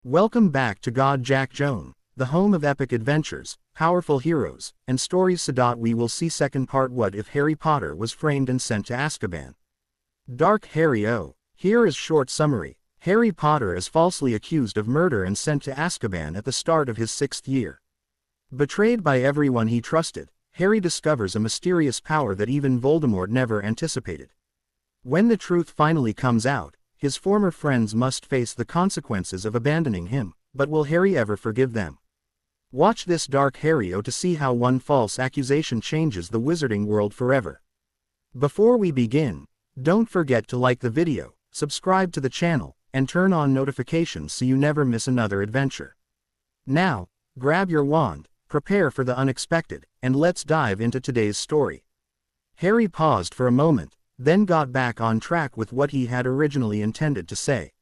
Welcome back to God Jack Joan, the home of epic adventures, powerful heroes, and stories. We will see second part. What if Harry Potter was framed and sent to Azkaban? Dark Harry O. Here is short summary. Harry Potter is falsely accused of murder and sent to Azkaban at the start of his 6th year. Betrayed by everyone he trusted, Harry discovers a mysterious power that even Voldemort never anticipated. When the truth finally comes out, his former friends must face the consequences of abandoning him, but will Harry ever forgive them? Watch this Dark Harry O to see how one false accusation changes the wizarding world forever. Before we begin, don't forget to like the video, subscribe to the channel, and turn on notifications so you never miss another adventure. Now, grab your wand, prepare for the unexpected, and let's dive into today's story. Harry paused for a moment, then got back on track with what he had originally intended to say.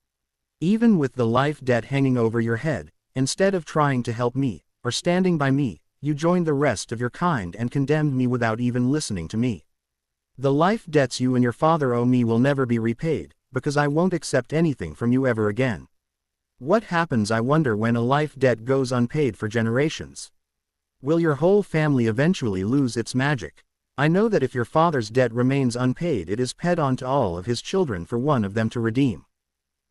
Even with the life debt hanging over your head, instead of trying to help me, or standing by me, you joined the rest of your kind and condemned me without even listening to me. The life debts you and your father owe me will never be repaid, because I won't accept anything from you ever again. What happens, I wonder, when a life debt goes unpaid for generations? Will your whole family eventually lose its magic? I know that if your father's debt remains unpaid, it is passed on to all of his children for one of them to redeem.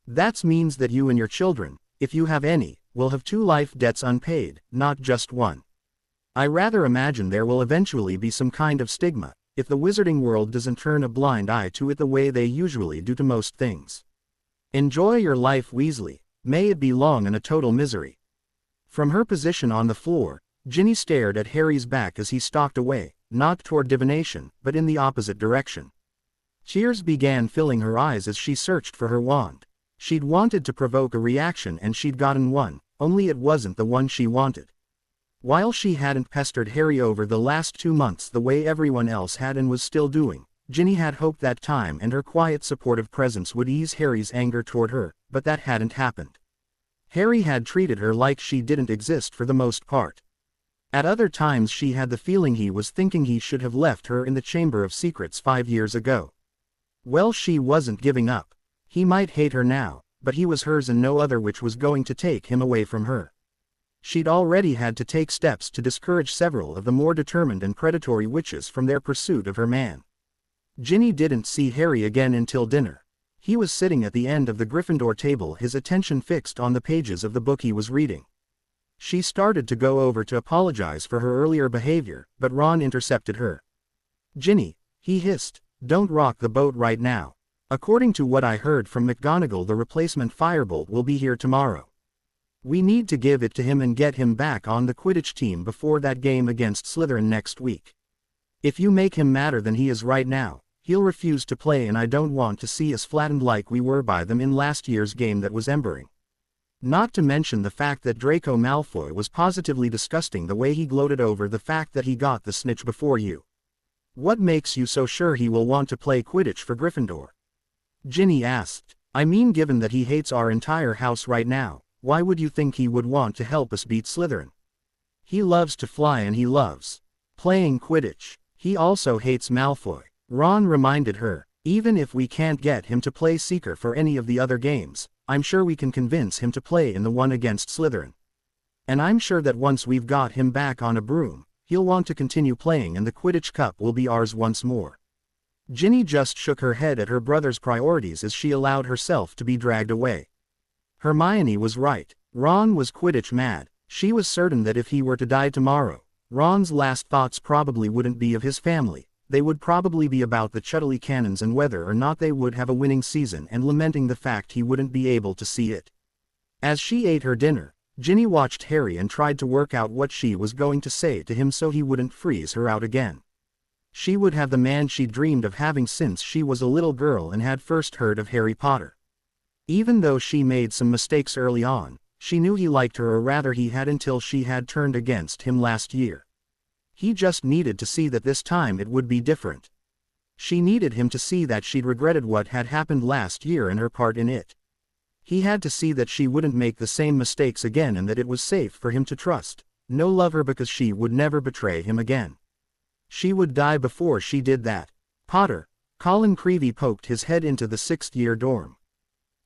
That means that you and your children, if you have any, will have 2 life debts unpaid, not just one. I rather imagine there will eventually be some kind of stigma, if the wizarding world doesn't turn a blind eye to it the way they usually do to most things. Enjoy your life, Weasley, may it be long and a total misery. From her position on the floor, Ginny stared at Harry's back as he stalked away, not toward divination, but in the opposite direction. Tears began filling her eyes as she searched for her wand. She'd wanted to provoke a reaction and she'd gotten one, only it wasn't the one she wanted. While she hadn't pestered Harry over the last 2 months the way everyone else had and was still doing, Ginny had hoped that time and her quiet supportive presence would ease Harry's anger toward her, but that hadn't happened. Harry had treated her like she didn't exist for the most part. At other times she had the feeling he was thinking he should have left her in the Chamber of Secrets 5 years ago. Well, she wasn't giving up. He might hate her now, but he was hers and no other, which was going to take him away from her. She'd already had to take steps to discourage several of the more determined and predatory witches from their pursuit of her man. Ginny didn't see Harry again until dinner. He was sitting at the end of the Gryffindor table, his attention fixed on the pages of the book he was reading. She started to go over to apologize for her earlier behavior, but Ron intercepted her. "Ginny," he hissed, "don't rock the boat right now. According to what I heard from McGonagall, the replacement Firebolt will be here tomorrow. We need to give it to him and get him back on the Quidditch team before that game against Slytherin next week. If you make him madder than he is right now, he'll refuse to play, and I don't want to see us flattened like we were by them in last year's game that was embering. Not to mention the fact that Draco Malfoy was positively disgusting the way he gloated over the fact that he got the snitch before you. What makes you so sure he will want to play Quidditch for Gryffindor?" Ginny asked. "I mean, given that he hates our entire house right now, why would you think he would want to help us beat Slytherin? He loves to fly and he loves playing Quidditch. He also hates Malfoy," Ron reminded her. "Even if we can't get him to play Seeker for any of the other games, I'm sure we can convince him to play in the one against Slytherin. And I'm sure that once we've got him back on a broom, he'll want to continue playing and the Quidditch Cup will be ours once more." Ginny just shook her head at her brother's priorities as she allowed herself to be dragged away. Hermione was right. Ron was Quidditch mad. She was certain that if he were to die tomorrow, Ron's last thoughts probably wouldn't be of his family. They would probably be about the Chudley Cannons and whether or not they would have a winning season, and lamenting the fact he wouldn't be able to see it. As she ate her dinner, Ginny watched Harry and tried to work out what she was going to say to him so he wouldn't freeze her out again. She would have the man she dreamed of having since she was a little girl and had first heard of Harry Potter. Even though she made some mistakes early on, she knew he liked her, or rather he had, until she had turned against him last year. He just needed to see that this time it would be different. She needed him to see that she'd regretted what had happened last year and her part in it. He had to see that she wouldn't make the same mistakes again and that it was safe for him to trust, love her, because she would never betray him again. She would die before she did that. "Potter," Colin Creevey poked his head into the 6th year dorm.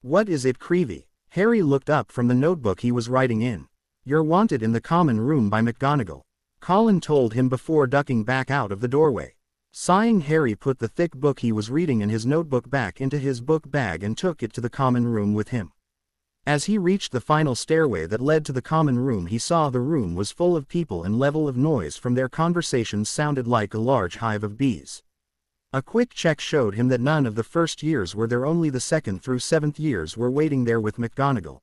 "What is it, Creevey?" Harry looked up from the notebook he was writing in. "You're wanted in the common room by McGonagall," Colin told him before ducking back out of the doorway. Sighing, Harry put the thick book he was reading in his notebook back into his book bag and took it to the common room with him. As he reached the final stairway that led to the common room, he saw the room was full of people and level of noise from their conversations sounded like a large hive of bees. A quick check showed him that none of the first years were there, only the second through seventh years were waiting there with McGonagall.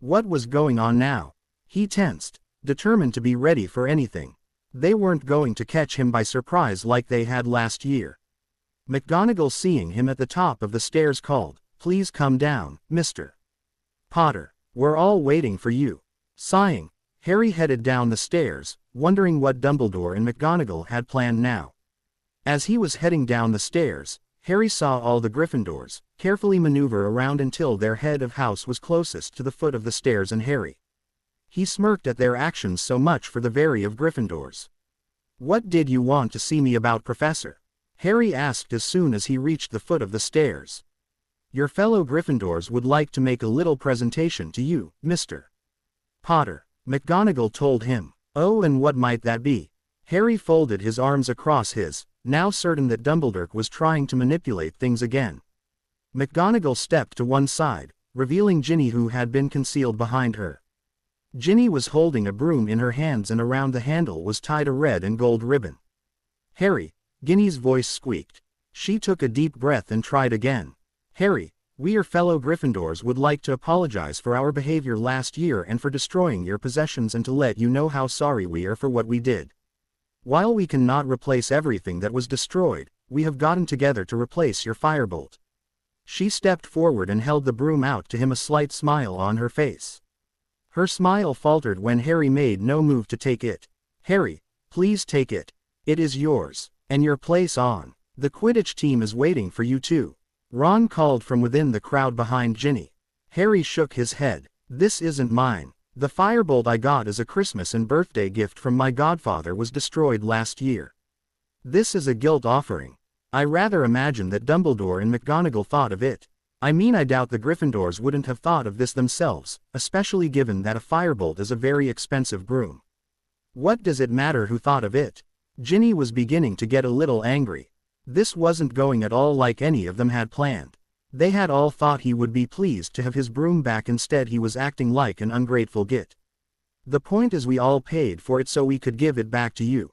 What was going on now? He tensed, determined to be ready for anything. They weren't going to catch him by surprise like they had last year. McGonagall, seeing him at the top of the stairs, called, "Please come down, Mr. Potter. We're all waiting for you." Sighing, Harry headed down the stairs, wondering what Dumbledore and McGonagall had planned now. As he was heading down the stairs, Harry saw all the Gryffindors carefully maneuver around until their head of house was closest to the foot of the stairs, and he smirked at their actions. So much for the very of Gryffindors. "What did you want to see me about, Professor?" Harry asked as soon as he reached the foot of the stairs. "Your fellow Gryffindors would like to make a little presentation to you, Mr. Potter," McGonagall told him. "Oh, and what might that be?" Harry folded his arms across his, now certain that Dumbledore was trying to manipulate things again. McGonagall stepped to one side, revealing Ginny, who had been concealed behind her. Ginny was holding a broom in her hands, and around the handle was tied a red and gold ribbon. "Harry," Ginny's voice squeaked. She took a deep breath and tried again. "Harry, we, your fellow Gryffindors, would like to apologize for our behavior last year and for destroying your possessions, and to let you know how sorry we are for what we did. While we cannot replace everything that was destroyed, we have gotten together to replace your firebolt." She stepped forward and held the broom out to him, a slight smile on her face. Her smile faltered when Harry made no move to take it. "Harry, please take it. It is yours. And your place on the Quidditch team is waiting for you too," Ron called from within the crowd behind Ginny. Harry shook his head. "This isn't mine. The firebolt I got as a Christmas and birthday gift from my godfather was destroyed last year. This is a guilt offering. I rather imagine that Dumbledore and McGonagall thought of it. I mean, I doubt the Gryffindors wouldn't have thought of this themselves, especially given that a firebolt is a very expensive broom. What does it matter who thought of it?" Ginny was beginning to get a little angry. This wasn't going at all like any of them had planned. They had all thought he would be pleased to have his broom back. Instead, he was acting like an ungrateful git. "The point is, we all paid for it so we could give it back to you."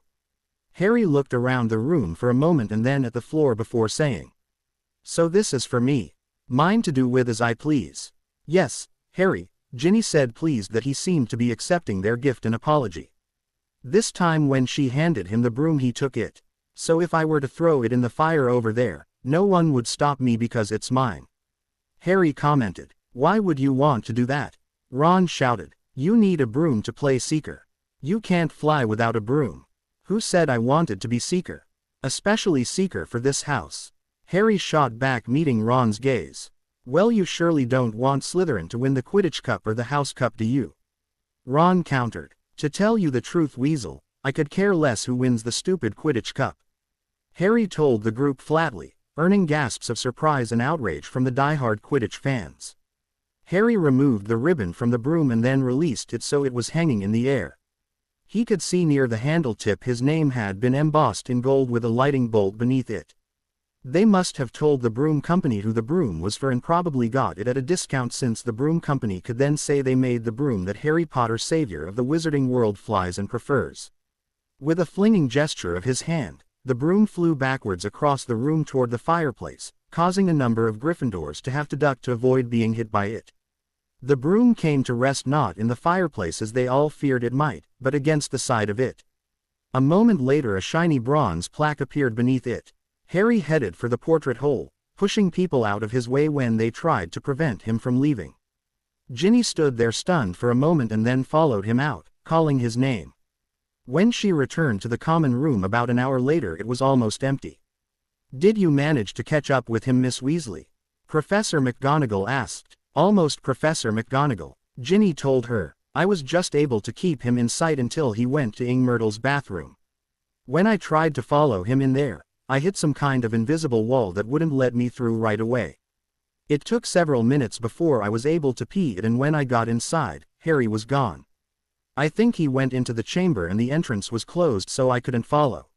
Harry looked around the room for a moment and then at the floor before saying, "So this is for me. Mine to do with as I please." "Yes, Harry," Ginny said, pleased that he seemed to be accepting their gift and apology. This time when she handed him the broom, he took it. "So if I were to throw it in the fire over there, no one would stop me because it's mine," Harry commented. "Why would you want to do that?" Ron shouted. "You need a broom to play Seeker. You can't fly without a broom." "Who said I wanted to be Seeker? Especially Seeker for this house?" Harry shot back, meeting Ron's gaze. "Well, you surely don't want Slytherin to win the Quidditch Cup or the House Cup, do you?" Ron countered. "To tell you the truth, Weasel, I could care less who wins the stupid Quidditch Cup," Harry told the group flatly, earning gasps of surprise and outrage from the die-hard Quidditch fans. Harry removed the ribbon from the broom and then released it so it was hanging in the air. He could see near the handle tip his name had been embossed in gold with a lightning bolt beneath it. They must have told the broom company who the broom was for and probably got it at a discount, since the broom company could then say they made the broom that Harry Potter, savior of the wizarding world, flies and prefers. With a flinging gesture of his hand, the broom flew backwards across the room toward the fireplace, causing a number of Gryffindors to have to duck to avoid being hit by it. The broom came to rest not in the fireplace as they all feared it might, but against the side of it. A moment later, a shiny bronze plaque appeared beneath it. Harry headed for the portrait hole, pushing people out of his way when they tried to prevent him from leaving. Ginny stood there stunned for a moment and then followed him out, calling his name. When she returned to the common room about an hour later, it was almost empty. "Did you manage to catch up with him, Miss Weasley?" Professor McGonagall asked. "Almost, Professor McGonagall," Ginny told her. "I was just able to keep him in sight until he went to Myrtle's bathroom. When I tried to follow him in there, I hit some kind of invisible wall that wouldn't let me through right away." It took several minutes before I was able to pee it, and when I got inside, Harry was gone. I think he went into the chamber and the entrance was closed so I couldn't follow.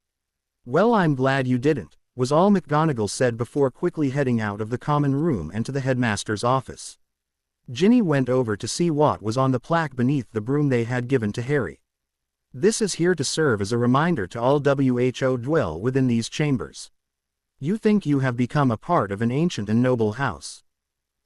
Well, I'm glad you didn't, was all McGonagall said before quickly heading out of the common room and to the headmaster's office. Ginny went over to see what was on the plaque beneath the broom they had given to Harry. This is here to serve as a reminder to all who dwell within these chambers. You think you have become a part of an ancient and noble house.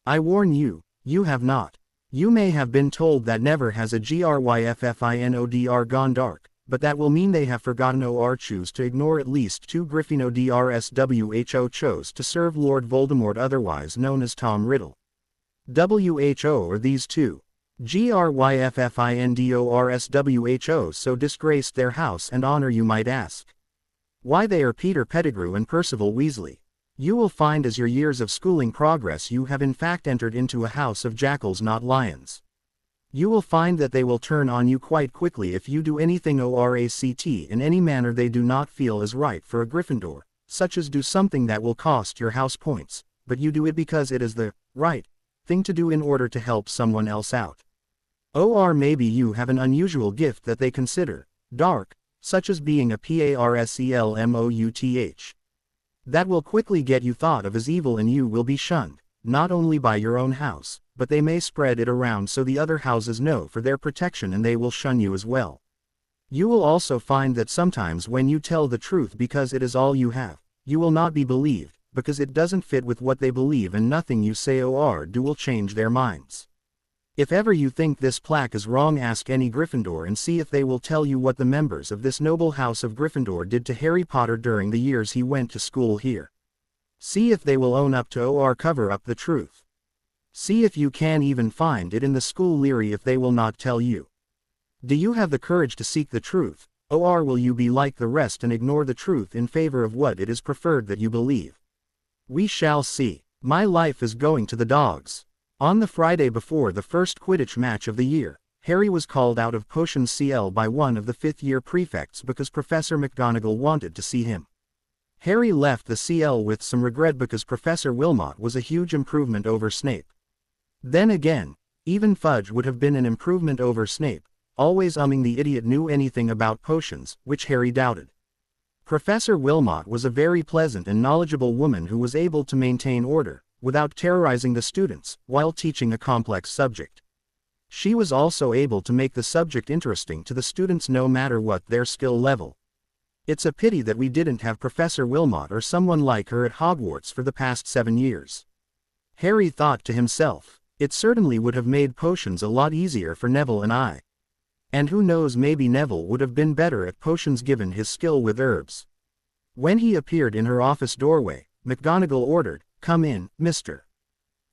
I warn you, you have not. You may have been told that never has a Gryffindor gone dark, but that will mean they have forgotten or choose to ignore at least 2 Gryffindors who chose to serve Lord Voldemort, otherwise known as Tom Riddle. Who are these 2? Gryffindors so disgraced their house and honor, you might ask. Why, they are Peter Pettigrew and Percival Weasley. You will find as your years of schooling progress you have in fact entered into a house of jackals, not lions. You will find that they will turn on you quite quickly if you do anything ORACT in any manner they do not feel is right for a Gryffindor, such as do something that will cost your house points, but you do it because it is the right thing to do in order to help someone else out. Or maybe you have an unusual gift that they consider dark, such as being a Parcelmouth. That will quickly get you thought of as evil, and you will be shunned, not only by your own house, but they may spread it around so the other houses know for their protection and they will shun you as well. You will also find that sometimes when you tell the truth because it is all you have, you will not be believed, because it doesn't fit with what they believe, and nothing you say or do will change their minds. If ever you think this plaque is wrong, ask any Gryffindor and see if they will tell you what the members of this noble house of Gryffindor did to Harry Potter during the years he went to school here. See if they will own up to or cover up the truth. See if you can even find it in the school leary if they will not tell you. Do you have the courage to seek the truth, or will you be like the rest and ignore the truth in favor of what it is preferred that you believe? We shall see. My life is going to the dogs. On the Friday before the first Quidditch match of the year, Harry was called out of Potions CL by one of the fifth-year prefects because Professor McGonagall wanted to see him. Harry left the CL with some regret because Professor Wilmot was a huge improvement over Snape. Then again, even Fudge would have been an improvement over Snape, always the idiot knew anything about potions, which Harry doubted. Professor Wilmot was a very pleasant and knowledgeable woman who was able to maintain order, without terrorizing the students, while teaching a complex subject. She was also able to make the subject interesting to the students no matter what their skill level. It's a pity that we didn't have Professor Wilmot or someone like her at Hogwarts for the past 7 years. Harry thought to himself, it certainly would have made potions a lot easier for Neville and I. And who knows, maybe Neville would have been better at potions given his skill with herbs. When he appeared in her office doorway, McGonagall ordered, "Come in, Mr.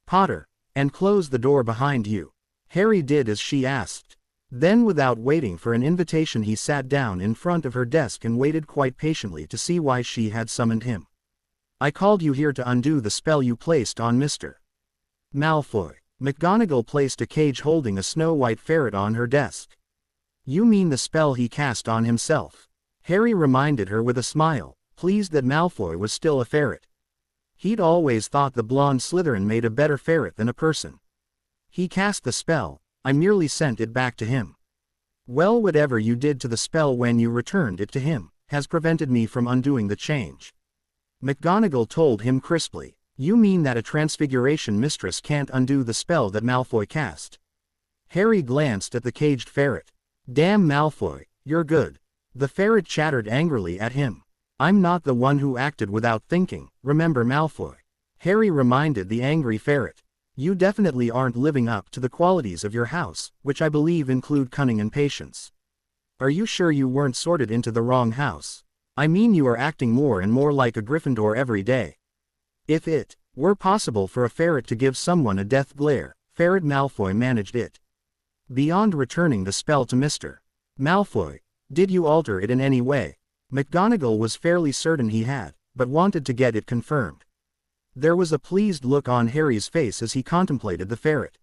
Potter, and close the door behind you." Harry did as she asked. Then, without waiting for an invitation, he sat down in front of her desk and waited quite patiently to see why she had summoned him. "I called you here to undo the spell you placed on Mr. Malfoy." McGonagall placed a cage holding a snow-white ferret on her desk. "You mean the spell he cast on himself?" Harry reminded her with a smile, pleased that Malfoy was still a ferret. He'd always thought the blonde Slytherin made a better ferret than a person. "He cast the spell, I merely sent it back to him." "Well, whatever you did to the spell when you returned it to him, has prevented me from undoing the change," McGonagall told him crisply. "You mean that a Transfiguration mistress can't undo the spell that Malfoy cast?" Harry glanced at the caged ferret. "Damn Malfoy, you're good." The ferret chattered angrily at him. "I'm not the one who acted without thinking, remember, Malfoy." Harry reminded the angry ferret. "You definitely aren't living up to the qualities of your house, which I believe include cunning and patience. Are you sure you weren't sorted into the wrong house? I mean, you are acting more and more like a Gryffindor every day." If it were possible for a ferret to give someone a death glare, Ferret Malfoy managed it. Beyond returning the spell to Mr. Malfoy, did you alter it in any way? McGonagall was fairly certain he had, but wanted to get it confirmed. There was a pleased look on Harry's face as he contemplated the ferret.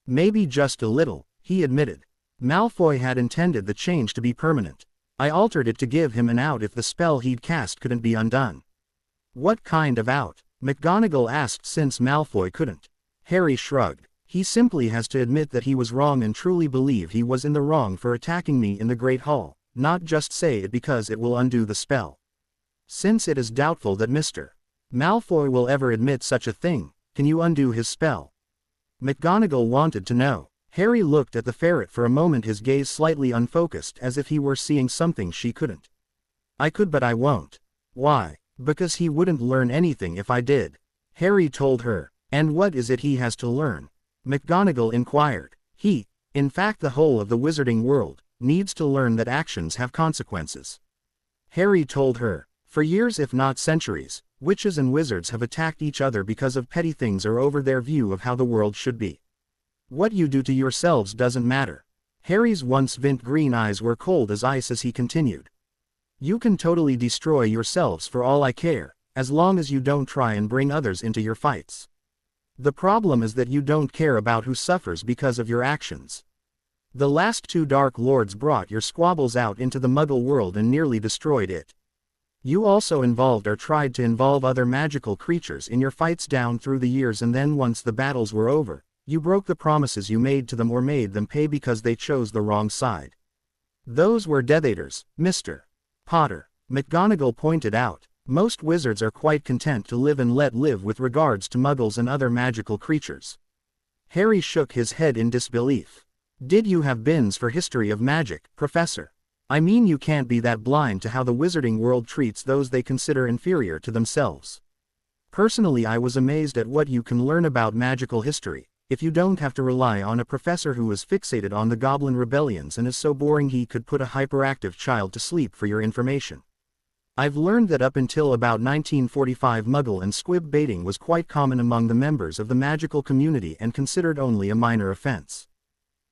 "Maybe just a little," he admitted. Malfoy had intended the change to be permanent. "I altered it to give him an out if the spell he'd cast couldn't be undone." "What kind of out?" McGonagall asked since Malfoy couldn't. Harry shrugged. He simply has to admit that he was wrong and truly believe he was in the wrong for attacking me in the Great Hall, not just say it because it will undo the spell. Since it is doubtful that Mr. Malfoy will ever admit such a thing, can you undo his spell? McGonagall wanted to know. Harry looked at the ferret for a moment, his gaze slightly unfocused as if he were seeing something she couldn't. I could but I won't. Why? Because he wouldn't learn anything if I did. Harry told her. And what is it he has to learn? McGonagall inquired. He, in fact the whole of the wizarding world, needs to learn that actions have consequences. Harry told her. For years if not centuries, witches and wizards have attacked each other because of petty things or over their view of how the world should be. What you do to yourselves doesn't matter. Harry's once vint green eyes were cold as ice as he continued. You can totally destroy yourselves for all I care, as long as you don't try and bring others into your fights. The problem is that you don't care about who suffers because of your actions. The last two Dark Lords brought your squabbles out into the Muggle world and nearly destroyed it. You also involved or tried to involve other magical creatures in your fights down through the years, and then once the battles were over, you broke the promises you made to them or made them pay because they chose the wrong side. Those were Death Eaters, Mr. Potter. McGonagall pointed out. Most wizards are quite content to live and let live with regards to Muggles and other magical creatures. Harry shook his head in disbelief. Did you have bins for history of magic, Professor? I mean, you can't be that blind to how the wizarding world treats those they consider inferior to themselves. Personally, I was amazed at what you can learn about magical history, if you don't have to rely on a professor who is fixated on the Goblin rebellions and is so boring he could put a hyperactive child to sleep for your information. I've learned that up until about 1945 Muggle and squib baiting was quite common among the members of the magical community and considered only a minor offense.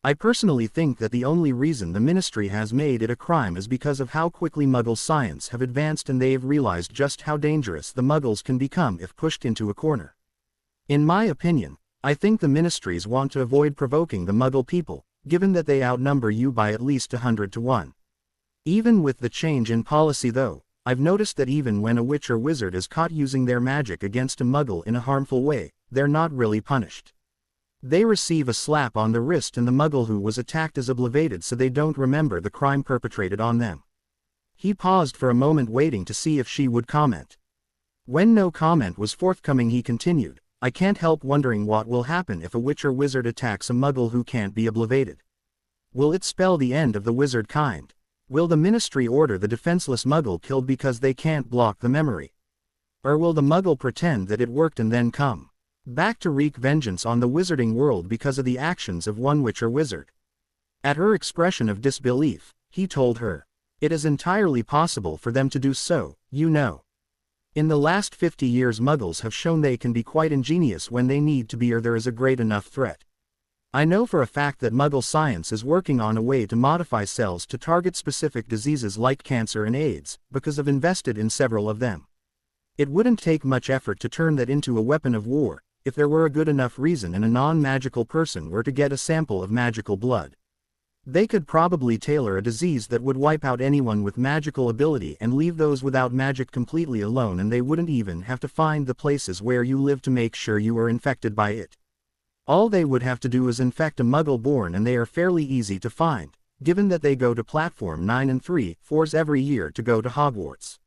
I personally think that the only reason the Ministry has made it a crime is because of how quickly Muggle science have advanced, and they've realized just how dangerous the Muggles can become if pushed into a corner. In my opinion, I think the Ministries want to avoid provoking the Muggle people, given that they outnumber you by at least 100 to 1. Even with the change in policy though, I've noticed that even when a witch or wizard is caught using their magic against a Muggle in a harmful way, they're not really punished. They receive a slap on the wrist and the Muggle who was attacked is obliterated so they don't remember the crime perpetrated on them. He paused for a moment waiting to see if she would comment. When no comment was forthcoming he continued, I can't help wondering what will happen if a witch or wizard attacks a Muggle who can't be obliterated. Will it spell the end of the wizard kind? Will the Ministry order the defenseless Muggle killed because they can't block the memory? Or will the Muggle pretend that it worked and then come back to wreak vengeance on the wizarding world because of the actions of one witch or wizard? At her expression of disbelief, he told her, it is entirely possible for them to do so, you know. In the last 50 years Muggles have shown they can be quite ingenious when they need to be or there is a great enough threat. I know for a fact that Muggle science is working on a way to modify cells to target specific diseases like cancer and AIDS, because I've invested in several of them. It wouldn't take much effort to turn that into a weapon of war, if there were a good enough reason and a non-magical person were to get a sample of magical blood. They could probably tailor a disease that would wipe out anyone with magical ability and leave those without magic completely alone, and they wouldn't even have to find the places where you live to make sure you are infected by it. All they would have to do is infect a Muggle born, and they are fairly easy to find, given that they go to Platform 9 and 3/4 every year to go to Hogwarts.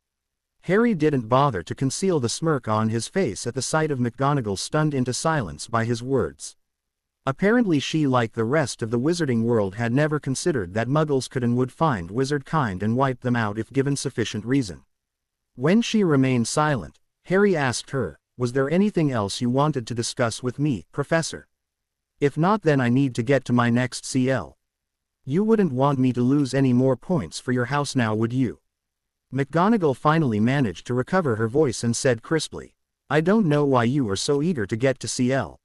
Harry didn't bother to conceal the smirk on his face at the sight of McGonagall stunned into silence by his words. Apparently she, like the rest of the wizarding world, had never considered that Muggles could and would find wizard kind and wipe them out if given sufficient reason. When she remained silent, Harry asked her, was there anything else you wanted to discuss with me, Professor? If not, then I need to get to my next CL. You wouldn't want me to lose any more points for your house now, would you? McGonagall finally managed to recover her voice and said crisply, I don't know why you are so eager to get to CL.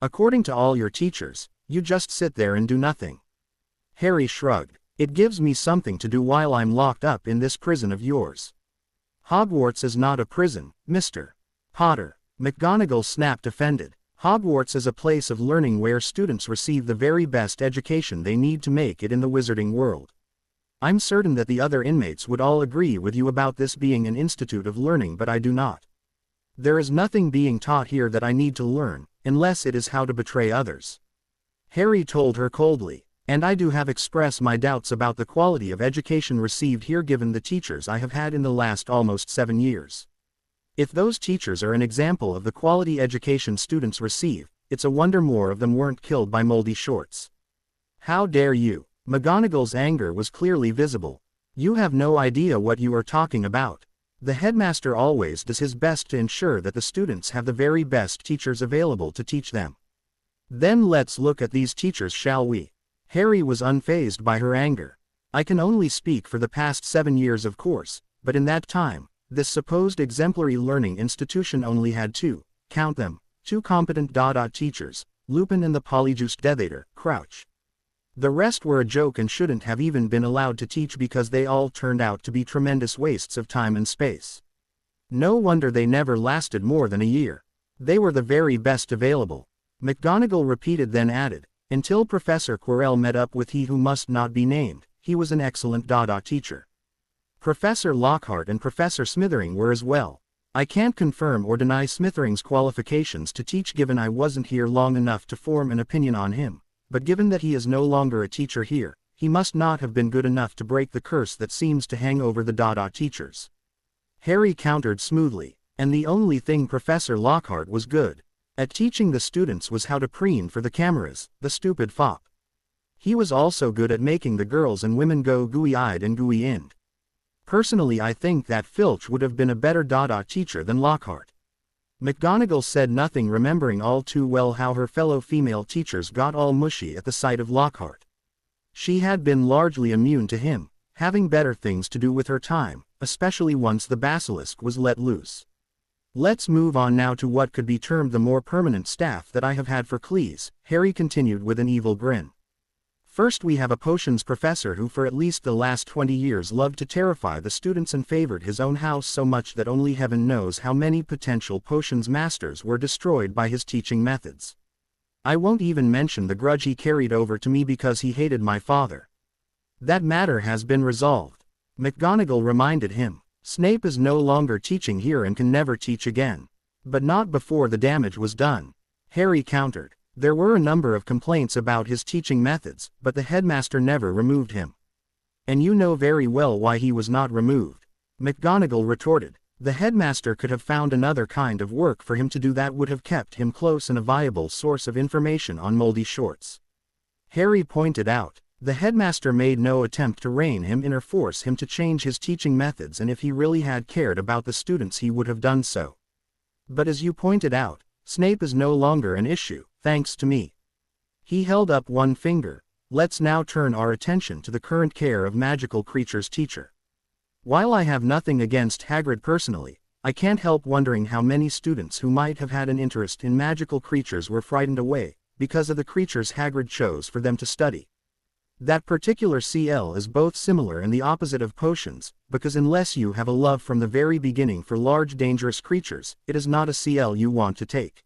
According to all your teachers, you just sit there and do nothing. Harry shrugged. It gives me something to do while I'm locked up in this prison of yours. Hogwarts is not a prison, Mr. Potter. McGonagall snapped, offended. Hogwarts is a place of learning where students receive the very best education they need to make it in the wizarding world. I'm certain that the other inmates would all agree with you about this being an institute of learning, but I do not. There is nothing being taught here that I need to learn, unless it is how to betray others. Harry told her coldly, and I do have expressed my doubts about the quality of education received here given the teachers I have had in the last almost 7 years. If those teachers are an example of the quality education students receive, it's a wonder more of them weren't killed by moldy shorts. How dare you? McGonagall's anger was clearly visible. You have no idea what you are talking about. The headmaster always does his best to ensure that the students have the very best teachers available to teach them. Then let's look at these teachers, shall we? Harry was unfazed by her anger. I can only speak for the past 7 years, of course, but in that time, this supposed exemplary learning institution only had count them, two competent teachers, Lupin and the polyjuiced Death Eater, Crouch. The rest were a joke and shouldn't have even been allowed to teach because they all turned out to be tremendous wastes of time and space. No wonder they never lasted more than a year. They were the very best available. McGonagall repeated, then added, until Professor Quirrell met up with he who must not be named, he was an excellent teacher. Professor Lockhart and Professor Smithering were as well. I can't confirm or deny Smithering's qualifications to teach given I wasn't here long enough to form an opinion on him, but given that he is no longer a teacher here, he must not have been good enough to break the curse that seems to hang over the teachers. Harry countered smoothly, and the only thing Professor Lockhart was good at teaching the students was how to preen for the cameras, the stupid fop. He was also good at making the girls and women go gooey-eyed and gooey-inned. Personally, I think that Filch would have been a better teacher than Lockhart. McGonagall said nothing, remembering all too well how her fellow female teachers got all mushy at the sight of Lockhart. She had been largely immune to him, having better things to do with her time, especially once the basilisk was let loose. Let's move on now to what could be termed the more permanent staff that I have had for Cleese, Harry continued with an evil grin. First we have a potions professor who for at least the last 20 years loved to terrify the students and favored his own house so much that only heaven knows how many potential potions masters were destroyed by his teaching methods. I won't even mention the grudge he carried over to me because he hated my father. That matter has been resolved. McGonagall reminded him. Snape is no longer teaching here and can never teach again. But not before the damage was done. Harry countered. There were a number of complaints about his teaching methods, but the headmaster never removed him. And you know very well why he was not removed. McGonagall retorted. The headmaster could have found another kind of work for him to do that would have kept him close and a viable source of information on moldy shorts. Harry pointed out. The headmaster made no attempt to rein him in or force him to change his teaching methods, and if he really had cared about the students he would have done so. But as you pointed out, Snape is no longer an issue, thanks to me. He held up one finger. Let's now turn our attention to the current care of magical creatures teacher. While I have nothing against Hagrid personally, I can't help wondering how many students who might have had an interest in magical creatures were frightened away, because of the creatures Hagrid chose for them to study. That particular CL is both similar and the opposite of potions, because unless you have a love from the very beginning for large dangerous creatures, it is not a CL you want to take.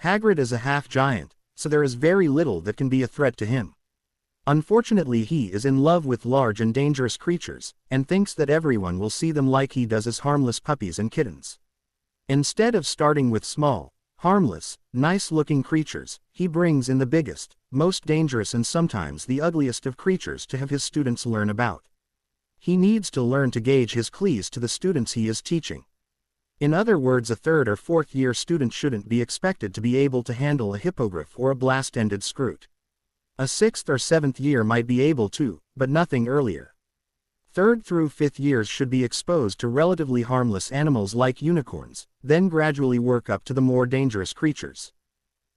Hagrid is a half-giant, so there is very little that can be a threat to him. Unfortunately, he is in love with large and dangerous creatures, and thinks that everyone will see them like he does as harmless puppies and kittens. Instead of starting with small, harmless, nice-looking creatures, he brings in the biggest, most dangerous and sometimes the ugliest of creatures to have his students learn about. He needs to learn to gauge his Cleese to the students he is teaching. In other words, a 3rd or 4th year student shouldn't be expected to be able to handle a hippogriff or a blast-ended scroot. A 6th or 7th year might be able to, but nothing earlier. 3rd through 5th years should be exposed to relatively harmless animals like unicorns, then gradually work up to the more dangerous creatures.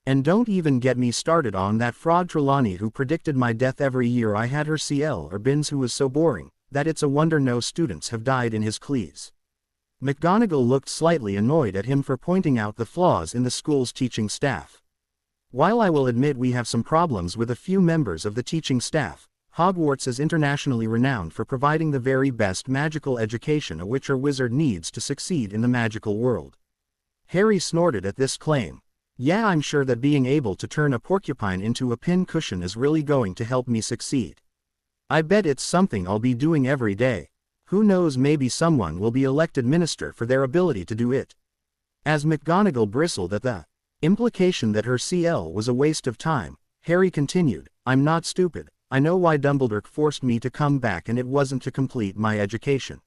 And don't even get me started on that fraud Trelawney who predicted my death every year I had her CL, or Binns who was so boring, that it's a wonder no students have died in his Cleese. McGonagall looked slightly annoyed at him for pointing out the flaws in the school's teaching staff. While I will admit we have some problems with a few members of the teaching staff, Hogwarts is internationally renowned for providing the very best magical education a witch or wizard needs to succeed in the magical world. Harry snorted at this claim. Yeah, I'm sure that being able to turn a porcupine into a pin cushion is really going to help me succeed. I bet it's something I'll be doing every day. Who knows, maybe someone will be elected minister for their ability to do it. As McGonagall bristled at the implication that her CL was a waste of time, Harry continued, "I'm not stupid. I know why Dumbledore forced me to come back, and it wasn't to complete my education.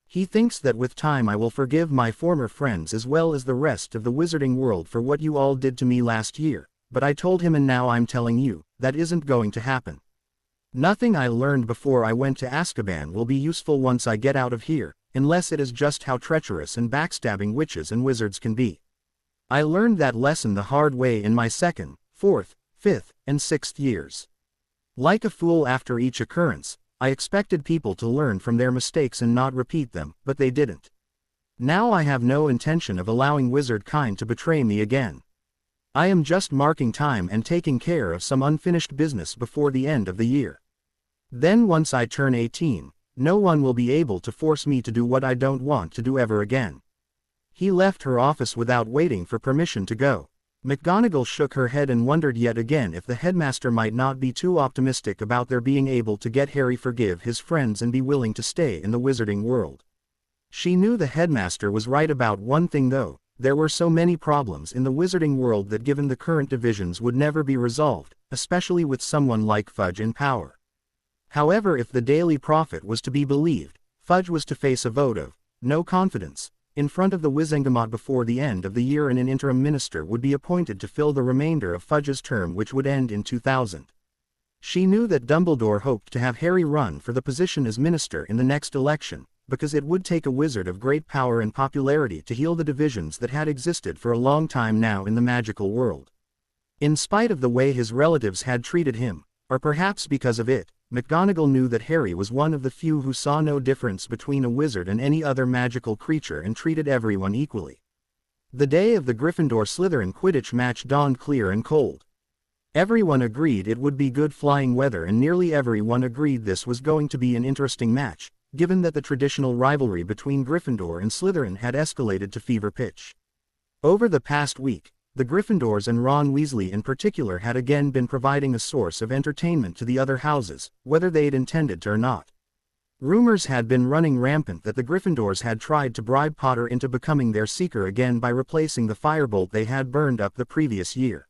He thinks that with time I will forgive my former friends as well as the rest of the wizarding world for what you all did to me last year, but I told him, and now I'm telling you, that isn't going to happen. Nothing I learned before I went to Azkaban will be useful once I get out of here, unless it is just how treacherous and backstabbing witches and wizards can be. I learned that lesson the hard way in my 2nd, 4th, 5th, and 6th years. Like a fool after each occurrence, I expected people to learn from their mistakes and not repeat them, but they didn't. Now I have no intention of allowing wizard kind to betray me again. I am just marking time and taking care of some unfinished business before the end of the year. Then once I turn 18, no one will be able to force me to do what I don't want to do ever again." He left her office without waiting for permission to go. McGonagall shook her head and wondered yet again if the headmaster might not be too optimistic about their being able to get Harry forgive his friends and be willing to stay in the wizarding world. She knew the headmaster was right about one thing though: there were so many problems in the wizarding world that given the current divisions would never be resolved, especially with someone like Fudge in power. However, if the Daily Prophet was to be believed, Fudge was to face a vote of no confidence in front of the Wizengamot before the end of the year, and an interim minister would be appointed to fill the remainder of Fudge's term, which would end in 2000. She knew that Dumbledore hoped to have Harry run for the position as minister in the next election, because it would take a wizard of great power and popularity to heal the divisions that had existed for a long time now in the magical world. In spite of the way his relatives had treated him, or perhaps because of it, McGonagall knew that Harry was one of the few who saw no difference between a wizard and any other magical creature and treated everyone equally. The day of the Gryffindor-Slytherin Quidditch match dawned clear and cold. Everyone agreed it would be good flying weather, and nearly everyone agreed this was going to be an interesting match, given that the traditional rivalry between Gryffindor and Slytherin had escalated to fever pitch. Over the past week, the Gryffindors and Ron Weasley in particular had again been providing a source of entertainment to the other houses, whether they'd intended to or not. Rumors had been running rampant that the Gryffindors had tried to bribe Potter into becoming their seeker again by replacing the firebolt they had burned up the previous year.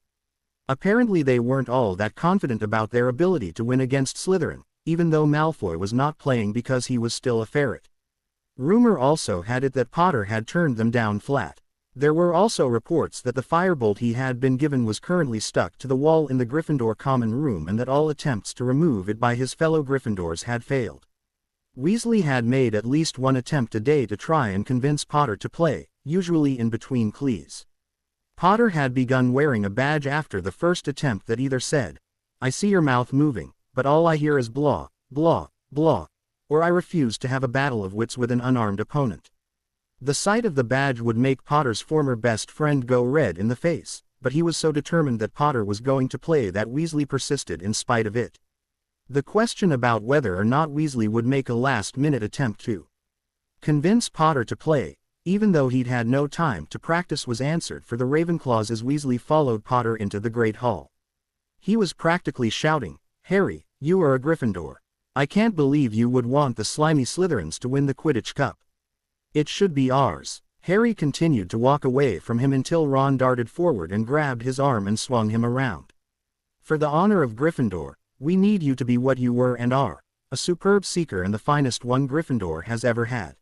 Apparently they weren't all that confident about their ability to win against Slytherin, even though Malfoy was not playing because he was still a ferret. Rumor also had it that Potter had turned them down flat. There were also reports that the firebolt he had been given was currently stuck to the wall in the Gryffindor common room, and that all attempts to remove it by his fellow Gryffindors had failed. Weasley had made at least one attempt a day to try and convince Potter to play, usually in between clees. Potter had begun wearing a badge after the first attempt that either said, "I see your mouth moving, but all I hear is blah, blah, blah," or "I refuse to have a battle of wits with an unarmed opponent." The sight of the badge would make Potter's former best friend go red in the face, but he was so determined that Potter was going to play that Weasley persisted in spite of it. The question about whether or not Weasley would make a last-minute attempt to convince Potter to play, even though he'd had no time to practice, was answered for the Ravenclaws as Weasley followed Potter into the Great Hall. He was practically shouting, "Harry, you are a Gryffindor. I can't believe you would want the slimy Slytherins to win the Quidditch Cup. It should be ours." Harry continued to walk away from him until Ron darted forward and grabbed his arm and swung him around. "For the honor of Gryffindor, we need you to be what you were and are, a superb seeker and the finest one Gryffindor has ever had."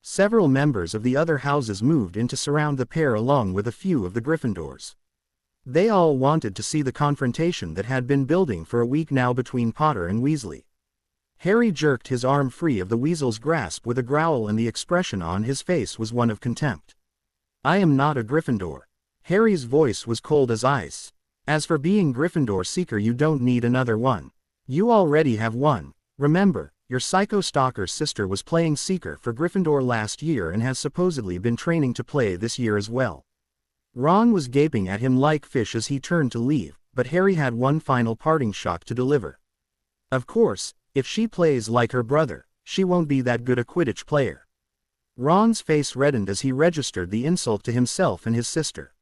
Several members of the other houses moved in to surround the pair along with a few of the Gryffindors. They all wanted to see the confrontation that had been building for a week now between Potter and Weasley. Harry jerked his arm free of the weasel's grasp with a growl, and the expression on his face was one of contempt. "I am not a Gryffindor." Harry's voice was cold as ice. "As for being Gryffindor Seeker, you don't need another one. You already have one. Remember, your psycho stalker's sister was playing Seeker for Gryffindor last year and has supposedly been training to play this year as well." Ron was gaping at him like fish as he turned to leave, but Harry had one final parting shot to deliver. "Of course, if she plays like her brother, she won't be that good a Quidditch player." Ron's face reddened as he registered the insult to himself and his sister.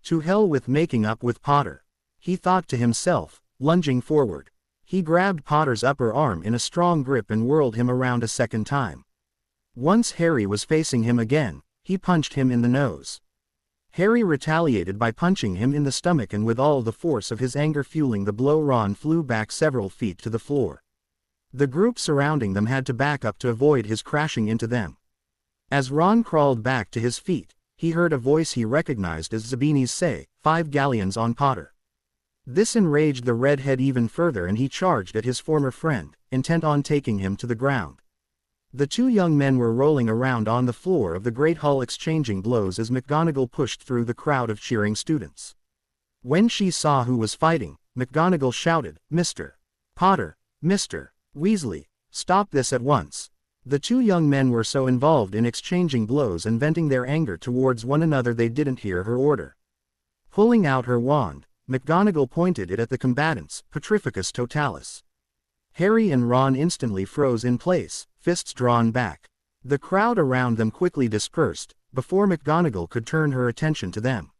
To hell with making up with Potter, he thought to himself, lunging forward. He grabbed Potter's upper arm in a strong grip and whirled him around a second time. Once Harry was facing him again, he punched him in the nose. Harry retaliated by punching him in the stomach, and with all the force of his anger fueling the blow, Ron flew back several feet to the floor. The group surrounding them had to back up to avoid his crashing into them. As Ron crawled back to his feet, he heard a voice he recognized as Zabini's say, 5 galleons on Potter. This enraged the redhead even further, and he charged at his former friend, intent on taking him to the ground. The two young men were rolling around on the floor of the Great Hall exchanging blows as McGonagall pushed through the crowd of cheering students. When she saw who was fighting, McGonagall shouted, "Mr. Potter, Mr. Weasley, stop this at once." The two young men were so involved in exchanging blows and venting their anger towards one another they didn't hear her order. Pulling out her wand, McGonagall pointed it at the combatants, Petrificus Totalis. Harry and Ron instantly froze in place, fists drawn back. The crowd around them quickly dispersed, before McGonagall could turn her attention to them.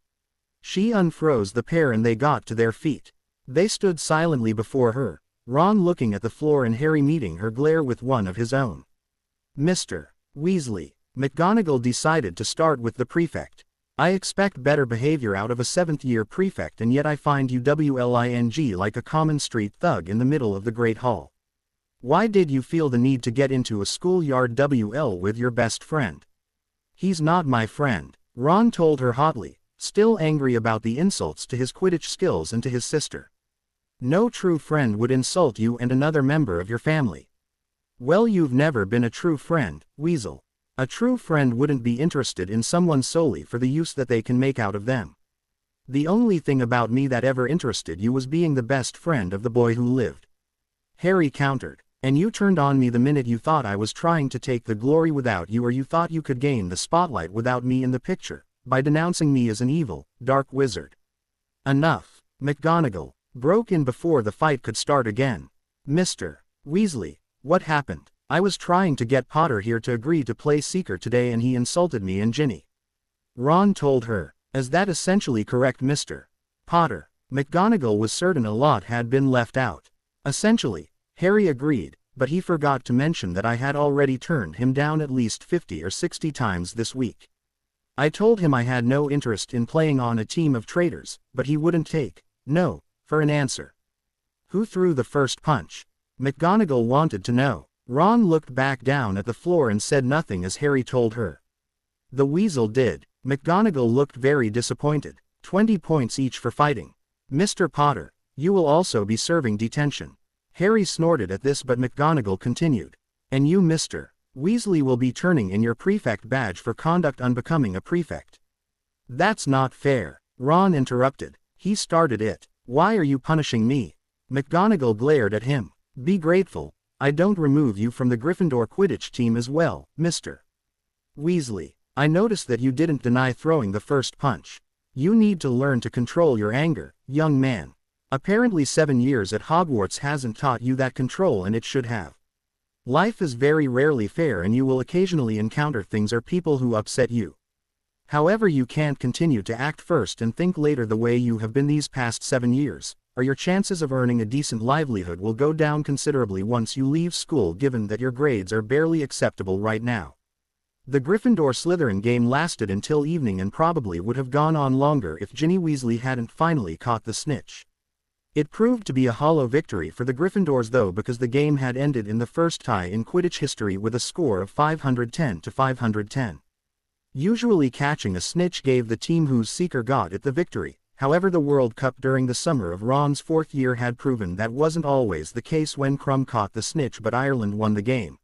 She unfroze the pair and they got to their feet. They stood silently before her, Ron looking at the floor and Harry meeting her glare with one of his own. "Mr. Weasley," McGonagall decided to start with the prefect. "I expect better behavior out of a 7th-year prefect, and yet I find you WLING like a common street thug in the middle of the Great Hall. Why did you feel the need to get into a schoolyard WL with your best friend?" "He's not my friend," Ron told her hotly, still angry about the insults to his Quidditch skills and to his sister. "No true friend would insult you and another member of your family." "Well, you've never been a true friend, Weasel. A true friend wouldn't be interested in someone solely for the use that they can make out of them. The only thing about me that ever interested you was being the best friend of the boy who lived," Harry countered. "And you turned on me the minute you thought I was trying to take the glory without you, or you thought you could gain the spotlight without me in the picture, by denouncing me as an evil, dark wizard." "Enough," McGonagall broke in before the fight could start again. "Mr. Weasley, what happened? I was trying to get Potter here to agree to play Seeker today and he insulted me and Ginny." Ron told her. "Is that essentially correct, Mr. Potter?" McGonagall was certain a lot had been left out. "Essentially," Harry agreed, "but he forgot to mention that I had already turned him down at least 50 or 60 times this week. I told him I had no interest in playing on a team of traitors, but he wouldn't take no for an answer." "Who threw the first punch?" McGonagall wanted to know. Ron looked back down at the floor and said nothing as Harry told her. "The Weasel did." McGonagall looked very disappointed. 20 points each for fighting. "Mr. Potter, you will also be serving detention." Harry snorted at this, but McGonagall continued. "And you, Mr. Weasley, will be turning in your prefect badge for conduct unbecoming a prefect." "That's not fair," Ron interrupted. "He started it. Why are you punishing me?" McGonagall glared at him. "Be grateful I don't remove you from the Gryffindor Quidditch team as well, Mr. Weasley. I noticed that you didn't deny throwing the first punch. You need to learn to control your anger, young man. Apparently 7 years at Hogwarts hasn't taught you that control, and it should have. Life is very rarely fair, and you will occasionally encounter things or people who upset you. However, you can't continue to act first and think later the way you have been these past 7 years, or your chances of earning a decent livelihood will go down considerably once you leave school, given that your grades are barely acceptable right now." The Gryffindor-Slytherin game lasted until evening and probably would have gone on longer if Ginny Weasley hadn't finally caught the snitch. It proved to be a hollow victory for the Gryffindors though, because the game had ended in the first tie in Quidditch history with a score of 510 to 510. Usually catching a snitch gave the team whose Seeker got it the victory. However, the World Cup during the summer of Ron's 4th year had proven that wasn't always the case when Crumb caught the snitch but Ireland won the game.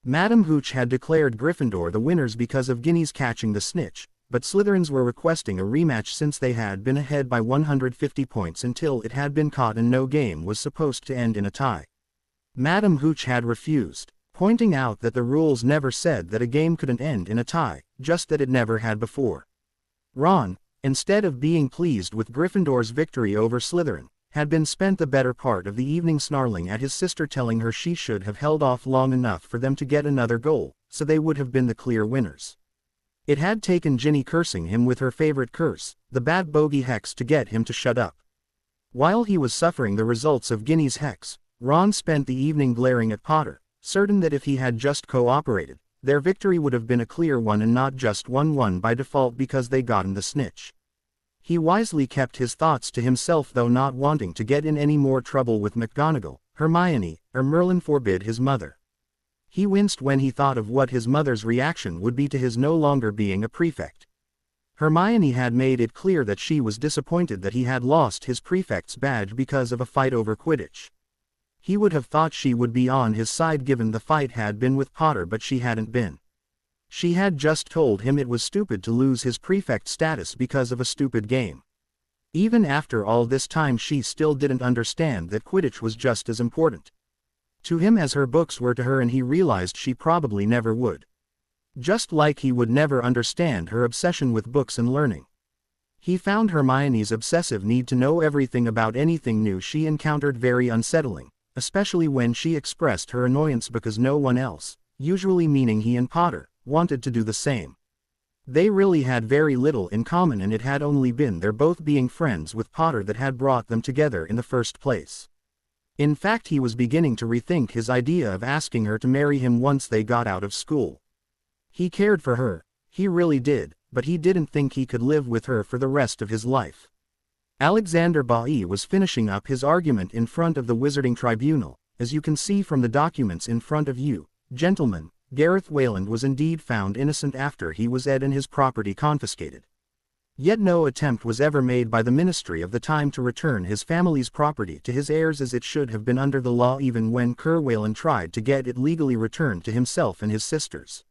Madam Hooch had declared Gryffindor the winners because of Ginny's catching the snitch, but Slytherins were requesting a rematch since they had been ahead by 150 points until it had been caught, and no game was supposed to end in a tie. Madam Hooch had refused, pointing out that the rules never said that a game couldn't end in a tie, just that it never had before. Ron, instead of being pleased with Gryffindor's victory over Slytherin, had been spent the better part of the evening snarling at his sister, telling her she should have held off long enough for them to get another goal, so they would have been the clear winners. It had taken Ginny cursing him with her favorite curse, the Bad Bogey Hex, to get him to shut up. While he was suffering the results of Ginny's hex, Ron spent the evening glaring at Potter, certain that if he had just cooperated, their victory would have been a clear one and not just one won by default because they gotten the snitch. He wisely kept his thoughts to himself, though not wanting to get in any more trouble with McGonagall, Hermione, or Merlin forbid his mother. He winced when he thought of what his mother's reaction would be to his no longer being a prefect. Hermione had made it clear that she was disappointed that he had lost his prefect's badge because of a fight over Quidditch. He would have thought she would be on his side given the fight had been with Potter, but she hadn't been. She had just told him it was stupid to lose his prefect status because of a stupid game. Even after all this time she still didn't understand that Quidditch was just as important to him as her books were to her, and he realized she probably never would. Just like he would never understand her obsession with books and learning. He found Hermione's obsessive need to know everything about anything new she encountered very unsettling, especially when she expressed her annoyance because no one else, usually meaning he and Potter, wanted to do the same. They really had very little in common, and it had only been their both being friends with Potter that had brought them together in the first place. In fact, he was beginning to rethink his idea of asking her to marry him once they got out of school. He cared for her, he really did, but he didn't think he could live with her for the rest of his life. Alexander Bailly was finishing up his argument in front of the Wizarding Tribunal. As you can see from the documents in front of you, gentlemen, Gareth Wayland was indeed found innocent after he was and his property confiscated. Yet no attempt was ever made by the ministry of the time to return his family's property to his heirs as it should have been under the law, even when Wayland tried to get it legally returned to himself and his sisters.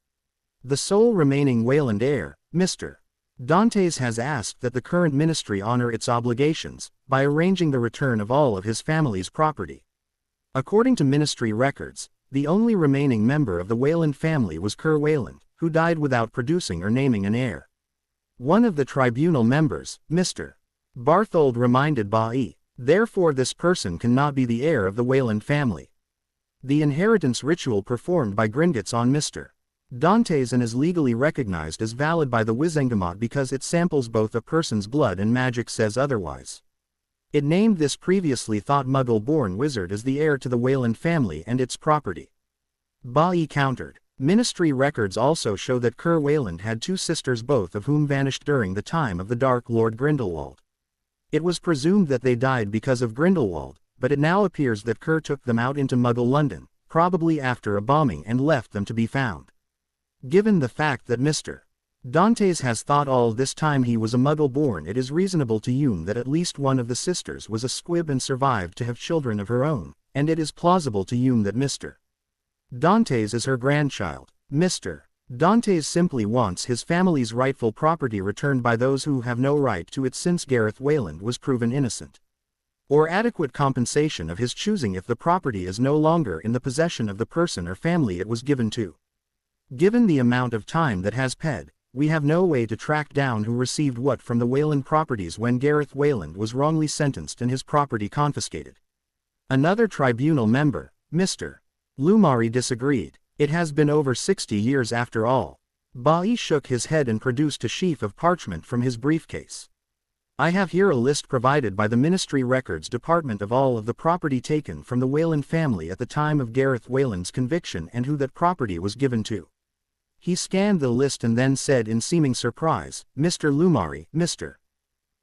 The sole remaining Wayland heir, Mr. Dantes, has asked that the current ministry honor its obligations by arranging the return of all of his family's property. According to ministry records, the only remaining member of the Wayland family was Wayland, who died without producing or naming an heir. One of the tribunal members, Mr. Barthold, reminded Bailly, therefore this person cannot be the heir of the Wayland family. The inheritance ritual performed by Gringotts on Mr. Dantes and is legally recognized as valid by the Wizengamot because it samples both a person's blood and magic says otherwise. It named this previously thought Muggle-born wizard as the heir to the Wayland family and its property. Bailly countered. Ministry records also show that Wayland had two sisters, both of whom vanished during the time of the Dark Lord Grindelwald. It was presumed that they died because of Grindelwald, but it now appears that took them out into Muggle London, probably after a bombing, and left them to be found. Given the fact that Mr. Dantes has thought all this time he was a Muggle-born, it is reasonable to assume that at least one of the sisters was a squib and survived to have children of her own, and it is plausible to assume that Mr. Dantes is her grandchild. Mr. Dantes simply wants his family's rightful property returned by those who have no right to it since Gareth Wayland was proven innocent. Or adequate compensation of his choosing if the property is no longer in the possession of the person or family it was given to. Given the amount of time that has passed, we have no way to track down who received what from the Wayland properties when Gareth Wayland was wrongly sentenced and his property confiscated. Another tribunal member, Mr. Lumari, disagreed. It has been over 60 years after all. Bailly shook his head and produced a sheaf of parchment from his briefcase. I have here a list provided by the Ministry Records Department of all of the property taken from the Wayland family at the time of Gareth Wayland's conviction and who that property was given to. He scanned the list and then said in seeming surprise, Mr. Lumari, Mr.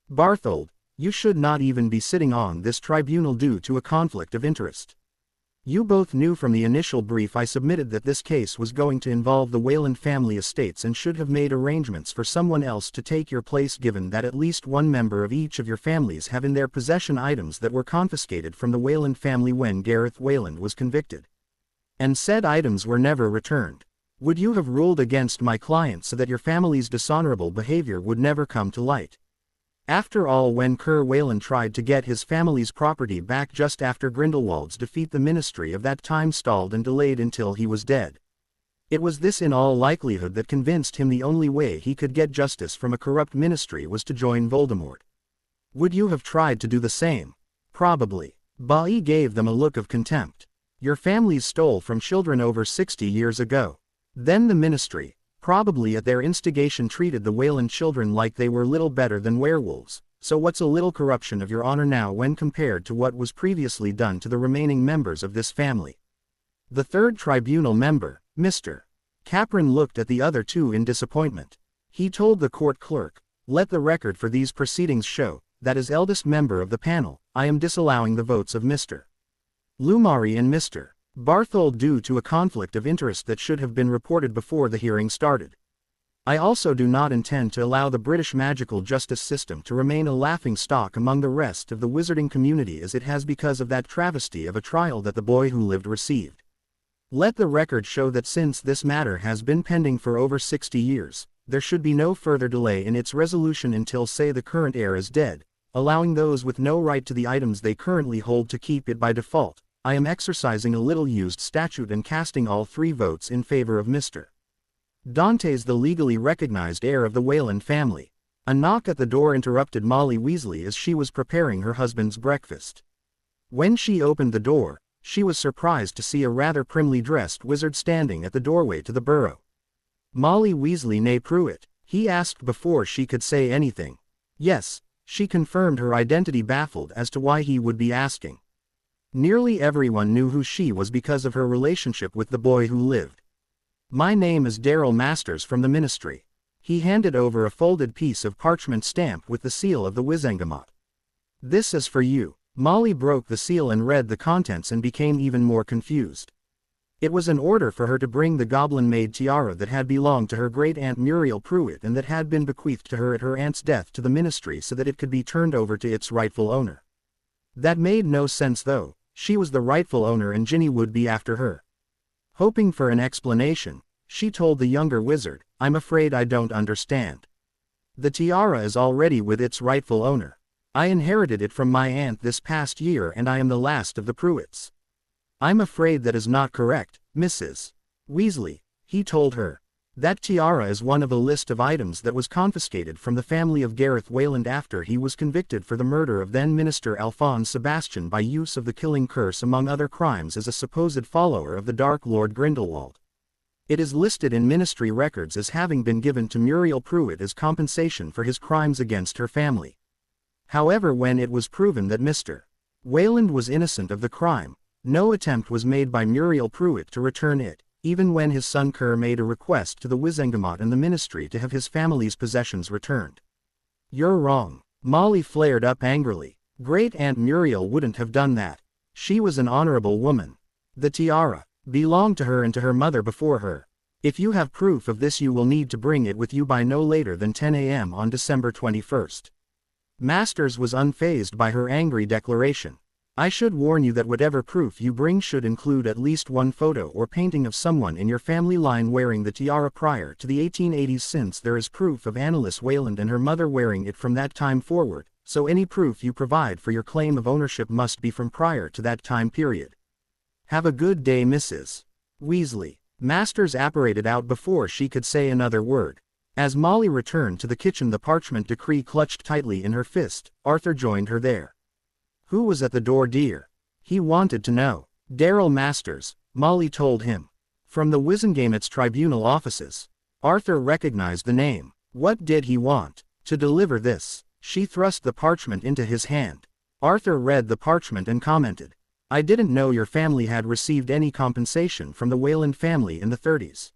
Barthold, you should not even be sitting on this tribunal due to a conflict of interest. You both knew from the initial brief I submitted that this case was going to involve the Wayland family estates and should have made arrangements for someone else to take your place, given that at least one member of each of your families have in their possession items that were confiscated from the Wayland family when Gareth Wayland was convicted. And said items were never returned. Would you have ruled against my client so that your family's dishonorable behavior would never come to light? After all, when Wayland tried to get his family's property back just after Grindelwald's defeat, the ministry of that time stalled and delayed until he was dead. It was this in all likelihood that convinced him the only way he could get justice from a corrupt ministry was to join Voldemort. Would you have tried to do the same? Probably. Bailly gave them a look of contempt. Your families stole from children over 60 years ago. Then the ministry, probably at their instigation, treated the Wayland children like they were little better than werewolves, so what's a little corruption of your honor now when compared to what was previously done to the remaining members of this family? The third tribunal member, Mr. Capron looked at the other two in disappointment. He told the court clerk, "Let the record for these proceedings show, that as eldest member of the panel, I am disallowing the votes of Mr. Lumari and Mr. Barthold due to a conflict of interest that should have been reported before the hearing started. I also do not intend to allow the British magical justice system to remain a laughing stock among the rest of the wizarding community as it has because of that travesty of a trial that the boy who lived received. Let the record show that since this matter has been pending for over 60 years, there should be no further delay in its resolution until say the current heir is dead, allowing those with no right to the items they currently hold to keep it by default. I am exercising a little-used statute and casting all 3 votes in favor of Mr. Dantes, the legally recognized heir of the Wayland family." A knock at the door interrupted Molly Weasley as she was preparing her husband's breakfast. When she opened the door, she was surprised to see a rather primly dressed wizard standing at the doorway to the burrow. "Molly Weasley née Pruitt?" he asked before she could say anything. "Yes," she confirmed, her identity baffled as to why he would be asking. Nearly everyone knew who she was because of her relationship with the boy who lived. "My name is Darrell Masters from the Ministry." He handed over a folded piece of parchment stamped with the seal of the Wizengamot. "This is for you." Molly broke the seal and read the contents and became even more confused. It was an order for her to bring the goblin-made tiara that had belonged to her great-aunt Muriel Pruitt and that had been bequeathed to her at her aunt's death to the Ministry so that it could be turned over to its rightful owner. That made no sense though. She was the rightful owner and Ginny would be after her. Hoping for an explanation, she told the younger wizard, "I'm afraid I don't understand. The tiara is already with its rightful owner. I inherited it from my aunt this past year and I am the last of the Pruitts." "I'm afraid that is not correct, Mrs. Weasley," he told her. "That tiara is one of a list of items that was confiscated from the family of Gareth Wayland after he was convicted for the murder of then-Minister Alphonse Sebastian by use of the killing curse among other crimes as a supposed follower of the Dark Lord Grindelwald. It is listed in Ministry records as having been given to Muriel Pruitt as compensation for his crimes against her family. However, when it was proven that Mr. Wayland was innocent of the crime, no attempt was made by Muriel Pruitt to return it, even when his son Kerr made a request to the Wizengamot and the Ministry to have his family's possessions returned." "You're wrong." Molly flared up angrily. "Great-aunt Muriel wouldn't have done that. She was an honorable woman. The tiara belonged to her and to her mother before her. If you have proof of this you will need to bring it with you by no later than 10 a.m. on December 21st. Masters was unfazed by her angry declaration. "I should warn you that whatever proof you bring should include at least one photo or painting of someone in your family line wearing the tiara prior to the 1880s, since there is proof of Annalise Wayland and her mother wearing it from that time forward, so any proof you provide for your claim of ownership must be from prior to that time period. Have a good day, Mrs. Weasley." Masters apparated out before she could say another word. As Molly returned to the kitchen, the parchment decree clutched tightly in her fist. Arthur joined her there. "Who was at the door, dear?" he wanted to know. "Darrell Masters," Molly told him. "From the Wizengamots tribunal offices." Arthur recognized the name. What did he want? To deliver this. She thrust the parchment into his hand. Arthur read the parchment and commented, "I didn't know your family had received any compensation from the Wayland family in the 30s.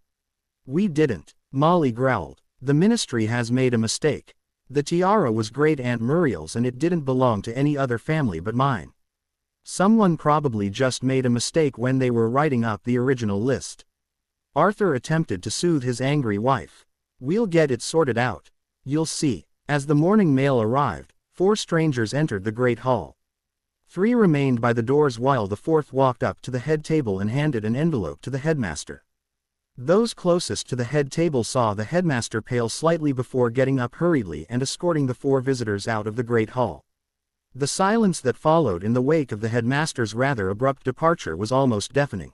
"We didn't," Molly growled. "The Ministry has made a mistake. The tiara was Great-aunt Muriel's and it didn't belong to any other family but mine. Someone probably just made a mistake when they were writing up the original list." Arthur attempted to soothe his angry wife. "We'll get it sorted out. You'll see." As the morning mail arrived, 4 strangers entered the great hall. 3 remained by the doors while the 4th walked up to the head table and handed an envelope to the headmaster. Those closest to the head table saw the headmaster pale slightly before getting up hurriedly and escorting the 4 visitors out of the great hall. The silence that followed in the wake of the headmaster's rather abrupt departure was almost deafening.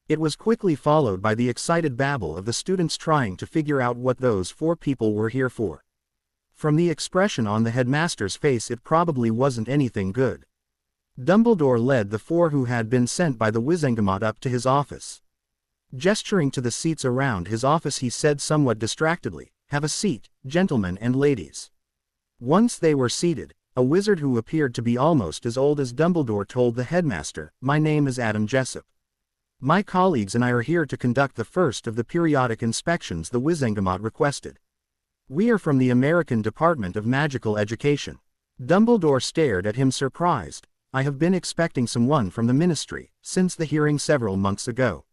It was quickly followed by the excited babble of the students trying to figure out what those 4 people were here for. From the expression on the headmaster's face, it probably wasn't anything good. Dumbledore led the 4 who had been sent by the Wizengamot up to his office. Gesturing to the seats around his office, he said somewhat distractedly, "Have a seat, gentlemen and ladies." Once they were seated, a wizard who appeared to be almost as old as Dumbledore told the headmaster, "My name is Adam Jessup. My colleagues and I are here to conduct the first of the periodic inspections the Wizengamot requested. We are from the American Department of Magical Education. Dumbledore stared at him surprised. I have been expecting someone from the ministry since the hearing several months ago.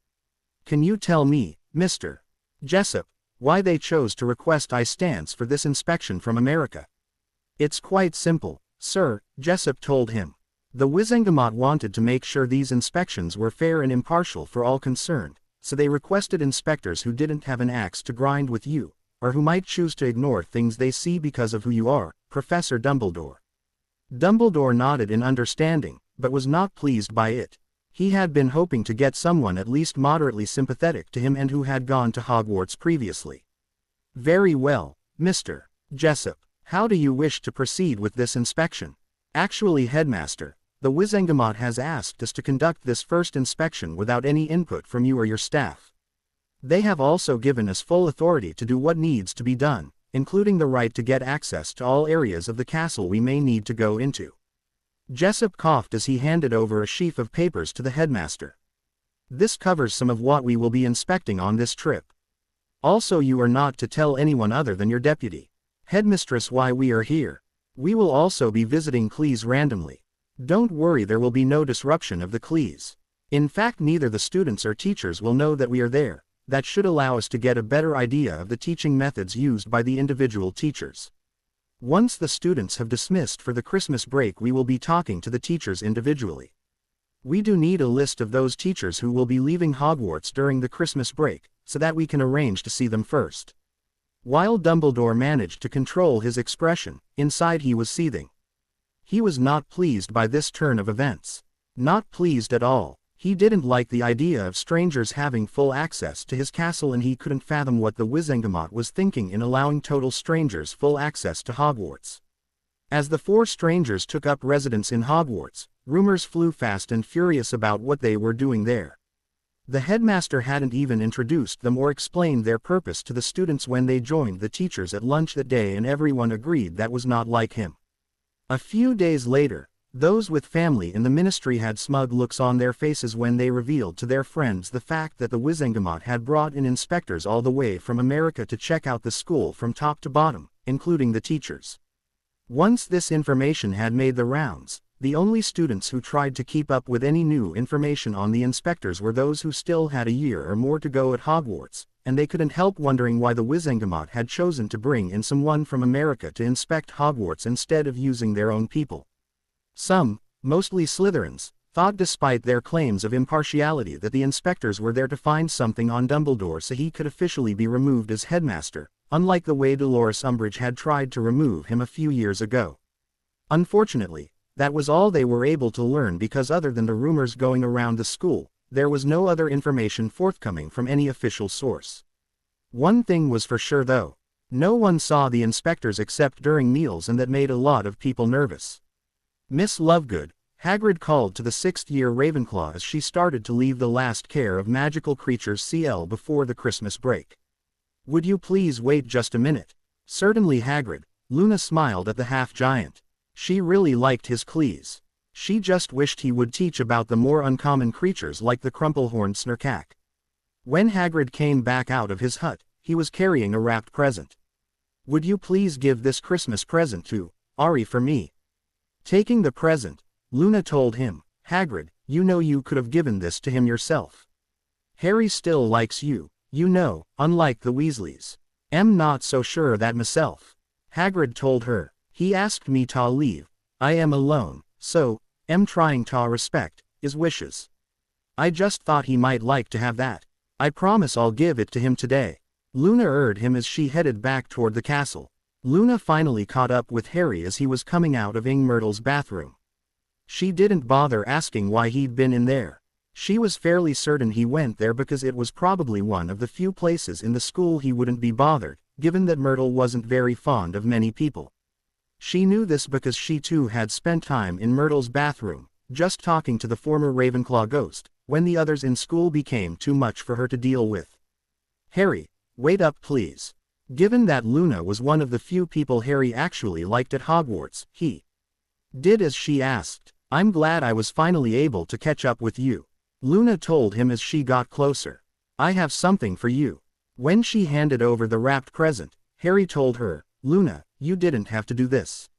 Can you tell me, Mr. Jessup, why they chose to request I stance for this inspection from America? It's quite simple, sir, Jessup told him. The Wizengamot wanted to make sure these inspections were fair and impartial for all concerned, so they requested inspectors who didn't have an axe to grind with you, or who might choose to ignore things they see because of who you are, Professor Dumbledore. Dumbledore nodded in understanding, but was not pleased by it. He had been hoping to get someone at least moderately sympathetic to him and who had gone to Hogwarts previously. Very well, Mr. Jessup, how do you wish to proceed with this inspection? Actually, Headmaster, the Wizengamot has asked us to conduct this first inspection without any input from you or your staff. They have also given us full authority to do what needs to be done, including the right to get access to all areas of the castle we may need to go into. Jessup coughed as he handed over a sheaf of papers to the headmaster. This covers some of what we will be inspecting on this trip. Also, you are not to tell anyone other than your deputy, headmistress, why we are here. We will also be visiting Cleese randomly. Don't worry, there will be no disruption of the Cleese. In fact, neither the students or teachers will know that we are there. That should allow us to get a better idea of the teaching methods used by the individual teachers. Once the students have dismissed for the Christmas break, we will be talking to the teachers individually. We do need a list of those teachers who will be leaving Hogwarts during the Christmas break, so that we can arrange to see them first. While Dumbledore managed to control his expression, inside he was seething. He was not pleased by this turn of events. Not pleased at all. He didn't like the idea of strangers having full access to his castle, and he couldn't fathom what the Wizengamot was thinking in allowing total strangers full access to Hogwarts. As the four strangers took up residence in Hogwarts, rumors flew fast and furious about what they were doing there. The headmaster hadn't even introduced them or explained their purpose to the students when they joined the teachers at lunch that day, and everyone agreed that was not like him. A few days later, those with family in the ministry had smug looks on their faces when they revealed to their friends the fact that the Wizengamot had brought in inspectors all the way from America to check out the school from top to bottom, including the teachers. Once this information had made the rounds, the only students who tried to keep up with any new information on the inspectors were those who still had a year or more to go at Hogwarts, and they couldn't help wondering why the Wizengamot had chosen to bring in someone from America to inspect Hogwarts instead of using their own people. Some, mostly Slytherins, thought despite their claims of impartiality that the inspectors were there to find something on Dumbledore so he could officially be removed as headmaster, unlike the way Dolores Umbridge had tried to remove him a few years ago. Unfortunately, that was all they were able to learn, because other than the rumors going around the school, there was no other information forthcoming from any official source. One thing was for sure though. No one saw the inspectors except during meals, and that made a lot of people nervous. Miss Lovegood, Hagrid called to the sixth-year Ravenclaw as she started to leave the last care of magical creatures CL before the Christmas break. Would you please wait just a minute? Certainly, Hagrid. Luna smiled at the half-giant. She really liked his Cleese. She just wished he would teach about the more uncommon creatures like the crumple-horned snarkack. When Hagrid came back out of his hut, he was carrying a wrapped present. Would you please give this Christmas present to Ari for me? Taking the present, Luna told him, Hagrid, you know you could have given this to him yourself. Harry still likes you, you know, unlike the Weasleys. I'm not so sure of that myself. Hagrid told her. He asked me to leave. I am alone, so, am trying to respect his wishes. I just thought he might like to have that. I promise I'll give it to him today. Luna urged him as she headed back toward the castle. Luna finally caught up with Harry as he was coming out of Myrtle's bathroom. She didn't bother asking why he'd been in there. She was fairly certain he went there because it was probably one of the few places in the school he wouldn't be bothered, given that Myrtle wasn't very fond of many people. She knew this because she too had spent time in Myrtle's bathroom, just talking to the former Ravenclaw ghost, when the others in school became too much for her to deal with. Harry, wait up please. Given that Luna was one of the few people Harry actually liked at Hogwarts, he did as she asked. I'm glad I was finally able to catch up with you. Luna told him as she got closer. I have something for you. When she handed over the wrapped present, Harry told her, Luna, you didn't have to do this.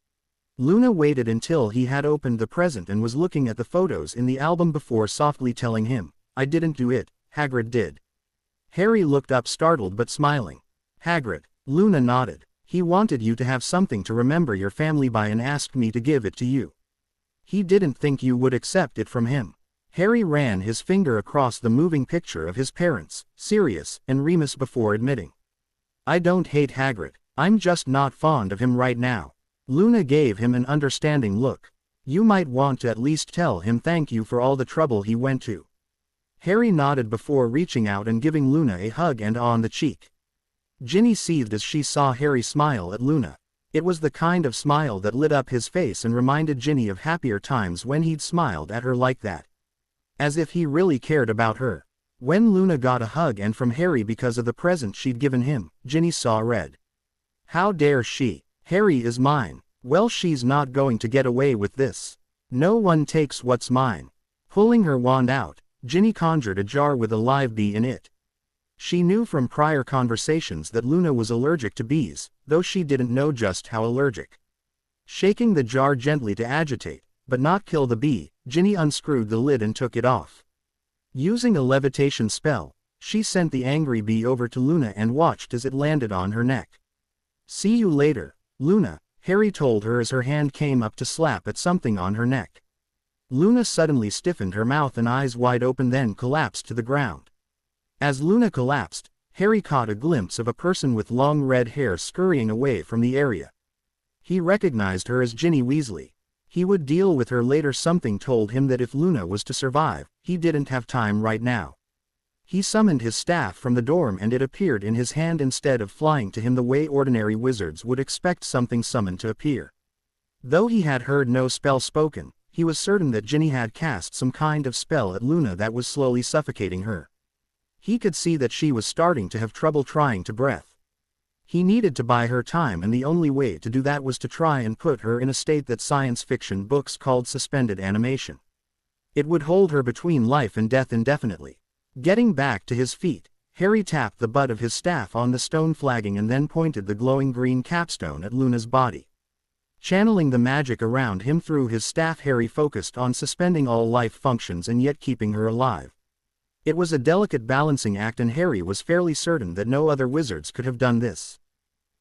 Luna waited until he had opened the present and was looking at the photos in the album before softly telling him, I didn't do it, Hagrid did. Harry looked up startled but smiling. Hagrid, Luna nodded. He wanted you to have something to remember your family by and asked me to give it to you. He didn't think you would accept it from him. Harry ran his finger across the moving picture of his parents, Sirius and Remus before admitting. I don't hate Hagrid, I'm just not fond of him right now. Luna gave him an understanding look. You might want to at least tell him thank you for all the trouble he went to. Harry nodded before reaching out and giving Luna a hug and on the cheek. Ginny seethed as she saw Harry smile at Luna. It was the kind of smile that lit up his face and reminded Ginny of happier times when he'd smiled at her like that. As if he really cared about her. When Luna got a hug and from Harry because of the present she'd given him, Ginny saw red. How dare she? Harry is mine. Well, she's not going to get away with this. No one takes what's mine. Pulling her wand out, Ginny conjured a jar with a live bee in it. She knew from prior conversations that Luna was allergic to bees, though she didn't know just how allergic. Shaking the jar gently to agitate, but not kill the bee, Ginny unscrewed the lid and took it off. Using a levitation spell, she sent the angry bee over to Luna and watched as it landed on her neck. See you later, Luna, Harry told her as her hand came up to slap at something on her neck. Luna suddenly stiffened, her mouth and eyes wide open, then collapsed to the ground. As Luna collapsed, Harry caught a glimpse of a person with long red hair scurrying away from the area. He recognized her as Ginny Weasley. He would deal with her later. Something told him that if Luna was to survive, he didn't have time right now. He summoned his staff from the dorm and it appeared in his hand instead of flying to him the way ordinary wizards would expect something summoned to appear. Though he had heard no spell spoken, he was certain that Ginny had cast some kind of spell at Luna that was slowly suffocating her. He could see that she was starting to have trouble trying to breathe. He needed to buy her time, and the only way to do that was to try and put her in a state that science fiction books called suspended animation. It would hold her between life and death indefinitely. Getting back to his feet, Harry tapped the butt of his staff on the stone flagging and then pointed the glowing green capstone at Luna's body. Channeling the magic around him through his staff, Harry focused on suspending all life functions and yet keeping her alive. It was a delicate balancing act, and Harry was fairly certain that no other wizards could have done this.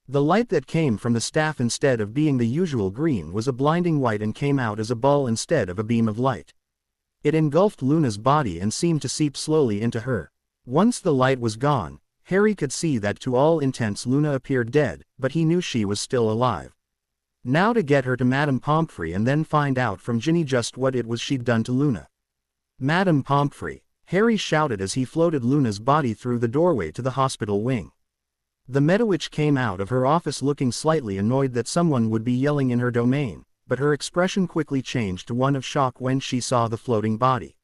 The light that came from the staff, instead of being the usual green, was a blinding white and came out as a ball instead of a beam of light. It engulfed Luna's body and seemed to seep slowly into her. Once the light was gone, Harry could see that to all intents Luna appeared dead, but he knew she was still alive. Now to get her to Madame Pomfrey and then find out from Ginny just what it was she'd done to Luna. Madame Pomfrey, Harry shouted as he floated Luna's body through the doorway to the hospital wing. The Medowitch came out of her office looking slightly annoyed that someone would be yelling in her domain, but her expression quickly changed to one of shock when she saw the floating body.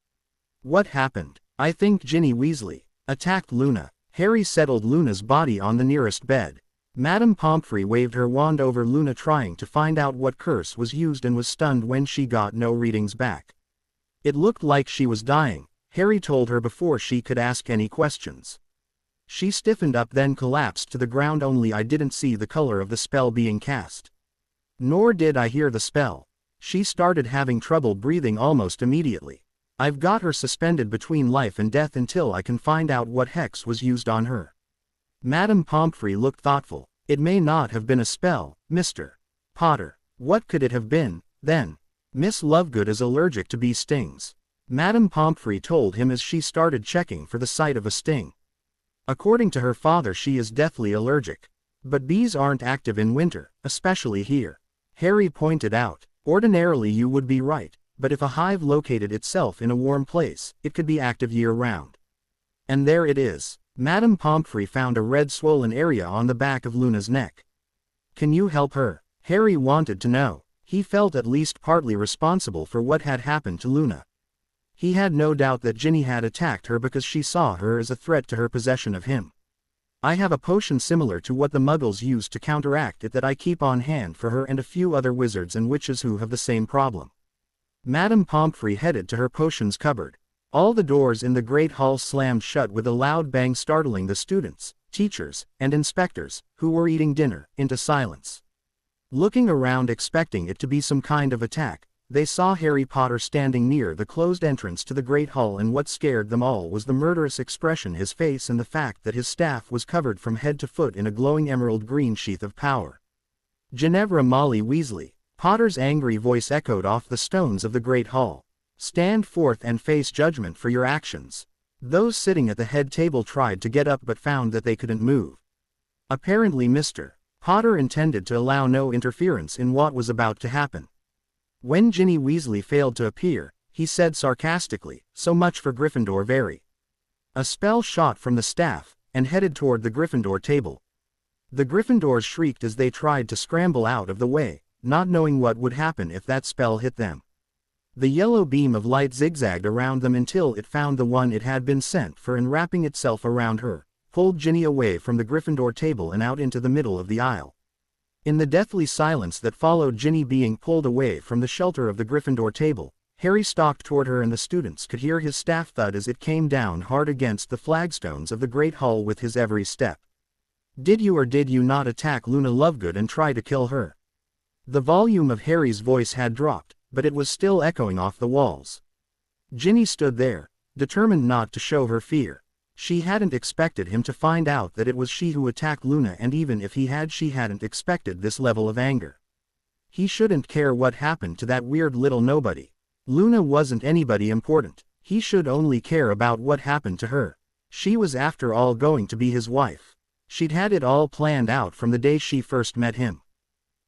What happened? I think Ginny Weasley attacked Luna. Harry settled Luna's body on the nearest bed. Madame Pomfrey waved her wand over Luna trying to find out what curse was used and was stunned when she got no readings back. It looked like she was dying, Harry told her before she could ask any questions. She stiffened up then collapsed to the ground, only I didn't see the color of the spell being cast. Nor did I hear the spell. She started having trouble breathing almost immediately. I've got her suspended between life and death until I can find out what hex was used on her. Madame Pomfrey looked thoughtful. It may not have been a spell, Mr. Potter. What could it have been, then? Miss Lovegood is allergic to bee stings. Madame Pomfrey told him as she started checking for the site of a sting. According to her father, she is deathly allergic. But bees aren't active in winter, especially here. Harry pointed out. Ordinarily you would be right, but if a hive located itself in a warm place, it could be active year-round. And there it is. Madame Pomfrey found a red swollen area on the back of Luna's neck. Can you help her? Harry wanted to know. He felt at least partly responsible for what had happened to Luna. He had no doubt that Ginny had attacked her because she saw her as a threat to her possession of him. I have a potion similar to what the Muggles use to counteract it that I keep on hand for her and a few other wizards and witches who have the same problem. Madame Pomfrey headed to her potions cupboard. All the doors in the great hall slammed shut with a loud bang, startling the students, teachers, and inspectors, who were eating dinner, into silence. Looking around expecting it to be some kind of attack, they saw Harry Potter standing near the closed entrance to the great hall, and what scared them all was the murderous expression his face and the fact that his staff was covered from head to foot in a glowing emerald green sheath of power. "Ginevra Molly Weasley," Potter's angry voice echoed off the stones of the great hall. "Stand forth and face judgment for your actions." Those sitting at the head table tried to get up but found that they couldn't move. Apparently Mr. Potter intended to allow no interference in what was about to happen. When Ginny Weasley failed to appear, he said sarcastically, "So much for Gryffindor very." A spell shot from the staff, and headed toward the Gryffindor table. The Gryffindors shrieked as they tried to scramble out of the way, not knowing what would happen if that spell hit them. The yellow beam of light zigzagged around them until it found the one it had been sent for, and wrapping itself around her, pulled Ginny away from the Gryffindor table and out into the middle of the aisle. In the deathly silence that followed Ginny being pulled away from the shelter of the Gryffindor table, Harry stalked toward her, and the students could hear his staff thud as it came down hard against the flagstones of the great hall with his every step. "Did you or did you not attack Luna Lovegood and try to kill her?" The volume of Harry's voice had dropped, but it was still echoing off the walls. Ginny stood there, determined not to show her fear. She hadn't expected him to find out that it was she who attacked Luna, and even if he had, she hadn't expected this level of anger. He shouldn't care what happened to that weird little nobody. Luna wasn't anybody important. He should only care about what happened to her. She was after all going to be his wife. She'd had it all planned out from the day she first met him.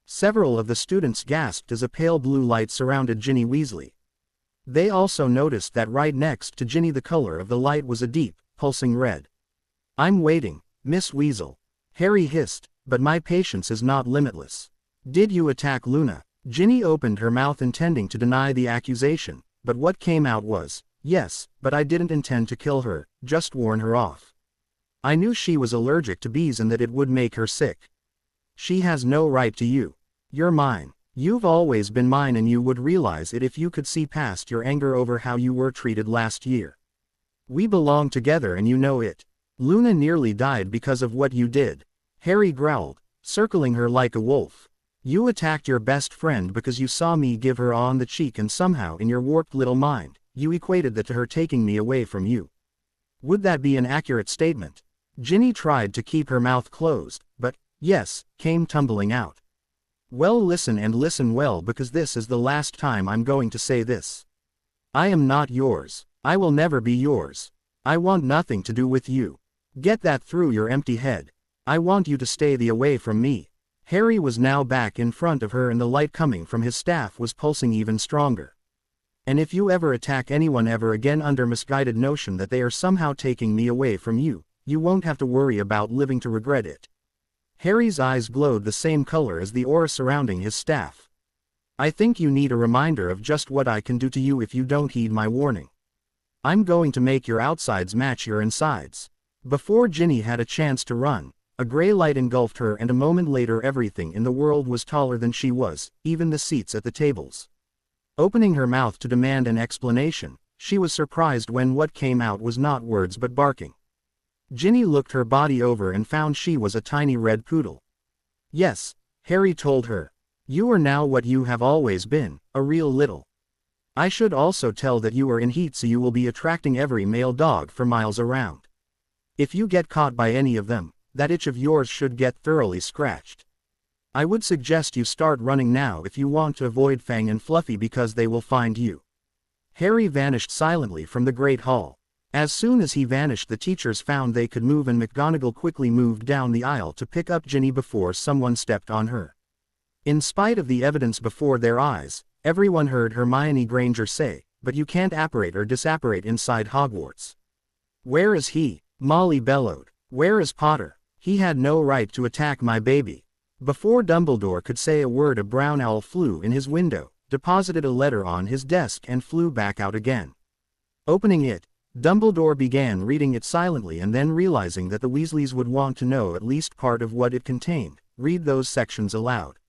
Several of the students gasped as a pale blue light surrounded Ginny Weasley. They also noticed that right next to Ginny the color of the light was a deep, pulsing red. "I'm waiting, Miss Weasel," Harry hissed, "but my patience is not limitless." "Did you attack Luna?" Ginny opened her mouth intending to deny the accusation, but what came out was, "Yes, but I didn't intend to kill her, just warn her off. I knew she was allergic to bees and that it would make her sick. She has no right to you. You're mine. You've always been mine, and you would realize it if you could see past your anger over how you were treated last year. We belong together and you know it. Luna nearly died because of what you did," Harry growled, circling her like a wolf. "You attacked your best friend because you saw me give her on the cheek, and somehow in your warped little mind, you equated that to her taking me away from you. Would that be an accurate statement?" Ginny tried to keep her mouth closed, but, "Yes," came tumbling out. "Well, listen, and listen well, because this is the last time I'm going to say this. I am not yours. I will never be yours. I want nothing to do with you. Get that through your empty head. I want you to stay the away from me." Harry was now back in front of her, and the light coming from his staff was pulsing even stronger. "And if you ever attack anyone ever again under misguided notion that they are somehow taking me away from you, you won't have to worry about living to regret it." Harry's eyes glowed the same color as the aura surrounding his staff. "I think you need a reminder of just what I can do to you if you don't heed my warning. I'm going to make your outsides match your insides." Before Ginny had a chance to run, a gray light engulfed her, and a moment later everything in the world was taller than she was, even the seats at the tables. Opening her mouth to demand an explanation, she was surprised when what came out was not words but barking. Ginny looked her body over and found she was a tiny red poodle. "Yes," Harry told her. "You are now what you have always been, a real little. I should also tell that you are in heat, so you will be attracting every male dog for miles around. If you get caught by any of them, that itch of yours should get thoroughly scratched. I would suggest you start running now if you want to avoid Fang and Fluffy, because they will find you." Harry vanished silently from the Great Hall. As soon as he vanished, the teachers found they could move, and McGonagall quickly moved down the aisle to pick up Ginny before someone stepped on her. In spite of the evidence before their eyes, everyone heard Hermione Granger say, "But you can't apparate or disapparate inside Hogwarts." "Where is he?" Molly bellowed. "Where is Potter? He had no right to attack my baby." Before Dumbledore could say a word, a brown owl flew in his window, deposited a letter on his desk, and flew back out again. Opening it, Dumbledore began reading it silently, and then, realizing that the Weasleys would want to know at least part of what it contained, read those sections aloud.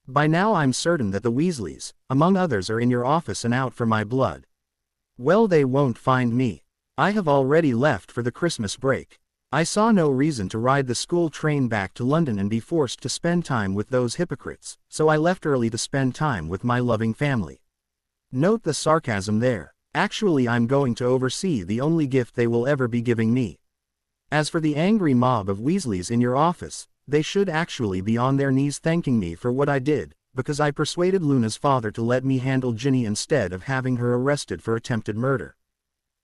"By now I'm certain that the Weasleys, among others, are in your office and out for my blood. Well, they won't find me. I have already left for the Christmas break. I saw no reason to ride the school train back to London and be forced to spend time with those hypocrites, so I left early to spend time with my loving family. Note the sarcasm there. Actually, I'm going to oversee the only gift they will ever be giving me. As for the angry mob of Weasleys in your office, they should actually be on their knees thanking me for what I did, because I persuaded Luna's father to let me handle Ginny instead of having her arrested for attempted murder.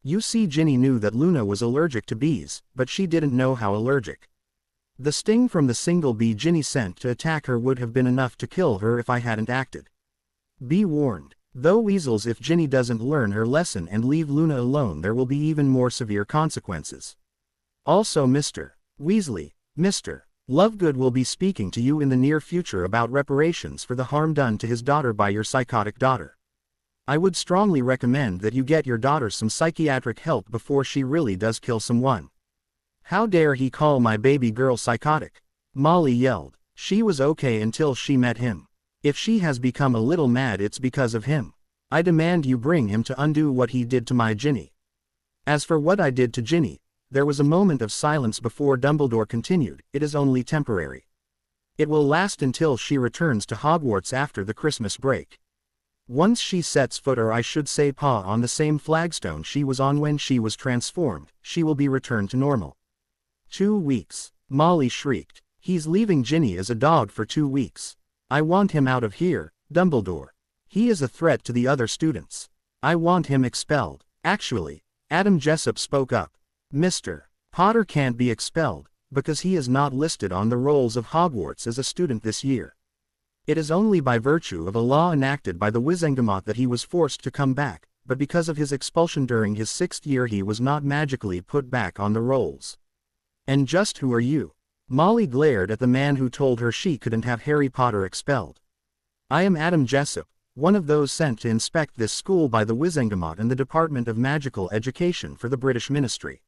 You see, Ginny knew that Luna was allergic to bees, but she didn't know how allergic. The sting from the single bee Ginny sent to attack her would have been enough to kill her if I hadn't acted. Be warned. Though weasels, if Ginny doesn't learn her lesson and leave Luna alone, there will be even more severe consequences. Also, Mr. Weasley, Mr. Lovegood will be speaking to you in the near future about reparations for the harm done to his daughter by your psychotic daughter. I would strongly recommend that you get your daughter some psychiatric help before she really does kill someone. How dare he call my baby girl psychotic? Molly yelled. She was okay until she met him. If she has become a little mad, it's because of him. I demand you bring him to undo what he did to my Ginny. As for what I did to Ginny, there was a moment of silence before Dumbledore continued. It is only temporary. It will last until she returns to Hogwarts after the Christmas break. Once she sets foot, or I should say paw, on the same flagstone she was on when she was transformed, she will be returned to normal. 2 weeks. Molly shrieked. He's leaving Ginny as a dog for 2 weeks. I want him out of here, Dumbledore. He is a threat to the other students. I want him expelled. Actually, Adam Jessup spoke up. Mr. Potter can't be expelled, because he is not listed on the rolls of Hogwarts as a student this year. It is only by virtue of a law enacted by the Wizengamot that he was forced to come back, but because of his expulsion during his 6th year he was not magically put back on the rolls. And just who are you? Molly glared at the man who told her she couldn't have Harry Potter expelled. I am Adam Jessup, one of those sent to inspect this school by the Wizengamot and the Department of Magical Education for the British Ministry.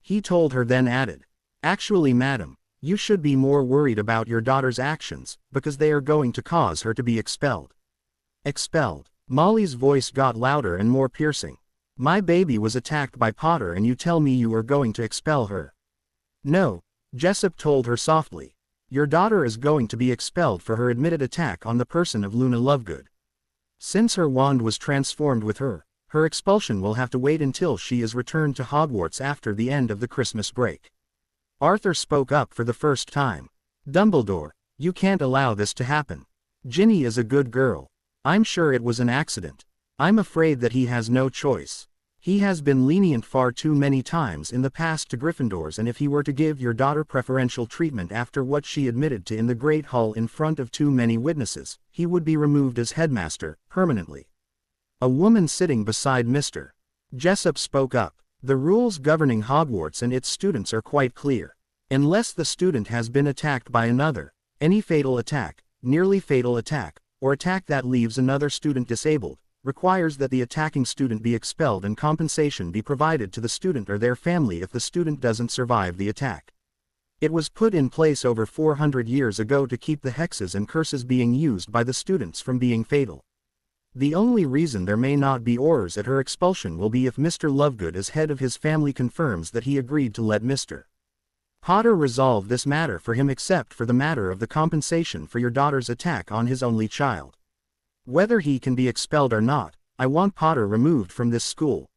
He told her, then added, actually, madam, you should be more worried about your daughter's actions, because they are going to cause her to be expelled. Expelled. Molly's voice got louder and more piercing. My baby was attacked by Potter and you tell me you are going to expel her? No, Jessup told her softly. Your daughter is going to be expelled for her admitted attack on the person of Luna Lovegood. Since her wand was transformed with her, her expulsion will have to wait until she is returned to Hogwarts after the end of the Christmas break. Arthur spoke up for the first time. Dumbledore, you can't allow this to happen. Ginny is a good girl. I'm sure it was an accident. I'm afraid that he has no choice. He has been lenient far too many times in the past to Gryffindors, and if he were to give your daughter preferential treatment after what she admitted to in the Great Hall in front of too many witnesses, he would be removed as headmaster, permanently. A woman sitting beside Mr. Jessup spoke up. The rules governing Hogwarts and its students are quite clear. Unless the student has been attacked by another, any fatal attack, nearly fatal attack, or attack that leaves another student disabled, requires that the attacking student be expelled and compensation be provided to the student or their family if the student doesn't survive the attack. It was put in place over 400 years ago to keep the hexes and curses being used by the students from being fatal. The only reason there may not be horrors at her expulsion will be if Mr. Lovegood as head of his family confirms that he agreed to let Mr. Potter resolve this matter for him, except for the matter of the compensation for your daughter's attack on his only child. Whether he can be expelled or not, I want Potter removed from this school.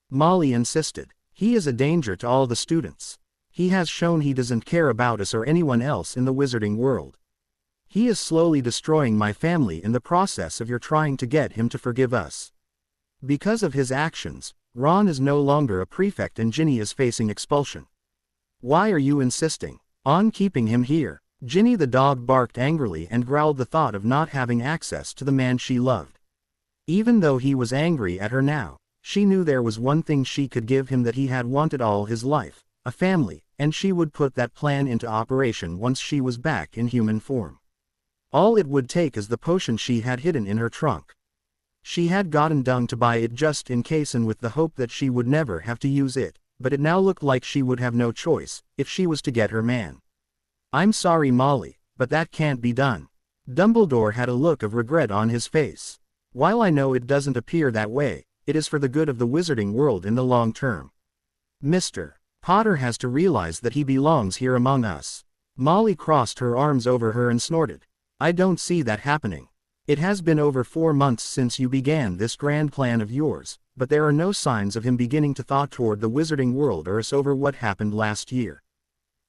Molly insisted. He is a danger to all the students. He has shown he doesn't care about us or anyone else in the wizarding world. He is slowly destroying my family in the process of your trying to get him to forgive us. Because of his actions, Ron is no longer a prefect and Ginny is facing expulsion. Why are you insisting on keeping him here? Ginny the dog barked angrily and growled the thought of not having access to the man she loved. Even though he was angry at her now, she knew there was one thing she could give him that he had wanted all his life, a family, and she would put that plan into operation once she was back in human form. All it would take is the potion she had hidden in her trunk. She had gotten Dung to buy it just in case and with the hope that she would never have to use it, but it now looked like she would have no choice, if she was to get her man. I'm sorry, Molly, but that can't be done. Dumbledore had a look of regret on his face. While I know it doesn't appear that way, it is for the good of the wizarding world in the long term. Mr. Potter has to realize that he belongs here among us. Molly crossed her arms over her and snorted. I don't see that happening. It has been over 4 months since you began this grand plan of yours, but there are no signs of him beginning to thaw toward the wizarding world or us over what happened last year.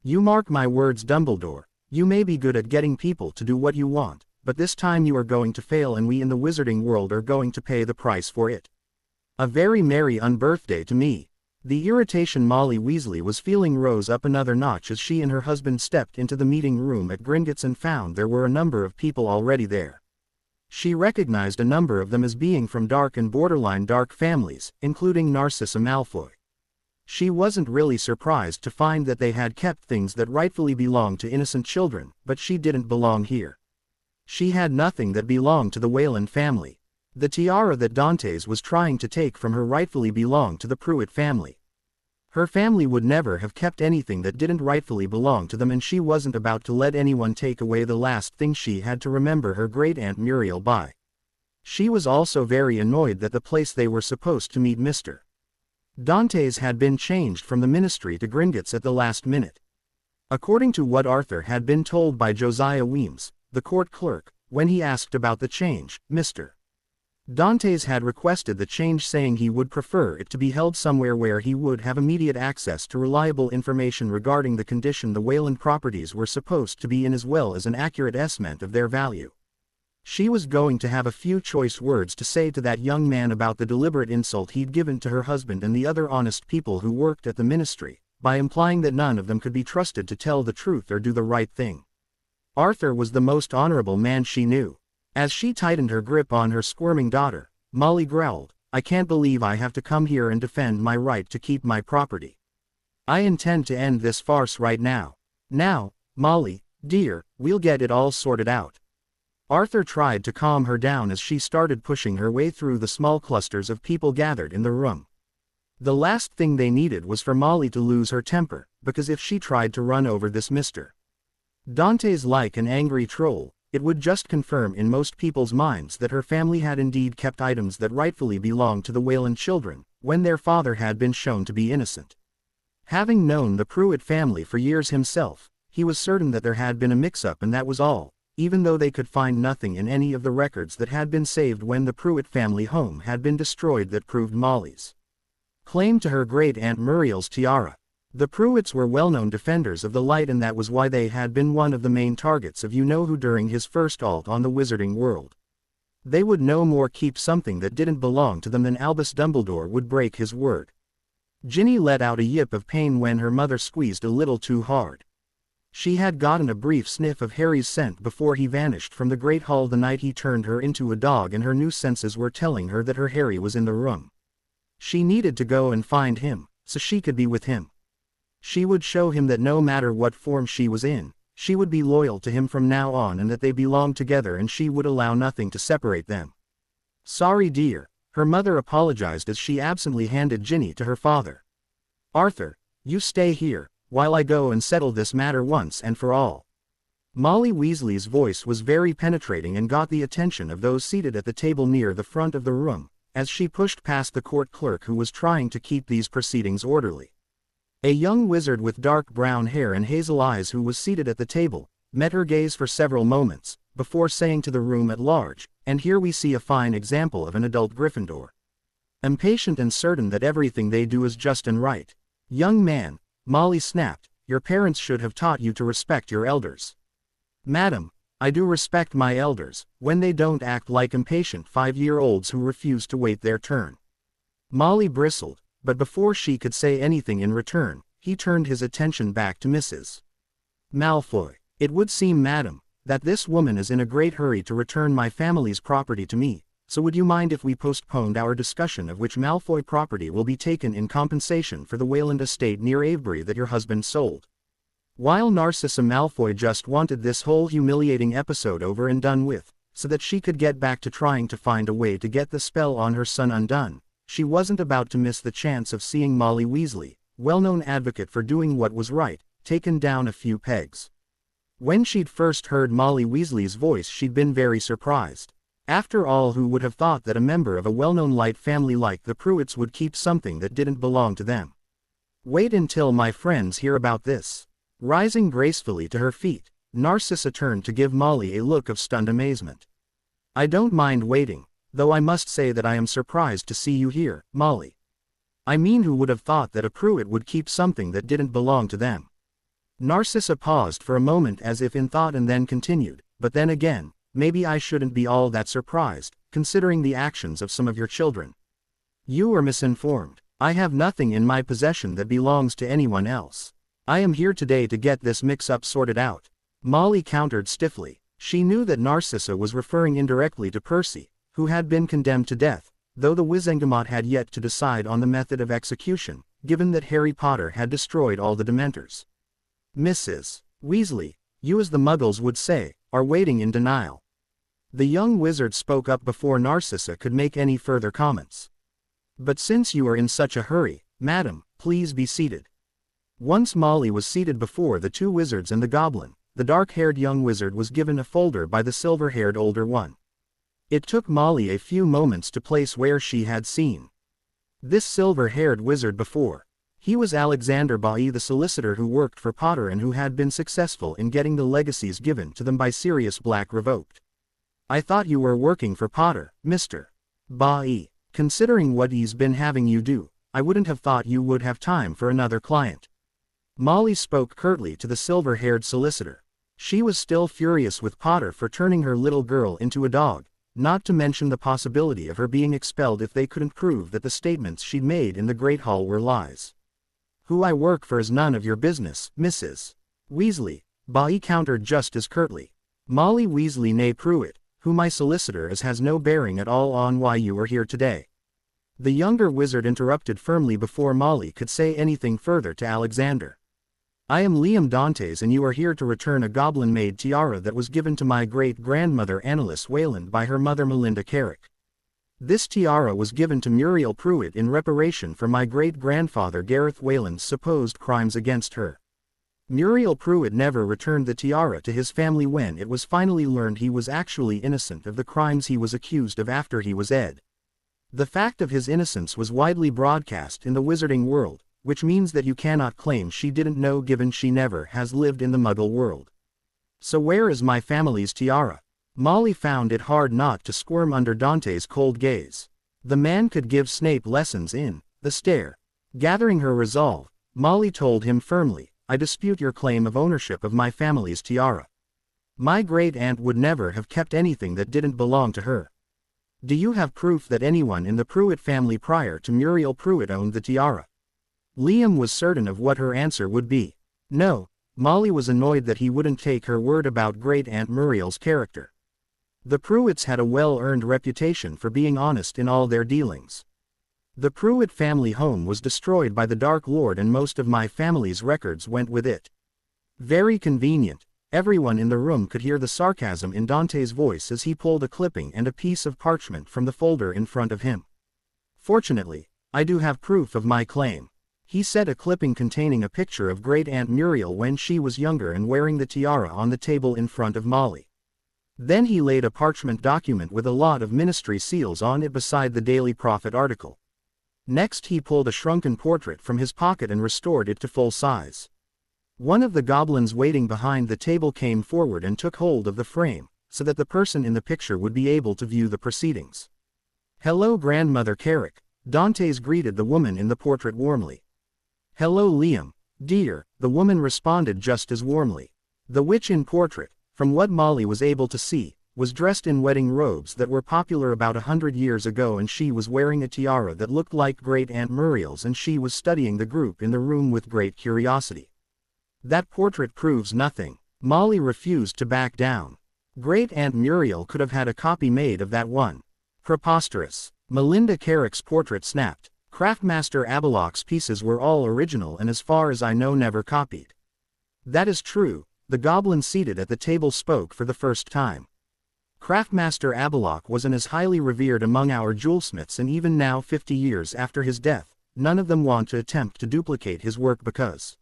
You mark my words, Dumbledore, you may be good at getting people to do what you want, but this time you are going to fail and we in the wizarding world are going to pay the price for it. A very merry unbirthday to me. The irritation Molly Weasley was feeling rose up another notch as she and her husband stepped into the meeting room at Gringotts and found there were a number of people already there. She recognized a number of them as being from dark and borderline dark families, including Narcissa Malfoy. She wasn't really surprised to find that they had kept things that rightfully belonged to innocent children, but she didn't belong here. She had nothing that belonged to the Wayland family. The tiara that Dantes was trying to take from her rightfully belonged to the Pruitt family. Her family would never have kept anything that didn't rightfully belong to them, and she wasn't about to let anyone take away the last thing she had to remember her great-aunt Muriel by. She was also very annoyed that the place they were supposed to meet Mr. Dantes had been changed from the ministry to Gringotts at the last minute. According to what Arthur had been told by Josiah Weems, the court clerk, when he asked about the change, Mr. Dantes had requested the change, saying he would prefer it to be held somewhere where he would have immediate access to reliable information regarding the condition the Wayland properties were supposed to be in, as well as an accurate estimate of their value. She was going to have a few choice words to say to that young man about the deliberate insult he'd given to her husband and the other honest people who worked at the ministry, by implying that none of them could be trusted to tell the truth or do the right thing. Arthur was the most honorable man she knew. As she tightened her grip on her squirming daughter, Molly growled, I can't believe I have to come here and defend my right to keep my property. I intend to end this farce right now. Now, Molly, dear, we'll get it all sorted out. Arthur tried to calm her down as she started pushing her way through the small clusters of people gathered in the room. The last thing they needed was for Molly to lose her temper, because if she tried to run over this Mr. Dantes like an angry troll, it would just confirm in most people's minds that her family had indeed kept items that rightfully belonged to the Wayland children, when their father had been shown to be innocent. Having known the Pruitt family for years himself, he was certain that there had been a mix-up, and that was all, even though they could find nothing in any of the records that had been saved when the Pruitt family home had been destroyed that proved Molly's claim to her great-aunt Muriel's tiara. The Pruitts were well-known defenders of the light, and that was why they had been one of the main targets of you-know-who during his first assault on the wizarding world. They would no more keep something that didn't belong to them than Albus Dumbledore would break his word. Ginny let out a yip of pain when her mother squeezed a little too hard. She had gotten a brief sniff of Harry's scent before he vanished from the Great Hall the night he turned her into a dog, and her new senses were telling her that her Harry was in the room. She needed to go and find him, so she could be with him. She would show him that no matter what form she was in, she would be loyal to him from now on, and that they belonged together and she would allow nothing to separate them. Sorry, dear, her mother apologized as she absently handed Ginny to her father. Arthur, you stay here, while I go and settle this matter once and for all. Molly Weasley's voice was very penetrating and got the attention of those seated at the table near the front of the room, as she pushed past the court clerk who was trying to keep these proceedings orderly. A young wizard with dark brown hair and hazel eyes who was seated at the table, met her gaze for several moments, before saying to the room at large, and here we see a fine example of an adult Gryffindor. Impatient and certain that everything they do is just and right. Young man, Molly snapped, your parents should have taught you to respect your elders. Madam, I do respect my elders, when they don't act like impatient 5-year-olds who refuse to wait their turn. Molly bristled, but before she could say anything in return, he turned his attention back to Mrs. Malfoy. It would seem, madam, that this woman is in a great hurry to return my family's property to me, so would you mind if we postponed our discussion of which Malfoy property will be taken in compensation for the Wayland estate near Avebury that your husband sold? While Narcissa Malfoy just wanted this whole humiliating episode over and done with, so that she could get back to trying to find a way to get the spell on her son undone, she wasn't about to miss the chance of seeing Molly Weasley, well-known advocate for doing what was right, taken down a few pegs. When she'd first heard Molly Weasley's voice, she'd been very surprised. After all, who would have thought that a member of a well-known light family like the Pruitts would keep something that didn't belong to them? Wait until my friends hear about this. Rising gracefully to her feet, Narcissa turned to give Molly a look of stunned amazement. I don't mind waiting, though I must say that I am surprised to see you here, Molly. I mean, who would have thought that a Pruitt would keep something that didn't belong to them? Narcissa paused for a moment as if in thought and then continued, but then again, maybe I shouldn't be all that surprised, considering the actions of some of your children. You are misinformed. I have nothing in my possession that belongs to anyone else. I am here today to get this mix-up sorted out. Molly countered stiffly. She knew that Narcissa was referring indirectly to Percy, who had been condemned to death, though the Wizengamot had yet to decide on the method of execution, given that Harry Potter had destroyed all the Dementors. Mrs. Weasley, you, as the Muggles would say, are waiting in denial. The young wizard spoke up before Narcissa could make any further comments. But since you are in such a hurry, madam, please be seated. Once Molly was seated before the two wizards and the goblin, the dark-haired young wizard was given a folder by the silver-haired older one. It took Molly a few moments to place where she had seen this silver-haired wizard before. He was Alexander Bailly, the solicitor who worked for Potter and who had been successful in getting the legacies given to them by Sirius Black revoked. I thought you were working for Potter, Mr. Bailly. Considering what he's been having you do, I wouldn't have thought you would have time for another client. Molly spoke curtly to the silver-haired solicitor. She was still furious with Potter for turning her little girl into a dog, not to mention the possibility of her being expelled if they couldn't prove that the statements she'd made in the Great Hall were lies. Who I work for is none of your business, Mrs. Weasley, Bailly countered just as curtly. Molly Weasley née Pruitt, who my solicitor is, has no bearing at all on why you are here today. The younger wizard interrupted firmly before Molly could say anything further to Alexander. I am Liam Dantes, and you are here to return a goblin-made tiara that was given to my great-grandmother Annalise Wayland by her mother Melinda Carrick. This tiara was given to Muriel Pruitt in reparation for my great-grandfather Gareth Wayland's supposed crimes against her. Muriel Pruitt never returned the tiara to his family when it was finally learned he was actually innocent of the crimes he was accused of after he was dead. The fact of his innocence was widely broadcast in the wizarding world, which means that you cannot claim she didn't know, given she never has lived in the Muggle world. So where is my family's tiara? Molly found it hard not to squirm under Dante's cold gaze. The man could give Snape lessons in the stare. Gathering her resolve, Molly told him firmly, I dispute your claim of ownership of my family's tiara. My great-aunt would never have kept anything that didn't belong to her. Do you have proof that anyone in the Pruitt family prior to Muriel Pruitt owned the tiara? Liam was certain of what her answer would be. No. Molly was annoyed that he wouldn't take her word about great-aunt Muriel's character. The Pruitts had a well-earned reputation for being honest in all their dealings. The Pruitt family home was destroyed by the Dark Lord and most of my family's records went with it. Very convenient. Everyone in the room could hear the sarcasm in Dante's voice as he pulled a clipping and a piece of parchment from the folder in front of him. Fortunately, I do have proof of my claim. He said, a clipping containing a picture of Great-Aunt Muriel when she was younger and wearing the tiara on the table in front of Molly. Then he laid a parchment document with a lot of ministry seals on it beside the Daily Prophet article. Next he pulled a shrunken portrait from his pocket and restored it to full size. One of the goblins waiting behind the table came forward and took hold of the frame, so that the person in the picture would be able to view the proceedings. Hello, Grandmother Carrick, Dantes greeted the woman in the portrait warmly. Hello, Liam, dear, the woman responded just as warmly. The witch in portrait, from what Molly was able to see, was dressed in wedding robes that were popular about 100 years ago, and she was wearing a tiara that looked like Great-Aunt Muriel's, and she was studying the group in the room with great curiosity. That portrait proves nothing. Molly refused to back down. Great-Aunt Muriel could have had a copy made of that one. Preposterous. Melinda Carrick's portrait snapped. Craftmaster Abelock's pieces were all original and as far as I know never copied. That is true, the goblin seated at the table spoke for the first time. Craftmaster Abelock wasn't as highly revered among our jewelsmiths, and even now 50 years after his death, none of them want to attempt to duplicate his work because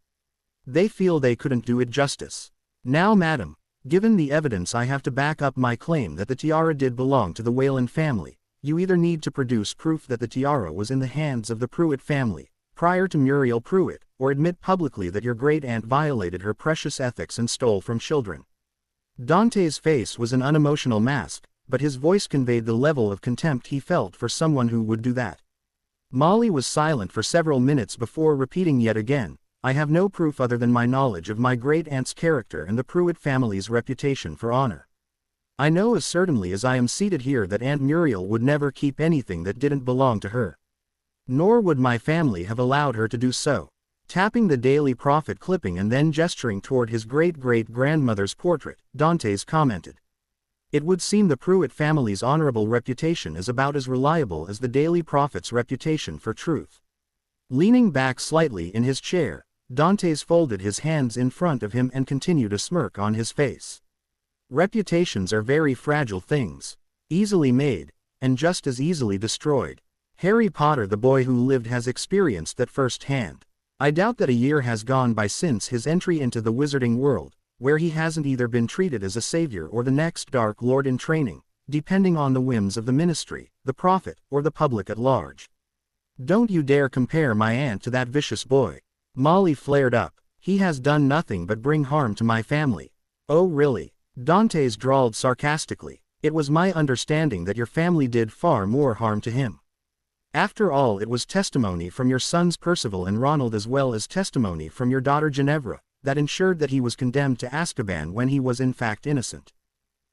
they feel they couldn't do it justice. Now madam, Given the evidence I have to back up my claim that the tiara did belong to the Wayland family, you either need to produce proof that the tiara was in the hands of the Pruitt family, prior to Muriel Pruitt, or admit publicly that your great-aunt violated her precious ethics and stole from children. Dante's face was an unemotional mask, but his voice conveyed the level of contempt he felt for someone who would do that. Molly was silent for several minutes before repeating yet again, I have no proof other than my knowledge of my great-aunt's character and the Pruitt family's reputation for honor. I know as certainly as I am seated here that Aunt Muriel would never keep anything that didn't belong to her. Nor would my family have allowed her to do so. Tapping the Daily Prophet clipping and then gesturing toward his great-great-grandmother's portrait, Dantes commented. It would seem the Pruitt family's honorable reputation is about as reliable as the Daily Prophet's reputation for truth. Leaning back slightly in his chair, Dantes folded his hands in front of him and continued a smirk on his face. Reputations are very fragile things, easily made, and just as easily destroyed. Harry Potter the boy who lived has experienced that firsthand. I doubt that a year has gone by since his entry into the wizarding world, where he hasn't either been treated as a savior or the next Dark Lord in training, depending on the whims of the ministry, the prophet, or the public at large. Don't you dare compare my aunt to that vicious boy. Molly flared up. He has done nothing but bring harm to my family. Oh really? Dantes drawled sarcastically. It was my understanding that your family did far more harm to him. After all, it was testimony from your sons Percival and Ronald as well as testimony from your daughter Ginevra, that ensured that he was condemned to Azkaban when he was in fact innocent.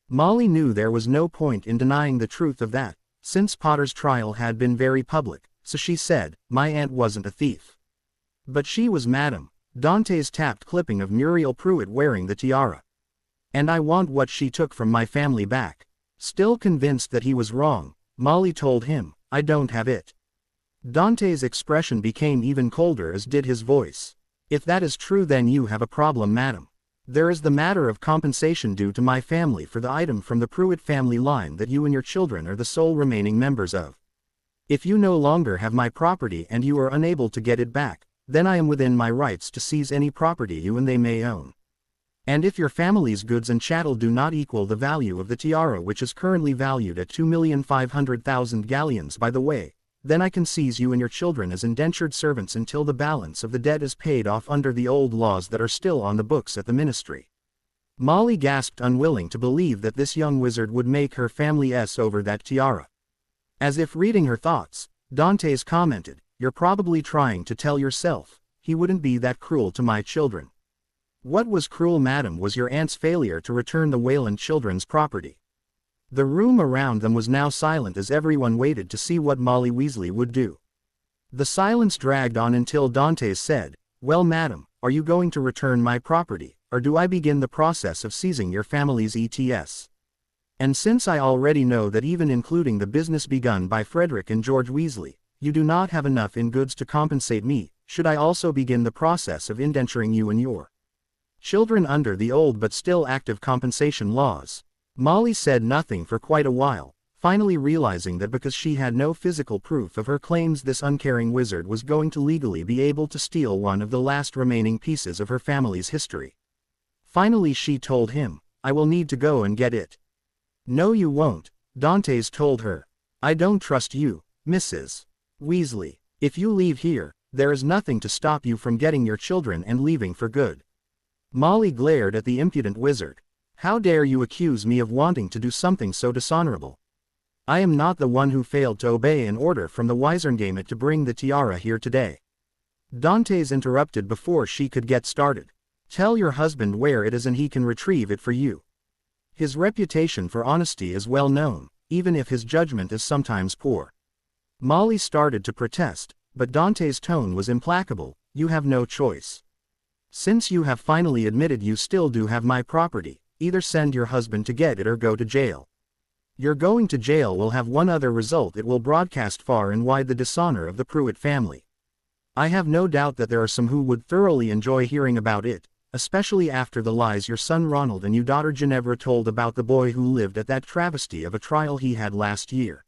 Molly knew there was no point in denying the truth of that, since Potter's trial had been very public, so she said, my aunt wasn't a thief. But she was, madam. Dantes tapped clipping of Muriel Pruitt wearing the tiara. And I want what she took from my family back. Still convinced that he was wrong, Molly told him, I don't have it. Dante's expression became even colder as did his voice. If that is true, then you have a problem, madam. There is the matter of compensation due to my family for the item from the Pruitt family line that you and your children are the sole remaining members of. If you no longer have my property and you are unable to get it back, then I am within my rights to seize any property you and they may own. And if your family's goods and chattel do not equal the value of the tiara, which is currently valued at 2,500,000 galleons by the way, then I can seize you and your children as indentured servants until the balance of the debt is paid off under the old laws that are still on the books at the ministry. Molly gasped, unwilling to believe that this young wizard would make her family over that tiara. As if reading her thoughts, Dantes commented, you're probably trying to tell yourself, he wouldn't be that cruel to my children. What was cruel, madam, was your aunt's failure to return the Wayland children's property. The room around them was now silent as everyone waited to see what Molly Weasley would do. The silence dragged on until Dantes said, well, madam, are you going to return my property, or do I begin the process of seizing your family's ETS? And since I already know that even including the business begun by Frederick and George Weasley, you do not have enough in goods to compensate me, should I also begin the process of indenturing you and your children under the old but still active compensation laws? Molly said nothing for quite a while, finally realizing that because she had no physical proof of her claims, this uncaring wizard was going to legally be able to steal one of the last remaining pieces of her family's history. Finally she told him, I will need to go and get it. No you won't, Dantes told her. I don't trust you, Mrs. Weasley. If you leave here, there is nothing to stop you from getting your children and leaving for good. Molly glared at the impudent wizard. How dare you accuse me of wanting to do something so dishonorable? I am not the one who failed to obey an order from the Wizardgamot to bring the tiara here today. Dantes interrupted before she could get started. Tell your husband where it is and he can retrieve it for you. His reputation for honesty is well known, even if his judgment is sometimes poor. Molly started to protest, but Dante's tone was implacable. You have no choice. Since you have finally admitted you still do have my property, either send your husband to get it or go to jail. Your going to jail will have one other result: it will broadcast far and wide the dishonor of the Pruitt family. I have no doubt that there are some who would thoroughly enjoy hearing about it, especially after the lies your son Ronald and your daughter Ginevra told about the boy who lived at that travesty of a trial he had last year.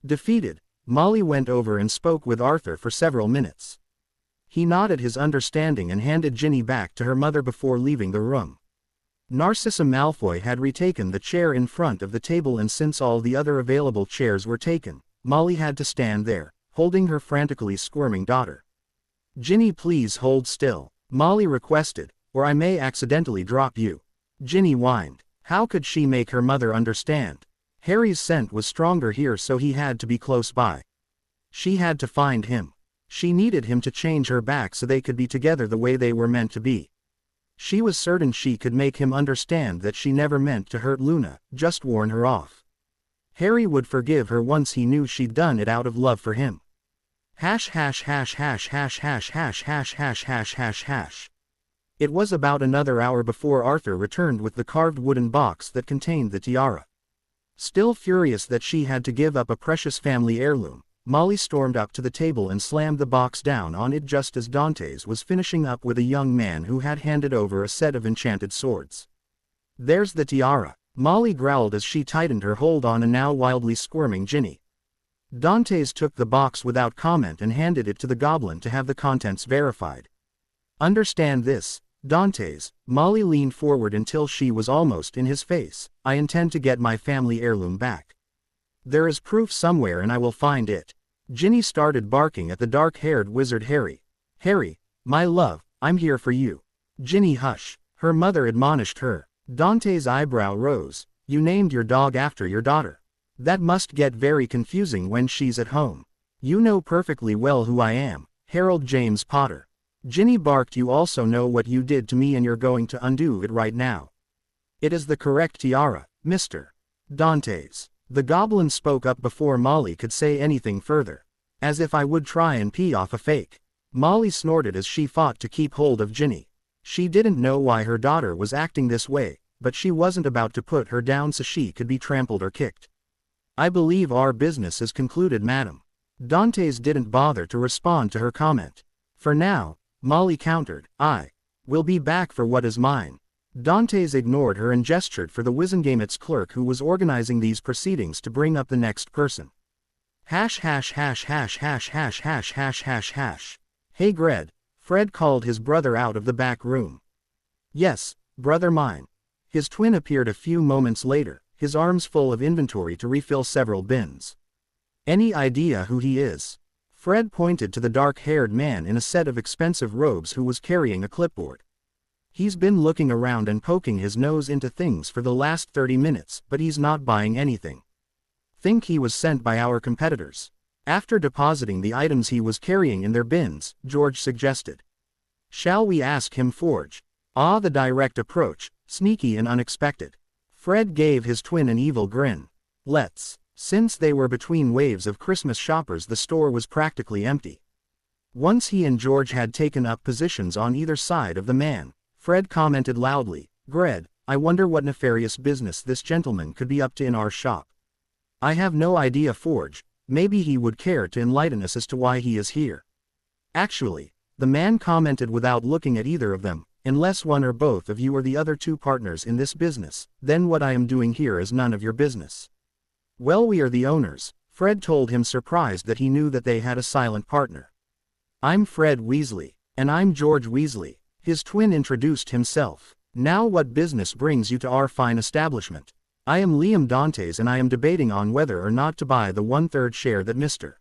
Defeated, Molly went over and spoke with Arthur for several minutes. He nodded his understanding and handed Ginny back to her mother before leaving the room. Narcissa Malfoy had retaken the chair in front of the table, and since all the other available chairs were taken, Molly had to stand there, holding her frantically squirming daughter. "Ginny, please hold still," Molly requested, "or I may accidentally drop you." Ginny whined. How could she make her mother understand? Harry's scent was stronger here, so he had to be close by. She had to find him. She needed him to change her back so they could be together the way they were meant to be. She was certain she could make him understand that she never meant to hurt Luna, just warn her off. Harry would forgive her once he knew she'd done it out of love for him. Hash hash hash hash hash hash hash hash hash hash hash hash. It was about another hour before Arthur returned with the carved wooden box that contained the tiara. Still furious that she had to give up a precious family heirloom, Molly stormed up to the table and slammed the box down on it just as Dantes was finishing up with a young man who had handed over a set of enchanted swords. "There's the tiara," Molly growled as she tightened her hold on a now wildly squirming Ginny. Dantes took the box without comment and handed it to the goblin to have the contents verified. "Understand this, Dantes," Molly leaned forward until she was almost in his face. "I intend to get my family heirloom back. There is proof somewhere and I will find it." Ginny started barking at the dark-haired wizard Harry. "Harry, my love, I'm here for you." "Ginny, hush," her mother admonished her. Dante's eyebrow rose. "You named your dog after your daughter. That must get very confusing when she's at home. You know perfectly well who I am, Harold James Potter." Ginny barked. "You also know what you did to me and you're going to undo it right now. It is the correct tiara, Mr. Dantes." The goblin spoke up before Molly could say anything further. "As if I would try and pee off a fake." Molly snorted as she fought to keep hold of Ginny. She didn't know why her daughter was acting this way, but she wasn't about to put her down so she could be trampled or kicked. "I believe our business is concluded, madam." Dantes didn't bother to respond to her comment. "For now," Molly countered, "I will be back for what is mine." Dantes ignored her and gestured for the Wizengame's clerk who was organizing these proceedings to bring up the next person. Hash hash hash hash hash hash hash hash hash hash. "Hey Gred," Fred called his brother out of the back room. "Yes, brother mine." His twin appeared a few moments later, his arms full of inventory to refill several bins. "Any idea who he is?" Fred pointed to the dark-haired man in a set of expensive robes who was carrying a clipboard. "He's been looking around and poking his nose into things for the last 30 minutes, but he's not buying anything. Think he was sent by our competitors." After depositing the items he was carrying in their bins, George suggested, "Shall we ask him, Forge?" The direct approach, sneaky and unexpected. Fred gave his twin an evil grin. "Let's." Since they were between waves of Christmas shoppers, the store was practically empty. Once he and George had taken up positions on either side of the man, Fred commented loudly, "Gred, I wonder what nefarious business this gentleman could be up to in our shop." "I have no idea, Forge. Maybe he would care to enlighten us as to why he is here." "Actually," the man commented without looking at either of them, "unless one or both of you are the other two partners in this business, then what I am doing here is none of your business." "Well, we are the owners," Fred told him, surprised that he knew that they had a silent partner. "I'm Fred Weasley." "And I'm George Weasley." His twin introduced himself. "Now what business brings you to our fine establishment?" "I am Liam Dantes and I am debating on whether or not to buy the 1/3 share that Mr.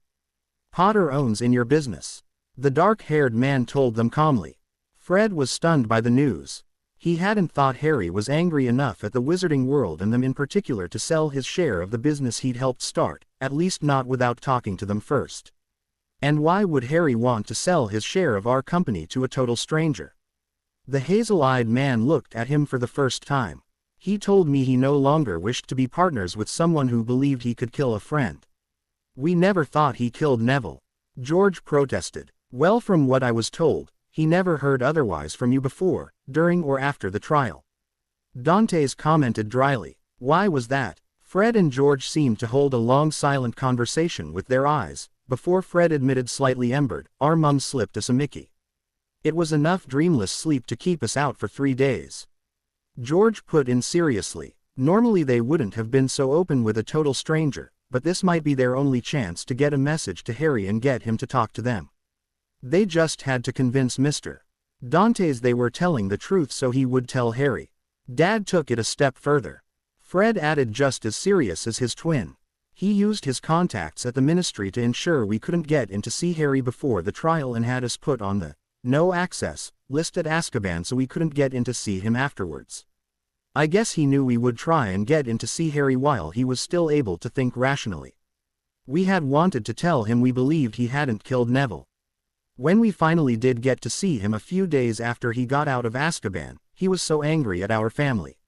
Potter owns in your business," the dark-haired man told them calmly. Fred was stunned by the news. He hadn't thought Harry was angry enough at the wizarding world and them in particular to sell his share of the business he'd helped start, at least not without talking to them first. And why would Harry want to sell his share of our company to a total stranger? The hazel-eyed man looked at him for the first time. "He told me he no longer wished to be partners with someone who believed he could kill a friend." "We never thought he killed Neville," George protested. "Well, from what I was told, he never heard otherwise from you before, during or after the trial." Dantes commented dryly. "Why was that?" Fred and George seemed to hold a long silent conversation with their eyes, before Fred admitted slightly embered, "Our mum slipped us a Mickey. It was enough dreamless sleep to keep us out for 3 days." George put in seriously. Normally they wouldn't have been so open with a total stranger, but this might be their only chance to get a message to Harry and get him to talk to them. They just had to convince Mr. Dantes they were telling the truth so he would tell Harry. Dad took it a step further. Fred added, just as serious as his twin. He used his contacts at the ministry to ensure we couldn't get in to see Harry before the trial and had us put on the no access list at Azkaban so we couldn't get in to see him afterwards. I guess he knew we would try and get in to see Harry while he was still able to think rationally. We had wanted to tell him we believed he hadn't killed Neville. When we finally did get to see him a few days after he got out of Azkaban, he was so angry at our family.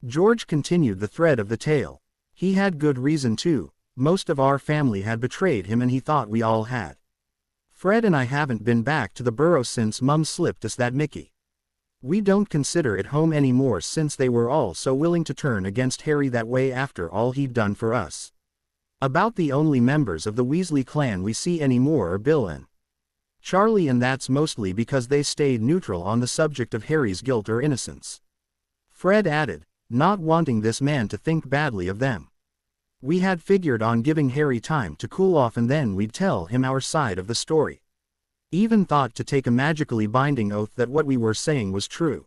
George continued the thread of the tale. He had good reason too. Most of our family had betrayed him and he thought we all had. Fred and I haven't been back to the burrow since Mum slipped us that Mickey. We don't consider it home anymore since they were all so willing to turn against Harry that way after all he'd done for us. About the only members of the Weasley clan we see anymore are Bill and Charlie, and that's mostly because they stayed neutral on the subject of Harry's guilt or innocence. Fred added, not wanting this man to think badly of them. We had figured on giving Harry time to cool off and then we'd tell him our side of the story. Even thought to take a magically binding oath that what we were saying was true.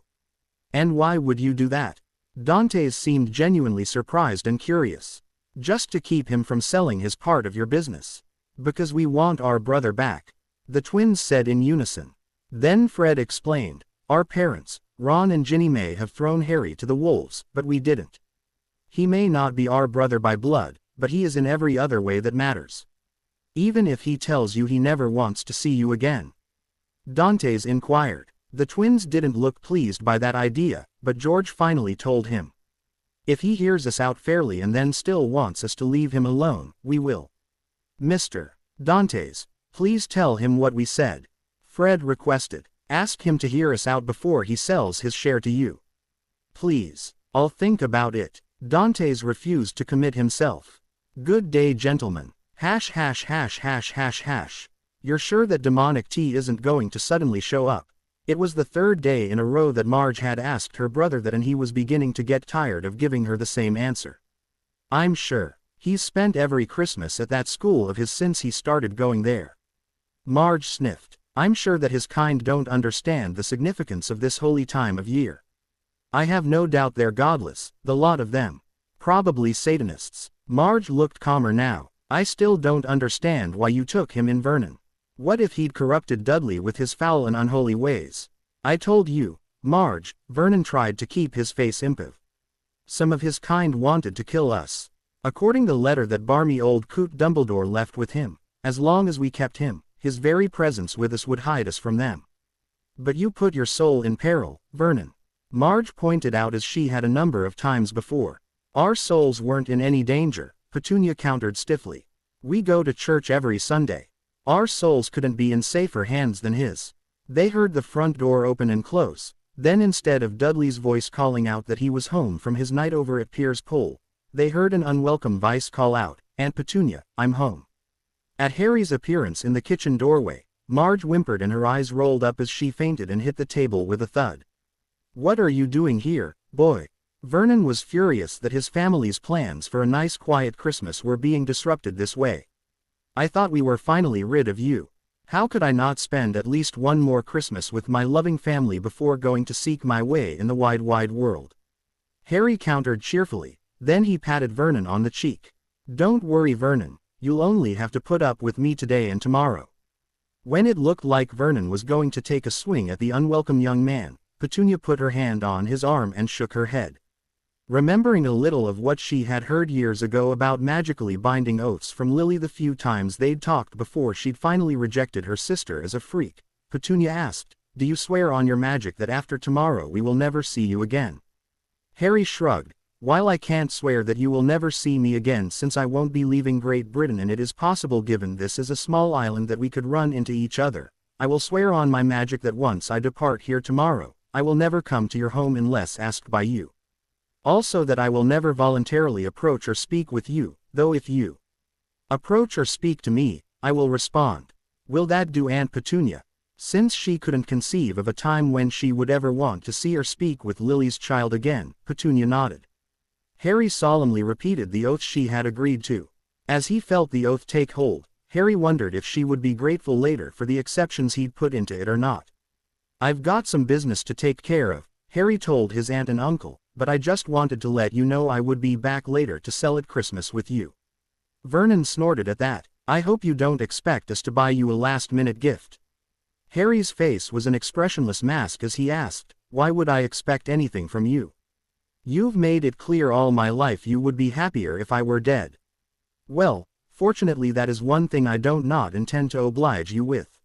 And why would you do that? Dantes seemed genuinely surprised and curious. Just to keep him from selling his part of your business. Because we want our brother back, the twins said in unison. Then Fred explained, our parents, Ron and Ginny, may have thrown Harry to the wolves, but we didn't. He may not be our brother by blood, but he is in every other way that matters. Even if he tells you he never wants to see you again. Dantes inquired. The twins didn't look pleased by that idea, but George finally told him. If he hears us out fairly and then still wants us to leave him alone, we will. Mr. Dantes, please tell him what we said. Fred requested. Ask him to hear us out before he sells his share to you. Please. I'll think about it. Dantes refused to commit himself. Good day, gentlemen. Hash hash hash hash hash hash. You're sure that demonic tea isn't going to suddenly show up? It was the third day in a row that Marge had asked her brother that, and he was beginning to get tired of giving her the same answer. I'm sure. He's spent every Christmas at that school of his since he started going there. Marge sniffed. I'm sure that his kind don't understand the significance of this holy time of year. I have no doubt they're godless, the lot of them. Probably Satanists. Marge looked calmer now. I still don't understand why you took him in, Vernon. What if he'd corrupted Dudley with his foul and unholy ways? I told you, Marge. Vernon tried to keep his face impassive. Some of his kind wanted to kill us. According to the letter that barmy old coot Dumbledore left with him, as long as we kept him, his very presence with us would hide us from them. But you put your soul in peril, Vernon. Marge pointed out, as she had a number of times before. Our souls weren't in any danger, Petunia countered stiffly. We go to church every Sunday. Our souls couldn't be in safer hands than his. They heard the front door open and close. Then, instead of Dudley's voice calling out that he was home from his night over at Pier's Pole, they heard an unwelcome voice call out, Aunt Petunia, I'm home. At Harry's appearance in the kitchen doorway, Marge whimpered and her eyes rolled up as she fainted and hit the table with a thud. What are you doing here, boy? Vernon was furious that his family's plans for a nice quiet Christmas were being disrupted this way. I thought we were finally rid of you. How could I not spend at least one more Christmas with my loving family before going to seek my way in the wide, wide world? Harry countered cheerfully. Then he patted Vernon on the cheek. Don't worry, Vernon. You'll only have to put up with me today and tomorrow. When it looked like Vernon was going to take a swing at the unwelcome young man, Petunia put her hand on his arm and shook her head. Remembering a little of what she had heard years ago about magically binding oaths from Lily the few times they'd talked before she'd finally rejected her sister as a freak, Petunia asked, Do you swear on your magic that after tomorrow we will never see you again? Harry shrugged. While I can't swear that you will never see me again, since I won't be leaving Great Britain and it is possible given this is a small island that we could run into each other, I will swear on my magic that once I depart here tomorrow, I will never come to your home unless asked by you. Also that I will never voluntarily approach or speak with you, though if you approach or speak to me, I will respond. Will that do, Aunt Petunia? Since she couldn't conceive of a time when she would ever want to see or speak with Lily's child again, Petunia nodded. Harry solemnly repeated the oath she had agreed to. As he felt the oath take hold, Harry wondered if she would be grateful later for the exceptions he'd put into it or not. I've got some business to take care of, Harry told his aunt and uncle, but I just wanted to let you know I would be back later to celebrate Christmas with you." Vernon snorted at that. "I hope you don't expect us to buy you a last-minute gift." Harry's face was an expressionless mask as he asked, "Why would I expect anything from you? You've made it clear all my life you would be happier if I were dead." "Well, fortunately that is one thing I don't not intend to oblige you with.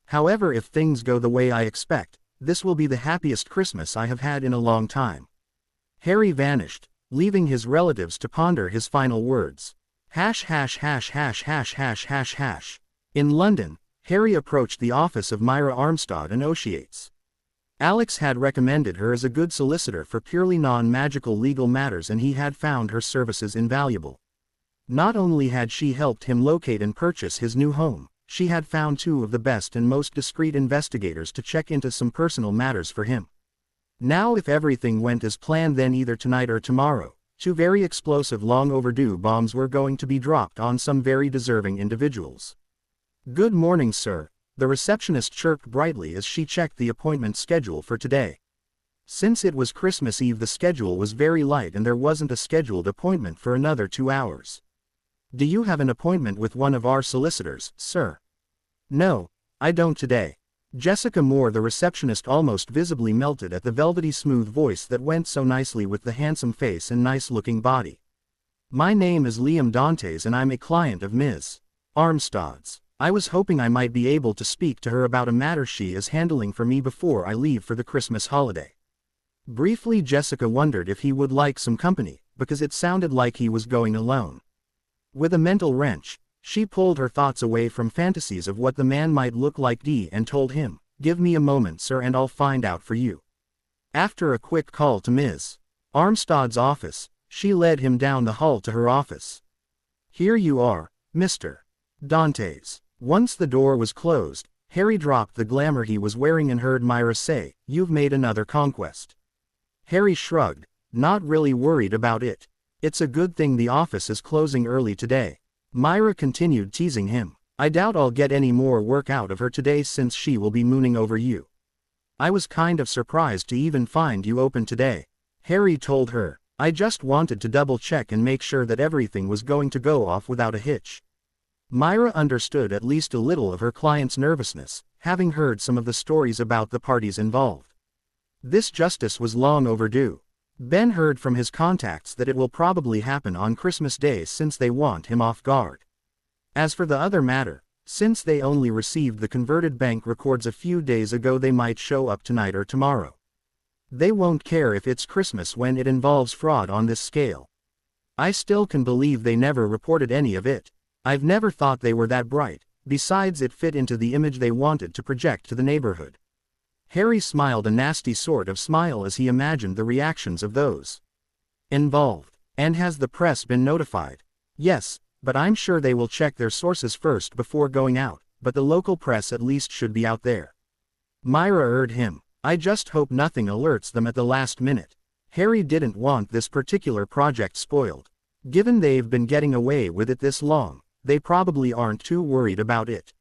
However, if things go the way I expect, this will be the happiest Christmas I have had in a long time." Harry vanished, leaving his relatives to ponder his final words. In London, Harry approached the office of Myra Armstead and Associates. Alex had recommended her as a good solicitor for purely non-magical legal matters, and he had found her services invaluable. Not only had she helped him locate and purchase his new home, she had found two of the best and most discreet investigators to check into some personal matters for him. Now, if everything went as planned, then either tonight or tomorrow, two very explosive, long overdue bombs were going to be dropped on some very deserving individuals. "Good morning, sir," the receptionist chirped brightly as she checked the appointment schedule for today. Since it was Christmas Eve, the schedule was very light and there wasn't a scheduled appointment for another 2 hours. "Do you have an appointment with one of our solicitors, sir?" "No, I don't today." Jessica Moore, the receptionist, almost visibly melted at the velvety smooth voice that went so nicely with the handsome face and nice-looking body. "My name is Liam Dantes and I'm a client of Ms. Armstead's. I was hoping I might be able to speak to her about a matter she is handling for me before I leave for the Christmas holiday." Briefly, Jessica wondered if he would like some company, because it sounded like he was going alone. With a mental wrench, she pulled her thoughts away from fantasies of what the man might look like and told him, "Give me a moment, sir, and I'll find out for you." After a quick call to Ms. Armstead's office, she led him down the hall to her office. "Here you are, Mr. Dantes." Once the door was closed, Harry dropped the glamour he was wearing and heard Myra say, "You've made another conquest." Harry shrugged, not really worried about it. "It's a good thing the office is closing early today." Myra continued teasing him. "I doubt I'll get any more work out of her today since she will be mooning over you. I was kind of surprised to even find you open today." Harry told her, "I just wanted to double-check and make sure that everything was going to go off without a hitch." Myra understood at least a little of her client's nervousness, having heard some of the stories about the parties involved. This justice was long overdue. Ben heard from his contacts that it will probably happen on Christmas Day since they want him off guard. As for the other matter, since they only received the converted bank records a few days ago, they might show up tonight or tomorrow. They won't care if it's Christmas when it involves fraud on this scale. I still can believe they never reported any of it. I've never thought they were that bright. Besides, it fit into the image they wanted to project to the neighborhood. Harry smiled a nasty sort of smile as he imagined the reactions of those involved. "And has the press been notified?" "Yes, but I'm sure they will check their sources first before going out, but the local press at least should be out there." Myra urged him. "I just hope nothing alerts them at the last minute." Harry didn't want this particular project spoiled. Given they've been getting away with it this long, they probably aren't too worried about it.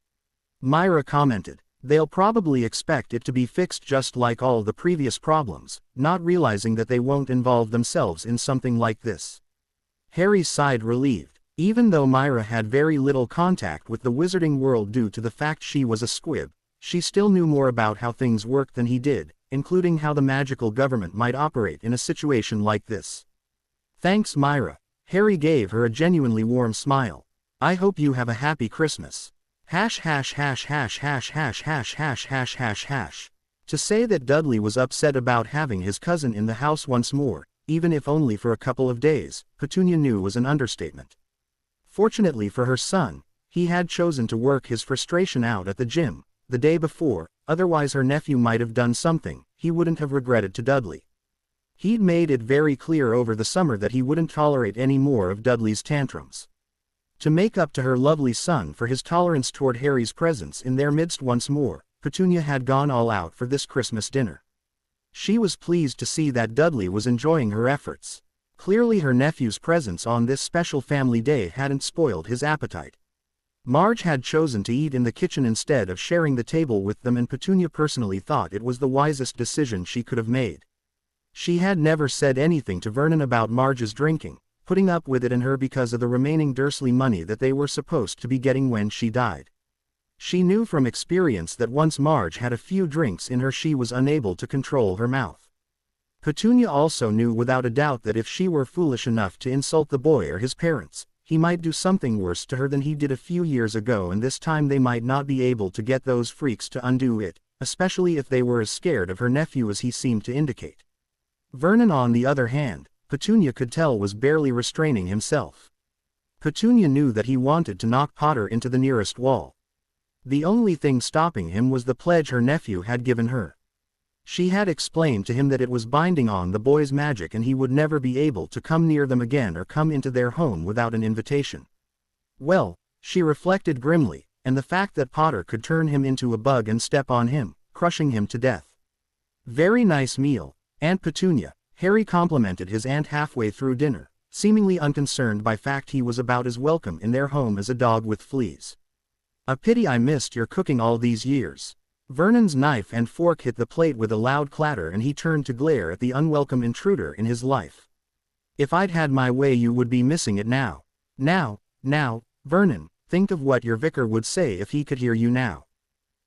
Myra commented, "They'll probably expect it to be fixed just like all the previous problems, not realizing that they won't involve themselves in something like this." Harry sighed relieved. Even though Myra had very little contact with the wizarding world due to the fact she was a squib, she still knew more about how things worked than he did, including how the magical government might operate in a situation like this. "Thanks, Myra." Harry gave her a genuinely warm smile. "I hope you have a happy Christmas." To say that Dudley was upset about having his cousin in the house once more, even if only for a couple of days, Petunia knew was an understatement. Fortunately for her son, he had chosen to work his frustration out at the gym the day before, otherwise her nephew might have done something he wouldn't have regretted to Dudley. He'd made it very clear over the summer that he wouldn't tolerate any more of Dudley's tantrums. To make up to her lovely son for his tolerance toward Harry's presence in their midst once more, Petunia had gone all out for this Christmas dinner. She was pleased to see that Dudley was enjoying her efforts. Clearly her nephew's presence on this special family day hadn't spoiled his appetite. Marge had chosen to eat in the kitchen instead of sharing the table with them, and Petunia personally thought it was the wisest decision she could have made. She had never said anything to Vernon about Marge's drinking, putting up with it and her because of the remaining Dursley money that they were supposed to be getting when she died. She knew from experience that once Marge had a few drinks in her she was unable to control her mouth. Petunia also knew without a doubt that if she were foolish enough to insult the boy or his parents, he might do something worse to her than he did a few years ago, and this time they might not be able to get those freaks to undo it, especially if they were as scared of her nephew as he seemed to indicate. Vernon, on the other hand, Petunia could tell was barely restraining himself. Petunia knew that he wanted to knock Potter into the nearest wall. The only thing stopping him was the pledge her nephew had given her. She had explained to him that it was binding on the boy's magic and he would never be able to come near them again or come into their home without an invitation. Well, she reflected grimly, and the fact that Potter could turn him into a bug and step on him, crushing him to death. Very nice meal, Aunt Petunia, Harry complimented his aunt halfway through dinner, seemingly unconcerned by fact he was about as welcome in their home as a dog with fleas. A pity I missed your cooking all these years. Vernon's knife and fork hit the plate with a loud clatter and he turned to glare at the unwelcome intruder in his life. If I'd had my way you would be missing it now. Now, Vernon, think of what your vicar would say if he could hear you now.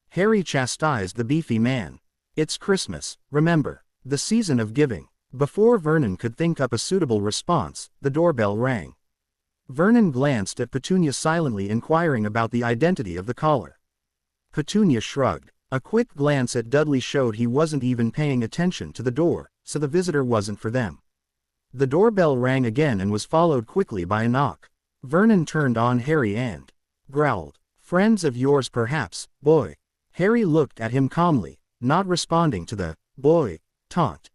Harry chastised the beefy man. It's Christmas, remember, the season of giving. Before Vernon could think up a suitable response, the doorbell rang. Vernon glanced at Petunia silently inquiring about the identity of the caller. Petunia shrugged. A quick glance at Dudley showed he wasn't even paying attention to the door, so the visitor wasn't for them. The doorbell rang again and was followed quickly by a knock. Vernon turned on Harry and growled, "Friends of yours perhaps, boy." Harry looked at him calmly, not responding to the boy taunt.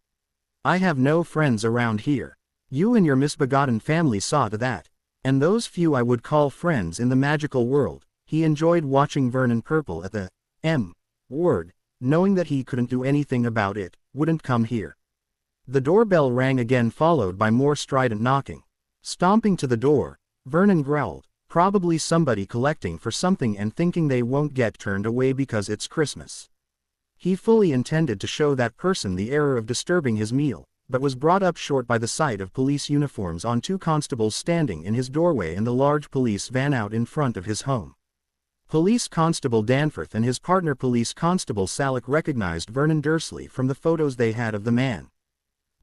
"I have no friends around here. You and your misbegotten family saw to that. And those few I would call friends in the magical world." He enjoyed watching Vernon purple at the word, knowing that he couldn't do anything about it, wouldn't come here. The doorbell rang again, followed by more strident knocking. Stomping to the door, Vernon growled, "Probably somebody collecting for something and thinking they won't get turned away because it's Christmas." He fully intended to show that person the error of disturbing his meal, but was brought up short by the sight of police uniforms on two constables standing in his doorway and the large police van out in front of his home. Police Constable Danforth and his partner Police Constable Salak recognized Vernon Dursley from the photos they had of the man.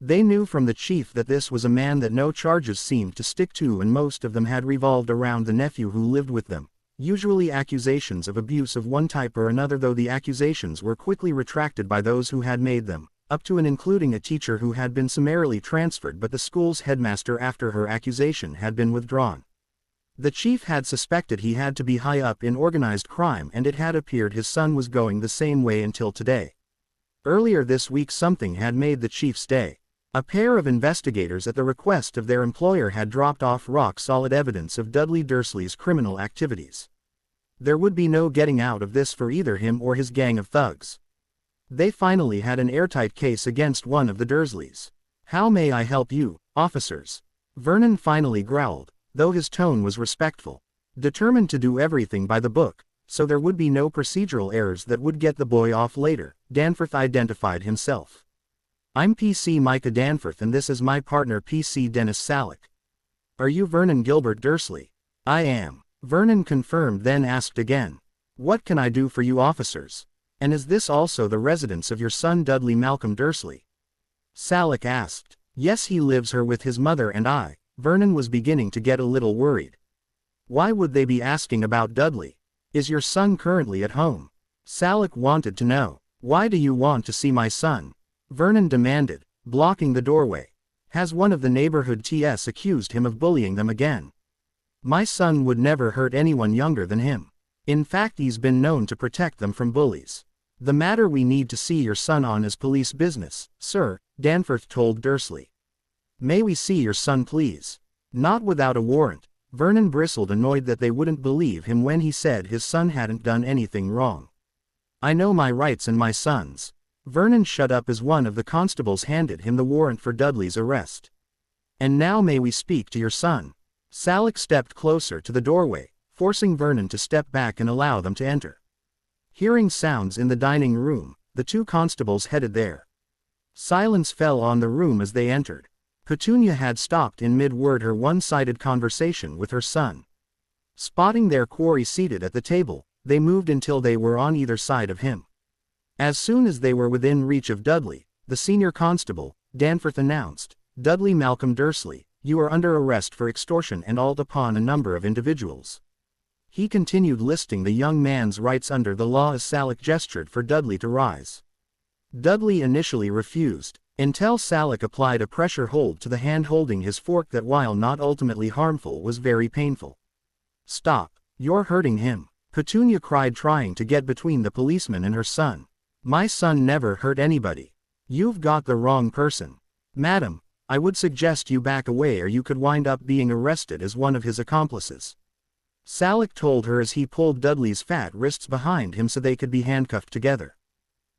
They knew from the chief that this was a man that no charges seemed to stick to, and most of them had revolved around the nephew who lived with them, usually accusations of abuse of one type or another, though the accusations were quickly retracted by those who had made them, up to and including a teacher who had been summarily transferred but the school's headmaster after her accusation had been withdrawn. The chief had suspected he had to be high up in organized crime, and it had appeared his son was going the same way until today. Earlier this week something had made the chief stay. A pair of investigators at the request of their employer had dropped off rock-solid evidence of Dudley Dursley's criminal activities. There would be no getting out of this for either him or his gang of thugs. They finally had an airtight case against one of the Dursleys. "How may I help you, officers?" Vernon finally growled, though his tone was respectful. Determined to do everything by the book, so there would be no procedural errors that would get the boy off later, Danforth identified himself. "I'm PC Micah Danforth and this is my partner PC Dennis Salak." "Are you Vernon Gilbert Dursley?" "I am." Vernon confirmed, then asked again, "What can I do for you officers? And is this also the residence of your son Dudley Malcolm Dursley?" Salak asked. "Yes, he lives here with his mother and I." Vernon was beginning to get a little worried. "Why would they be asking about Dudley? Is your son currently at home?" Salak wanted to know. "Why do you want to see my son?" Vernon demanded, blocking the doorway. "Has one of the neighborhood TS accused him of bullying them again?" "My son would never hurt anyone younger than him. In fact, he's been known to protect them from bullies. The matter we need to see your son on is police business, sir," Danforth told Dursley. "May we see your son please?" "Not without a warrant." Vernon bristled, annoyed that they wouldn't believe him when he said his son hadn't done anything wrong. "I know my rights and my son's." Vernon shut up as one of the constables handed him the warrant for Dudley's arrest. "And now may we speak to your son?" Salak stepped closer to the doorway, forcing Vernon to step back and allow them to enter. Hearing sounds in the dining room, the two constables headed there. Silence fell on the room as they entered. Petunia had stopped in mid-word her one-sided conversation with her son. Spotting their quarry seated at the table, they moved until they were on either side of him. As soon as they were within reach of Dudley, the senior constable, Danforth announced, "Dudley Malcolm Dursley, you are under arrest for extortion and assault upon a number of individuals." He continued listing the young man's rights under the law as Salak gestured for Dudley to rise. Dudley initially refused, until Salak applied a pressure hold to the hand holding his fork that, while not ultimately harmful, was very painful. "Stop, you're hurting him," Petunia cried, trying to get between the policeman and her son. "My son never hurt anybody. You've got the wrong person. Madam, I would suggest you back away or you could wind up being arrested as one of his accomplices," Salak told her as he pulled Dudley's fat wrists behind him so they could be handcuffed together.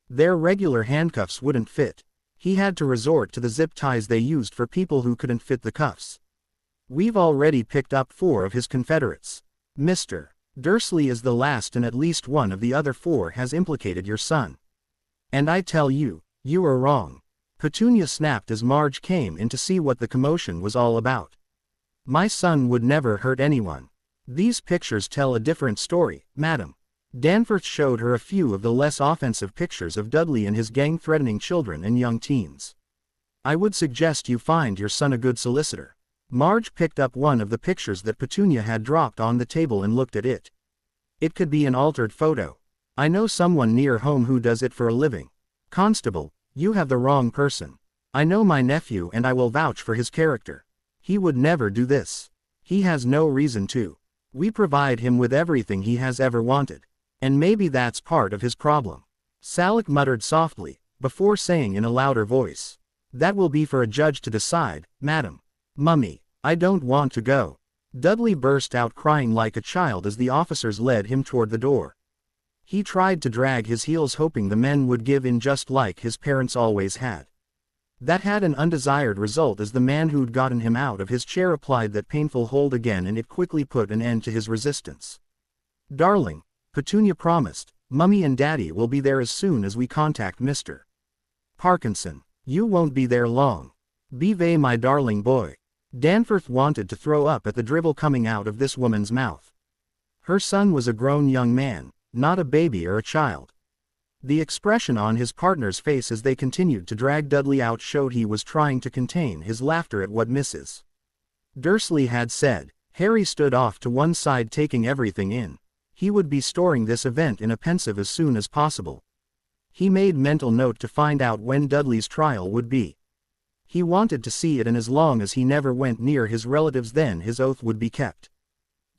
Their regular handcuffs wouldn't fit. He had to resort to the zip ties they used for people who couldn't fit the cuffs. "We've already picked up 4 of his Confederates. Mr. Dursley is the last, and at least one of the other 4 has implicated your son. And I tell you, you are wrong," Petunia snapped as Marge came in to see what the commotion was all about. "My son would never hurt anyone. These pictures tell a different story, madam." Danforth showed her a few of the less offensive pictures of Dudley and his gang threatening children and young teens. "I would suggest you find your son a good solicitor." Marge picked up one of the pictures that Petunia had dropped on the table and looked at it. "It could be an altered photo. I know someone near home who does it for a living." "Constable, you have the wrong person. I know my nephew and I will vouch for his character. He would never do this. He has no reason to. We provide him with everything he has ever wanted. And maybe that's part of his problem," Salak muttered softly, before saying in a louder voice, "That will be for a judge to decide, madam." "Mummy, I don't want to go." Dudley burst out crying like a child as the officers led him toward the door. He tried to drag his heels, hoping the men would give in just like his parents always had. That had an undesired result, as the man who'd gotten him out of his chair applied that painful hold again, and it quickly put an end to his resistance. "Darling," Petunia promised, "Mummy and Daddy will be there as soon as we contact Mr. Parkinson. You won't be there long. Be my darling boy." Danforth wanted to throw up at the drivel coming out of this woman's mouth. Her son was a grown young man, not a baby or a child. The expression on his partner's face as they continued to drag Dudley out showed he was trying to contain his laughter at what Mrs. Dursley had said. Harry stood off to one side, taking everything in. He would be storing this event in a pensieve as soon as possible. He made mental note to find out when Dudley's trial would be. He wanted to see it, and as long as he never went near his relatives, then his oath would be kept.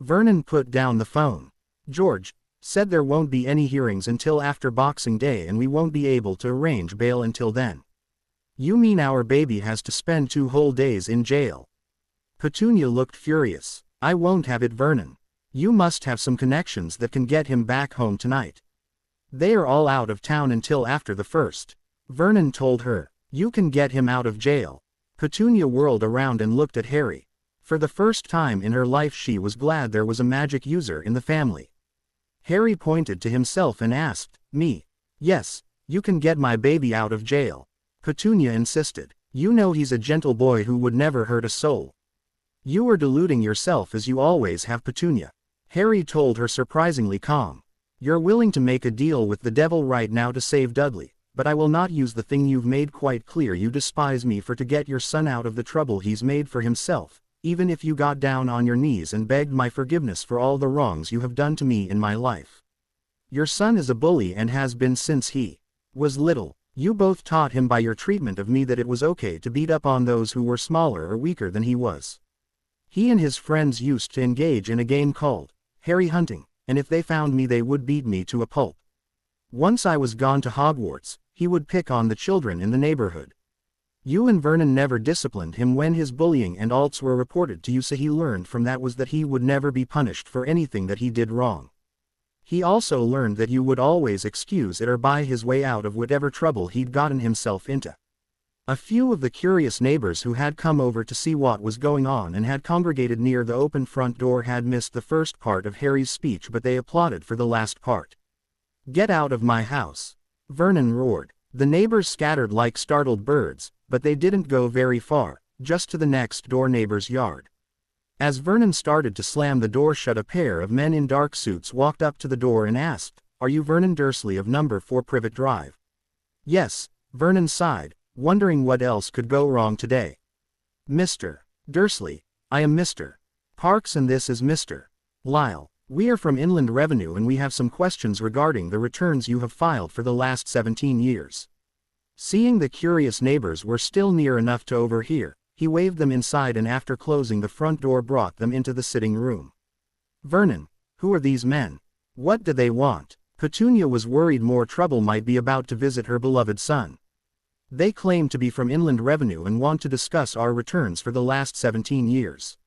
Vernon put down the phone. "George said there won't be any hearings until after Boxing Day, and we won't be able to arrange bail until then." "You mean our baby has to spend 2 whole days in jail?" Petunia looked furious. "I won't have it, Vernon. You must have some connections that can get him back home tonight." "They are all out of town until after the 1st. Vernon told her. "You can get him out of jail." Petunia whirled around and looked at Harry. For the first time in her life she was glad there was a magic user in the family. Harry pointed to himself and asked, "Me?" "Yes, you can get my baby out of jail," Petunia insisted. "You know he's a gentle boy who would never hurt a soul." "You are deluding yourself as you always have, Petunia," Harry told her, surprisingly calm. "You're willing to make a deal with the devil right now to save Dudley, but I will not use the thing. You've made quite clear you despise me for to get your son out of the trouble he's made for himself, even if you got down on your knees and begged my forgiveness for all the wrongs you have done to me in my life. Your son is a bully and has been since he was little. You both taught him by your treatment of me that it was okay to beat up on those who were smaller or weaker than he was. He and his friends used to engage in a game called Harry hunting, and if they found me they would beat me to a pulp. Once I was gone to Hogwarts, he would pick on the children in the neighborhood. You and Vernon never disciplined him when his bullying and assaults were reported to you, so he learned from that was that he would never be punished for anything that he did wrong. He also learned that you would always excuse it or buy his way out of whatever trouble he'd gotten himself into." A few of the curious neighbors who had come over to see what was going on and had congregated near the open front door had missed the first part of Harry's speech, but they applauded for the last part. "Get out of my house," Vernon roared. The neighbors scattered like startled birds, but they didn't go very far, just to the next door neighbor's yard. As Vernon started to slam the door shut, a pair of men in dark suits walked up to the door and asked, "Are you Vernon Dursley of number 4 Privet Drive?" "Yes," Vernon sighed, wondering what else could go wrong today. "Mr. Dursley, I am Mr. Parks and this is Mr. Lyle. We are from Inland Revenue and we have some questions regarding the returns you have filed for the last 17 years. Seeing the curious neighbors were still near enough to overhear, he waved them inside and after closing the front door brought them into the sitting room. "Vernon, who are these men? What do they want?" Petunia was worried more trouble might be about to visit her beloved son. "They claim to be from Inland Revenue and want to discuss our returns for the last 17 years.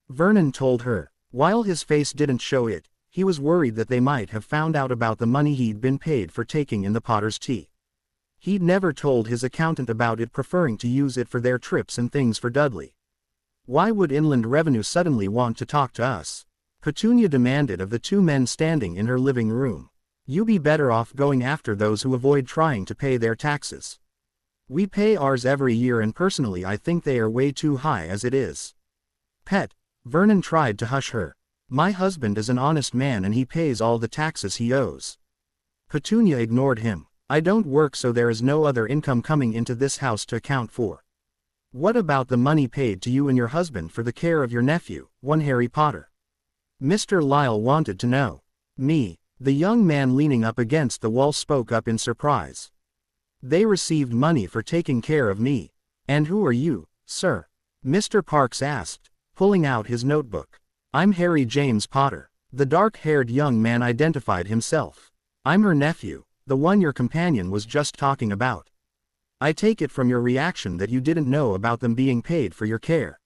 Vernon told her. While his face didn't show it, he was worried that they might have found out about the money he'd been paid for taking in the Potter's tea. He'd never told his accountant about it, preferring to use it for their trips and things for Dudley. "Why would Inland Revenue suddenly want to talk to us?" Petunia demanded of the two men standing in her living room. "You be better off going after those who avoid trying to pay their taxes. We pay ours every year and personally I think they are way too high as it is." "Pet," Vernon tried to hush her. "My husband is an honest man and he pays all the taxes he owes." Petunia ignored him. "I don't work, so there is no other income coming into this house to account for." "What about the money paid to you and your husband for the care of your nephew, one Harry Potter?" Mr. Lyle wanted to know. "Me," the young man leaning up against the wall spoke up in surprise. "They received money for taking care of me." "And who are you, sir?" Mr. Parks asked, pulling out his notebook. "I'm Harry James Potter." The dark-haired young man identified himself. "I'm her nephew, the one your companion was just talking about. I take it from your reaction that you didn't know about them being paid for your care."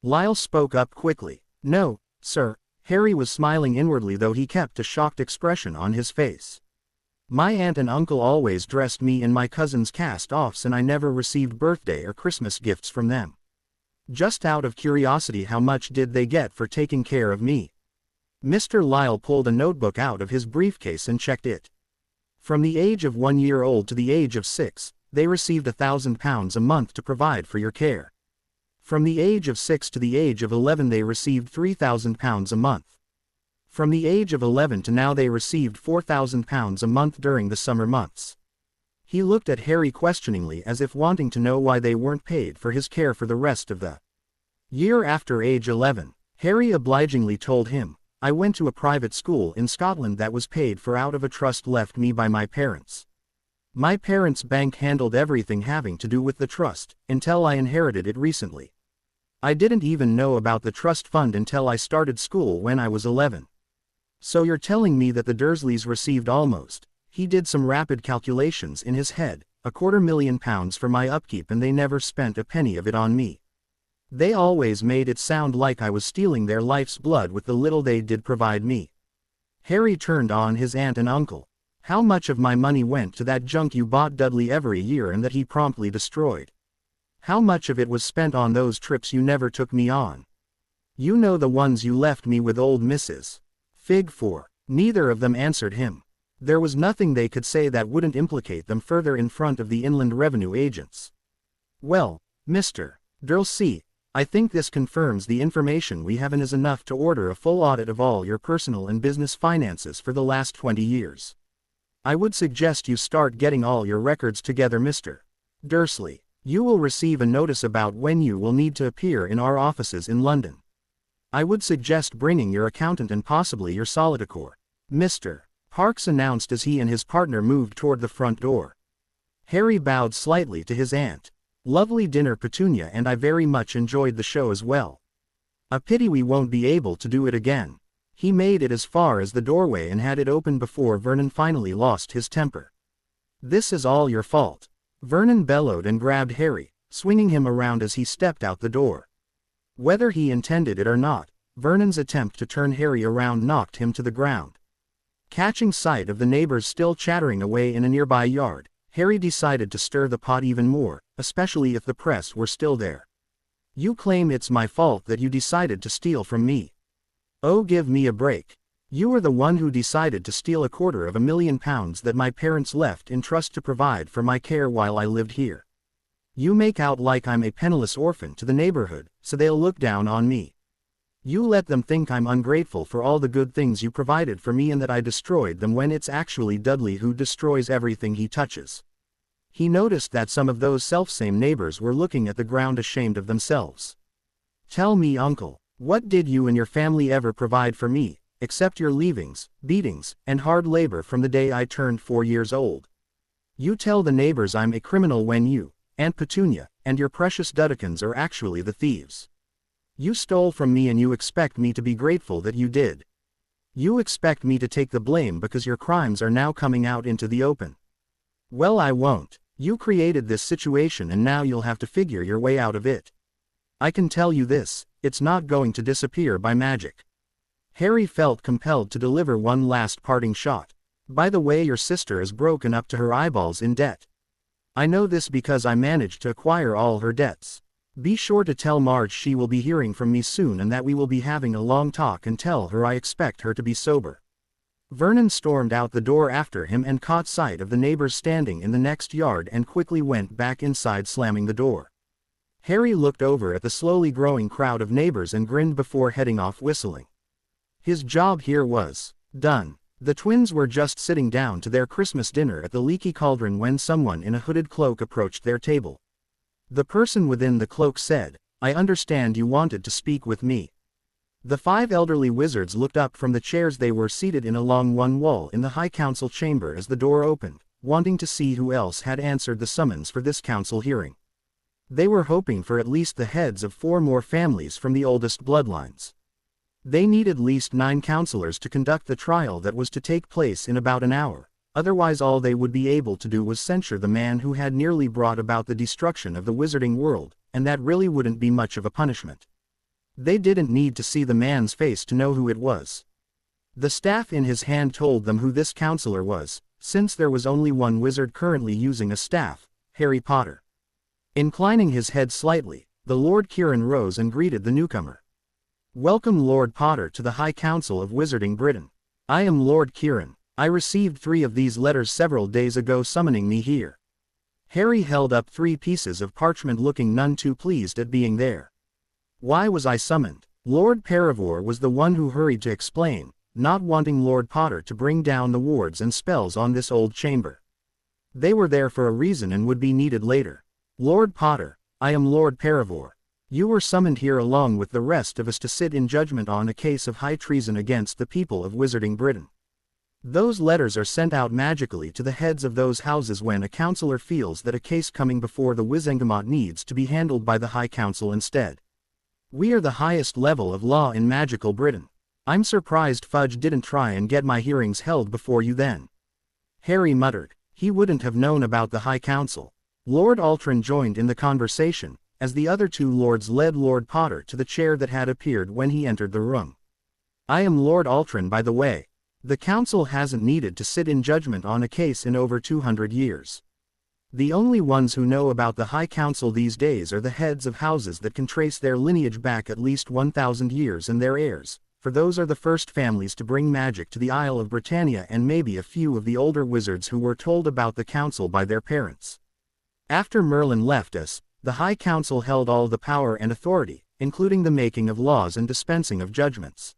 Lyle spoke up quickly. "No, sir." Harry was smiling inwardly, though he kept a shocked expression on his face. "My aunt and uncle always dressed me in my cousin's cast-offs and I never received birthday or Christmas gifts from them. Just out of curiosity, how much did they get for taking care of me?" Mr. Lyle pulled a notebook out of his briefcase and checked it. "From the age of 1 year old to the age of 6, they received £1,000 a month to provide for your care. From the age of 6 to the age of 11 they received £3,000 a month. From the age of 11 to now they received £4,000 a month during the summer months." He looked at Harry questioningly as if wanting to know why they weren't paid for his care for the rest of the year after age 11. Harry obligingly told him, "I went to a private school in Scotland that was paid for out of a trust left me by my parents. My parents' bank handled everything having to do with the trust, until I inherited it recently. I didn't even know about the trust fund until I started school when I was 11. So you're telling me that the Dursleys received almost," he did some rapid calculations in his head, £250,000 for my upkeep and they never spent a penny of it on me. They always made it sound like I was stealing their life's blood with the little they did provide me." Harry turned on his aunt and uncle. "How much of my money went to that junk you bought Dudley every year and that he promptly destroyed? How much of it was spent on those trips you never took me on? You know, the ones you left me with old Mrs. Fig for." Neither of them answered him. There was nothing they could say that wouldn't implicate them further in front of the Inland Revenue agents. "Well, Mr. Dursley, I think this confirms the information we have and is enough to order a full audit of all your personal and business finances for the last 20 years. I would suggest you start getting all your records together, Mr. Dursley. You will receive a notice about when you will need to appear in our offices in London. I would suggest bringing your accountant and possibly your solicitor." Mr. Parks announced as he and his partner moved toward the front door. Harry bowed slightly to his aunt. "Lovely dinner, Petunia, and I very much enjoyed the show as well. A pity we won't be able to do it again." He made it as far as the doorway and had it open before Vernon finally lost his temper. "This is all your fault," Vernon bellowed and grabbed Harry, swinging him around as he stepped out the door. Whether he intended it or not, Vernon's attempt to turn Harry around knocked him to the ground. Catching sight of the neighbors still chattering away in a nearby yard, Harry decided to stir the pot even more, especially if the press were still there. "You claim it's my fault that you decided to steal from me. Oh, give me a break." You are the one who decided to steal £250,000 that my parents left in trust to provide for my care while I lived here. You make out like I'm a penniless orphan to the neighborhood, so they'll look down on me. You let them think I'm ungrateful for all the good things you provided for me and that I destroyed them when it's actually Dudley who destroys everything he touches. He noticed that some of those selfsame neighbors were looking at the ground ashamed of themselves. Tell me, uncle, what did you and your family ever provide for me, except your leavings, beatings, and hard labor from the day I turned 4 years old? You tell the neighbors I'm a criminal when you, Aunt Petunia, and your precious Dudikins are actually the thieves. You stole from me and you expect me to be grateful that you did. You expect me to take the blame because your crimes are now coming out into the open. Well, I won't. You created this situation and now you'll have to figure your way out of it. I can tell you this, it's not going to disappear by magic. Harry felt compelled to deliver one last parting shot. By the way, your sister is broken up to her eyeballs in debt. I know this because I managed to acquire all her debts. Be sure to tell Marge she will be hearing from me soon and that we will be having a long talk, and tell her I expect her to be sober. Vernon stormed out the door after him and caught sight of the neighbors standing in the next yard and quickly went back inside, slamming the door. Harry looked over at the slowly growing crowd of neighbors and grinned before heading off whistling. His job here was done. The twins were just sitting down to their Christmas dinner at the Leaky Cauldron when someone in a hooded cloak approached their table. The person within the cloak said, "I understand you wanted to speak with me." The 5 elderly wizards looked up from the chairs they were seated in along one wall in the High Council chamber as the door opened, wanting to see who else had answered the summons for this council hearing. They were hoping for at least the heads of 4 more families from the oldest bloodlines. They needed at least 9 counselors to conduct the trial that was to take place in about an hour. Otherwise all they would be able to do was censure the man who had nearly brought about the destruction of the wizarding world, and that really wouldn't be much of a punishment. They didn't need to see the man's face to know who it was. The staff in his hand told them who this counselor was, since there was only one wizard currently using a staff, Harry Potter. Inclining his head slightly, the Lord Kieran rose and greeted the newcomer. "Welcome, Lord Potter, to the High Council of Wizarding Britain. I am Lord Kieran. I received 3 of these letters several days ago summoning me here." Harry held up 3 pieces of parchment, looking none too pleased at being there. "Why was I summoned?" Lord Paravor was the one who hurried to explain, not wanting Lord Potter to bring down the wards and spells on this old chamber. They were there for a reason and would be needed later. "Lord Potter, I am Lord Paravor. You were summoned here along with the rest of us to sit in judgment on a case of high treason against the people of Wizarding Britain. Those letters are sent out magically to the heads of those houses when a counselor feels that a case coming before the Wizengamot needs to be handled by the High Council instead. We are the highest level of law in magical Britain. I'm surprised Fudge didn't try and get my hearings held before you then." Harry muttered. He wouldn't have known about the High Council. Lord Altrin joined in the conversation, as the other 2 lords led Lord Potter to the chair that had appeared when he entered the room. "I am Lord Altrin, by the way. The council hasn't needed to sit in judgment on a case in over 200 years. The only ones who know about the High Council these days are the heads of houses that can trace their lineage back at least 1,000 years and their heirs, for those are the first families to bring magic to the Isle of Britannia, and maybe a few of the older wizards who were told about the council by their parents. After Merlin left us, the High Council held all the power and authority, including the making of laws and dispensing of judgments.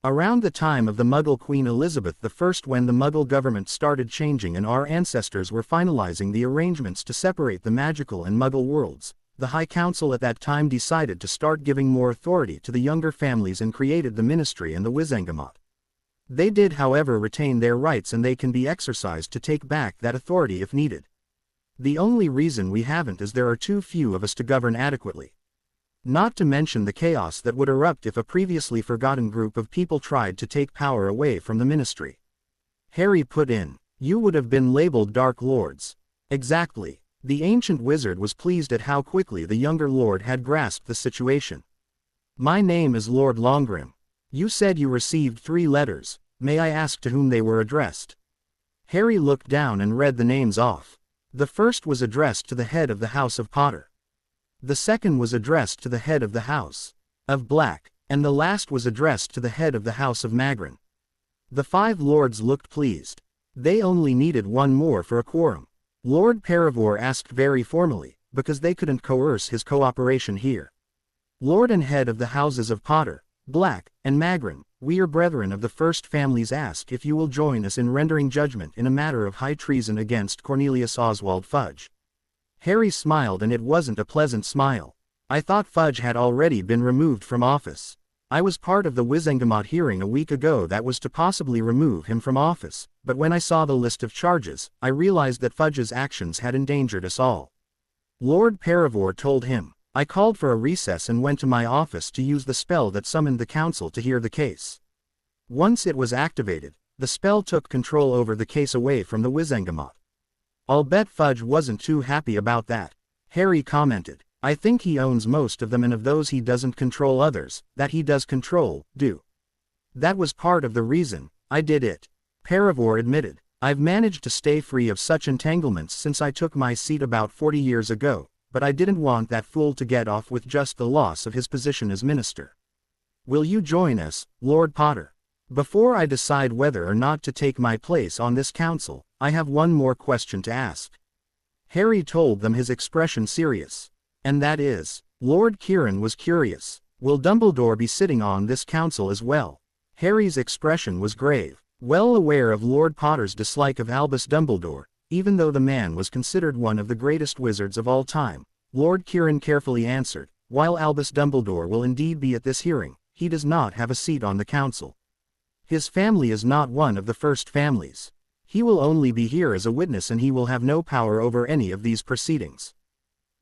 Around the time of the Muggle Queen Elizabeth I, when the Muggle government started changing and our ancestors were finalizing the arrangements to separate the magical and Muggle worlds, the High Council at that time decided to start giving more authority to the younger families and created the Ministry and the Wizengamot. They did, however, retain their rights, and they can be exercised to take back that authority if needed. The only reason we haven't is there are too few of us to govern adequately. Not to mention the chaos that would erupt if a previously forgotten group of people tried to take power away from the ministry." Harry put in. "You would have been labeled Dark Lords." "Exactly." The ancient wizard was pleased at how quickly the younger lord had grasped the situation. "My name is Lord Longgrim. You said you received 3 letters. May I ask to whom they were addressed?" Harry looked down and read the names off. The first was addressed to the head of the House of Potter. The second was addressed to the head of the House of Black, and the last was addressed to the head of the House of Magrin. The 5 lords looked pleased. They only needed one more for a quorum. Lord Paravor asked very formally, because they couldn't coerce his cooperation here. Lord and head of the houses of Potter, Black, and Magrin, we your brethren of the first families ask if you will join us in rendering judgment in a matter of high treason against Cornelius Oswald Fudge. Harry smiled, and it wasn't a pleasant smile. I thought Fudge had already been removed from office. I was part of the Wizengamot hearing a week ago that was to possibly remove him from office, but when I saw the list of charges, I realized that Fudge's actions had endangered us all. Lord Paravor told him. I called for a recess and went to my office to use the spell that summoned the council to hear the case. Once it was activated, the spell took control over the case away from the Wizengamot. I'll bet Fudge wasn't too happy about that. Harry commented. I think he owns most of them, and of those he doesn't control, others that he does control, do. That was part of the reason I did it. Paravor admitted. I've managed to stay free of such entanglements since I took my seat about 40 years ago, but I didn't want that fool to get off with just the loss of his position as minister. Will you join us, Lord Potter? Before I decide whether or not to take my place on this council, I have one more question to ask. Harry told them, his expression serious. And that is, Lord Kieran was curious. Will Dumbledore be sitting on this council as well? Harry's expression was grave. Well aware of Lord Potter's dislike of Albus Dumbledore, even though the man was considered one of the greatest wizards of all time, Lord Kieran carefully answered, while Albus Dumbledore will indeed be at this hearing, he does not have a seat on the council. His family is not one of the first families. He will only be here as a witness, and he will have no power over any of these proceedings.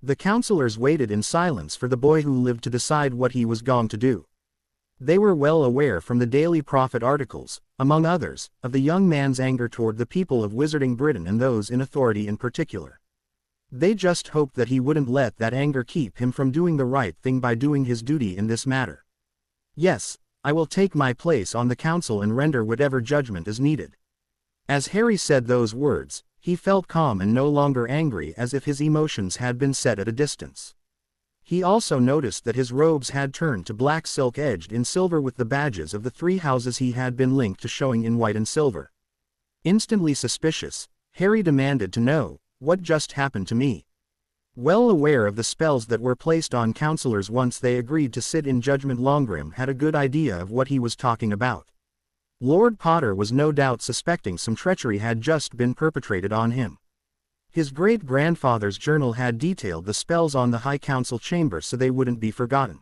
The councillors waited in silence for the boy who lived to decide what he was going to do. They were well aware from the Daily Prophet articles, among others, of the young man's anger toward the people of Wizarding Britain and those in authority in particular. They just hoped that he wouldn't let that anger keep him from doing the right thing by doing his duty in this matter. Yes, I will take my place on the council and render whatever judgment is needed. As Harry said those words, he felt calm and no longer angry, as if his emotions had been set at a distance. He also noticed that his robes had turned to black silk edged in silver with the badges of the 3 houses he had been linked to showing in white and silver. Instantly suspicious, Harry demanded to know, what just happened to me? Well aware of the spells that were placed on councillors once they agreed to sit in judgment, Longrim had a good idea of what he was talking about. Lord Potter was no doubt suspecting some treachery had just been perpetrated on him. His great-grandfather's journal had detailed the spells on the High Council chamber so they wouldn't be forgotten.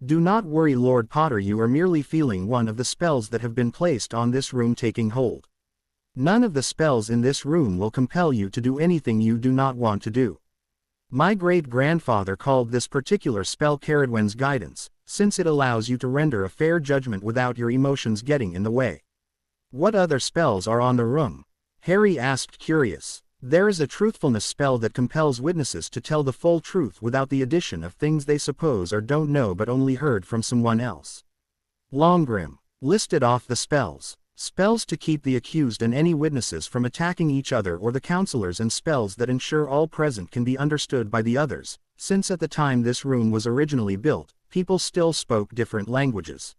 Do not worry, Lord Potter, you are merely feeling one of the spells that have been placed on this room taking hold. None of the spells in this room will compel you to do anything you do not want to do. My great-grandfather called this particular spell Caradwen's Guidance, since it allows you to render a fair judgment without your emotions getting in the way. What other spells are on the room? Harry asked, curious. There is a truthfulness spell that compels witnesses to tell the full truth without the addition of things they suppose or don't know but only heard from someone else. Longrim listed off the spells. Spells to keep the accused and any witnesses from attacking each other or the councillors, and spells that ensure all present can be understood by the others, since at the time this room was originally built, people still spoke different languages.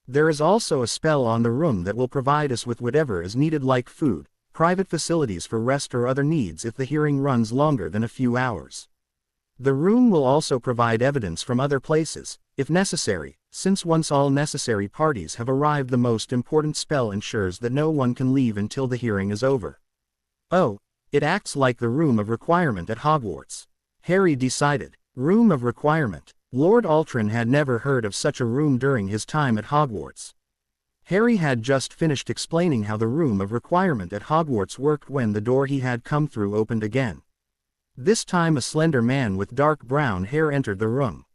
There is also a spell on the room that will provide us with whatever is needed, like food, private facilities for rest or other needs if the hearing runs longer than a few hours. The room will also provide evidence from other places, if necessary, since once all necessary parties have arrived, the most important spell ensures that no one can leave until the hearing is over. Oh, it acts like the Room of Requirement at Hogwarts. Harry decided. Room of Requirement. Lord Altrin had never heard of such a room during his time at Hogwarts. Harry had just finished explaining how the Room of Requirement at Hogwarts worked when the door he had come through opened again. This time a slender man with dark brown hair entered the room.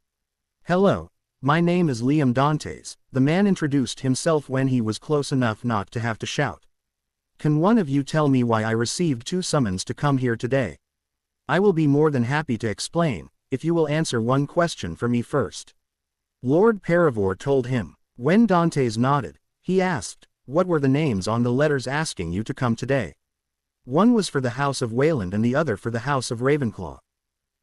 Hello, my name is Liam Dantes, the man introduced himself when he was close enough not to have to shout. Can one of you tell me why I received 2 summons to come here today? I will be more than happy to explain, if you will answer one question for me first. Lord Paravor told him. When Dantes nodded, he asked, what were the names on the letters asking you to come today? One was for the House of Wayland and the other for the House of Ravenclaw.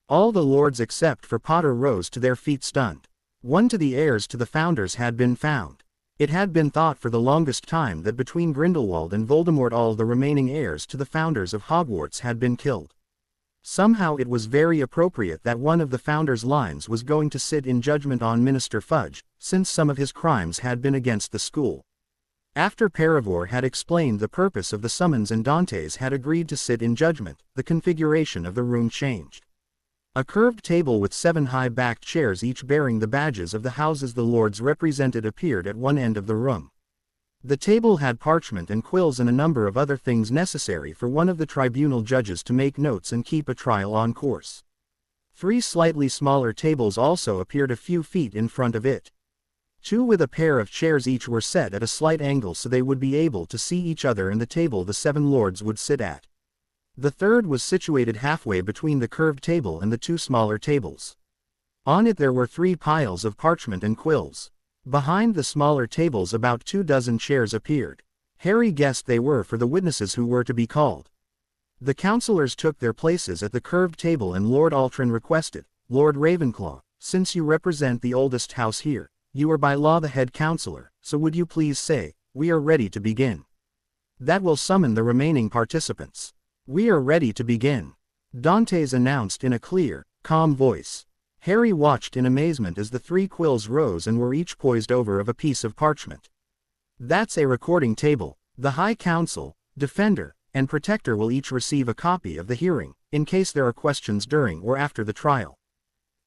All the lords except for Potter rose to their feet stunned. One to the heirs to the founders had been found. It had been thought for the longest time that between Grindelwald and Voldemort all the remaining heirs to the founders of Hogwarts had been killed. Somehow it was very appropriate that one of the founders' lines was going to sit in judgment on Minister Fudge, since some of his crimes had been against the school. After Paravor had explained the purpose of the summons and Dantes had agreed to sit in judgment, the configuration of the room changed. A curved table with 7 high-backed chairs each bearing the badges of the houses the lords represented appeared at one end of the room. The table had parchment and quills and a number of other things necessary for one of the tribunal judges to make notes and keep a trial on course. 3 slightly smaller tables also appeared a few feet in front of it. 2 with a pair of chairs each were set at a slight angle so they would be able to see each other and the table the 7 lords would sit at. The third was situated halfway between the curved table and the 2 smaller tables. On it there were 3 piles of parchment and quills. Behind the smaller tables about 24 chairs appeared. Harry guessed they were for the witnesses who were to be called. The councillors took their places at the curved table and Lord Altrin requested, "Lord Ravenclaw, since you represent the oldest house here, you are by law the head councillor, so would you please say, 'We are ready to begin'? That will summon the remaining participants." "We are ready to begin," Dantes announced in a clear, calm voice. Harry watched in amazement as the 3 quills rose and were each poised over a piece of parchment. "That's a recording table. The High Council, Defender, and Protector will each receive a copy of the hearing, in case there are questions during or after the trial."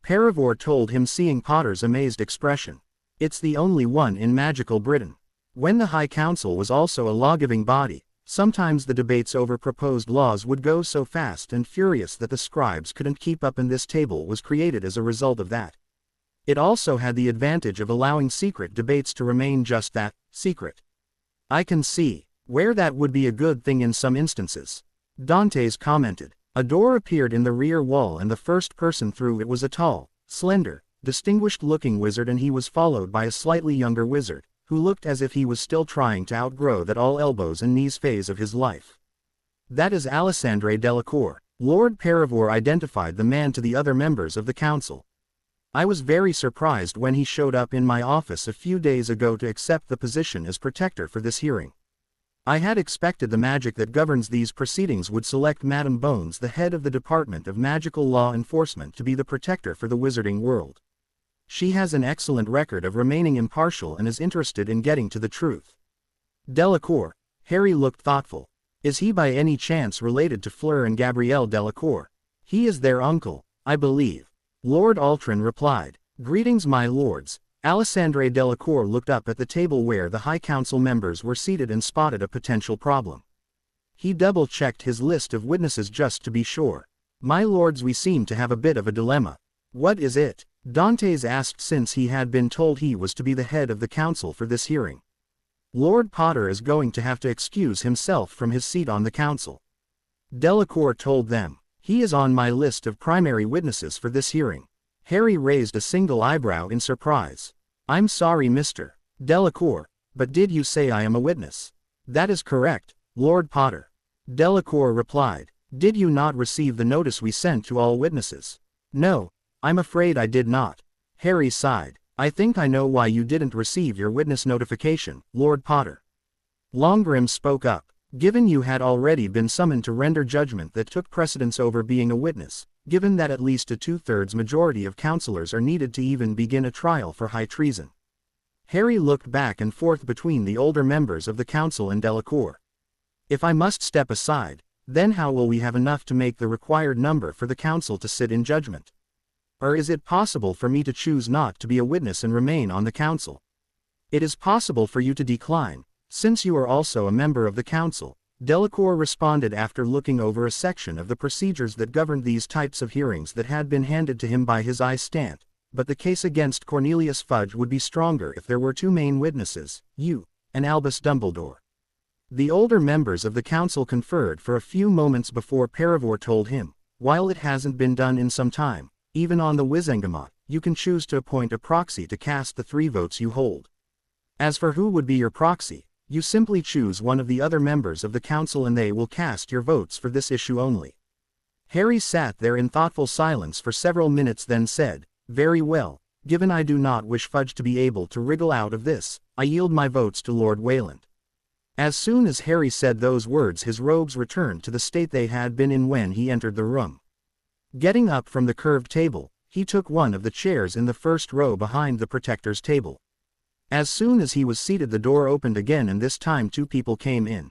Paravor told him, seeing Potter's amazed expression. "It's the only one in magical Britain." When the High Council was also a law-giving body, sometimes the debates over proposed laws would go so fast and furious that the scribes couldn't keep up, and this table was created as a result of that. It also had the advantage of allowing secret debates to remain just that, secret. "I can see where that would be a good thing in some instances," Dantes commented. A door appeared in the rear wall and the first person through it was a tall, slender, distinguished-looking wizard, and he was followed by a slightly younger wizard, who looked as if he was still trying to outgrow that all elbows and knees phase of his life. "That is Alessandre Delacour," Lord Paravor identified the man to the other members of the council. "I was very surprised when he showed up in my office a few days ago to accept the position as protector for this hearing. I had expected the magic that governs these proceedings would select Madame Bones, the head of the Department of Magical Law Enforcement, to be the protector for the wizarding world. She has an excellent record of remaining impartial and is interested in getting to the truth." "Delacour," Harry looked thoughtful. "Is he by any chance related to Fleur and Gabrielle Delacour?" "He is their uncle, I believe," Lord Altrin replied. "Greetings, my lords." Alessandre Delacour looked up at the table where the High Council members were seated and spotted a potential problem. He double-checked his list of witnesses just to be sure. "My lords, we seem to have a bit of a dilemma." "What is it?" Dantes asked, since he had been told he was to be the head of the council for this hearing. "Lord Potter is going to have to excuse himself from his seat on the council," Delacour told them. "He is on my list of primary witnesses for this hearing." Harry raised a single eyebrow in surprise. "I'm sorry, Mr. Delacour, but did you say I am a witness?" "That is correct, Lord Potter," Delacour replied. "Did you not receive the notice we sent to all witnesses?" "No, I'm afraid I did not." Harry sighed. "I think I know why you didn't receive your witness notification, Lord Potter." Longrim spoke up. "Given you had already been summoned to render judgment that took precedence over being a witness, given that at least a 2/3 majority of councillors are needed to even begin a trial for high treason." Harry looked back and forth between the older members of the council and Delacour. "If I must step aside, then how will we have enough to make the required number for the council to sit in judgment? Or is it possible for me to choose not to be a witness and remain on the council?" "It is possible for you to decline, since you are also a member of the council," Delacour responded after looking over a section of the procedures that governed these types of hearings that had been handed to him by his assistant. "But the case against Cornelius Fudge would be stronger if there were 2 main witnesses, you and Albus Dumbledore." The older members of the council conferred for a few moments before Paravor told him, "While it hasn't been done in some time, even on the Wizengamot, you can choose to appoint a proxy to cast the 3 votes you hold. As for who would be your proxy, you simply choose one of the other members of the council and they will cast your votes for this issue only." Harry sat there in thoughtful silence for several minutes, then said, "Very well, given I do not wish Fudge to be able to wriggle out of this, I yield my votes to Lord Wayland." As soon as Harry said those words, his robes returned to the state they had been in when he entered the room. Getting up from the curved table, he took one of the chairs in the first row behind the protector's table. As soon as he was seated, the door opened again, and this time 2 people came in.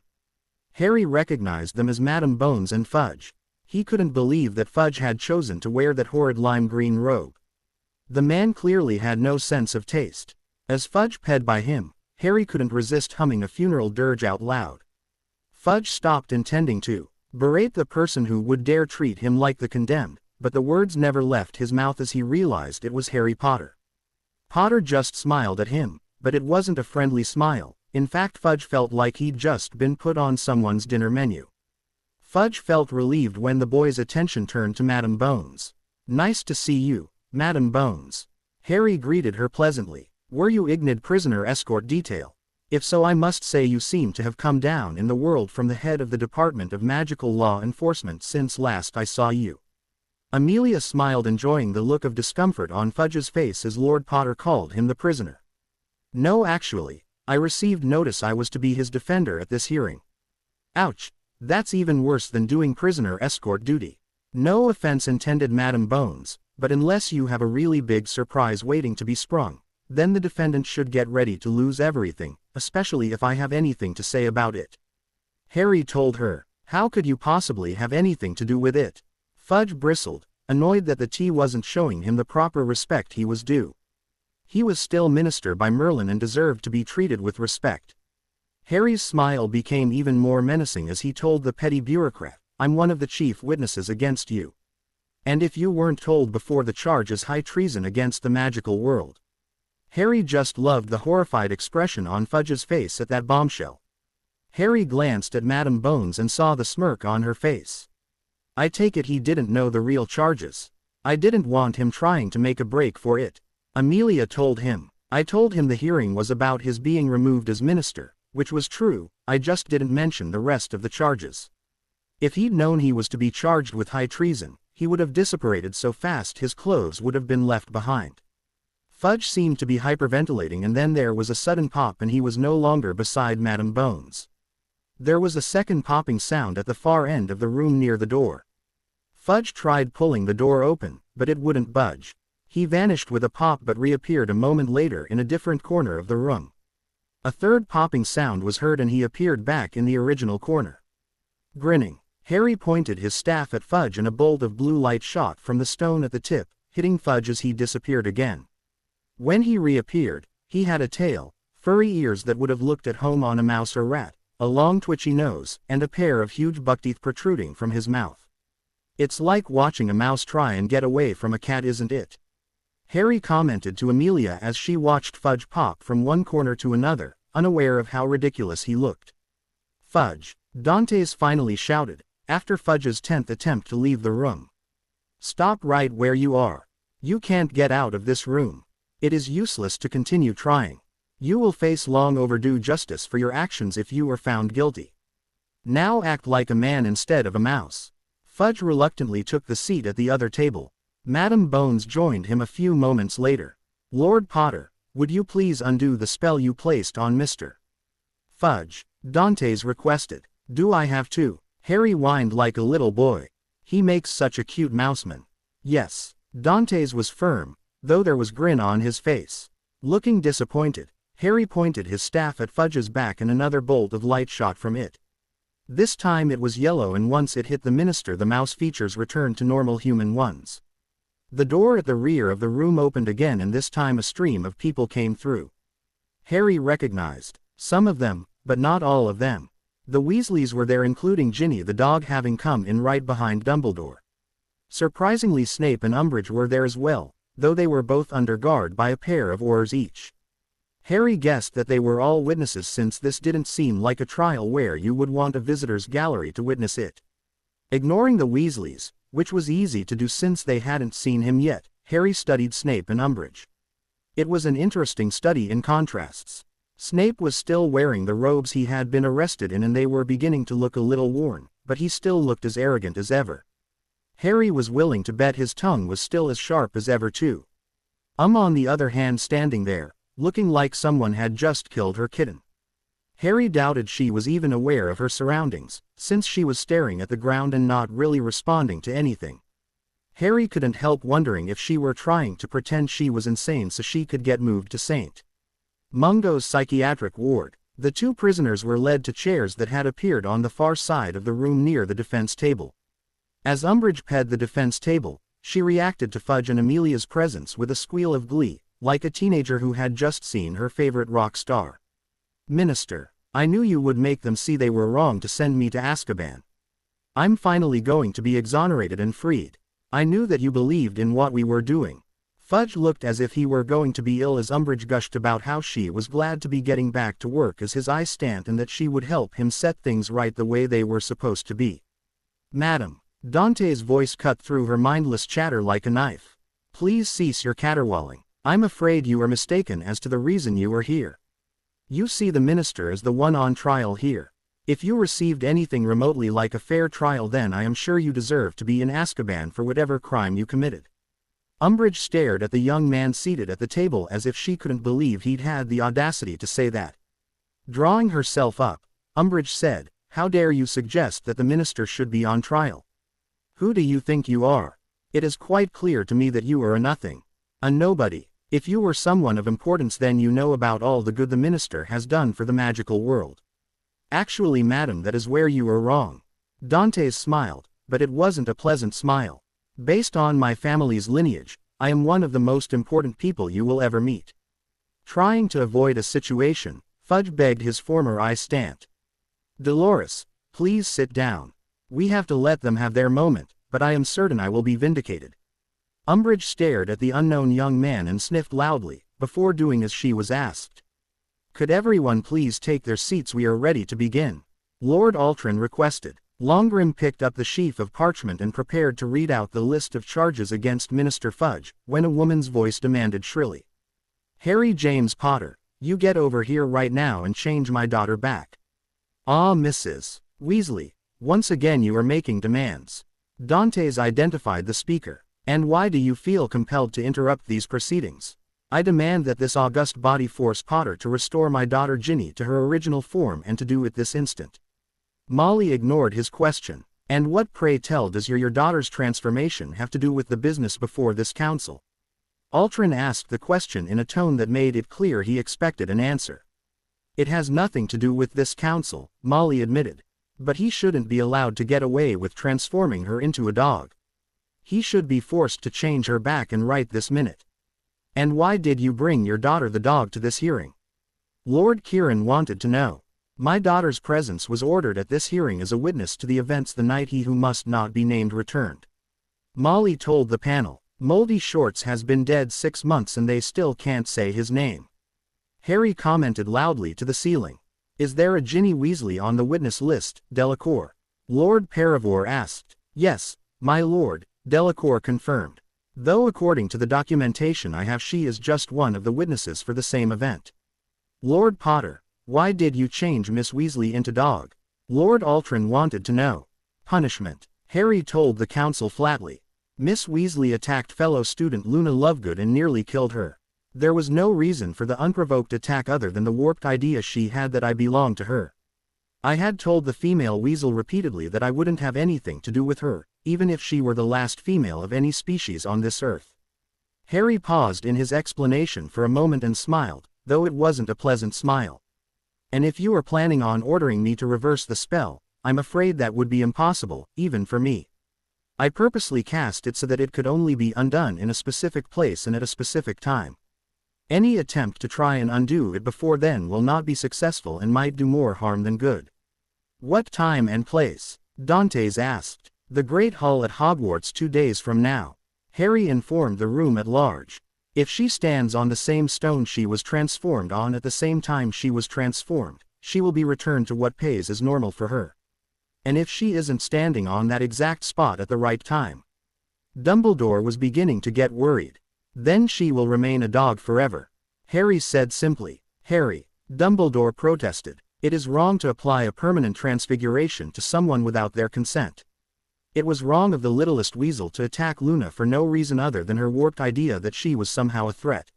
Harry recognized them as Madam Bones and Fudge. He couldn't believe that Fudge had chosen to wear that horrid lime green robe. The man clearly had no sense of taste. As Fudge passed by him, Harry couldn't resist humming a funeral dirge out loud. Fudge stopped, intending to berate the person who would dare treat him like the condemned, but the words never left his mouth as he realized it was Harry Potter. Potter just smiled at him, but it wasn't a friendly smile. In fact, Fudge felt like he'd just been put on someone's dinner menu. Fudge felt relieved when the boy's attention turned to Madam Bones. "Nice to see you, Madam Bones." Harry greeted her pleasantly. "Were you Ignid prisoner escort detail? If so, I must say you seem to have come down in the world from the head of the Department of Magical Law Enforcement since last I saw you." Amelia smiled, enjoying the look of discomfort on Fudge's face as Lord Potter called him the prisoner. "No, actually, I received notice I was to be his defender at this hearing." "Ouch, that's even worse than doing prisoner escort duty." "No offense intended, Madam Bones, but unless you have a really big surprise waiting to be sprung, then the defendant should get ready to lose everything, especially if I have anything to say about it." Harry told her. "How could you possibly have anything to do with it?" Fudge bristled, annoyed that the tea wasn't showing him the proper respect he was due. He was still Minister by Merlin and deserved to be treated with respect. Harry's smile became even more menacing as he told the petty bureaucrat, "I'm one of the chief witnesses against you. And if you weren't told before, the charge is high treason against the magical world." Harry just loved the horrified expression on Fudge's face at that bombshell. Harry glanced at Madam Bones and saw the smirk on her face. "I take it he didn't know the real charges." "I didn't want him trying to make a break for it," Amelia told him. "I told him the hearing was about his being removed as minister, which was true. I just didn't mention the rest of the charges. If he'd known he was to be charged with high treason, he would have disapparated so fast his clothes would have been left behind." Fudge seemed to be hyperventilating, and then there was a sudden pop and he was no longer beside Madam Bones. There was a second popping sound at the far end of the room near the door. Fudge tried pulling the door open, but it wouldn't budge. He vanished with a pop but reappeared a moment later in a different corner of the room. A third popping sound was heard and he appeared back in the original corner. Grinning, Harry pointed his staff at Fudge and a bolt of blue light shot from the stone at the tip, hitting Fudge as he disappeared again. When he reappeared, he had a tail, furry ears that would have looked at home on a mouse or rat, a long twitchy nose, and a pair of huge buckteeth protruding from his mouth. "It's like watching a mouse try and get away from a cat, isn't it?" Harry commented to Amelia as she watched Fudge pop from one corner to another, unaware of how ridiculous he looked. "Fudge!" Dantes finally shouted, after Fudge's 10th attempt to leave the room. "Stop right where you are. You can't get out of this room. It is useless to continue trying. You will face long overdue justice for your actions if you are found guilty. Now act like a man instead of a mouse." Fudge reluctantly took the seat at the other table. Madam Bones joined him a few moments later. "Lord Potter, would you please undo the spell you placed on Mr. Fudge?" Dantes requested. "Do I have to?" Harry whined like a little boy. "He makes such a cute mouseman." "Yes." Dantes was firm, though there was grin on his face. Looking disappointed, Harry pointed his staff at Fudge's back and another bolt of light shot from it. This time it was yellow, and once it hit the minister the mouse features returned to normal human ones. The door at the rear of the room opened again, and this time a stream of people came through. Harry recognized some of them, but not all of them. The Weasleys were there, including Ginny the dog, having come in right behind Dumbledore. Surprisingly, Snape and Umbridge were there as well, though they were both under guard by a pair of oars each. Harry guessed that they were all witnesses, since this didn't seem like a trial where you would want a visitor's gallery to witness it. Ignoring the Weasleys, which was easy to do since they hadn't seen him yet, Harry studied Snape and Umbridge. It was an interesting study in contrasts. Snape was still wearing the robes he had been arrested in, and they were beginning to look a little worn, but he still looked as arrogant as ever. Harry was willing to bet his tongue was still as sharp as ever too. On the other hand, standing there, looking like someone had just killed her kitten. Harry doubted she was even aware of her surroundings, since she was staring at the ground and not really responding to anything. Harry couldn't help wondering if she were trying to pretend she was insane so she could get moved to St. Mungo's psychiatric ward. The two prisoners were led to chairs that had appeared on the far side of the room near the defense table. As Umbridge ped the defense table, she reacted to Fudge and Amelia's presence with a squeal of glee, like a teenager who had just seen her favorite rock star. "Minister, I knew you would make them see they were wrong to send me to Azkaban. I'm finally going to be exonerated and freed. I knew that you believed in what we were doing." Fudge looked as if he were going to be ill as Umbridge gushed about how she was glad to be getting back to work as his eyes stamped and that she would help him set things right the way they were supposed to be. "Madam," Dante's voice cut through her mindless chatter like a knife. "Please cease your caterwauling. I'm afraid you are mistaken as to the reason you are here. You see the minister as the one on trial here. If you received anything remotely like a fair trial, then I am sure you deserve to be in Azkaban for whatever crime you committed." Umbridge stared at the young man seated at the table as if she couldn't believe he'd had the audacity to say that. Drawing herself up, Umbridge said, "How dare you suggest that the minister should be on trial? Who do you think you are? It is quite clear to me that you are a nothing. A nobody. If you were someone of importance, then you know about all the good the minister has done for the magical world." "Actually, madam, that is where you are wrong." Dante smiled, but it wasn't a pleasant smile. "Based on my family's lineage, I am one of the most important people you will ever meet." Trying to avoid a situation, Fudge begged his former eye stamped. "Dolores, please sit down. We have to let them have their moment, but I am certain I will be vindicated." Umbridge stared at the unknown young man and sniffed loudly, before doing as she was asked. "Could everyone please take their seats? We are ready to begin," Lord Altrin requested. Longrim picked up the sheaf of parchment and prepared to read out the list of charges against Minister Fudge, when a woman's voice demanded shrilly. "Harry James Potter, you get over here right now and change my daughter back." "Ah, Mrs. Weasley, once again you are making demands." Dantes identified the speaker. "And why do you feel compelled to interrupt these proceedings? I demand that this august body force Potter to restore my daughter Ginny to her original form and to do it this instant." Molly ignored his question. "And what, pray tell, does your daughter's transformation have to do with the business before this council?" Altrin asked the question in a tone that made it clear he expected an answer. "It has nothing to do with this council," Molly admitted. "But he shouldn't be allowed to get away with transforming her into a dog. He should be forced to change her back and right this minute." "And why did you bring your daughter the dog to this hearing?" Lord Kieran wanted to know. "My daughter's presence was ordered at this hearing as a witness to the events the night he who must not be named returned." Molly told the panel. "Moldy Shorts has been dead 6 months and they still can't say his name." Harry commented loudly to the ceiling. "Is there a Ginny Weasley on the witness list, Delacour?" Lord Paravor asked. "Yes, my lord," Delacour confirmed. "Though according to the documentation I have she is just one of the witnesses for the same event." "Lord Potter, why did you change Miss Weasley into dog?" Lord Altrin wanted to know. "Punishment," Harry told the council flatly. "Miss Weasley attacked fellow student Luna Lovegood and nearly killed her. There was no reason for the unprovoked attack other than the warped idea she had that I belonged to her. I had told the female weasel repeatedly that I wouldn't have anything to do with her, even if she were the last female of any species on this earth." Harry paused in his explanation for a moment and smiled, though it wasn't a pleasant smile. "And if you are planning on ordering me to reverse the spell, I'm afraid that would be impossible, even for me. I purposely cast it so that it could only be undone in a specific place and at a specific time. Any attempt to try and undo it before then will not be successful and might do more harm than good." "What time and place?" Dantes asked. "The Great Hall at Hogwarts 2 days from now," Harry informed the room at large. "If she stands on the same stone she was transformed on at the same time she was transformed, she will be returned to what pays as normal for her. And if she isn't standing on that exact spot at the right time..." Dumbledore was beginning to get worried. "Then she will remain a dog forever," Harry said simply. "Harry," Dumbledore protested, "it is wrong to apply a permanent transfiguration to someone without their consent. It was wrong of the littlest weasel to attack Luna for no reason other than her warped idea that she was somehow a threat."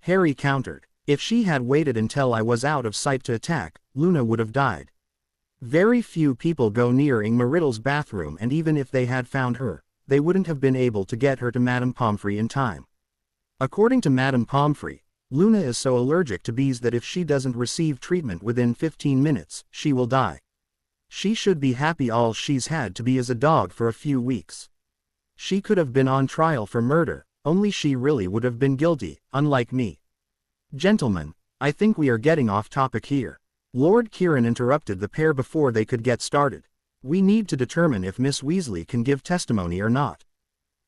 Harry countered. If she had waited until I was out of sight to attack, Luna would have died. Very few people go near Ingmar Riddle's bathroom, and even if they had found her, they wouldn't have been able to get her to Madame Pomfrey in time. According to Madame Pomfrey, Luna is so allergic to bees that if she doesn't receive treatment within 15 minutes, she will die. She should be happy all she's had to be is a dog for a few weeks. She could have been on trial for murder, only she really would have been guilty, unlike me. Gentlemen, I think we are getting off topic here. Lord Kieran interrupted the pair before they could get started. We need to determine if Miss Weasley can give testimony or not.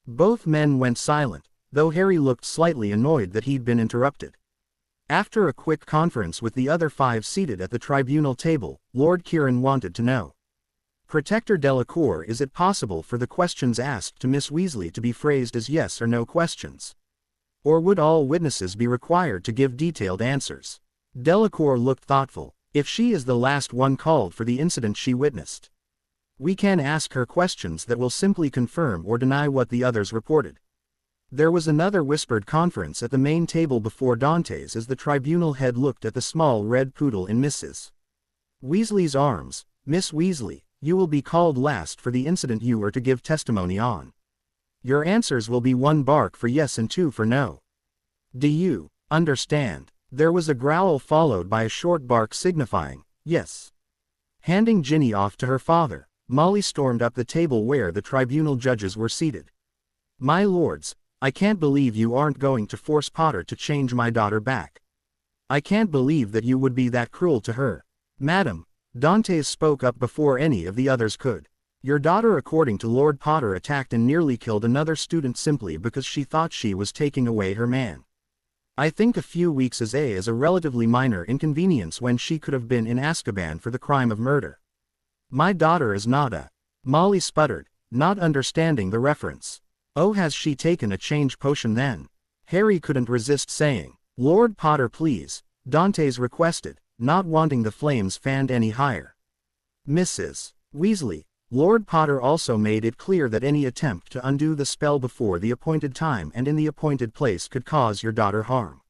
Both men went silent, though Harry looked slightly annoyed that he'd been interrupted. After a quick conference with the other 5 seated at the tribunal table, Lord Kieran wanted to know. Protector Delacour, is it possible for the questions asked to Miss Weasley to be phrased as yes or no questions? Or would all witnesses be required to give detailed answers? Delacour looked thoughtful. If she is the last one called for the incident she witnessed, we can ask her questions that will simply confirm or deny what the others reported. There was another whispered conference at the main table before Dante's as the tribunal head looked at the small red poodle in Mrs. Weasley's arms. Miss Weasley, you will be called last for the incident you are to give testimony on. Your answers will be 1 bark for yes and 2 for no. Do you understand? There was a growl followed by a short bark signifying, yes. Handing Ginny off to her father, Molly stormed up the table where the tribunal judges were seated. My lords, I can't believe you aren't going to force Potter to change my daughter back. I can't believe that you would be that cruel to her. Madam, Dantes spoke up before any of the others could. Your daughter, according to Lord Potter, attacked and nearly killed another student simply because she thought she was taking away her man. I think a few weeks is a relatively minor inconvenience when she could have been in Azkaban for the crime of murder. My daughter is not a... Molly sputtered, not understanding the reference. Oh, has she taken a change potion then? Harry couldn't resist saying, Lord Potter please, Dantes requested, not wanting the flames fanned any higher. Mrs. Weasley, Lord Potter also made it clear that any attempt to undo the spell before the appointed time and in the appointed place could cause your daughter harm.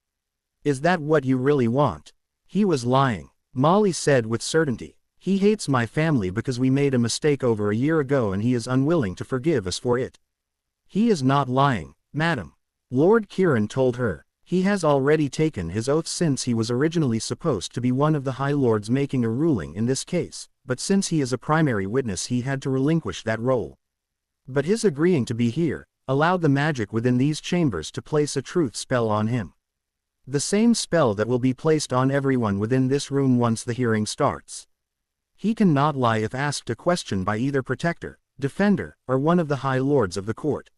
Is that what you really want? He was lying, Molly said with certainty. He hates my family because we made a mistake over a year ago and he is unwilling to forgive us for it. He is not lying, madam. Lord Kieran told her. He has already taken his oath since he was originally supposed to be one of the High Lords making a ruling in this case, but since he is a primary witness he had to relinquish that role. But his agreeing to be here allowed the magic within these chambers to place a truth spell on him. The same spell that will be placed on everyone within this room once the hearing starts. He cannot lie if asked a question by either protector, defender, or one of the High Lords of the court.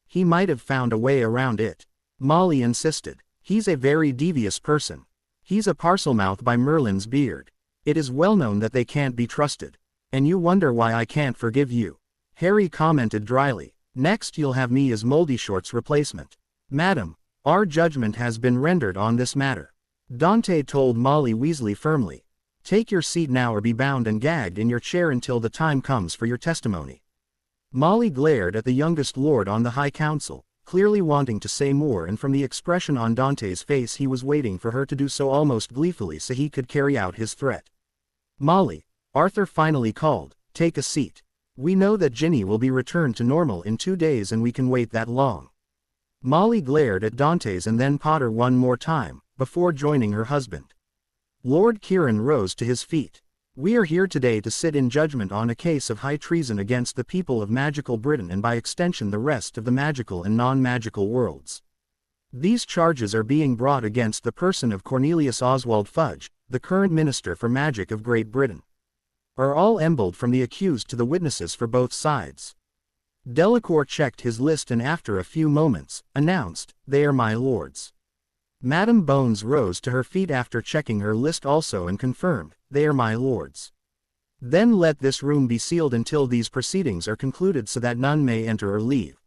He might have found a way around it. Molly insisted. He's a very devious person. He's a Parselmouth by Merlin's beard. It is well known that they can't be trusted. And you wonder why I can't forgive you. Harry commented dryly. Next you'll have me as Moldyshort's replacement. Madam, our judgment has been rendered on this matter. Dante told Molly Weasley firmly. Take your seat now or be bound and gagged in your chair until the time comes for your testimony. Molly glared at the youngest lord on the High Council, clearly wanting to say more, and from the expression on Dante's face he was waiting for her to do so almost gleefully so he could carry out his threat. Molly, Arthur finally called, take a seat. We know that Ginny will be returned to normal in 2 days and we can wait that long. Molly glared at Dantes and then Potter one more time, before joining her husband. Lord Kieran rose to his feet. We are here today to sit in judgment on a case of high treason against the people of magical Britain and by extension the rest of the magical and non-magical worlds. These charges are being brought against the person of Cornelius Oswald Fudge, the current Minister for Magic of Great Britain. Are all embled from the accused to the witnesses for both sides. Delacour checked his list and after a few moments, announced, they are my lords. Madame Bones rose to her feet after checking her list also and confirmed, they are my lords. Then let this room be sealed until these proceedings are concluded so that none may enter or leave.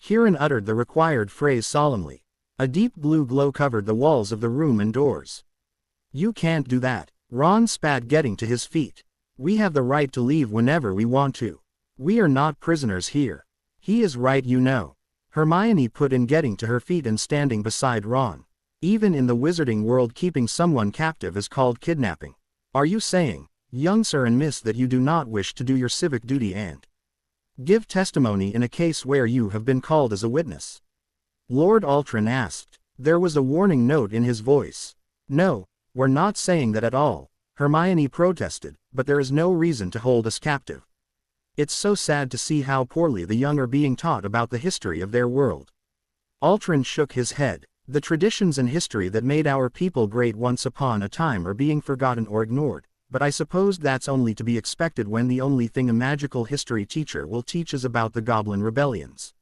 Kieran uttered the required phrase solemnly. A deep blue glow covered the walls of the room and doors. You can't do that, Ron spat, getting to his feet. We have the right to leave whenever we want to. We are not prisoners here. He is right, you know. Hermione put in, getting to her feet and standing beside Ron. Even in the wizarding world, keeping someone captive is called kidnapping. Are you saying, young sir and miss, that you do not wish to do your civic duty and give testimony in a case where you have been called as a witness?" Lord Altrin asked. There was a warning note in his voice. "No, we're not saying that at all," Hermione protested, "but there is no reason to hold us captive. It's so sad to see how poorly the young are being taught about the history of their world." Altrin shook his head. "The traditions and history that made our people great once upon a time are being forgotten or ignored, but I suppose that's only to be expected when the only thing a magical history teacher will teach is about the Goblin rebellions.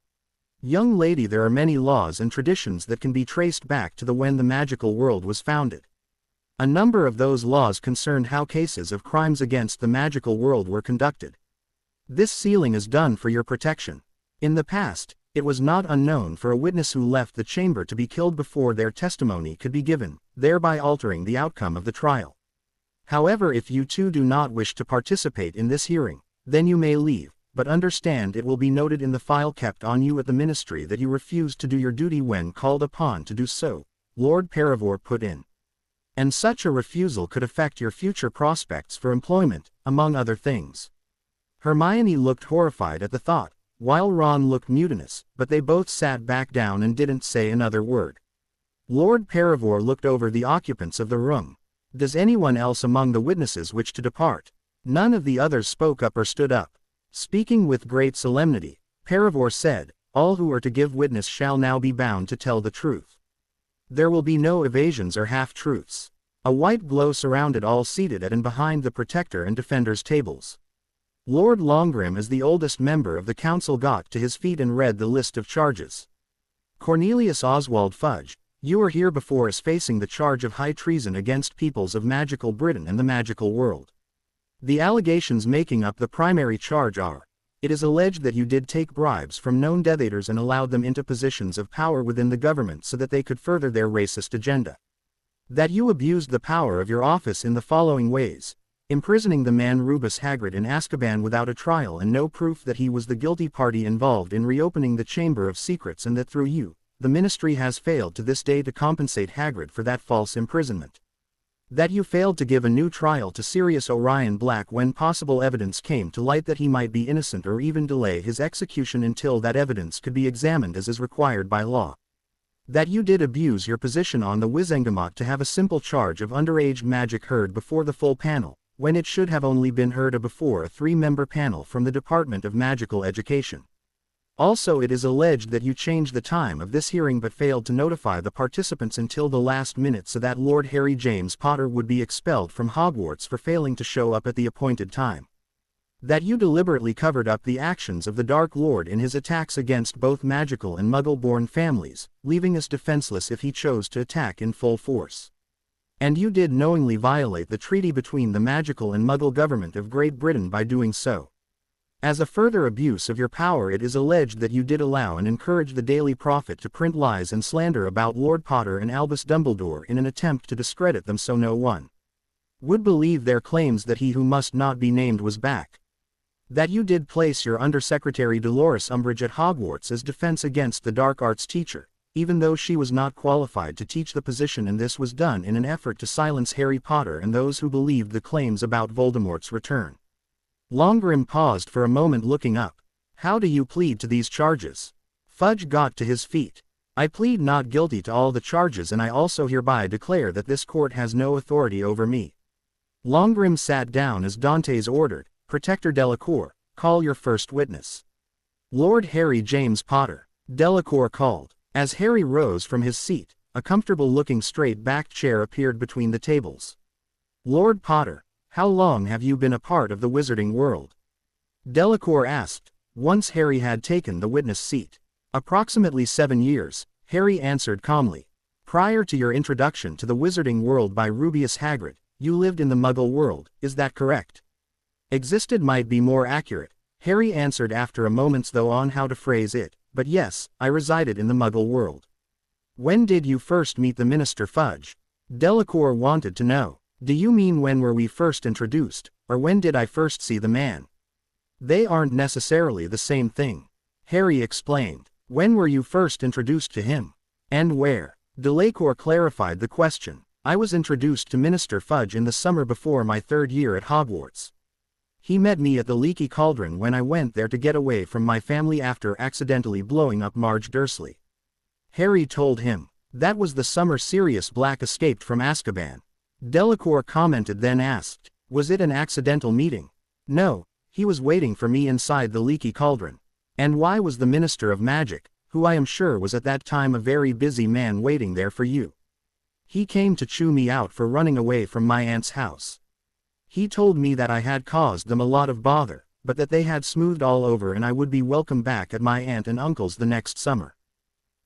Young lady, there are many laws and traditions that can be traced back to when the magical world was founded. A number of those laws concerned how cases of crimes against the magical world were conducted. This sealing is done for your protection. In the past, it was not unknown for a witness who left the chamber to be killed before their testimony could be given, thereby altering the outcome of the trial. However, if you two do not wish to participate in this hearing, then you may leave, but understand it will be noted in the file kept on you at the ministry that you refused to do your duty when called upon to do so," Lord Paravor put in. "And such a refusal could affect your future prospects for employment, among other things." Hermione looked horrified at the thought, while Ron looked mutinous, but they both sat back down and didn't say another word. Lord Paravor looked over the occupants of the room. "Does anyone else among the witnesses wish to depart?" None of the others spoke up or stood up. Speaking with great solemnity, Paravor said, "All who are to give witness shall now be bound to tell the truth. There will be no evasions or half-truths." A white glow surrounded all seated at and behind the Protector and Defender's tables. Lord Longrim, as the oldest member of the council, got to his feet and read the list of charges. "Cornelius Oswald Fudge, you are here before us facing the charge of high treason against peoples of magical Britain and the magical world. The allegations making up the primary charge are: it is alleged that you did take bribes from known Death Eaters and allowed them into positions of power within the government so that they could further their racist agenda. That you abused the power of your office in the following ways: imprisoning the man Rubus Hagrid in Azkaban without a trial and no proof that he was the guilty party involved in reopening the Chamber of Secrets, and that through you, the ministry has failed to this day to compensate Hagrid for that false imprisonment. That you failed to give a new trial to Sirius Orion Black when possible evidence came to light that he might be innocent, or even delay his execution until that evidence could be examined as is required by law. That you did abuse your position on the Wizengamot to have a simple charge of underage magic heard before the full panel, when it should have only been heard before a 3-member panel from the Department of Magical Education. Also, it is alleged that you changed the time of this hearing but failed to notify the participants until the last minute so that Lord Harry James Potter would be expelled from Hogwarts for failing to show up at the appointed time. That you deliberately covered up the actions of the Dark Lord in his attacks against both magical and Muggle-born families, leaving us defenseless if he chose to attack in full force. And you did knowingly violate the treaty between the magical and Muggle government of Great Britain by doing so. As a further abuse of your power, it is alleged that you did allow and encourage the Daily Prophet to print lies and slander about Lord Potter and Albus Dumbledore in an attempt to discredit them so no one would believe their claims that he who must not be named was back. That you did place your Undersecretary Dolores Umbridge at Hogwarts as defense against the dark arts teacher, even though she was not qualified to teach the position, and this was done in an effort to silence Harry Potter and those who believed the claims about Voldemort's return. Longrim paused for a moment, looking up. How do you plead to these charges? Fudge got to his feet. I plead not guilty to all the charges, and I also hereby declare that this court has no authority over me. Longrim sat down as Dantes ordered. Protector Delacour, call your first witness. Lord Harry James Potter. Delacour called. As Harry rose from his seat, a comfortable-looking straight-backed chair appeared between the tables. Lord Potter, how long have you been a part of the wizarding world? Delacour asked, once Harry had taken the witness seat. Approximately 7 years, Harry answered calmly. Prior to your introduction to the wizarding world by Rubeus Hagrid, you lived in the Muggle world, is that correct? Existed might be more accurate, Harry answered after a moment's thought on how to phrase it, but yes, I resided in the Muggle world. When did you first meet the Minister Fudge? Delacour wanted to know. Do you mean when were we first introduced, or when did I first see the man? They aren't necessarily the same thing. Harry explained. When were you first introduced to him? And where? Delacour clarified the question. I was introduced to Minister Fudge in the summer before my 3rd year at Hogwarts. He met me at the Leaky Cauldron when I went there to get away from my family after accidentally blowing up Marge Dursley. Harry told him. That was the summer Sirius Black escaped from Azkaban. Delacour commented, then asked, was it an accidental meeting? No, he was waiting for me inside the Leaky Cauldron. And why was the Minister of Magic, who I am sure was at that time a very busy man, waiting there for you? He came to chew me out for running away from my aunt's house. He told me that I had caused them a lot of bother, but that they had smoothed all over and I would be welcome back at my aunt and uncle's the next summer.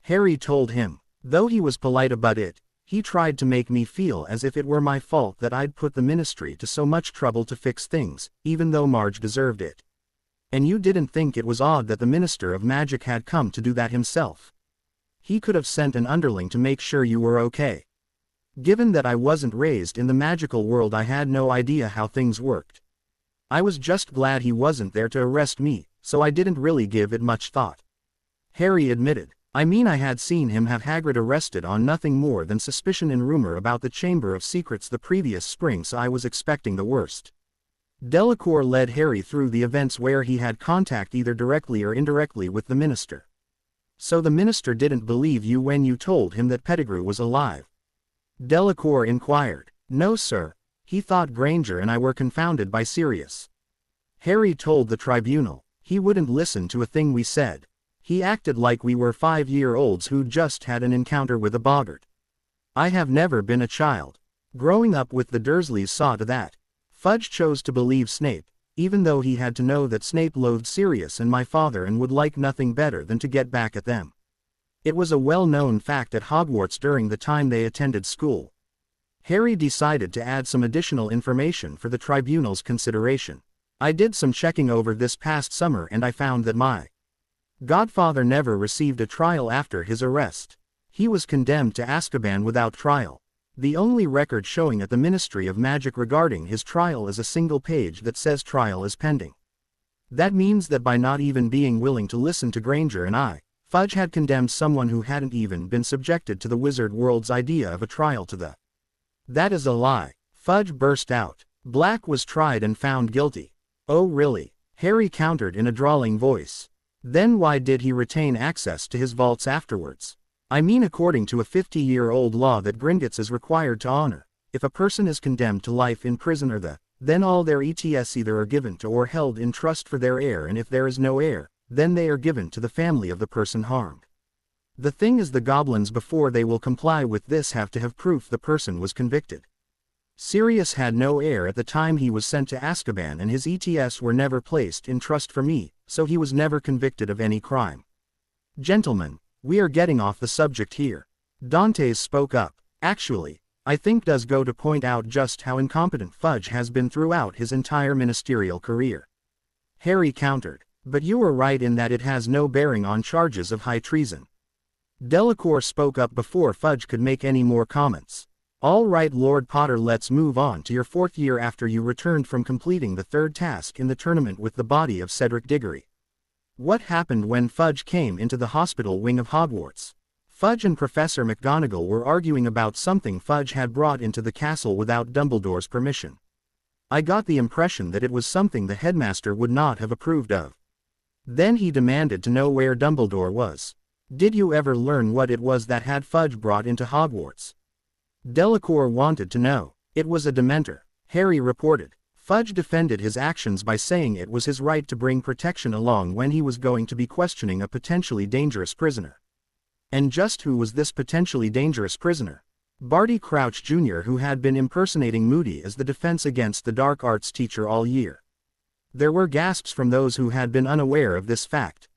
Harry told him. Though he was polite about it, he tried to make me feel as if it were my fault that I'd put the ministry to so much trouble to fix things, even though Marge deserved it. And you didn't think it was odd that the Minister of Magic had come to do that himself? He could have sent an underling to make sure you were okay. Given that I wasn't raised in the magical world, I had no idea how things worked. I was just glad he wasn't there to arrest me, so I didn't really give it much thought. Harry admitted. I mean, I had seen him have Hagrid arrested on nothing more than suspicion and rumor about the Chamber of Secrets the previous spring, so I was expecting the worst. Delacour led Harry through the events where he had contact either directly or indirectly with the minister. So the minister didn't believe you when you told him that Pettigrew was alive? Delacour inquired. No, sir. He thought Granger and I were confounded by Sirius. Harry told the tribunal. He wouldn't listen to a thing we said. He acted like we were 5-year-olds who'd just had an encounter with a boggart. I have never been a child. Growing up with the Dursleys saw to that. Fudge chose to believe Snape, even though he had to know that Snape loathed Sirius and my father and would like nothing better than to get back at them. It was a well-known fact at Hogwarts during the time they attended school. Harry decided to add some additional information for the tribunal's consideration. I did some checking over this past summer and I found that my godfather never received a trial after his arrest. He was condemned to Azkaban without trial. The only record showing at the Ministry of Magic regarding his trial is a single page that says trial is pending. That means that by not even being willing to listen to Granger and I, Fudge had condemned someone who hadn't even been subjected to the wizard world's idea of a trial to the. That is a lie. Fudge burst out. Black was tried and found guilty. Oh really? Harry countered in a drawling voice. Then why did he retain access to his vaults afterwards? I mean, according to a 50-year-old law that Gringotts is required to honor, if a person is condemned to life in prison or then all their ETS either are given to or held in trust for their heir, and if there is no heir, then they are given to the family of the person harmed. The thing is, the goblins, before they will comply with this, have to have proof the person was convicted. Sirius had no heir at the time he was sent to Azkaban, and his ETS were never placed in trust for me, so he was never convicted of any crime. Gentlemen, we are getting off the subject here. Dantes spoke up. Actually, I think does go to point out just how incompetent Fudge has been throughout his entire ministerial career. Harry countered. But you were right in that it has no bearing on charges of high treason. Delacour spoke up before Fudge could make any more comments. All right, Lord Potter, let's move on to your 4th year after you returned from completing the 3rd task in the tournament with the body of Cedric Diggory. What happened when Fudge came into the hospital wing of Hogwarts? Fudge and Professor McGonagall were arguing about something Fudge had brought into the castle without Dumbledore's permission. I got the impression that it was something the headmaster would not have approved of. Then he demanded to know where Dumbledore was. Did you ever learn what it was that had Fudge brought into Hogwarts? Delacour wanted to know. It was a Dementor, Harry reported. Fudge defended his actions by saying it was his right to bring protection along when he was going to be questioning a potentially dangerous prisoner. And just who was this potentially dangerous prisoner? Barty Crouch Jr., who had been impersonating Moody as the Defense Against the Dark Arts teacher all year. There were gasps from those who had been unaware of this fact.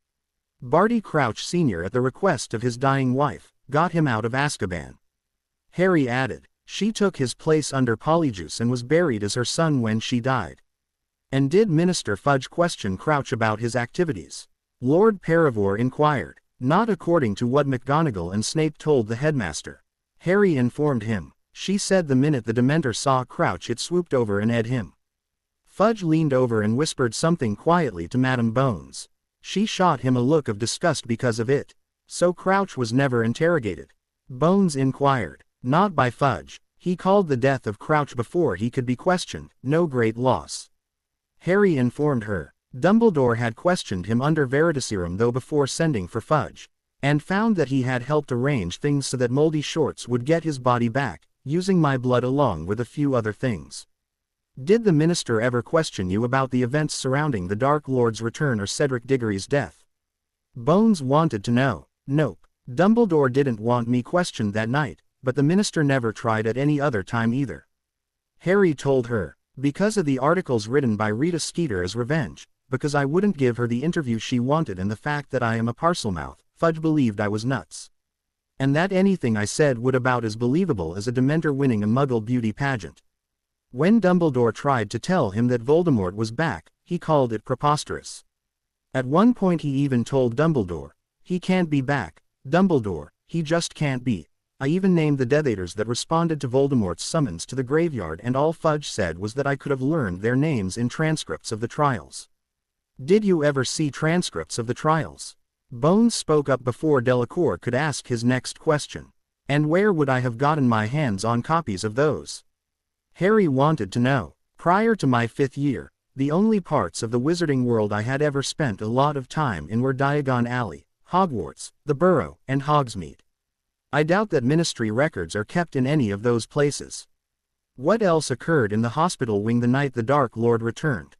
Barty Crouch Sr., at the request of his dying wife, got him out of Azkaban. Harry added, she took his place under Polyjuice and was buried as her son when she died. And did Minister Fudge question Crouch about his activities? Lord Paravor inquired. Not according to what McGonagall and Snape told the headmaster. Harry informed him. She said the minute the Dementor saw Crouch it swooped over and ate him. Fudge leaned over and whispered something quietly to Madame Bones. She shot him a look of disgust because of it. So Crouch was never interrogated. Bones inquired. Not by Fudge. He called the death of Crouch before he could be questioned, no great loss. Harry informed her. Dumbledore had questioned him under Veritaserum though before sending for Fudge, and found that he had helped arrange things so that Moldy Shorts would get his body back, using my blood along with a few other things. Did the minister ever question you about the events surrounding the Dark Lord's return or Cedric Diggory's death? Bones wanted to know. Nope. Dumbledore didn't want me questioned that night, but the minister never tried at any other time either. Harry told her. Because of the articles written by Rita Skeeter as revenge, because I wouldn't give her the interview she wanted and the fact that I am a Parselmouth, Fudge believed I was nuts. And that anything I said would about as believable as a Dementor winning a Muggle beauty pageant. When Dumbledore tried to tell him that Voldemort was back, he called it preposterous. At one point he even told Dumbledore, "He can't be back, Dumbledore, he just can't be." I even named the Death Eaters that responded to Voldemort's summons to the graveyard, and all Fudge said was that I could have learned their names in transcripts of the trials. Did you ever see transcripts of the trials? Bones spoke up before Delacour could ask his next question. And where would I have gotten my hands on copies of those? Harry wanted to know. Prior to my 5th year, the only parts of the wizarding world I had ever spent a lot of time in were Diagon Alley, Hogwarts, the Burrow, and Hogsmeade. I doubt that ministry records are kept in any of those places. What else occurred in the hospital wing the night the Dark Lord returned?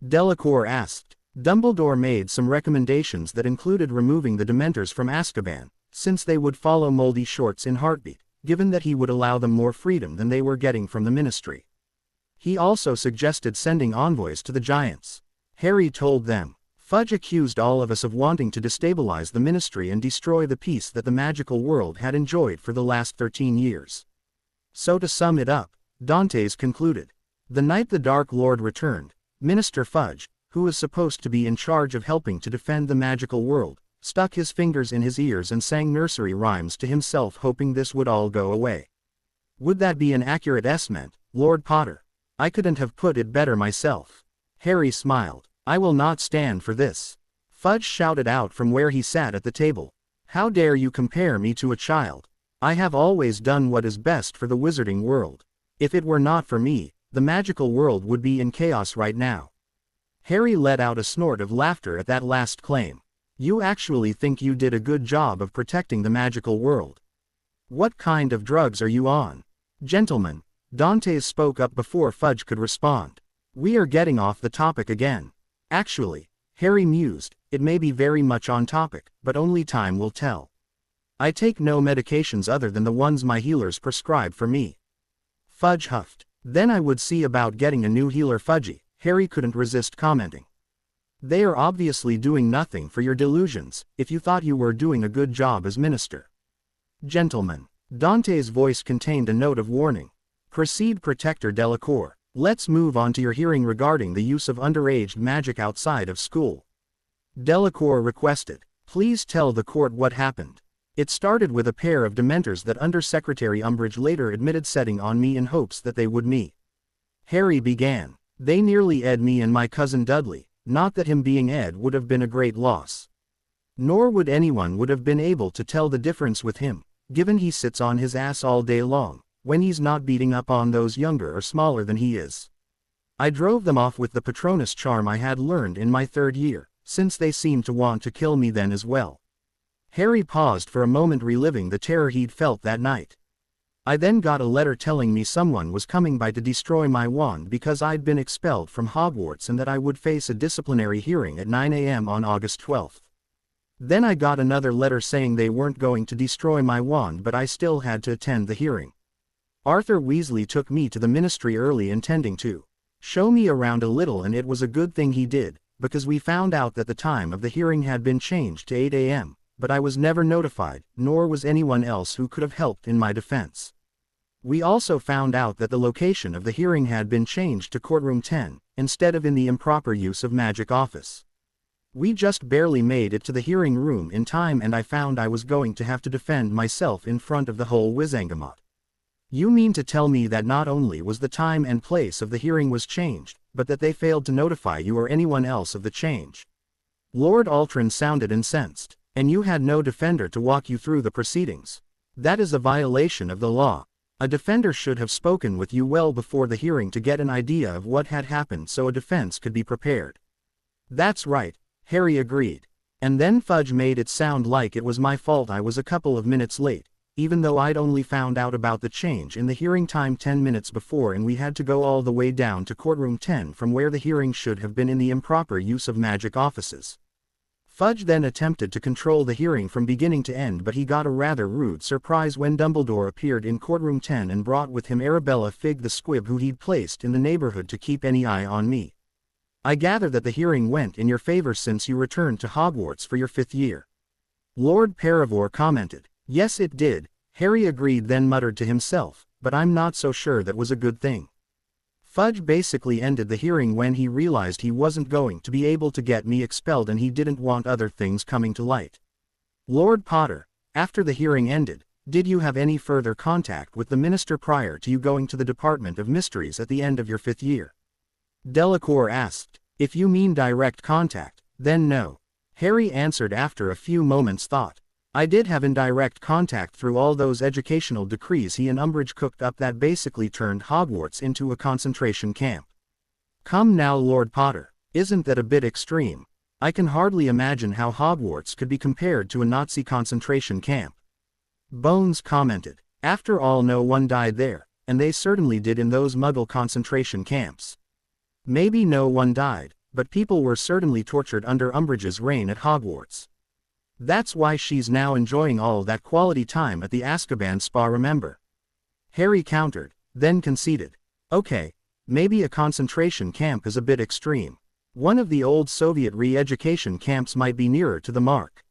Delacour asked. Dumbledore made some recommendations that included removing the Dementors from Azkaban, since they would follow Moldy Shorts in heartbeat, given that he would allow them more freedom than they were getting from the ministry. He also suggested sending envoys to the Giants. Harry told them. Fudge accused all of us of wanting to destabilize the ministry and destroy the peace that the magical world had enjoyed for the last 13 years. So to sum it up, Dantes concluded. The night the Dark Lord returned, Minister Fudge, who was supposed to be in charge of helping to defend the magical world, stuck his fingers in his ears and sang nursery rhymes to himself, hoping this would all go away. Would that be an accurate estimate, Lord Potter? I couldn't have put it better myself. Harry smiled. I will not stand for this. Fudge shouted out from where he sat at the table. How dare you compare me to a child? I have always done what is best for the wizarding world. If it were not for me, the magical world would be in chaos right now. Harry let out a snort of laughter at that last claim. You actually think you did a good job of protecting the magical world? What kind of drugs are you on? Gentlemen, Dantes spoke up before Fudge could respond. We are getting off the topic again. Actually, Harry mused, it may be very much on topic, but only time will tell. I take no medications other than the ones my healers prescribe for me. Fudge huffed. Then I would see about getting a new healer. Fudgy, Harry couldn't resist commenting. They are obviously doing nothing for your delusions, if you thought you were doing a good job as minister. Gentlemen, Dante's voice contained a note of warning. Proceed, Protector Delacour. Let's move on to your hearing regarding the use of underage magic outside of school. Delacour requested. Please tell the court what happened. It started with a pair of Dementors that Undersecretary Umbridge later admitted setting on me in hopes that they would me. Harry began. They nearly ed me and my cousin Dudley, not that him being ed would have been a great loss. Nor would anyone would have been able to tell the difference with him, given he sits on his ass all day long, when he's not beating up on those younger or smaller than he is. I drove them off with the Patronus charm I had learned in my 3rd year, since they seemed to want to kill me then as well. Harry paused for a moment, reliving the terror he'd felt that night. I then got a letter telling me someone was coming by to destroy my wand because I'd been expelled from Hogwarts and that I would face a disciplinary hearing at 9 a.m. on August 12th. Then I got another letter saying they weren't going to destroy my wand, but I still had to attend the hearing. Arthur Weasley took me to the ministry early, intending to show me around a little, and it was a good thing he did, because we found out that the time of the hearing had been changed to 8 a.m., but I was never notified, nor was anyone else who could have helped in my defense. We also found out that the location of the hearing had been changed to courtroom 10, instead of in the improper use of magic office. We just barely made it to the hearing room in time, and I found I was going to have to defend myself in front of the whole Wizengamot. You mean to tell me that not only was the time and place of the hearing was changed, but that they failed to notify you or anyone else of the change? Lord Altrin sounded incensed. And you had no defender to walk you through the proceedings? That is a violation of the law. A defender should have spoken with you well before the hearing to get an idea of what had happened so a defense could be prepared. That's right, Harry agreed. And then Fudge made it sound like it was my fault I was a couple of minutes late, even though I'd only found out about the change in the hearing time 10 minutes before and we had to go all the way down to courtroom 10 from where the hearing should have been in the improper use of magic offices. Fudge then attempted to control the hearing from beginning to end, but he got a rather rude surprise when Dumbledore appeared in courtroom 10 and brought with him Arabella Fig the Squib, who he'd placed in the neighborhood to keep any eye on me. I gather that the hearing went in your favor since you returned to Hogwarts for your 5th year. Lord Paravor commented. Yes, it did, Harry agreed, then muttered to himself, but I'm not so sure that was a good thing. Fudge basically ended the hearing when he realized he wasn't going to be able to get me expelled and he didn't want other things coming to light. Lord Potter, after the hearing ended, did you have any further contact with the minister prior to you going to the Department of Mysteries at the end of your 5th year? Delacour asked. If you mean direct contact, then no. Harry answered after a few moments' thought. I did have indirect contact through all those educational decrees he and Umbridge cooked up that basically turned Hogwarts into a concentration camp. Come now, Lord Potter, isn't that a bit extreme? I can hardly imagine how Hogwarts could be compared to a Nazi concentration camp. Bones commented. After all, no one died there, and they certainly did in those Muggle concentration camps. Maybe no one died, but people were certainly tortured under Umbridge's reign at Hogwarts. That's why she's now enjoying all that quality time at the Azkaban spa, remember? Harry countered, then conceded. Okay, maybe a concentration camp is a bit extreme. One of the old Soviet re-education camps might be nearer to the mark.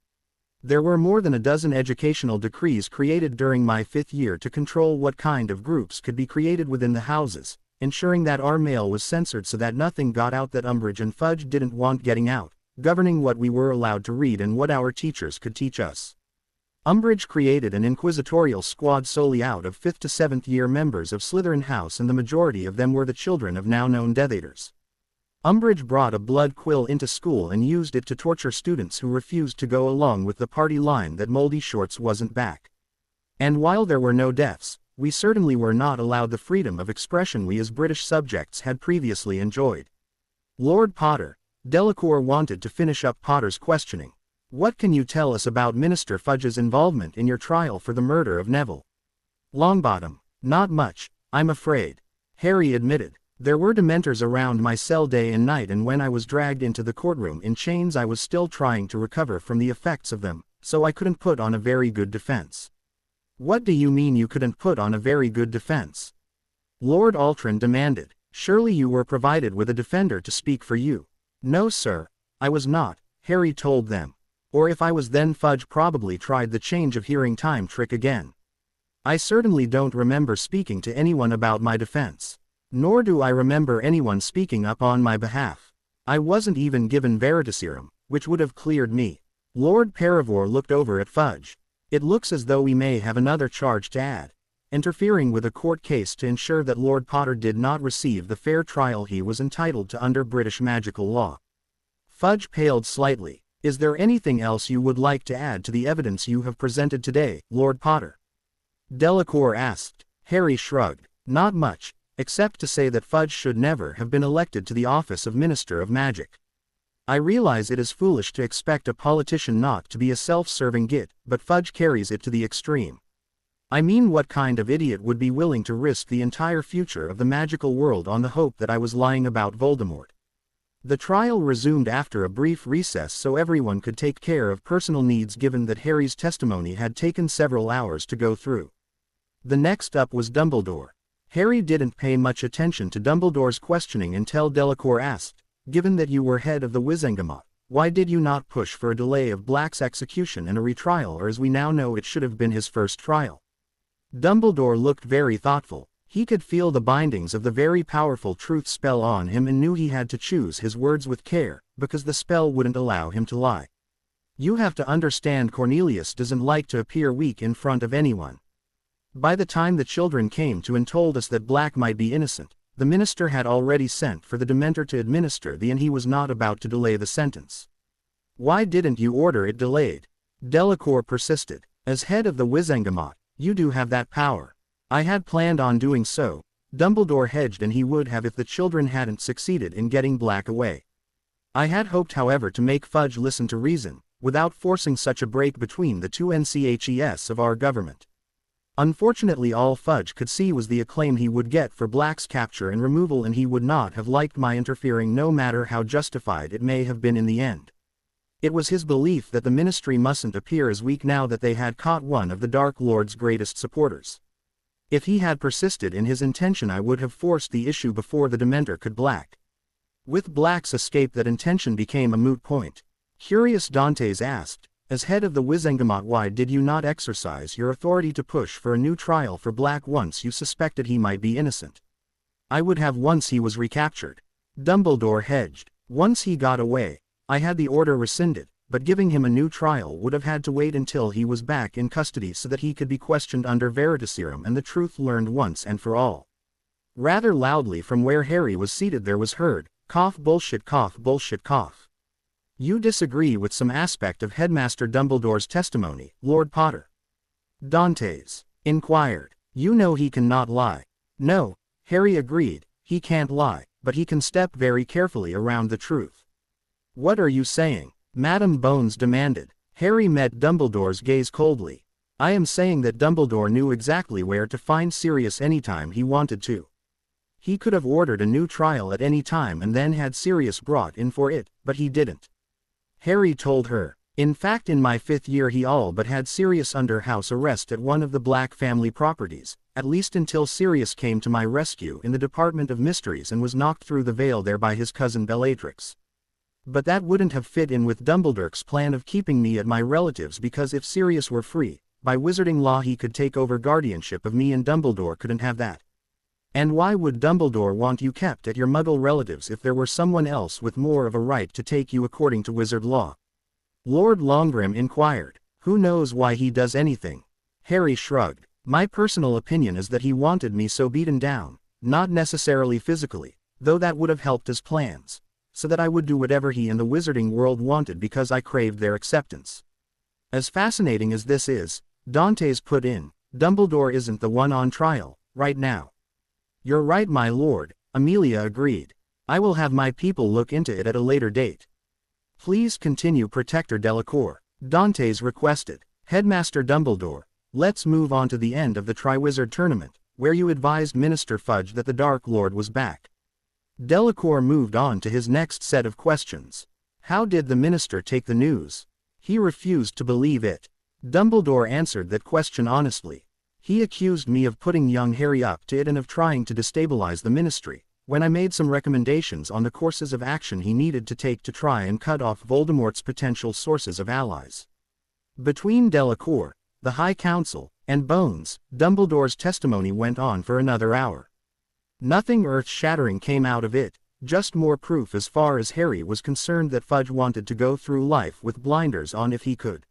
There were more than a dozen educational decrees created during my 5th year to control what kind of groups could be created within the houses, ensuring that our mail was censored so that nothing got out that Umbridge and Fudge didn't want getting out, governing what we were allowed to read and what our teachers could teach us. Umbridge created an inquisitorial squad solely out of 5th to 7th year members of Slytherin House, and the majority of them were the children of now-known Death Eaters. Umbridge brought a blood quill into school and used it to torture students who refused to go along with the party line that Moldy Shorts wasn't back. And while there were no deaths, we certainly were not allowed the freedom of expression we as British subjects had previously enjoyed. Lord Potter, Delacour wanted to finish up Potter's questioning. What can you tell us about Minister Fudge's involvement in your trial for the murder of Neville? Longbottom. Not much, I'm afraid. Harry admitted. There were Dementors around my cell day and night, and when I was dragged into the courtroom in chains I was still trying to recover from the effects of them, so I couldn't put on a very good defense. What do you mean you couldn't put on a very good defense? Lord Altrin demanded. Surely you were provided with a defender to speak for you. No sir, I was not, Harry told them. Or if I was, then Fudge probably tried the change of hearing time trick again. I certainly don't remember speaking to anyone about my defense. Nor do I remember anyone speaking up on my behalf. I wasn't even given Veritaserum, which would have cleared me. Lord Paravor looked over at Fudge. It looks as though we may have another charge to add. Interfering with a court case to ensure that Lord Potter did not receive the fair trial he was entitled to under British magical law. Fudge paled slightly. Is there anything else you would like to add to the evidence you have presented today, Lord Potter? Delacour asked. Harry shrugged. Not much, except to say that Fudge should never have been elected to the office of Minister of Magic. I realize it is foolish to expect a politician not to be a self-serving git, but Fudge carries it to the extreme. I mean, what kind of idiot would be willing to risk the entire future of the magical world on the hope that I was lying about Voldemort? The trial resumed after a brief recess so everyone could take care of personal needs, given that Harry's testimony had taken several hours to go through. The next up was Dumbledore. Harry didn't pay much attention to Dumbledore's questioning until Delacour asked, given that you were head of the Wizengamot, why did you not push for a delay of Black's execution and a retrial, or as we now know it should have been his first trial? Dumbledore looked very thoughtful. He could feel the bindings of the very powerful truth spell on him and knew he had to choose his words with care, because the spell wouldn't allow him to lie. You have to understand, Cornelius doesn't like to appear weak in front of anyone. By the time the children came to and told us that Black might be innocent, the minister had already sent for the Dementor to administer and he was not about to delay the sentence. Why didn't you order it delayed? Delacour persisted. As head of the Wizengamot, You do have that power. I had planned on doing so. Dumbledore hedged, and he would have if the children hadn't succeeded in getting Black away. I had hoped, however, to make Fudge listen to reason, without forcing such a break between the two NCHES of our government. Unfortunately, all Fudge could see was the acclaim he would get for Black's capture and removal, and he would not have liked my interfering, no matter how justified it may have been in the end. It was his belief that the Ministry mustn't appear as weak now that they had caught one of the Dark Lord's greatest supporters. If he had persisted in his intention, I would have forced the issue before the Dementor could Black. With Black's escape, that intention became a moot point. Curious Dantes asked, as head of the Wizengamot, why did you not exercise your authority to push for a new trial for Black once you suspected he might be innocent? I would have once he was recaptured. Dumbledore hedged. Once he got away, I had the order rescinded, but giving him a new trial would have had to wait until he was back in custody so that he could be questioned under Veritaserum and the truth learned once and for all. Rather loudly from where Harry was seated there was heard, cough bullshit cough bullshit cough. You disagree with some aspect of Headmaster Dumbledore's testimony, Lord Potter? Dantes inquired. You know he cannot lie. No, Harry agreed, he can't lie, but he can step very carefully around the truth. What are you saying? Madam Bones demanded. Harry met Dumbledore's gaze coldly. I am saying that Dumbledore knew exactly where to find Sirius anytime he wanted to. He could have ordered a new trial at any time and then had Sirius brought in for it, but he didn't. Harry told her. In fact, in my 5th year he all but had Sirius under house arrest at one of the Black family properties, at least until Sirius came to my rescue in the Department of Mysteries and was knocked through the veil there by his cousin Bellatrix. But that wouldn't have fit in with Dumbledore's plan of keeping me at my relatives, because if Sirius were free, by wizarding law he could take over guardianship of me, and Dumbledore couldn't have that. And why would Dumbledore want you kept at your Muggle relatives if there were someone else with more of a right to take you according to wizard law? Lord Longgrim inquired. Who knows why he does anything? Harry shrugged. My personal opinion is that he wanted me so beaten down, not necessarily physically, though that would have helped his plans, so that I would do whatever he and the wizarding world wanted because I craved their acceptance. As fascinating as this is, Dantes put in, Dumbledore isn't the one on trial, right now. You're right, my lord, Amelia agreed. I will have my people look into it at a later date. Please continue, Protector Delacour, Dantes requested. Headmaster Dumbledore, let's move on to the end of the Triwizard Tournament, where you advised Minister Fudge that the Dark Lord was back. Delacour moved on to his next set of questions. How did the minister take the news? He refused to believe it. Dumbledore answered that question honestly. He accused me of putting young Harry up to it and of trying to destabilize the ministry, when I made some recommendations on the courses of action he needed to take to try and cut off Voldemort's potential sources of allies. Between Delacour, the High Council, and Bones, Dumbledore's testimony went on for another hour. Nothing earth-shattering came out of it, just more proof as far as Harry was concerned that Fudge wanted to go through life with blinders on if he could.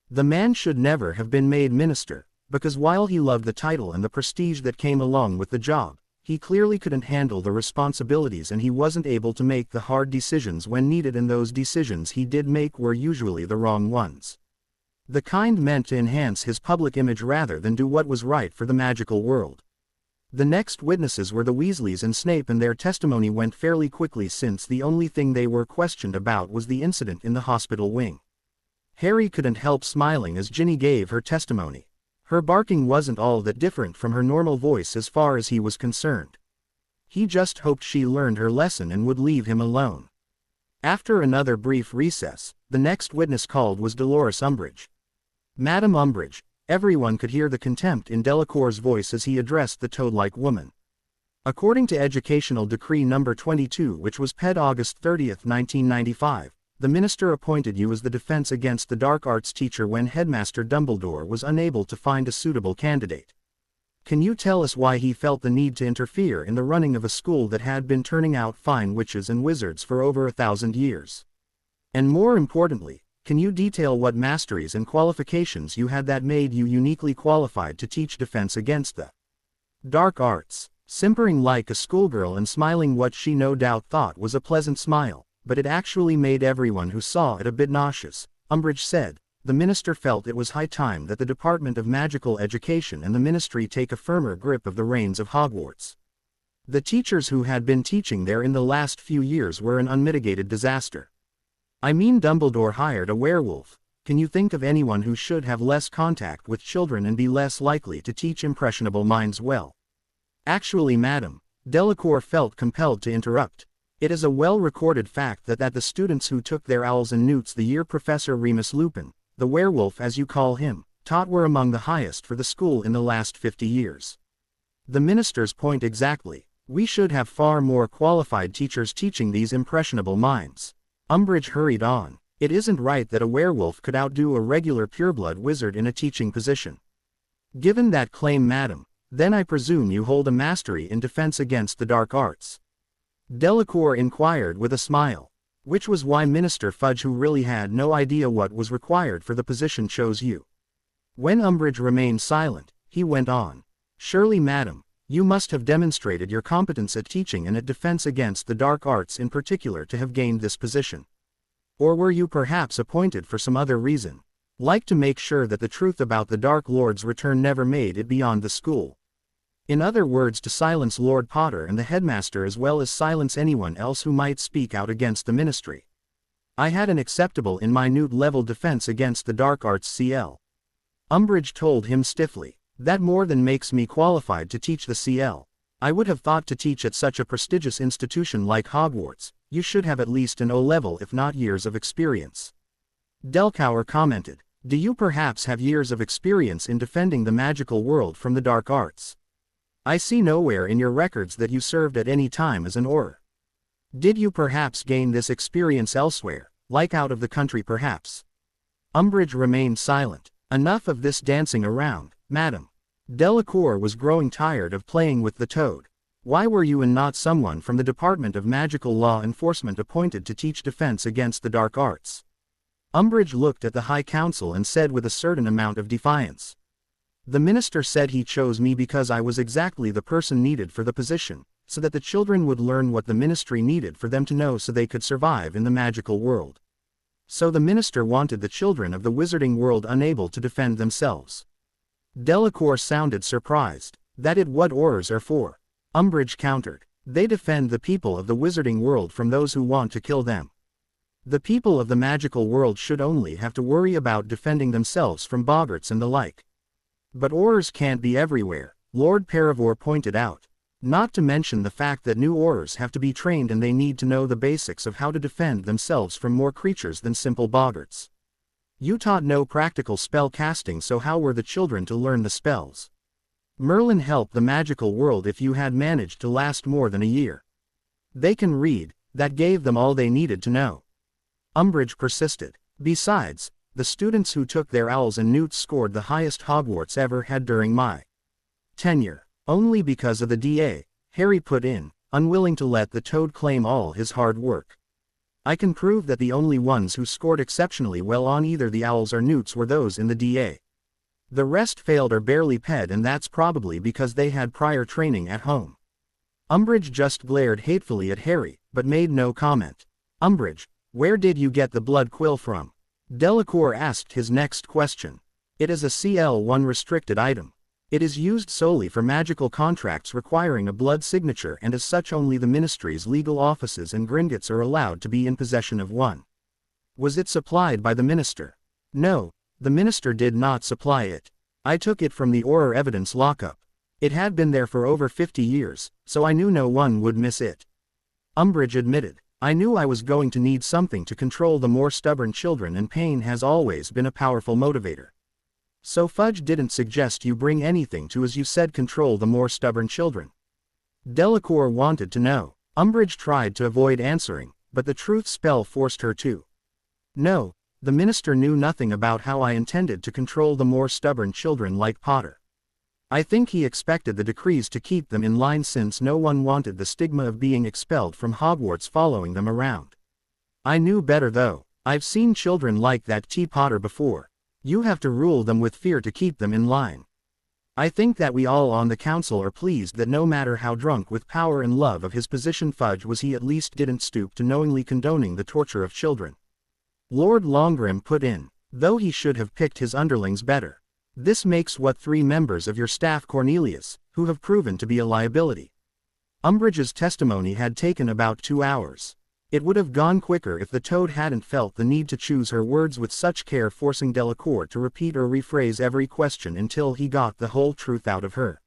The man should never have been made minister, because while he loved the title and the prestige that came along with the job, he clearly couldn't handle the responsibilities and he wasn't able to make the hard decisions when needed, and those decisions he did make were usually the wrong ones. The kind meant to enhance his public image rather than do what was right for the magical world. The next witnesses were the Weasleys and Snape, and their testimony went fairly quickly since the only thing they were questioned about was the incident in the hospital wing. Harry couldn't help smiling as Ginny gave her testimony. Her barking wasn't all that different from her normal voice as far as he was concerned. He just hoped she learned her lesson and would leave him alone. After another brief recess, the next witness called was Dolores Umbridge. Madam Umbridge. Everyone could hear the contempt in Delacour's voice as he addressed the toad-like woman. According to Educational Decree No. 22, which was ped August 30, 1995, the minister appointed you as the defense against the dark arts teacher when Headmaster Dumbledore was unable to find a suitable candidate. Can you tell us why he felt the need to interfere in the running of a school that had been turning out fine witches and wizards for over 1,000 years? And more importantly, can you detail what masteries and qualifications you had that made you uniquely qualified to teach defense against the dark arts? Simpering like a schoolgirl and smiling what she no doubt thought was a pleasant smile, but it actually made everyone who saw it a bit nauseous, Umbridge said, the minister felt it was high time that the Department of Magical Education and the Ministry take a firmer grip of the reins of Hogwarts. The teachers who had been teaching there in the last few years were an unmitigated disaster. I mean, Dumbledore hired a werewolf. Can you think of anyone who should have less contact with children and be less likely to teach impressionable minds well? Actually, madam, Delacour felt compelled to interrupt. It is a well-recorded fact that the students who took their owls and newts the year Professor Remus Lupin, the werewolf as you call him, taught were among the highest for the school in the last 50 years. The minister's point exactly. We should have far more qualified teachers teaching these impressionable minds. Umbridge hurried on. It isn't right that a werewolf could outdo a regular pureblood wizard in a teaching position. Given that claim, madam, then I presume you hold a mastery in defense against the dark arts? Delacour inquired with a smile. Which was why Minister Fudge, who really had no idea what was required for the position, chose you. When Umbridge remained silent, he went on. Surely, madam, you must have demonstrated your competence at teaching and at defense against the dark arts in particular to have gained this position. Or were you perhaps appointed for some other reason? Like to make sure that the truth about the Dark Lord's return never made it beyond the school. In other words, to silence Lord Potter and the headmaster as well as silence anyone else who might speak out against the ministry. I had an acceptable in minute level defense against the dark arts CL. Umbridge told him stiffly. That more than makes me qualified to teach the CL. I would have thought to teach at such a prestigious institution like Hogwarts, you should have at least an O level if not years of experience. Delacour commented. Do you perhaps have years of experience in defending the magical world from the dark arts? I see nowhere in your records that you served at any time as an Auror. Did you perhaps gain this experience elsewhere, like out of the country perhaps? Umbridge remained silent. Enough of this dancing around, madam. Delacour was growing tired of playing with the toad. Why were you and not someone from the Department of Magical Law Enforcement appointed to teach defense against the dark arts? Umbridge looked at the High Council and said with a certain amount of defiance. The minister said he chose me because I was exactly the person needed for the position, so that the children would learn what the ministry needed for them to know so they could survive in the magical world. So the minister wanted the children of the wizarding world unable to defend themselves. Delacour sounded surprised. That is what Aurors are for. Umbridge countered. They defend the people of the wizarding world from those who want to kill them. The people of the magical world should only have to worry about defending themselves from boggarts and the like. But Aurors can't be everywhere, Lord Perivore pointed out. Not to mention the fact that new Aurors have to be trained and they need to know the basics of how to defend themselves from more creatures than simple boggarts. You taught no practical spell casting, so how were the children to learn the spells? Merlin helped the magical world if you had managed to last more than a year. They can read, that gave them all they needed to know. Umbridge persisted. Besides, the students who took their owls and newts scored the highest Hogwarts ever had during my tenure. Only because of the DA, Harry put in, unwilling to let the toad claim all his hard work. I can prove that the only ones who scored exceptionally well on either the owls or newts were those in the DA. The rest failed or barely ped, and that's probably because they had prior training at home. Umbridge just glared hatefully at Harry, but made no comment. Umbridge, where did you get the blood quill from? Delacour asked his next question. It is a CL1 restricted item. It is used solely for magical contracts requiring a blood signature, and as such only the Ministry's legal offices and Gringotts are allowed to be in possession of one. Was it supplied by the minister? No, the minister did not supply it. I took it from the Auror evidence lockup. It had been there for over 50 years, so I knew no one would miss it. Umbridge admitted. I knew I was going to need something to control the more stubborn children, and pain has always been a powerful motivator. So Fudge didn't suggest you bring anything to, as you said, control the more stubborn children? Delacour wanted to know. Umbridge tried to avoid answering, but the truth spell forced her to. No, the minister knew nothing about how I intended to control the more stubborn children like Potter. I think he expected the decrees to keep them in line, since no one wanted the stigma of being expelled from Hogwarts following them around. I knew better though. I've seen children like that T. Potter before. You have to rule them with fear to keep them in line. I think that we all on the council are pleased that no matter how drunk with power and love of his position Fudge was, he at least didn't stoop to knowingly condoning the torture of children. Lord Longgrim put in. though he should have picked his underlings better. This makes what 3 members of your staff, Cornelius, who have proven to be a liability. Umbridge's testimony had taken about 2 hours. It would have gone quicker if the Toad hadn't felt the need to choose her words with such care, forcing Delacour to repeat or rephrase every question until he got the whole truth out of her.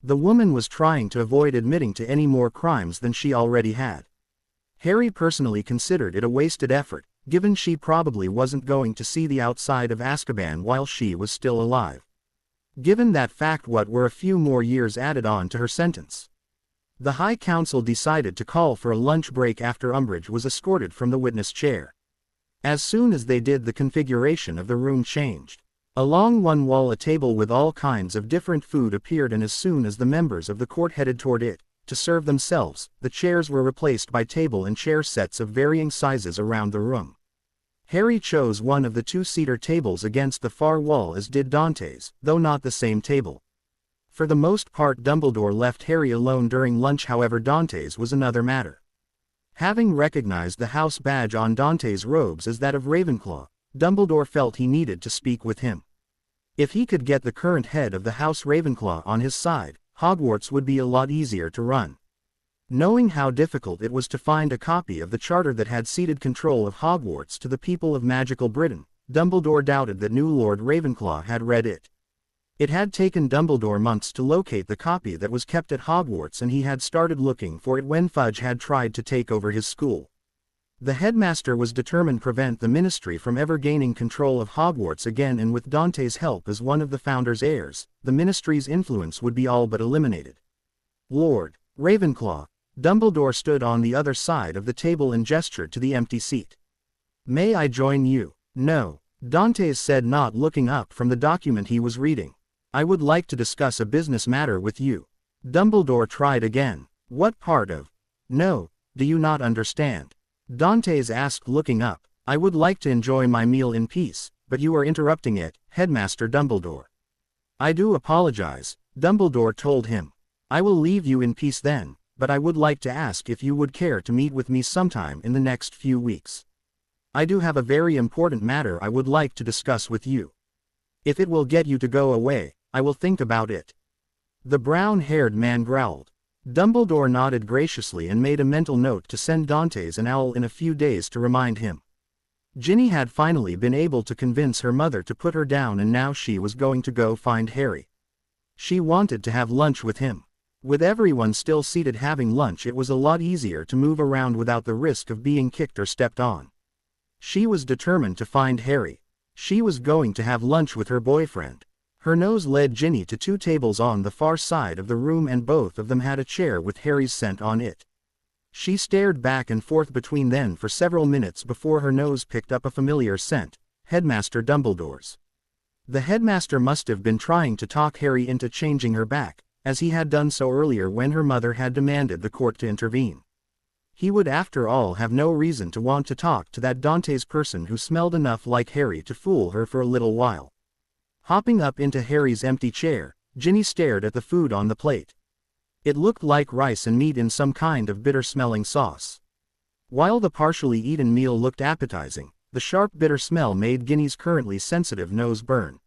The woman was trying to avoid admitting to any more crimes than she already had. Harry personally considered it a wasted effort, given she probably wasn't going to see the outside of Azkaban while she was still alive. Given that fact, what were a few more years added on to her sentence? The High Council decided to call for a lunch break after Umbridge was escorted from the witness chair. As soon as they did, the configuration of the room changed. Along one wall a table with all kinds of different food appeared, and as soon as the members of the court headed toward it, to serve themselves, the chairs were replaced by table and chair sets of varying sizes around the room. Harry chose one of the 2-seater tables against the far wall, as did Dante's, though not the same table. For the most part Dumbledore left Harry alone during lunch, however Dante's was another matter. Having recognized the house badge on Dante's robes as that of Ravenclaw, Dumbledore felt he needed to speak with him. If he could get the current head of the House Ravenclaw on his side, Hogwarts would be a lot easier to run. Knowing how difficult it was to find a copy of the charter that had ceded control of Hogwarts to the people of magical Britain, Dumbledore doubted that new Lord Ravenclaw had read it. It had taken Dumbledore months to locate the copy that was kept at Hogwarts, and he had started looking for it when Fudge had tried to take over his school. The headmaster was determined to prevent the ministry from ever gaining control of Hogwarts again, and with Dante's help as one of the founder's heirs, the ministry's influence would be all but eliminated. Lord Ravenclaw. Dumbledore stood on the other side of the table and gestured to the empty seat. May I join you? No, Dantes said, not looking up from the document he was reading. I would like to discuss a business matter with you. Dumbledore tried again. What part of? No, do you not understand? Dantes asked, looking up. I would like to enjoy my meal in peace, but you are interrupting it, Headmaster Dumbledore. I do apologize, Dumbledore told him. I will leave you in peace then, but I would like to ask if you would care to meet with me sometime in the next few weeks. I do have a very important matter I would like to discuss with you. If it will get you to go away, I will think about it. The brown-haired man growled. Dumbledore nodded graciously and made a mental note to send Dantes an owl in a few days to remind him. Ginny had finally been able to convince her mother to put her down, and now she was going to go find Harry. She wanted to have lunch with him. With everyone still seated having lunch, it was a lot easier to move around without the risk of being kicked or stepped on. She was determined to find Harry. She was going to have lunch with her boyfriend. Her nose led Ginny to 2 tables on the far side of the room, and both of them had a chair with Harry's scent on it. She stared back and forth between them for several minutes before her nose picked up a familiar scent, Headmaster Dumbledore's. The headmaster must have been trying to talk Harry into changing her back, as he had done so earlier when her mother had demanded the court to intervene. He would after all have no reason to want to talk to that Dante's person who smelled enough like Harry to fool her for a little while. Hopping up into Harry's empty chair, Ginny stared at the food on the plate. It looked like rice and meat in some kind of bitter-smelling sauce. While the partially eaten meal looked appetizing, the sharp bitter smell made Ginny's currently sensitive nose burn.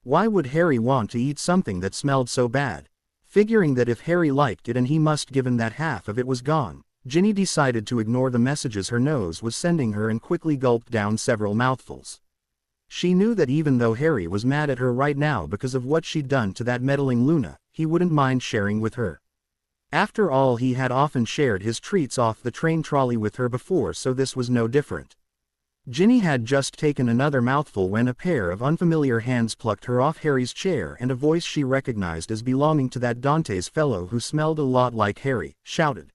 Why would Harry want to eat something that smelled so bad? Figuring that if Harry liked it and he must give him that half of it was gone, Ginny decided to ignore the messages her nose was sending her and quickly gulped down several mouthfuls. She knew that even though Harry was mad at her right now because of what she'd done to that meddling Luna, he wouldn't mind sharing with her. After all, he had often shared his treats off the train trolley with her before, so this was no different. Ginny had just taken another mouthful when a pair of unfamiliar hands plucked her off Harry's chair, and a voice she recognized as belonging to that Dante's fellow who smelled a lot like Harry, shouted.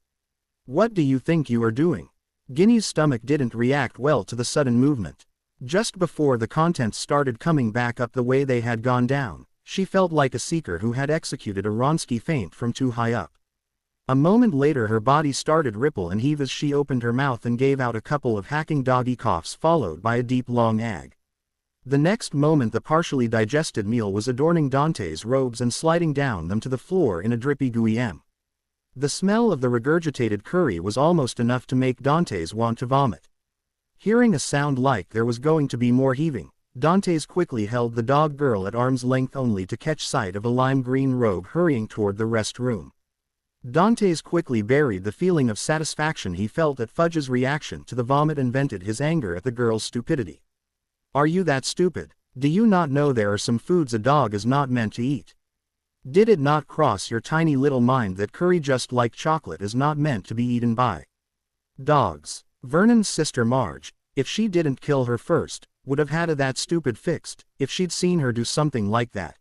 What do you think you are doing? Ginny's stomach didn't react well to the sudden movement. Just before the contents started coming back up the way they had gone down, she felt like a seeker who had executed a Wronski feint from too high up. A moment later her body started ripple and heave as she opened her mouth and gave out a couple of hacking doggy coughs followed by a deep long ag. The next moment the partially digested meal was adorning Dante's robes and sliding down them to the floor in a drippy gooey m. The smell of the regurgitated curry was almost enough to make Dante's want to vomit. Hearing a sound like there was going to be more heaving, Dantes quickly held the dog girl at arm's length only to catch sight of a lime green robe hurrying toward the rest room. Dantes quickly buried the feeling of satisfaction he felt at Fudge's reaction to the vomit and vented his anger at the girl's stupidity. Are you that stupid? Do you not know there are some foods a dog is not meant to eat? Did it not cross your tiny little mind that curry just like chocolate is not meant to be eaten by dogs? Vernon's sister Marge, if she didn't kill her first, would have had that stupid fixed, if she'd seen her do something like that.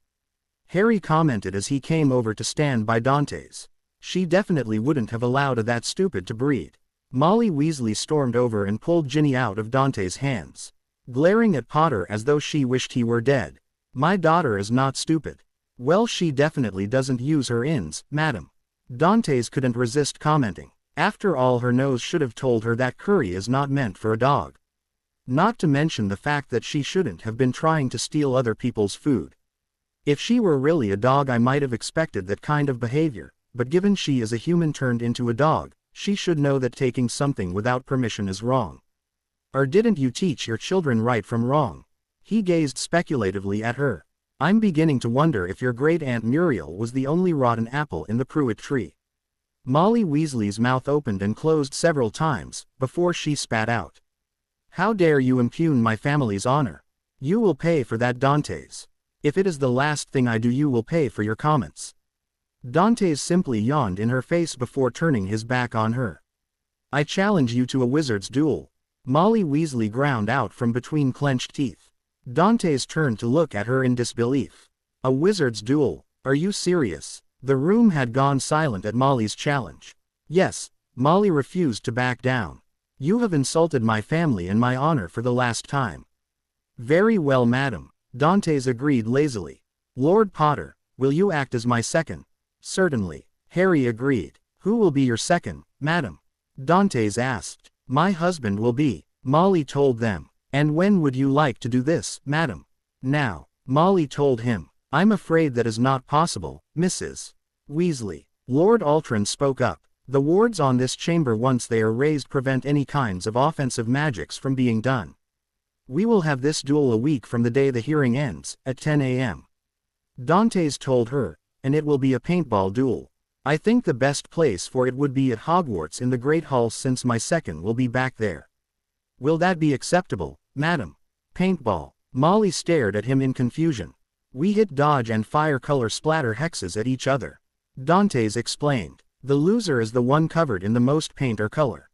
Harry commented as he came over to stand by Dantes. She definitely wouldn't have allowed that stupid to breed. Molly Weasley stormed over and pulled Ginny out of Dantes' hands, glaring at Potter as though she wished he were dead. My daughter is not stupid. Well, she definitely doesn't use her ins, madam. Dantes couldn't resist commenting. After all, her nose should have told her that curry is not meant for a dog. Not to mention the fact that she shouldn't have been trying to steal other people's food. If she were really a dog, I might have expected that kind of behavior. But given she is a human turned into a dog, she should know that taking something without permission is wrong. Or didn't you teach your children right from wrong? He gazed speculatively at her. I'm beginning to wonder if your great-aunt Muriel was the only rotten apple in the Pruitt tree. Molly Weasley's mouth opened and closed several times, before she spat out. How dare you impugn my family's honor? You will pay for that, Dantes. If it is the last thing I do, you will pay for your comments. Dantes simply yawned in her face before turning his back on her. I challenge you to a wizard's duel. Molly Weasley ground out from between clenched teeth. Dantes turned to look at her in disbelief. A wizard's duel? Are you serious? The room had gone silent at Molly's challenge. Yes, Molly refused to back down. You have insulted my family and my honor for the last time. Very well, madam, Dantes agreed lazily. Lord Potter, will you act as my second? Certainly, Harry agreed. Who will be your second, madam? Dantes asked. My husband will be, Molly told them. And when would you like to do this, madam? Now, Molly told him. I'm afraid that is not possible, Mrs. Weasley. Lord Altrin spoke up. The wards on this chamber, once they are raised, prevent any kinds of offensive magics from being done. We will have this duel a week from the day the hearing ends, at 10 a.m. Dantes told her. And it will be a paintball duel. I think the best place for it would be at Hogwarts in the Great Hall, since my second will be back there. Will that be acceptable, madam? Paintball. Molly stared at him in confusion. We hit dodge and fire color splatter hexes at each other. Dantes explained. The loser is the one covered in the most paint or color.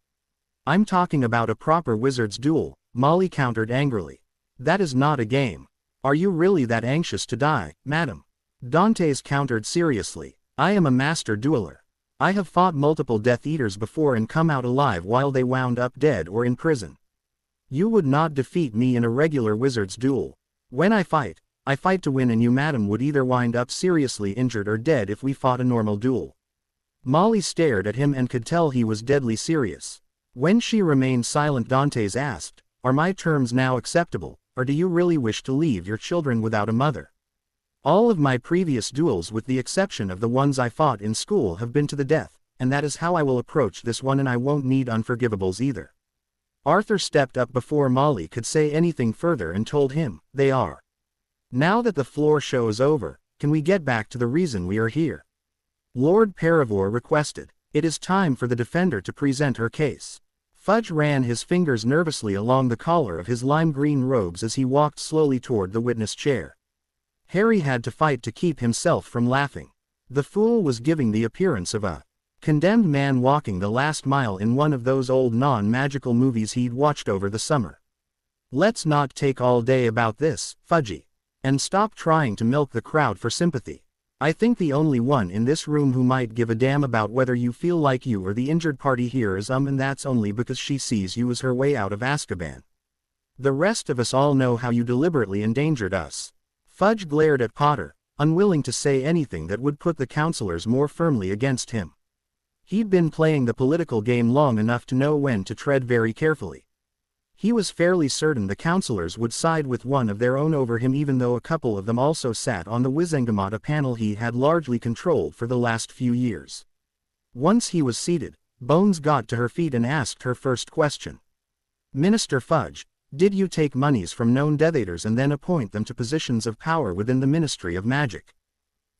I'm talking about a proper wizard's duel, Molly countered angrily. That is not a game. Are you really that anxious to die, madam? Dantes countered seriously. I am a master dueler. I have fought multiple Death Eaters before and come out alive while they wound up dead or in prison. You would not defeat me in a regular wizard's duel. When I fight to win, and you, madam, would either wind up seriously injured or dead if we fought a normal duel. Molly stared at him and could tell he was deadly serious. When she remained silent, Dantes asked, Are my terms now acceptable, or do you really wish to leave your children without a mother? All of my previous duels, with the exception of the ones I fought in school, have been to the death, and that is how I will approach this one, and I won't need unforgivables either. Arthur stepped up before Molly could say anything further and told him, They are. Now that the floor show is over, can we get back to the reason we are here? Lord Paravor requested. It is time for the defender to present her case. Fudge ran his fingers nervously along the collar of his lime green robes as he walked slowly toward the witness chair. Harry had to fight to keep himself from laughing. The fool was giving the appearance of a condemned man walking the last mile in one of those old non-magical movies he'd watched over the summer. Let's not take all day about this, Fudgy. And stop trying to milk the crowd for sympathy. I think the only one in this room who might give a damn about whether you feel like you or the injured party here is and that's only because she sees you as her way out of Azkaban. The rest of us all know how you deliberately endangered us. Fudge glared at Potter, unwilling to say anything that would put the counselors more firmly against him. He'd been playing the political game long enough to know when to tread very carefully. He was fairly certain the counselors would side with one of their own over him, even though a couple of them also sat on the Wizengamot panel he had largely controlled for the last few years. Once he was seated, Bones got to her feet and asked her first question. Minister Fudge, did you take monies from known Death Eaters and then appoint them to positions of power within the Ministry of Magic?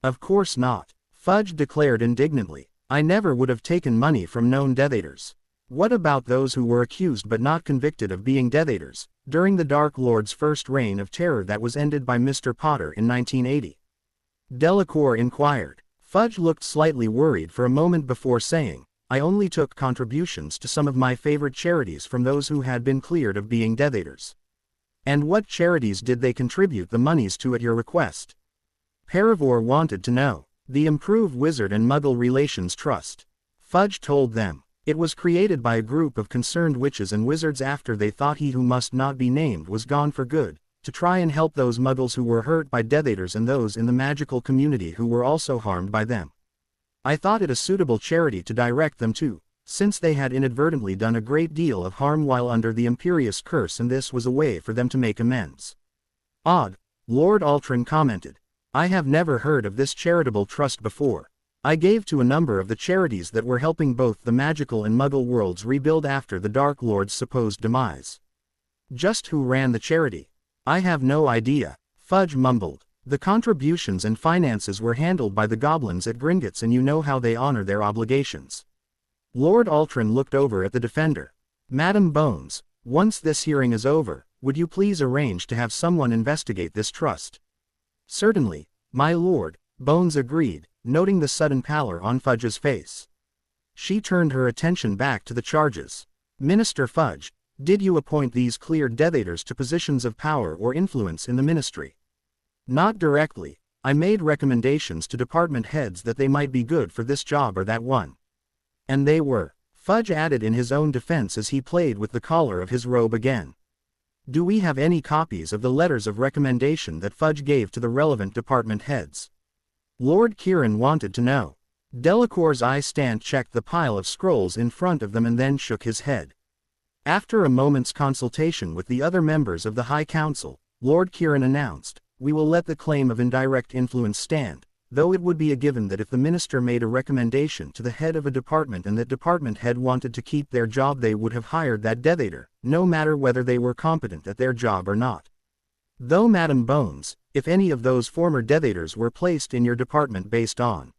Of course not, Fudge declared indignantly. I never would have taken money from known Death Eaters. What about those who were accused but not convicted of being Death Eaters, during the Dark Lord's first reign of terror that was ended by Mr. Potter in 1980? Delacour inquired. Fudge looked slightly worried for a moment before saying, I only took contributions to some of my favorite charities from those who had been cleared of being Death Eaters. And what charities did they contribute the monies to at your request? Paravor wanted to know. The Improved Wizard and Muggle Relations Trust. Fudge told them. It was created by a group of concerned witches and wizards after they thought he who must not be named was gone for good, to try and help those Muggles who were hurt by Death Eaters and those in the magical community who were also harmed by them. I thought it a suitable charity to direct them to, since they had inadvertently done a great deal of harm while under the Imperious Curse, and this was a way for them to make amends. Odd, Lord Altrin commented. I have never heard of this charitable trust before. I gave to a number of the charities that were helping both the magical and Muggle worlds rebuild after the Dark Lord's supposed demise. Just who ran the charity? I have no idea, Fudge mumbled. The contributions and finances were handled by the goblins at Gringotts, and you know how they honor their obligations. Lord Altrin looked over at the defender. Madam Bones, once this hearing is over, would you please arrange to have someone investigate this trust? Certainly, my lord, Bones agreed, noting the sudden pallor on Fudge's face. She turned her attention back to the charges. Minister Fudge, did you appoint these cleared Death Eaters to positions of power or influence in the ministry? Not directly. I made recommendations to department heads that they might be good for this job or that one. And they were, Fudge added in his own defense as he played with the collar of his robe again. Do we have any copies of the letters of recommendation that Fudge gave to the relevant department heads? Lord Kieran wanted to know. Delacour's eye stand checked the pile of scrolls in front of them and then shook his head. After a moment's consultation with the other members of the High Council, Lord Kieran announced, we will let the claim of indirect influence stand, though it would be a given that if the minister made a recommendation to the head of a department and that department head wanted to keep their job, they would have hired that Death Eater, no matter whether they were competent at their job or not. Though Madam Bones, if any of those former Death Eaters were placed in your department based on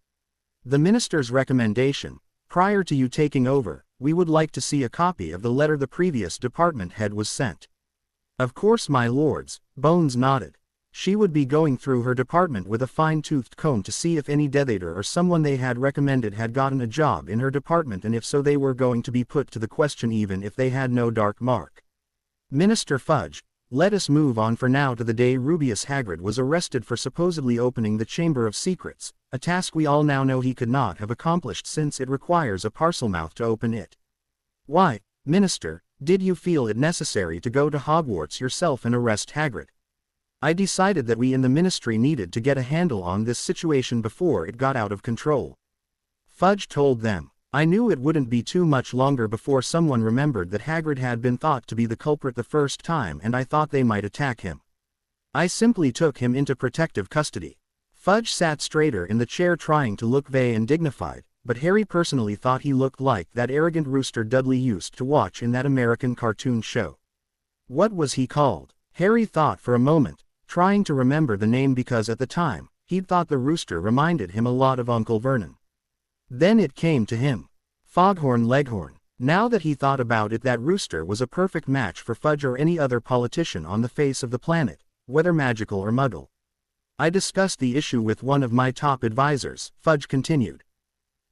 the minister's recommendation, prior to you taking over, we would like to see a copy of the letter the previous department head was sent. Of course, my lords, Bones nodded. She would be going through her department with a fine-toothed comb to see if any Death Eater or someone they had recommended had gotten a job in her department, and if so they were going to be put to the question even if they had no dark mark. Minister Fudge, let us move on for now to the day Rubeus Hagrid was arrested for supposedly opening the Chamber of Secrets, a task we all now know he could not have accomplished since it requires a Parselmouth to open it. Why, Minister, did you feel it necessary to go to Hogwarts yourself and arrest Hagrid? I decided that we in the ministry needed to get a handle on this situation before it got out of control. Fudge told them. I knew it wouldn't be too much longer before someone remembered that Hagrid had been thought to be the culprit the first time, and I thought they might attack him. I simply took him into protective custody. Fudge sat straighter in the chair trying to look vague and dignified, but Harry personally thought he looked like that arrogant rooster Dudley used to watch in that American cartoon show. What was he called? Harry thought for a moment, trying to remember the name because at the time, he'd thought the rooster reminded him a lot of Uncle Vernon. Then it came to him. Foghorn Leghorn. Now that he thought about it, that rooster was a perfect match for Fudge or any other politician on the face of the planet, whether magical or Muggle. I discussed the issue with one of my top advisors, Fudge continued.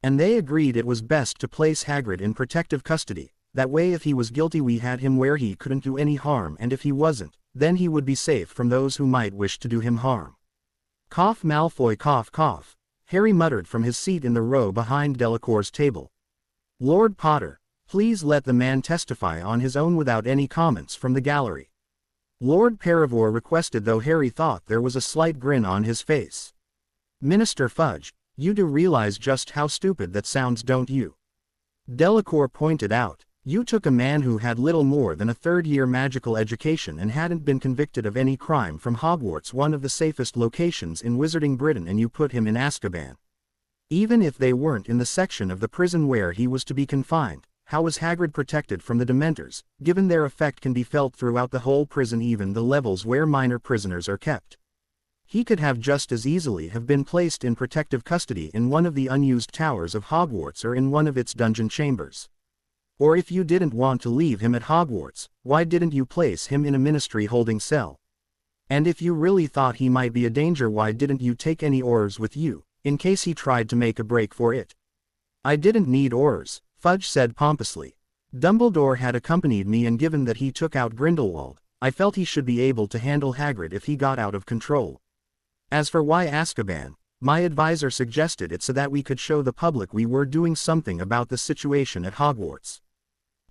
And they agreed it was best to place Hagrid in protective custody, that way if he was guilty we had him where he couldn't do any harm, and if he wasn't, then he would be safe from those who might wish to do him harm. Cough Malfoy, cough cough. Harry muttered from his seat in the row behind Delacour's table. Lord Potter, please let the man testify on his own without any comments from the gallery. Lord Paravor requested, though Harry thought there was a slight grin on his face. Minister Fudge, you do realize just how stupid that sounds, don't you? Delacour pointed out. You took a man who had little more than a third-year magical education and hadn't been convicted of any crime from Hogwarts, one of the safest locations in Wizarding Britain, and you put him in Azkaban. Even if they weren't in the section of the prison where he was to be confined, how was Hagrid protected from the Dementors, given their effect can be felt throughout the whole prison, even the levels where minor prisoners are kept? He could have just as easily have been placed in protective custody in one of the unused towers of Hogwarts or in one of its dungeon chambers. Or if you didn't want to leave him at Hogwarts, why didn't you place him in a ministry holding cell? And if you really thought he might be a danger, why didn't you take any Aurors with you, in case he tried to make a break for it? I didn't need Aurors, Fudge said pompously. Dumbledore had accompanied me, and given that he took out Grindelwald, I felt he should be able to handle Hagrid if he got out of control. As for why Azkaban, my advisor suggested it so that we could show the public we were doing something about the situation at Hogwarts.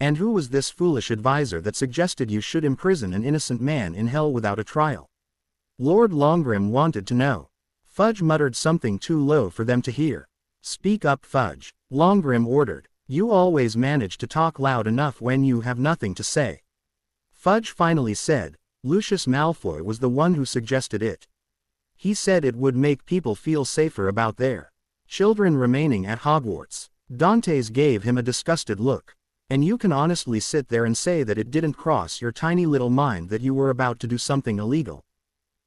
And who was this foolish advisor that suggested you should imprison an innocent man in hell without a trial? Lord Longrim wanted to know. Fudge muttered something too low for them to hear. Speak up, Fudge, Longrim ordered. You always manage to talk loud enough when you have nothing to say. Fudge finally said, Lucius Malfoy was the one who suggested it. He said it would make people feel safer about their children remaining at Hogwarts. Dantes gave him a disgusted look. And you can honestly sit there and say that it didn't cross your tiny little mind that you were about to do something illegal.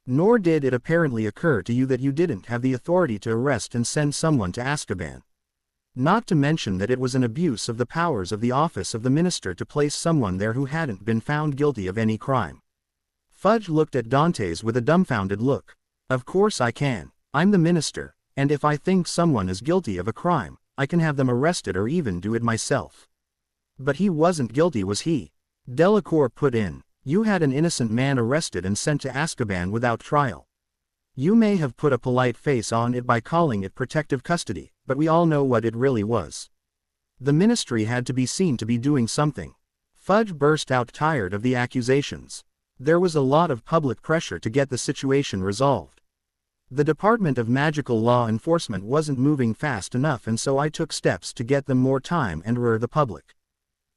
Nor did it apparently occur to you that you didn't have the authority to arrest and send someone to Azkaban. Not to mention that it was an abuse of the powers of the office of the minister to place someone there who hadn't been found guilty of any crime. Fudge looked at Dantes with a dumbfounded look. Of course I can. I'm the minister, and if I think someone is guilty of a crime, I can have them arrested or even do it myself. But he wasn't guilty, was he? Delacour put in. You had an innocent man arrested and sent to Azkaban without trial. You may have put a polite face on it by calling it protective custody, but we all know what it really was. The ministry had to be seen to be doing something. Fudge burst out, tired of the accusations. There was a lot of public pressure to get the situation resolved. The Department of Magical Law Enforcement wasn't moving fast enough, and so I took steps to get them more time and rear the public.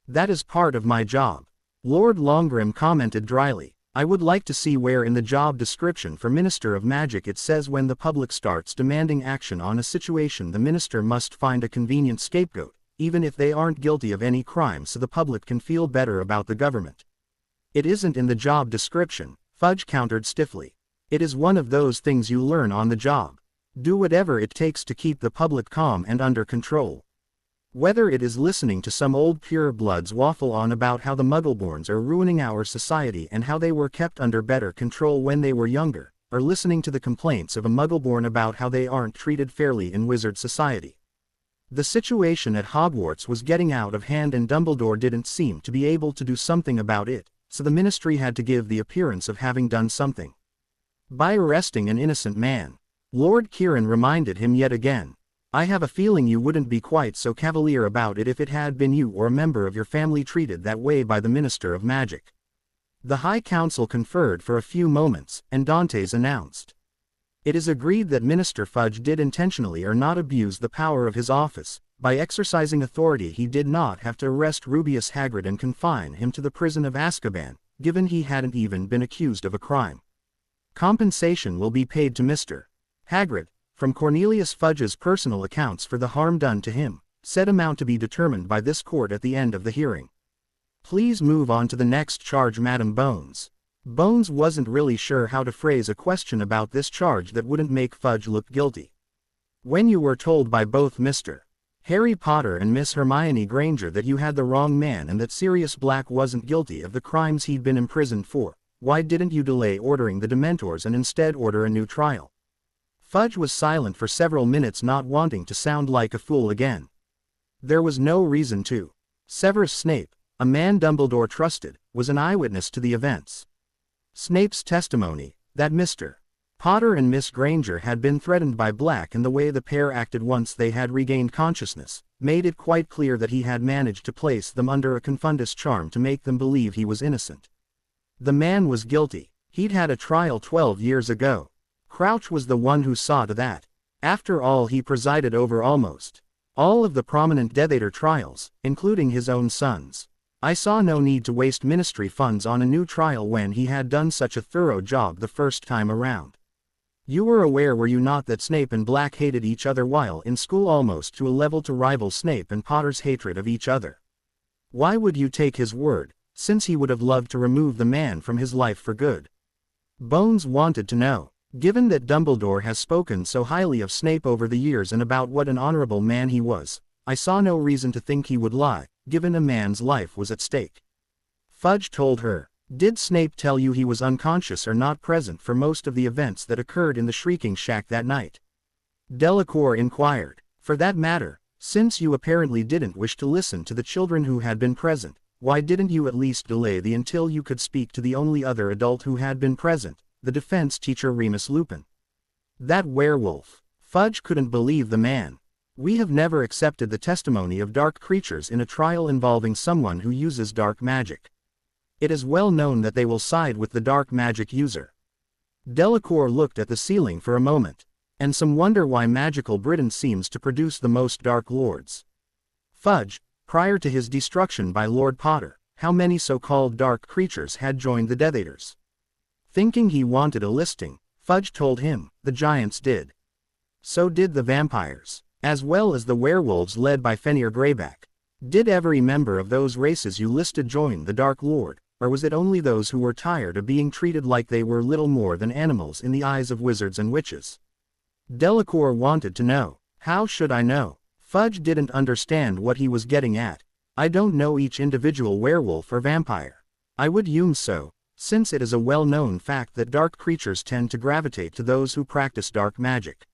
That is part of my job. Lord Longrim commented dryly. I would like to see where in the job description for Minister of Magic it says when the public starts demanding action on a situation, the minister must find a convenient scapegoat, even if they aren't guilty of any crime, so the public can feel better about the government. It isn't in the job description, Fudge countered stiffly. It is one of those things you learn on the job. Do whatever it takes to keep the public calm and under control. Whether it is listening to some old purebloods waffle on about how the Muggleborns are ruining our society and how they were kept under better control when they were younger, or listening to the complaints of a Muggleborn about how they aren't treated fairly in wizard society. The situation at Hogwarts was getting out of hand, and Dumbledore didn't seem to be able to do something about it, so the ministry had to give the appearance of having done something. By arresting an innocent man. Lord Kieran reminded him yet again. I have a feeling you wouldn't be quite so cavalier about it if it had been you or a member of your family treated that way by the Minister of Magic. The High Council conferred for a few moments, and Dantes announced. It is agreed that Minister Fudge did intentionally or not abuse the power of his office. By exercising authority, he did not have to arrest Rubeus Hagrid and confine him to the prison of Azkaban, given he hadn't even been accused of a crime. Compensation will be paid to Mr. Hagrid, from Cornelius Fudge's personal accounts for the harm done to him, said amount to be determined by this court at the end of the hearing. Please move on to the next charge, Madam Bones. Bones wasn't really sure how to phrase a question about this charge that wouldn't make Fudge look guilty. When you were told by both Mr. Harry Potter and Miss Hermione Granger that you had the wrong man and that Sirius Black wasn't guilty of the crimes he'd been imprisoned for, why didn't you delay ordering the Dementors and instead order a new trial? Fudge was silent for several minutes, not wanting to sound like a fool again. There was no reason to. Severus Snape, a man Dumbledore trusted, was an eyewitness to the events. Snape's testimony, that Mr. Potter and Miss Granger had been threatened by Black and the way the pair acted once they had regained consciousness, made it quite clear that he had managed to place them under a confundus charm to make them believe he was innocent. The man was guilty. He'd had a trial 12 years ago. Crouch was the one who saw to that. After all, he presided over almost all of the prominent Death Eater trials, including his own son's. I saw no need to waste ministry funds on a new trial when he had done such a thorough job the first time around. You were aware, were you not, that Snape and Black hated each other while in school almost to a level to rival Snape and Potter's hatred of each other? Why would you take his word, since he would have loved to remove the man from his life for good? Bones wanted to know. Given that Dumbledore has spoken so highly of Snape over the years and about what an honorable man he was, I saw no reason to think he would lie, given a man's life was at stake. Fudge told her. Did Snape tell you he was unconscious or not present for most of the events that occurred in the Shrieking Shack that night? Delacour inquired. For that matter, since you apparently didn't wish to listen to the children who had been present, why didn't you at least delay until you could speak to the only other adult who had been present, the defense teacher Remus Lupin? That werewolf. Fudge couldn't believe the man. We have never accepted the testimony of dark creatures in a trial involving someone who uses dark magic. It is well known that they will side with the dark magic user. Delacour looked at the ceiling for a moment, and some wonder why magical Britain seems to produce the most dark lords. Fudge, prior to his destruction by Lord Potter, how many so-called dark creatures had joined the Death Eaters? Thinking he wanted a listing, Fudge told him, the giants did. So did the vampires, as well as the werewolves led by Fenrir Greyback. Did every member of those races you listed join the Dark Lord, or was it only those who were tired of being treated like they were little more than animals in the eyes of wizards and witches? Delacour wanted to know. How should I know? Fudge didn't understand what he was getting at. I don't know each individual werewolf or vampire. I would assume so, since it is a well-known fact that dark creatures tend to gravitate to those who practice dark magic.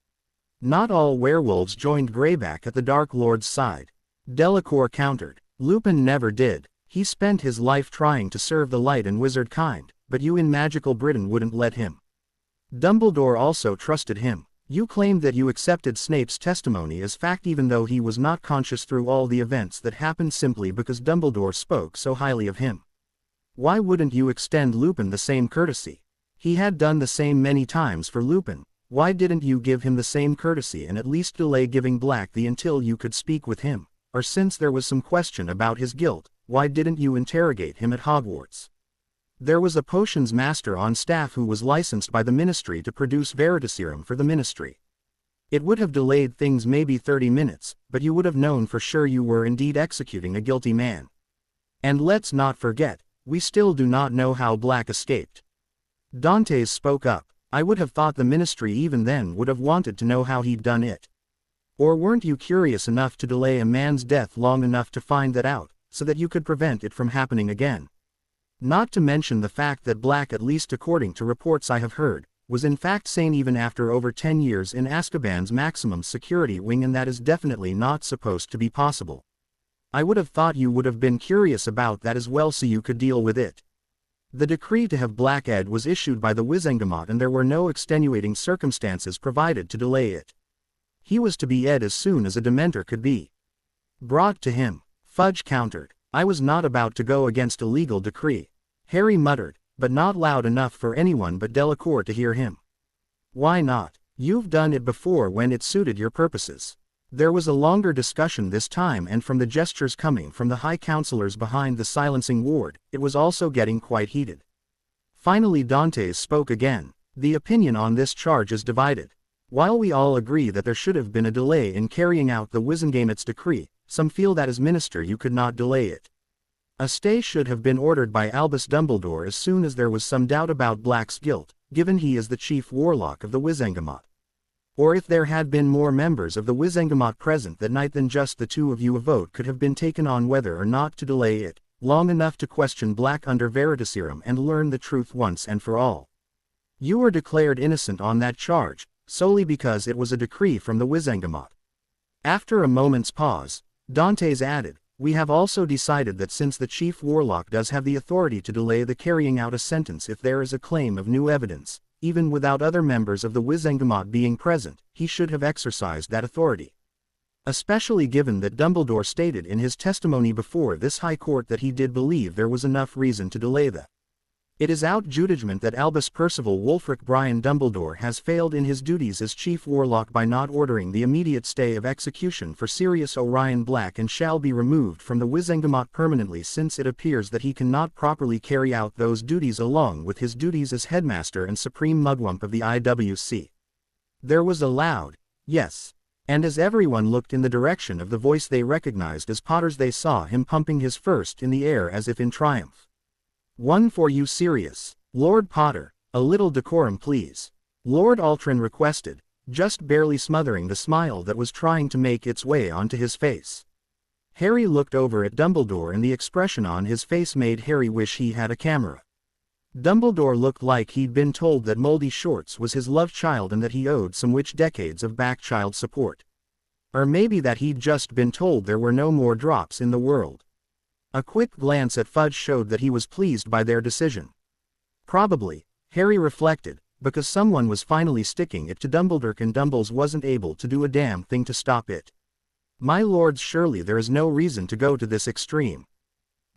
Not all werewolves joined Greyback at the Dark Lord's side. Delacour countered. Lupin never did. He spent his life trying to serve the light and wizard kind, but you in magical Britain wouldn't let him. Dumbledore also trusted him. You claimed that you accepted Snape's testimony as fact even though he was not conscious through all the events that happened simply because Dumbledore spoke so highly of him. Why wouldn't you extend Lupin the same courtesy? He had done the same many times for Lupin. Why didn't you give him the same courtesy and at least delay giving Black the until you could speak with him? Or since there was some question about his guilt, why didn't you interrogate him at Hogwarts? There was a potions master on staff who was licensed by the Ministry to produce Veritaserum for the Ministry. It would have delayed things maybe 30 minutes, but you would have known for sure you were indeed executing a guilty man. And let's not forget, we still do not know how Black escaped. Dantes spoke up. I would have thought the Ministry even then would have wanted to know how he'd done it. Or weren't you curious enough to delay a man's death long enough to find that out, so that you could prevent it from happening again? Not to mention the fact that Black, at least according to reports I have heard, was in fact sane even after over 10 years in Azkaban's maximum security wing, and that is definitely not supposed to be possible. I would have thought you would have been curious about that as well so you could deal with it. The decree to have Black Ed was issued by the Wizengamot and there were no extenuating circumstances provided to delay it. He was to be Ed as soon as a Dementor could be brought to him. Fudge countered. I was not about to go against a legal decree. Harry muttered, but not loud enough for anyone but Delacour to hear him. Why not? You've done it before when it suited your purposes. There was a longer discussion this time, and from the gestures coming from the High Counselors behind the silencing ward, it was also getting quite heated. Finally Dantes spoke again. The opinion on this charge is divided. While we all agree that there should have been a delay in carrying out the Wizengamoth's decree, some feel that as minister you could not delay it. A stay should have been ordered by Albus Dumbledore as soon as there was some doubt about Black's guilt, given he is the chief warlock of the Wizengamot. Or if there had been more members of the Wizengamot present that night than just the two of you, a vote could have been taken on whether or not to delay it, long enough to question Black under Veritaserum and learn the truth once and for all. You were declared innocent on that charge, solely because it was a decree from the Wizengamot. After a moment's pause, Dantes added, we have also decided that since the chief warlock does have the authority to delay the carrying out a sentence if there is a claim of new evidence, even without other members of the Wizengamot being present, he should have exercised that authority. Especially given that Dumbledore stated in his testimony before this High Court that he did believe there was enough reason to delay the. It is out judgment that Albus Percival Wulfric Brian Dumbledore has failed in his duties as Chief Warlock by not ordering the immediate stay of execution for Sirius Orion Black, and shall be removed from the Wizengamot permanently since it appears that he cannot properly carry out those duties along with his duties as Headmaster and Supreme Mugwump of the IWC. There was a loud, yes. And as everyone looked in the direction of the voice they recognized as Potter's, they saw him pumping his fist in the air as if in triumph. "One for you, Sirius. Lord Potter, a little decorum please," Lord Altrin requested, just barely smothering the smile that was trying to make its way onto his face. Harry looked over at Dumbledore and the expression on his face made Harry wish he had a camera. Dumbledore looked like he'd been told that Moldy Shorts was his love child and that he owed some witch decades of back child support. Or maybe that he'd just been told there were no more drops in the world. A quick glance at Fudge showed that he was pleased by their decision. Probably, Harry reflected, because someone was finally sticking it to Dumbledore and Dumbles wasn't able to do a damn thing to stop it. "My lords, surely there is no reason to go to this extreme."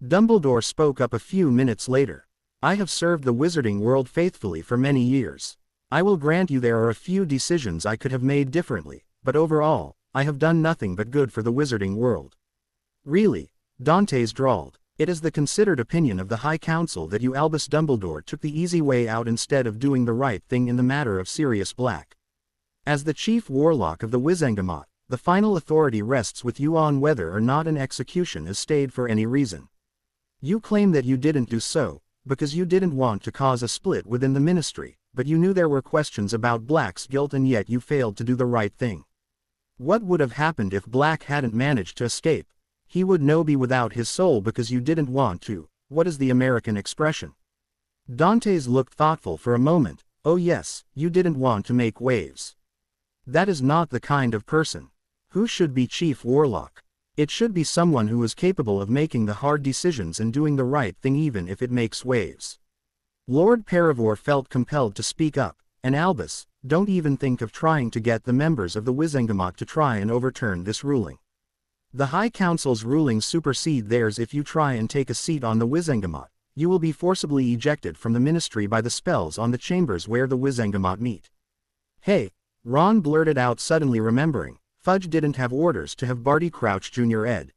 Dumbledore spoke up a few minutes later. "I have served the wizarding world faithfully for many years. I will grant you there are a few decisions I could have made differently, but overall, I have done nothing but good for the wizarding world." "Really?" Dantes drawled. "It is the considered opinion of the High Council that you Albus Dumbledore took the easy way out instead of doing the right thing in the matter of Sirius Black. As the chief warlock of the Wizengamot, the final authority rests with you on whether or not an execution is stayed for any reason. You claim that you didn't do so, because you didn't want to cause a split within the ministry, but you knew there were questions about Black's guilt and yet you failed to do the right thing. What would have happened if Black hadn't managed to escape? He would no be without his soul because you didn't want to. What is the American expression?" Dantes looked thoughtful for a moment. "Oh yes, you didn't want to make waves. That is not the kind of person who should be chief warlock. It should be someone who is capable of making the hard decisions and doing the right thing even if it makes waves." Lord Paravor felt compelled to speak up, and Albus, don't even think of trying to get the members of the Wizengamot to try and overturn this ruling. The High Council's rulings supersede theirs. If you try and take a seat on the Wizengamot, you will be forcibly ejected from the ministry by the spells on the chambers where the Wizengamot meet. "Hey," Ron blurted out, suddenly remembering, Fudge didn't have orders to have Barty Crouch Jr. ed.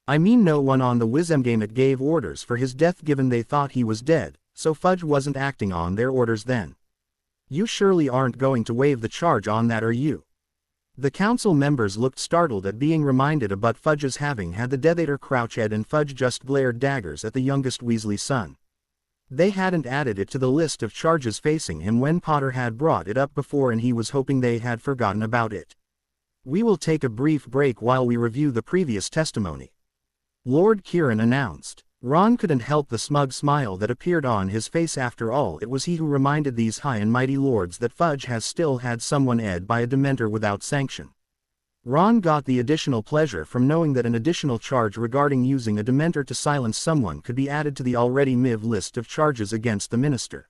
"I mean no one on the Wizengamot gave orders for his death given they thought he was dead, so Fudge wasn't acting on their orders then. You surely aren't going to waive the charge on that, are you?" The council members looked startled at being reminded about Fudge's having had the Death Eater Crouch ed, and Fudge just glared daggers at the youngest Weasley son. They hadn't added it to the list of charges facing him when Potter had brought it up before, and he was hoping they had forgotten about it. "We will take a brief break while we review the previous testimony," Lord Kieran announced. Ron couldn't help the smug smile that appeared on his face. After all, it was he who reminded these high and mighty lords that Fudge has still had someone ed by a Dementor without sanction. Ron got the additional pleasure from knowing that an additional charge regarding using a Dementor to silence someone could be added to the already MIV list of charges against the minister.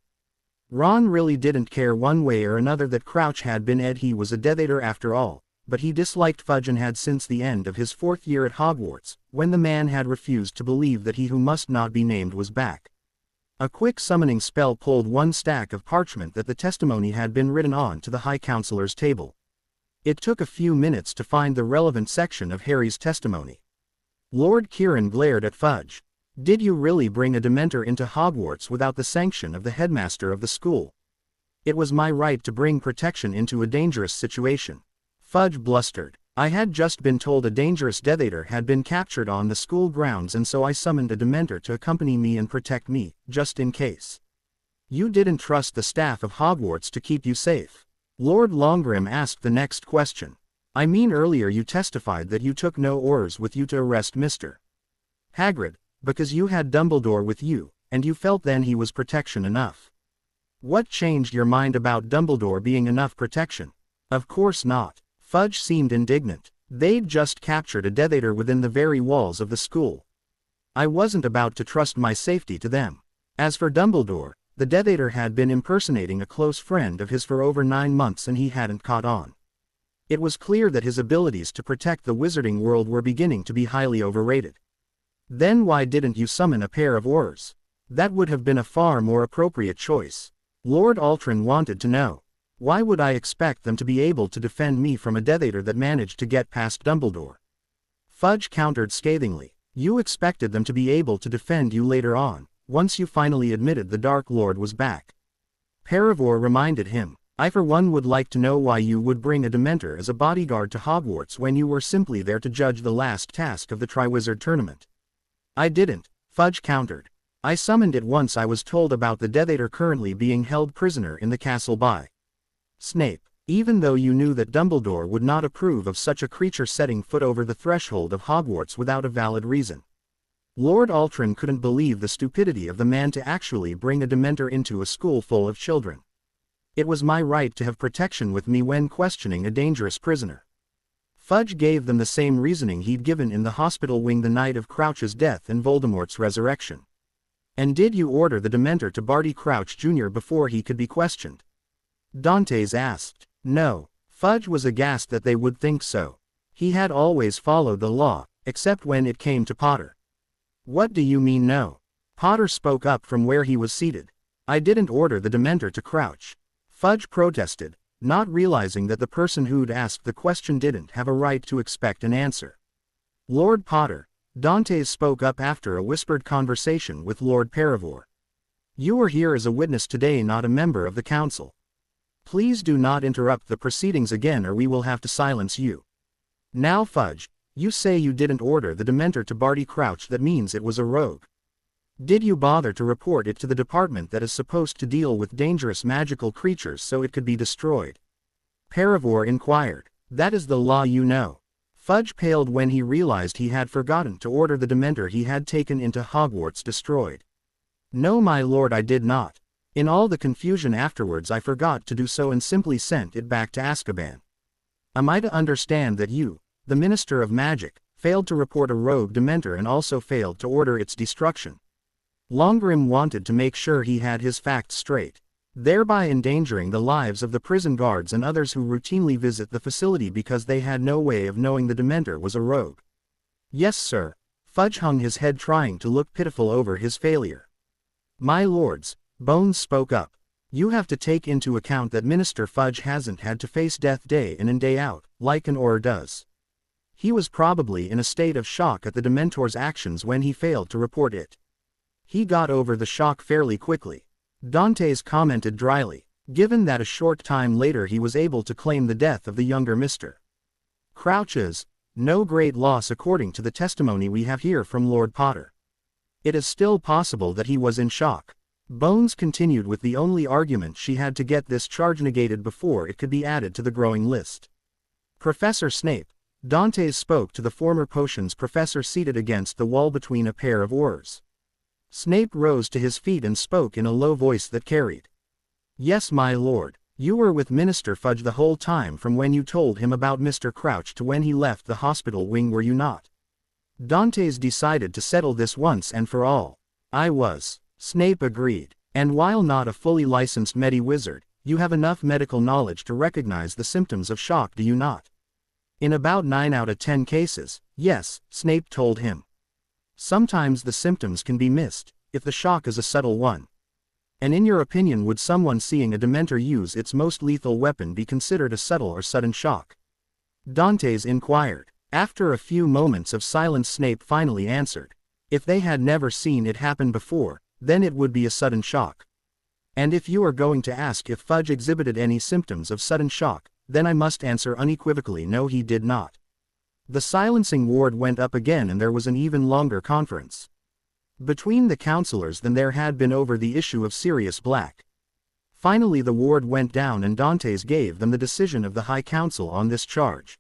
Ron really didn't care one way or another that Crouch had been ed. He was a Death Eater after all. But he disliked Fudge and had since the end of his 4th year at Hogwarts, when the man had refused to believe that he who must not be named was back. A quick summoning spell pulled one stack of parchment that the testimony had been written on to the High Counselor's table. It took a few minutes to find the relevant section of Harry's testimony. Lord Kieran glared at Fudge. "Did you really bring a Dementor into Hogwarts without the sanction of the headmaster of the school?" "It was my right to bring protection into a dangerous situation," Fudge blustered. "I had just been told a dangerous Death Eater had been captured on the school grounds, and so I summoned a Dementor to accompany me and protect me, just in case." "You didn't trust the staff of Hogwarts to keep you safe?" Lord Longrim asked the next question. "I mean, earlier you testified that you took no orders with you to arrest Mr. Hagrid, because you had Dumbledore with you, and you felt then he was protection enough. What changed your mind about Dumbledore being enough protection?" "Of course not." Fudge seemed indignant. "They'd just captured a Death Eater within the very walls of the school. I wasn't about to trust my safety to them. As for Dumbledore, the Death Eater had been impersonating a close friend of his for over 9 months and he hadn't caught on. It was clear that his abilities to protect the wizarding world were beginning to be highly overrated. Then why didn't you summon a pair of Aurors? That would have been a far more appropriate choice." Lord Altrin wanted to know. "Why would I expect them to be able to defend me from a Death Eater that managed to get past Dumbledore?" Fudge countered scathingly. "You expected them to be able to defend you later on, once you finally admitted the Dark Lord was back." Paravor reminded him. I for one would like to know why you would bring a Dementor as a bodyguard to Hogwarts when you were simply there to judge the last task of the Triwizard Tournament. I didn't, Fudge countered. I summoned it once I was told about the Death Eater currently being held prisoner in the castle by Snape. Even though you knew that Dumbledore would not approve of such a creature setting foot over the threshold of Hogwarts without a valid reason. Lord Altrin couldn't believe the stupidity of the man to actually bring a Dementor into a school full of children. It was my right to have protection with me when questioning a dangerous prisoner. Fudge gave them the same reasoning he'd given in the hospital wing the night of Crouch's death and Voldemort's resurrection. And did you order the Dementor to Barty Crouch Jr. before he could be questioned? Dantes asked. No. Fudge was aghast that they would think so. He had always followed the law, except when it came to Potter. What do you mean no? Potter spoke up from where he was seated. I didn't order the Dementor to crouch. Fudge protested, not realizing that the person who'd asked the question didn't have a right to expect an answer. Lord Potter, Dantes spoke up after a whispered conversation with Lord Paravor. You are here as a witness today, not a member of the council. Please do not interrupt the proceedings again or we will have to silence you. Now Fudge, you say you didn't order the Dementor to Barty Crouch, that means it was a rogue. Did you bother to report it to the department that is supposed to deal with dangerous magical creatures so it could be destroyed? Paravor inquired. That is the law, you know. Fudge paled when he realized he had forgotten to order the Dementor he had taken into Hogwarts destroyed. No, my lord, I did not. In all the confusion afterwards I forgot to do so and simply sent it back to Azkaban. Am I to understand that you, the Minister of Magic, failed to report a rogue Dementor and also failed to order its destruction? Longrim wanted to make sure he had his facts straight, thereby endangering the lives of the prison guards and others who routinely visit the facility because they had no way of knowing the Dementor was a rogue. Yes, sir. Fudge hung his head trying to look pitiful over his failure. My lords, Bones spoke up. You have to take into account that Minister Fudge hasn't had to face death day in and day out, like an Auror does. He was probably in a state of shock at the Dementor's actions when he failed to report it. He got over the shock fairly quickly. Dantes commented dryly, given that a short time later he was able to claim the death of the younger Mr. Crouch's, no great loss according to the testimony we have here from Lord Potter. It is still possible that he was in shock. Bones continued with the only argument she had to get this charge negated before it could be added to the growing list. Professor Snape, Dantes spoke to the former potions professor seated against the wall between a pair of oars. Snape rose to his feet and spoke in a low voice that carried. Yes, my lord, you were with Minister Fudge the whole time from when you told him about Mr. Crouch to when he left the hospital wing, were you not? Dantes decided to settle this once and for all. I was. Snape agreed. And while not a fully licensed medi-wizard, you have enough medical knowledge to recognize the symptoms of shock, do you not? In about 9 out of 10 cases, yes, Snape told him. Sometimes the symptoms can be missed, if the shock is a subtle one. And in your opinion, would someone seeing a Dementor use its most lethal weapon be considered a subtle or sudden shock? Dantes inquired. After a few moments of silence, Snape finally answered. If they had never seen it happen before, then it would be a sudden shock. And if you are going to ask if Fudge exhibited any symptoms of sudden shock, then I must answer unequivocally no, he did not. The silencing ward went up again and there was an even longer conference between the counselors than there had been over the issue of Sirius Black. Finally the ward went down and Dantes gave them the decision of the High Council on this charge.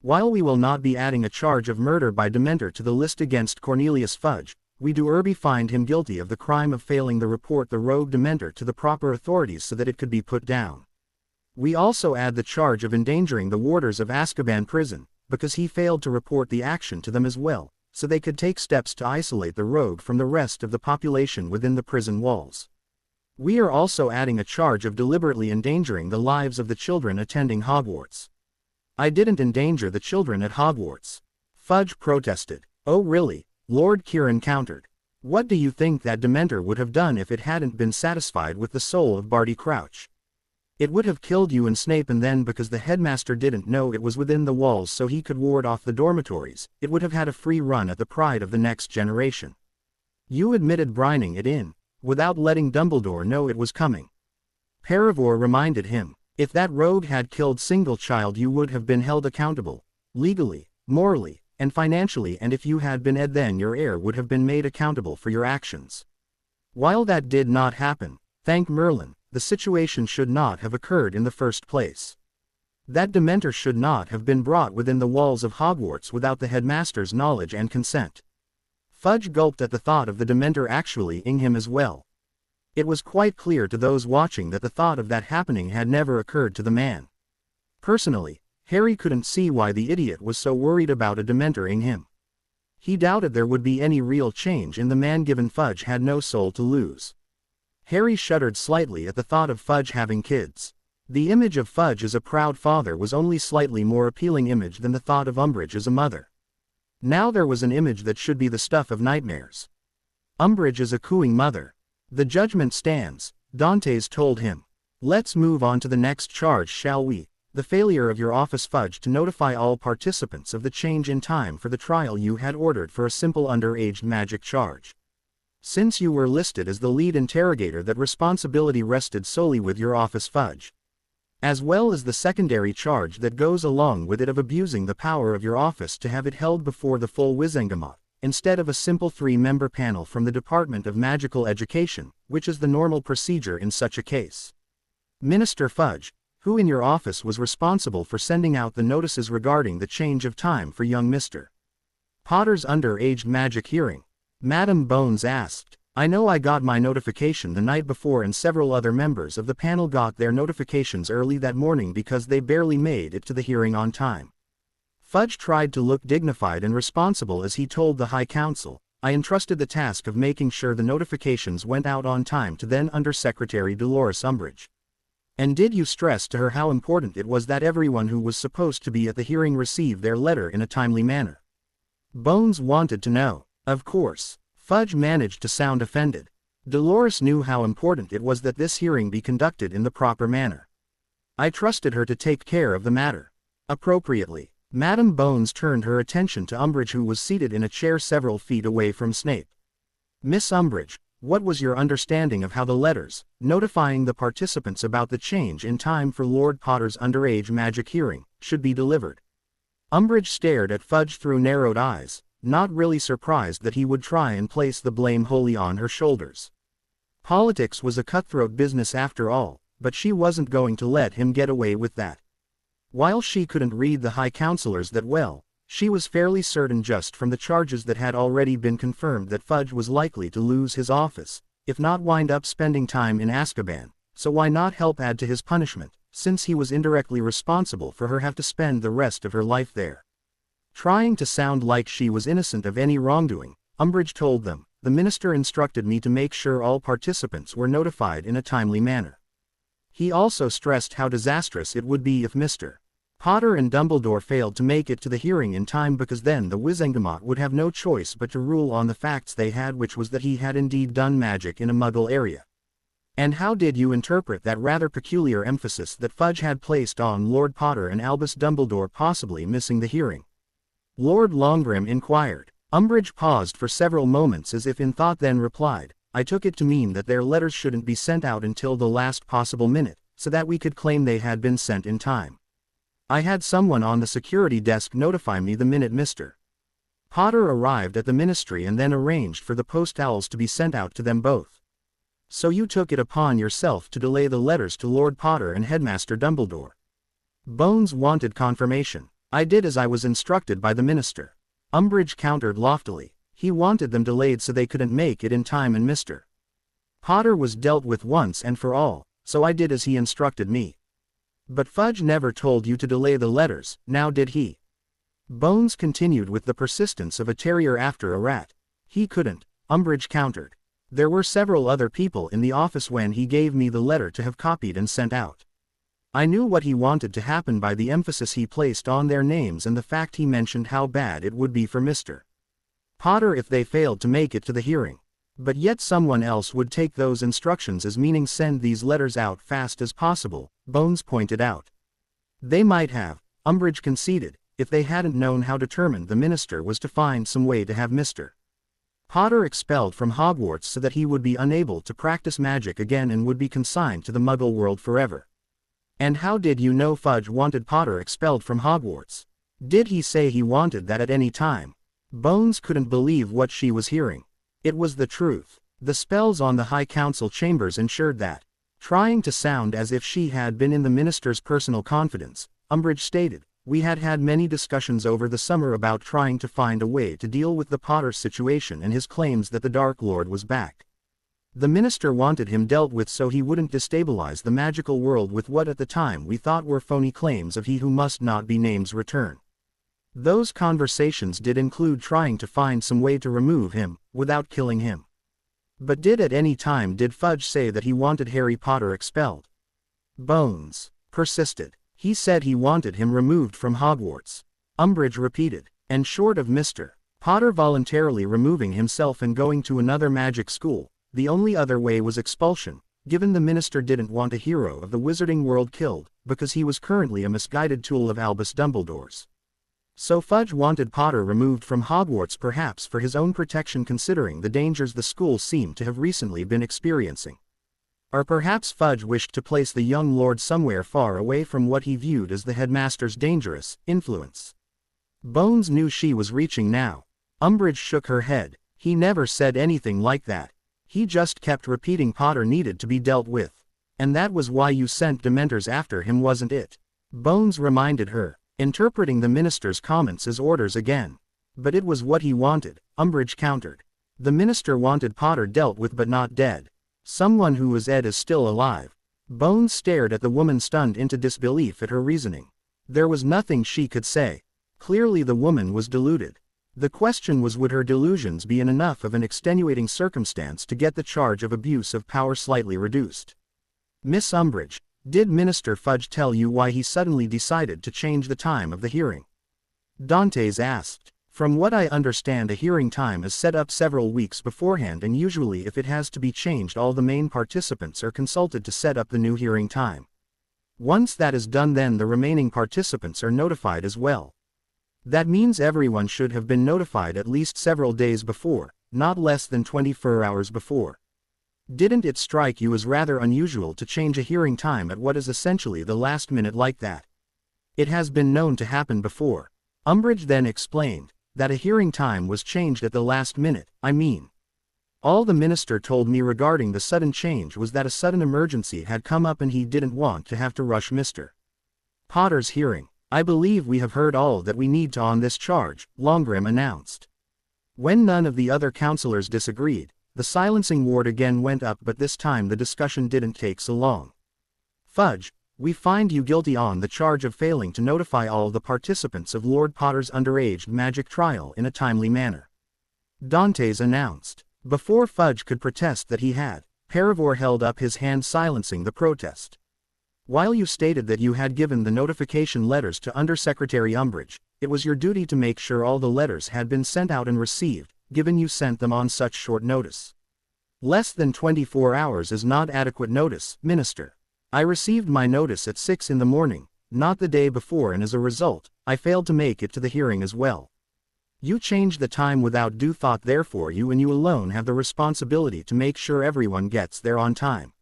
While we will not be adding a charge of murder by Dementor to the list against Cornelius Fudge, we do find him guilty of the crime of failing to report the rogue Dementor to the proper authorities so that it could be put down. We also add the charge of endangering the warders of Azkaban prison, because he failed to report the action to them as well, so they could take steps to isolate the rogue from the rest of the population within the prison walls. We are also adding a charge of deliberately endangering the lives of the children attending Hogwarts. I didn't endanger the children at Hogwarts. Fudge protested. Oh really? Lord Kieran countered. What do you think that Dementor would have done if it hadn't been satisfied with the soul of Barty Crouch? It would have killed you and Snape, and then because the headmaster didn't know it was within the walls so he could ward off the dormitories, it would have had a free run at the pride of the next generation. You admitted brining it in, without letting Dumbledore know it was coming. Paravor reminded him. If that rogue had killed single child, you would have been held accountable, legally, morally, and financially, and if you had been Ed, then your heir would have been made accountable for your actions. While that did not happen, thank Merlin, the situation should not have occurred in the first place. That Dementor should not have been brought within the walls of Hogwarts without the headmaster's knowledge and consent. Fudge gulped at the thought of the Dementor actually ing him as well. It was quite clear to those watching that the thought of that happening had never occurred to the man. Personally, Harry couldn't see why the idiot was so worried about a Dementor ing him. He doubted there would be any real change in the man given Fudge had no soul to lose. Harry shuddered slightly at the thought of Fudge having kids. The image of Fudge as a proud father was only slightly more appealing image than the thought of Umbridge as a mother. Now there was an image that should be the stuff of nightmares. Umbridge as a cooing mother. The judgment stands, Dantes told him. Let's move on to the next charge, shall we? The failure of your office, Fudge, to notify all participants of the change in time for the trial you had ordered for a simple underage magic charge. Since you were listed as the lead interrogator, that responsibility rested solely with your office, Fudge. As well as the secondary charge that goes along with it of abusing the power of your office to have it held before the full Wizengamot, instead of a simple 3-member panel from the Department of Magical Education, which is the normal procedure in such a case. Minister Fudge, who in your office was responsible for sending out the notices regarding the change of time for young Mr. Potter's underage magic hearing? Madam Bones asked. I know I got my notification the night before, and several other members of the panel got their notifications early that morning because they barely made it to the hearing on time. Fudge tried to look dignified and responsible as he told the High Council, I entrusted the task of making sure the notifications went out on time to then Undersecretary Dolores Umbridge. And did you stress to her how important it was that everyone who was supposed to be at the hearing receive their letter in a timely manner? Bones wanted to know. Of course. Fudge managed to sound offended. Dolores knew how important it was that this hearing be conducted in the proper manner. I trusted her to take care of the matter appropriately. Madam Bones turned her attention to Umbridge, who was seated in a chair several feet away from Snape. Miss Umbridge, what was your understanding of how the letters, notifying the participants about the change in time for Lord Potter's underage magic hearing, should be delivered? Umbridge stared at Fudge through narrowed eyes, not really surprised that he would try and place the blame wholly on her shoulders. Politics was a cutthroat business after all, but she wasn't going to let him get away with that. While she couldn't read the High Counselors that well, she was fairly certain just from the charges that had already been confirmed that Fudge was likely to lose his office, if not wind up spending time in Azkaban, so why not help add to his punishment, since he was indirectly responsible for her have to spend the rest of her life there. Trying to sound like she was innocent of any wrongdoing, Umbridge told them, the minister instructed me to make sure all participants were notified in a timely manner. He also stressed how disastrous it would be if Mr. Potter and Dumbledore failed to make it to the hearing in time, because then the Wizengamot would have no choice but to rule on the facts they had, which was that he had indeed done magic in a Muggle area. And how did you interpret that rather peculiar emphasis that Fudge had placed on Lord Potter and Albus Dumbledore possibly missing the hearing? Lord Longgrim inquired. Umbridge paused for several moments as if in thought, then replied, I took it to mean that their letters shouldn't be sent out until the last possible minute, so that we could claim they had been sent in time. I had someone on the security desk notify me the minute Mr. Potter arrived at the ministry, and then arranged for the post-owls to be sent out to them both. So you took it upon yourself to delay the letters to Lord Potter and Headmaster Dumbledore? Bones wanted confirmation. I did as I was instructed by the minister. Umbridge countered loftily. He wanted them delayed so they couldn't make it in time, and Mr. Potter was dealt with once and for all, so I did as he instructed me. But Fudge never told you to delay the letters, now did he? Bones continued with the persistence of a terrier after a rat. He couldn't, Umbridge countered. There were several other people in the office when he gave me the letter to have copied and sent out. I knew what he wanted to happen by the emphasis he placed on their names and the fact he mentioned how bad it would be for Mr. Potter if they failed to make it to the hearing. But yet someone else would take those instructions as meaning send these letters out fast as possible, Bones pointed out. They might have, Umbridge conceded, if they hadn't known how determined the minister was to find some way to have Mr. Potter expelled from Hogwarts so that he would be unable to practice magic again and would be consigned to the Muggle world forever. And how did you know Fudge wanted Potter expelled from Hogwarts? Did he say he wanted that at any time? Bones couldn't believe what she was hearing. It was the truth. The spells on the High Council chambers ensured that. Trying to sound as if she had been in the minister's personal confidence, Umbridge stated, "We had had many discussions over the summer about trying to find a way to deal with the Potter situation and his claims that the Dark Lord was back. The minister wanted him dealt with so he wouldn't destabilize the magical world with what at the time we thought were phony claims of he who must not be named's return. Those conversations did include trying to find some way to remove him, without killing him." But at any time did Fudge say that he wanted Harry Potter expelled? Bones persisted. "He said he wanted him removed from Hogwarts," Umbridge repeated. "And short of Mr. Potter voluntarily removing himself and going to another magic school, the only other way was expulsion, given the minister didn't want a hero of the wizarding world killed, because he was currently a misguided tool of Albus Dumbledore's. So Fudge wanted Potter removed from Hogwarts perhaps for his own protection considering the dangers the school seemed to have recently been experiencing. Or perhaps Fudge wished to place the young lord somewhere far away from what he viewed as the headmaster's dangerous influence." Bones knew she was reaching now. Umbridge shook her head. "He never said anything like that. He just kept repeating Potter needed to be dealt with. And that was why you sent Dementors after him, wasn't it?" Bones reminded her, interpreting the minister's comments as orders again. "But it was what he wanted," Umbridge countered. "The minister wanted Potter dealt with but not dead. Someone who was Ed is still alive." Bones stared at the woman, stunned into disbelief at her reasoning. There was nothing she could say. Clearly the woman was deluded. The question was, would her delusions be enough of an extenuating circumstance to get the charge of abuse of power slightly reduced? "Miss Umbridge, did Minister Fudge tell you why he suddenly decided to change the time of the hearing?" Dantes asked. "From what I understand, a hearing time is set up several weeks beforehand, and usually if it has to be changed all the main participants are consulted to set up the new hearing time. Once that is done, then the remaining participants are notified as well. That means everyone should have been notified at least several days before, not less than 24 hours before. Didn't it strike you as rather unusual to change a hearing time at what is essentially the last minute like that?" "It has been known to happen before," Umbridge then explained. "That a hearing time was changed at the last minute, I mean. All the minister told me regarding the sudden change was that a sudden emergency had come up and he didn't want to have to rush Mr. Potter's hearing. I believe we have heard all that we need to on this charge," Longrim announced. When none of the other counselors disagreed, the silencing ward again went up, but this time the discussion didn't take so long. "Fudge, we find you guilty on the charge of failing to notify all the participants of Lord Potter's underage magic trial in a timely manner," Dantes announced. Before Fudge could protest that he had, Paravor held up his hand, silencing the protest. "While you stated that you had given the notification letters to Undersecretary Umbridge, it was your duty to make sure all the letters had been sent out and received, given you sent them on such short notice. Less than 24 hours is not adequate notice, Minister. I received my notice at 6 in the morning, not the day before, and as a result, I failed to make it to the hearing as well. You changed the time without due thought, therefore you and you alone have the responsibility to make sure everyone gets there on time.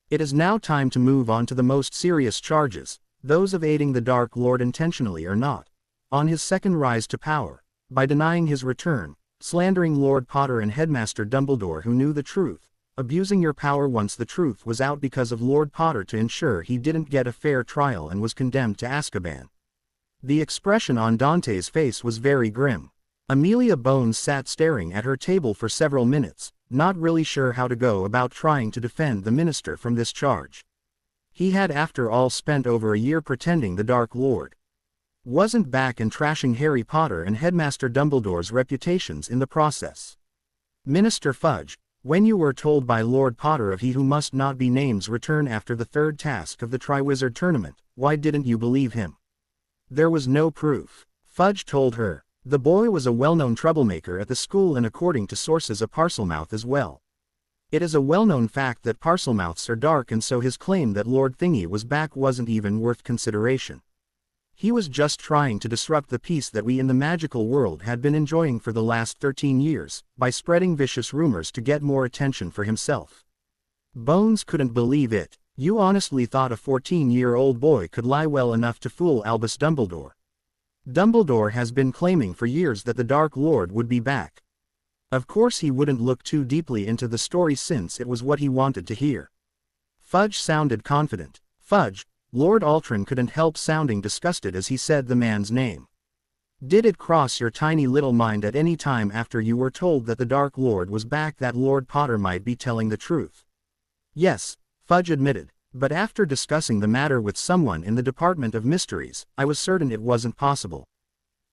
It is now time to move on to the most serious charges, those of aiding the Dark Lord intentionally or not, on his second rise to power, by denying his return, slandering Lord Potter and Headmaster Dumbledore who knew the truth, abusing your power once the truth was out because of Lord Potter to ensure he didn't get a fair trial and was condemned to Azkaban." The expression on Dante's face was very grim. Amelia Bones sat staring at her table for several minutes, not really sure how to go about trying to defend the minister from this charge. He had after all spent over a year pretending the Dark Lord wasn't back and trashing Harry Potter and Headmaster Dumbledore's reputations in the process. "Minister Fudge, when you were told by Lord Potter of he who must not be named's return after the third task of the Triwizard Tournament, why didn't you believe him?" "There was no proof," Fudge told her. "The boy was a well-known troublemaker at the school and according to sources a Parselmouth as well. It is a well-known fact that Parselmouths are dark, and so his claim that Lord Thingy was back wasn't even worth consideration. He was just trying to disrupt the peace that we in the magical world had been enjoying for the last 13 years, by spreading vicious rumors to get more attention for himself." Bones couldn't believe it. You honestly thought a 14-year-old boy could lie well enough to fool Albus Dumbledore? Dumbledore has been claiming for years that the Dark Lord would be back. Of course he wouldn't look too deeply into the story since it was what he wanted to hear. Fudge sounded confident. Fudge, Lord Altrin couldn't help sounding disgusted as he said the man's name. Did it cross your tiny little mind at any time after you were told that the Dark Lord was back that Lord Potter might be telling the truth? Yes, Fudge admitted, but after discussing the matter with someone in the Department of Mysteries, I was certain it wasn't possible.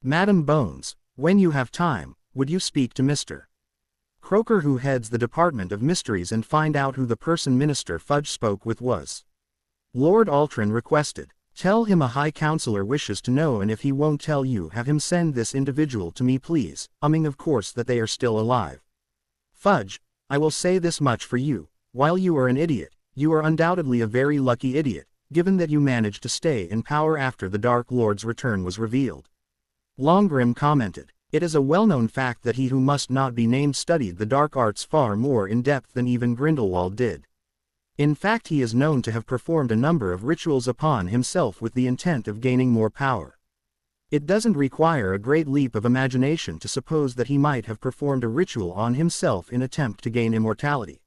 Madam Bones, when you have time, would you speak to Mr. Croker, who heads the Department of Mysteries, and find out who the person Minister Fudge spoke with was? Lord Altrin requested. Tell him a High Counselor wishes to know, and if he won't tell you, have him send this individual to me please, of course that they are still alive. Fudge, I will say this much for you, while you are an idiot, you are undoubtedly a very lucky idiot, given that you managed to stay in power after the Dark Lord's return was revealed. Longrim commented. It is a well-known fact that he who must not be named studied the dark arts far more in depth than even Grindelwald did. In fact, he is known to have performed a number of rituals upon himself with the intent of gaining more power. It doesn't require a great leap of imagination to suppose that he might have performed a ritual on himself in attempt to gain immortality.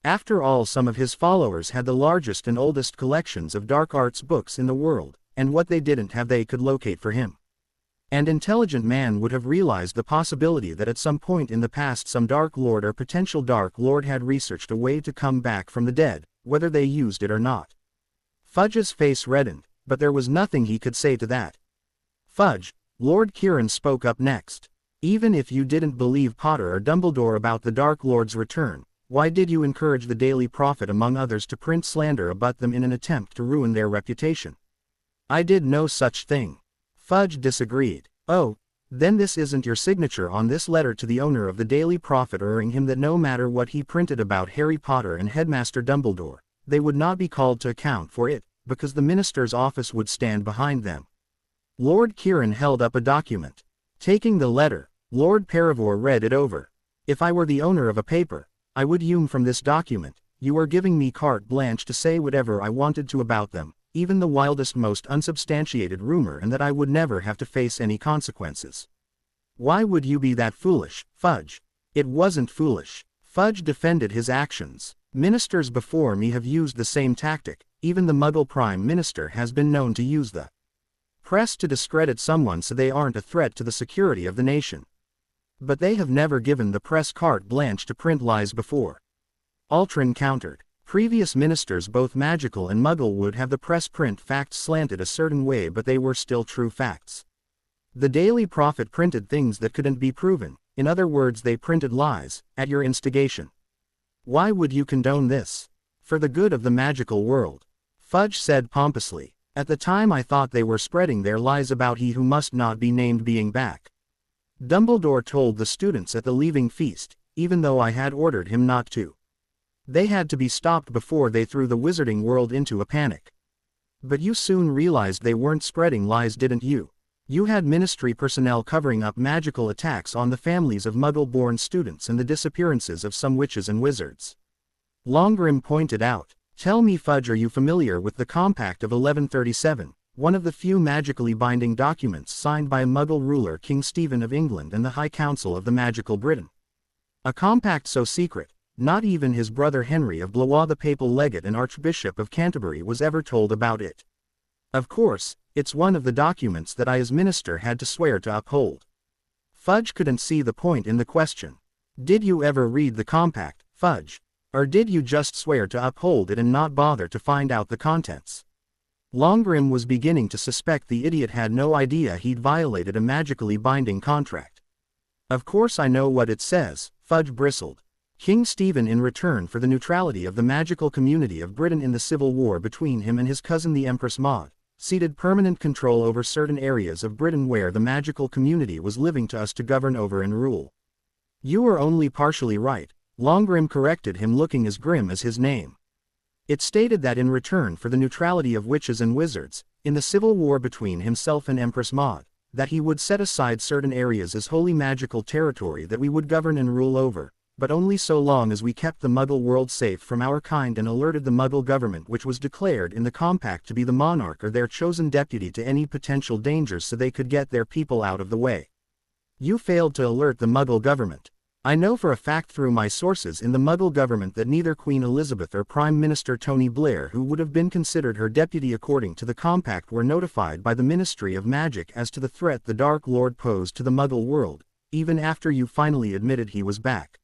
After all, some of his followers had the largest and oldest collections of dark arts books in the world, and what they didn't have they could locate for him. An intelligent man would have realized the possibility that at some point in the past some Dark Lord or potential Dark Lord had researched a way to come back from the dead, whether they used it or not. Fudge's face reddened, but there was nothing he could say to that. Fudge, Lord Kieran spoke up next. Even if you didn't believe Potter or Dumbledore about the Dark Lord's return, why did you encourage the Daily Prophet among others to print slander about them in an attempt to ruin their reputation? I did no such thing. Fudge disagreed. Oh, then this isn't your signature on this letter to the owner of the Daily Prophet, urging him that no matter what he printed about Harry Potter and Headmaster Dumbledore, they would not be called to account for it, because the minister's office would stand behind them. Lord Kieran held up a document. Taking the letter, Lord Perivore read it over. If I were the owner of a paper, I would from this document, you are giving me carte blanche to say whatever I wanted to about them, even the wildest, most unsubstantiated rumor, and that I would never have to face any consequences. Why would you be that foolish, Fudge? It wasn't foolish. Fudge defended his actions. Ministers before me have used the same tactic, even the Muggle Prime Minister has been known to use the press to discredit someone so they aren't a threat to the security of the nation. But they have never given the press carte blanche to print lies before. Altrin countered. Previous ministers, both magical and Muggle, would have the press print facts slanted a certain way, but they were still true facts. The Daily Prophet printed things that couldn't be proven, in other words they printed lies, at your instigation. Why would you condone this? For the good of the magical world. Fudge said pompously. At the time I thought they were spreading their lies about he who must not be named being back. Dumbledore told the students at the leaving feast, even though I had ordered him not to. They had to be stopped before they threw the wizarding world into a panic. But you soon realized they weren't spreading lies, didn't you? You had ministry personnel covering up magical attacks on the families of Muggle-born students and the disappearances of some witches and wizards. Longrim pointed out. Tell me, Fudge, are you familiar with the Compact of 1137, one of the few magically binding documents signed by Muggle ruler King Stephen of England and the High Council of the Magical Britain? A compact so secret, not even his brother Henry of Blois, the papal legate and Archbishop of Canterbury, was ever told about it. Of course, it's one of the documents that I as minister had to swear to uphold. Fudge couldn't see the point in the question. Did you ever read the compact, Fudge? Or did you just swear to uphold it and not bother to find out the contents? Longrim was beginning to suspect the idiot had no idea he'd violated a magically binding contract. Of course I know what it says, Fudge bristled. King Stephen, in return for the neutrality of the magical community of Britain in the civil war between him and his cousin the Empress Maud, ceded permanent control over certain areas of Britain where the magical community was living to us to govern over and rule. You were only partially right, Longrim corrected him, looking as grim as his name. It stated that in return for the neutrality of witches and wizards, in the civil war between himself and Empress Maud, that he would set aside certain areas as holy magical territory that we would govern and rule over, but only so long as we kept the Muggle world safe from our kind and alerted the Muggle government, which was declared in the compact to be the monarch or their chosen deputy, to any potential dangers so they could get their people out of the way. You failed to alert the Muggle government. I know for a fact through my sources in the Muggle government that neither Queen Elizabeth or Prime Minister Tony Blair, who would have been considered her deputy according to the compact, were notified by the Ministry of Magic as to the threat the Dark Lord posed to the Muggle world, even after you finally admitted he was back.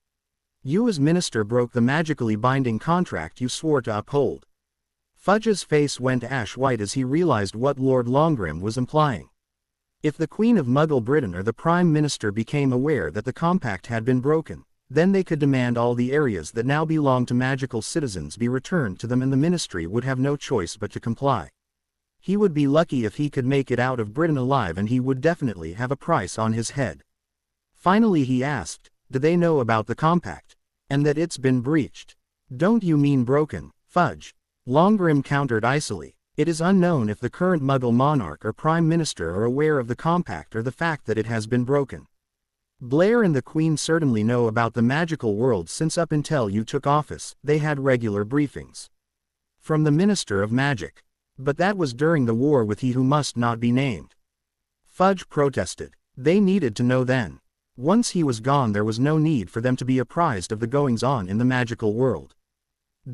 You as minister broke the magically binding contract you swore to uphold. Fudge's face went ash white as he realized what Lord Longrim was implying. If the Queen of Muggle Britain or the Prime Minister became aware that the compact had been broken, then they could demand all the areas that now belong to magical citizens be returned to them, and the ministry would have no choice but to comply. He would be lucky if he could make it out of Britain alive, and he would definitely have a price on his head. Finally he asked, do they know about the compact? And that it's been breached? Don't you mean broken, Fudge? Longrim countered icily. It is unknown if the current Muggle monarch or Prime Minister are aware of the compact or the fact that it has been broken. Blair and the Queen certainly know about the magical world, since up until you took office, they had regular briefings from the Minister of Magic. But that was during the war with he who must not be named. Fudge protested. They needed to know then. Once he was gone, there was no need for them to be apprised of the goings-on in the magical world.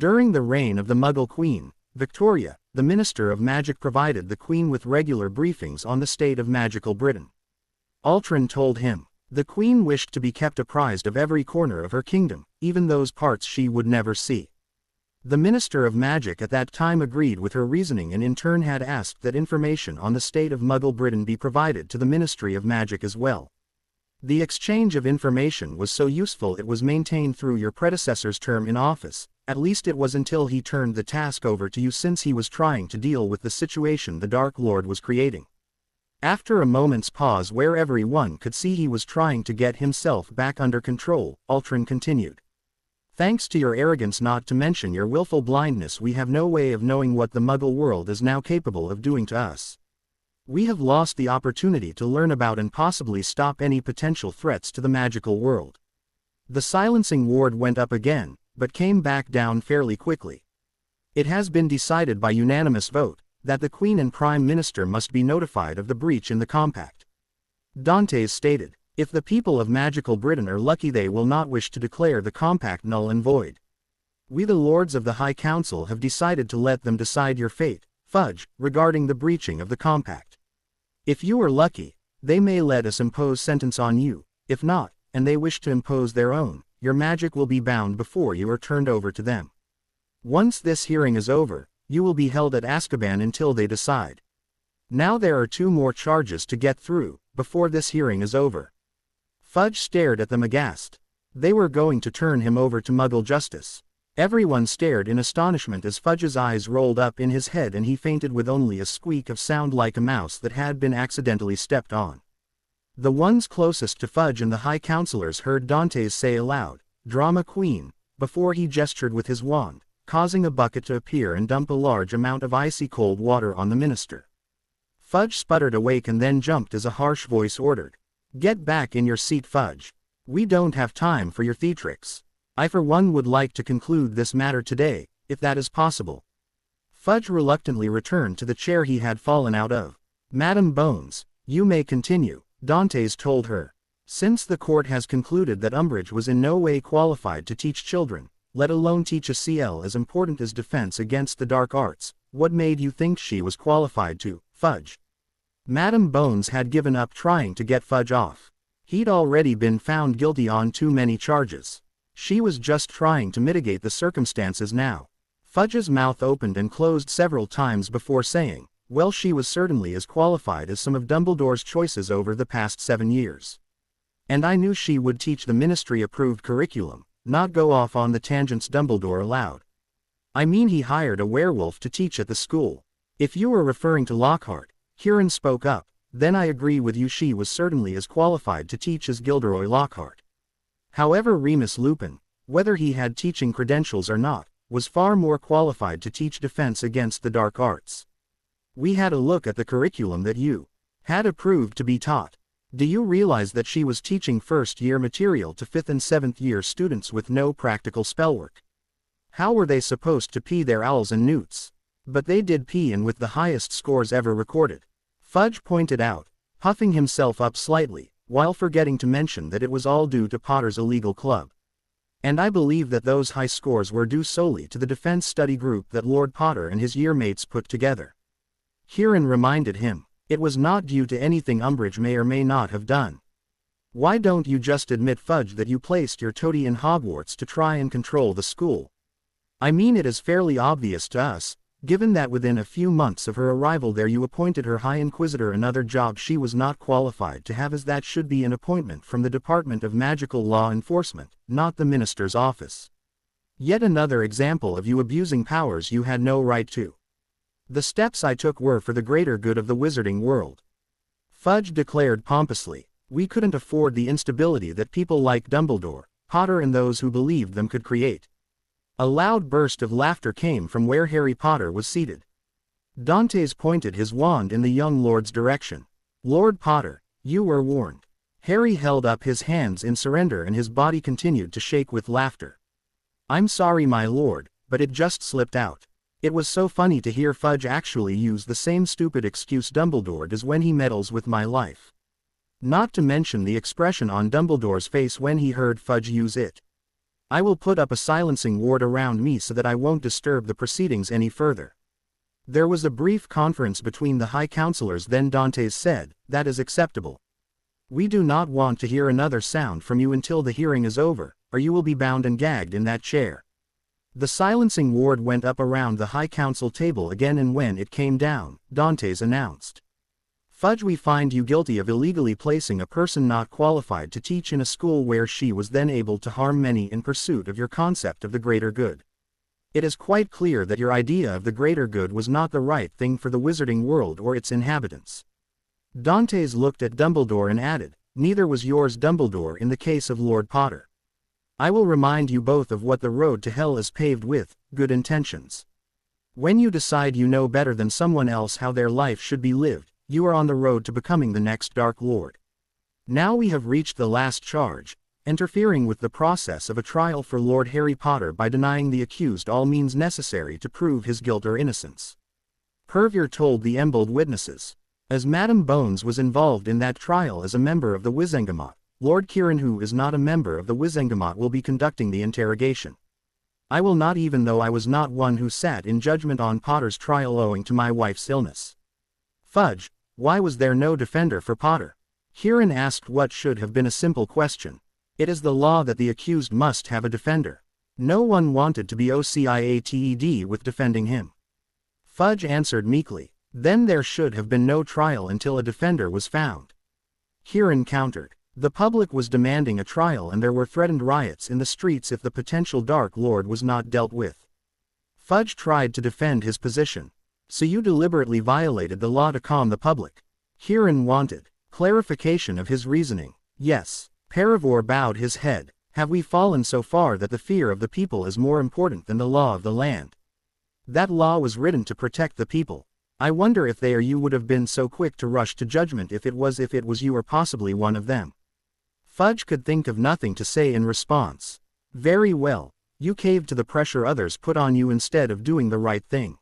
During the reign of the Muggle Queen, Victoria, the Minister of Magic provided the Queen with regular briefings on the state of magical Britain. Altrin told him, the Queen wished to be kept apprised of every corner of her kingdom, even those parts she would never see. The Minister of Magic at that time agreed with her reasoning and in turn had asked that information on the state of Muggle Britain be provided to the Ministry of Magic as well. The exchange of information was so useful it was maintained through your predecessor's term in office. At least it was until he turned the task over to you, since he was trying to deal with the situation the Dark Lord was creating. After a moment's pause where everyone could see he was trying to get himself back under control, Altrin continued. Thanks to your arrogance, not to mention your willful blindness, we have no way of knowing what the Muggle world is now capable of doing to us. We have lost the opportunity to learn about and possibly stop any potential threats to the magical world. The silencing ward went up again, but came back down fairly quickly. It has been decided by unanimous vote that the Queen and Prime Minister must be notified of the breach in the compact. Dantes stated, if the people of magical Britain are lucky, they will not wish to declare the compact null and void. We the Lords of the High Council have decided to let them decide your fate, Fudge, regarding the breaching of the compact. If you are lucky, they may let us impose sentence on you. If not, and they wish to impose their own, your magic will be bound before you are turned over to them. Once this hearing is over, you will be held at Azkaban until they decide. Now there are 2 more charges to get through, before this hearing is over. Fudge stared at them aghast. They were going to turn him over to Muggle justice. Everyone stared in astonishment as Fudge's eyes rolled up in his head and he fainted with only a squeak of sound like a mouse that had been accidentally stepped on. The ones closest to Fudge and the High Counselors heard Dantes say aloud, "Drama Queen," before he gestured with his wand, causing a bucket to appear and dump a large amount of icy cold water on the minister. Fudge sputtered awake and then jumped as a harsh voice ordered, "Get back in your seat, Fudge. We don't have time for your theatrics. I for one would like to conclude this matter today, if that is possible." Fudge reluctantly returned to the chair he had fallen out of. "Madam Bones, you may continue," Dantes told her. "Since the court has concluded that Umbridge was in no way qualified to teach children, let alone teach a CL as important as defense against the dark arts, what made you think she was qualified to, Fudge?" Madam Bones had given up trying to get Fudge off. He'd already been found guilty on too many charges. She was just trying to mitigate the circumstances now. Fudge's mouth opened and closed several times before saying, "Well, she was certainly as qualified as some of Dumbledore's choices over the past 7 years. And I knew she would teach the ministry-approved curriculum, not go off on the tangents Dumbledore allowed. I mean, he hired a werewolf to teach at the school. If you were referring to Lockhart," Kieran spoke up, "then I agree with you, she was certainly as qualified to teach as Gilderoy Lockhart. However, Remus Lupin, whether he had teaching credentials or not, was far more qualified to teach defense against the dark arts. We had a look at the curriculum that you had approved to be taught. Do you realize that she was teaching first-year material to 5th and 7th year students with no practical spellwork? How were they supposed to pee their owls and newts? But they did pee, and with the highest scores ever recorded. Fudge pointed out, puffing himself up slightly, while forgetting to mention that it was all due to Potter's illegal club. And I believe that those high scores were due solely to the defense study group that Lord Potter and his yearmates put together. Kieran reminded him, it was not due to anything Umbridge may or may not have done. Why don't you just admit, Fudge, that you placed your toady in Hogwarts to try and control the school? I mean, it is fairly obvious to us, given that within a few months of her arrival there you appointed her High Inquisitor another job she was not qualified to have, as that should be an appointment from the Department of Magical Law Enforcement, not the Minister's office. Yet another example of you abusing powers you had no right to. The steps I took were for the greater good of the wizarding world. Fudge declared pompously, we couldn't afford the instability that people like Dumbledore, Potter and those who believed them could create. A loud burst of laughter came from where Harry Potter was seated. Dantes pointed his wand in the young lord's direction. Lord Potter, you were warned. Harry held up his hands in surrender and his body continued to shake with laughter. I'm sorry, my lord, but it just slipped out. It was so funny to hear Fudge actually use the same stupid excuse Dumbledore does when he meddles with my life. Not to mention the expression on Dumbledore's face when he heard Fudge use it. I will put up a silencing ward around me so that I won't disturb the proceedings any further. There was a brief conference between the High Counselors, then Dantes said, that is acceptable. We do not want to hear another sound from you until the hearing is over, or you will be bound and gagged in that chair. The silencing ward went up around the High Council table again, and when it came down, Dantes announced. Fudge, we find you guilty of illegally placing a person not qualified to teach in a school where she was then able to harm many in pursuit of your concept of the greater good. It is quite clear that your idea of the greater good was not the right thing for the wizarding world or its inhabitants. Dantes looked at Dumbledore and added, neither was yours, Dumbledore, in the case of Lord Potter. I will remind you both of what the road to hell is paved with, good intentions. When you decide you know better than someone else how their life should be lived, you are on the road to becoming the next Dark Lord. Now we have reached the last charge, interfering with the process of a trial for Lord Harry Potter by denying the accused all means necessary to prove his guilt or innocence. Pervere told the emboldened witnesses. As Madame Bones was involved in that trial as a member of the Wizengamot, Lord Kieran, who is not a member of the Wizengamot, will be conducting the interrogation. I will not, even though I was not one who sat in judgment on Potter's trial owing to my wife's illness. Fudge, why was there no defender for Potter? Kieran asked what should have been a simple question. It is the law that the accused must have a defender. No one wanted to be OCIATED with defending him. Fudge answered meekly, then there should have been no trial until a defender was found. Kieran countered. The public was demanding a trial and there were threatened riots in the streets if the potential Dark Lord was not dealt with. Fudge tried to defend his position. So you deliberately violated the law to calm the public? Kieran wanted clarification of his reasoning. Yes. Perivore bowed his head. Have we fallen so far that the fear of the people is more important than the law of the land? That law was written to protect the people. I wonder if they or you would have been so quick to rush to judgment if it was you or possibly one of them. Fudge could think of nothing to say in response. Very well. You caved to the pressure others put on you instead of doing the right thing.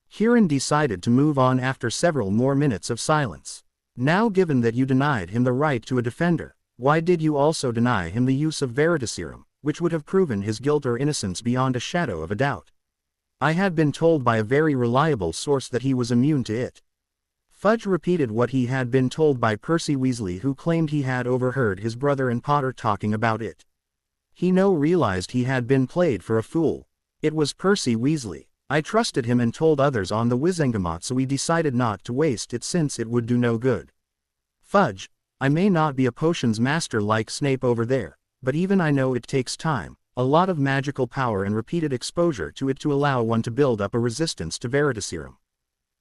Kieran decided to move on after several more minutes of silence. Now, given that you denied him the right to a defender, why did you also deny him the use of Veritaserum, which would have proven his guilt or innocence beyond a shadow of a doubt? I had been told by a very reliable source that he was immune to it. Fudge repeated what he had been told by Percy Weasley, who claimed he had overheard his brother and Potter talking about it. He now realized he had been played for a fool. It was Percy Weasley. I trusted him and told others on the Wizengamot, so we decided not to waste it since it would do no good. Fudge, I may not be a potions master like Snape over there, but even I know it takes time, a lot of magical power and repeated exposure to it to allow one to build up a resistance to Veritaserum.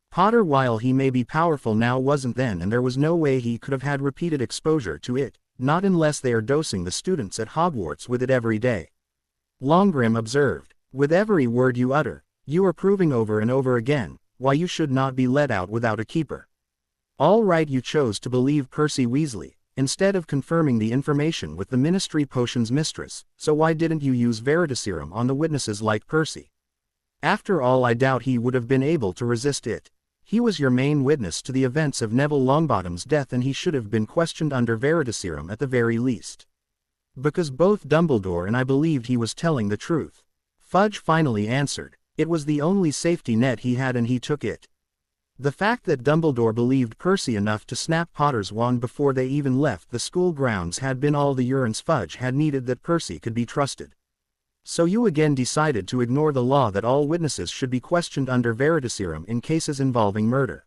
Potter, while he may be powerful now, wasn't then, and there was no way he could have had repeated exposure to it, not unless they are dosing the students at Hogwarts with it every day. Longrim observed, with every word you utter, you are proving over and over again why you should not be let out without a keeper. All right, you chose to believe Percy Weasley, instead of confirming the information with the Ministry Potions mistress, so why didn't you use Veritaserum on the witnesses like Percy? After all, I doubt he would have been able to resist it. He was your main witness to the events of Neville Longbottom's death, and he should have been questioned under Veritaserum at the very least. Because both Dumbledore and I believed he was telling the truth. Fudge finally answered. It was the only safety net he had and he took it. The fact that Dumbledore believed Percy enough to snap Potter's wand before they even left the school grounds had been all the urance Fudge had needed, that Percy could be trusted. So you again decided to ignore the law that all witnesses should be questioned under Veritaserum in cases involving murder.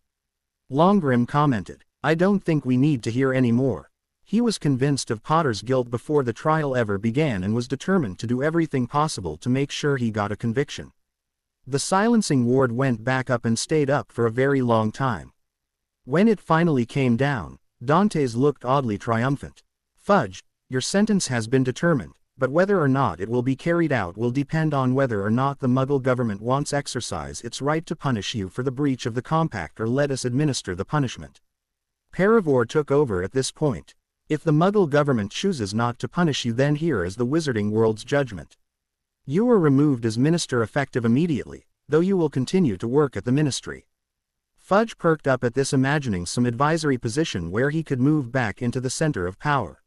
Longrim commented. I don't think we need to hear any more. He was convinced of Potter's guilt before the trial ever began and was determined to do everything possible to make sure he got a conviction. The silencing ward went back up and stayed up for a very long time. When it finally came down, Dantes looked oddly triumphant. Fudge, your sentence has been determined, but whether or not it will be carried out will depend on whether or not the Muggle government wants exercise its right to punish you for the breach of the compact or let us administer the punishment. Paravor took over at this point. If the Muggle government chooses not to punish you, then here is the Wizarding World's judgment. You are removed as minister effective immediately, though you will continue to work at the ministry. Fudge perked up at this, imagining some advisory position where he could move back into the center of power.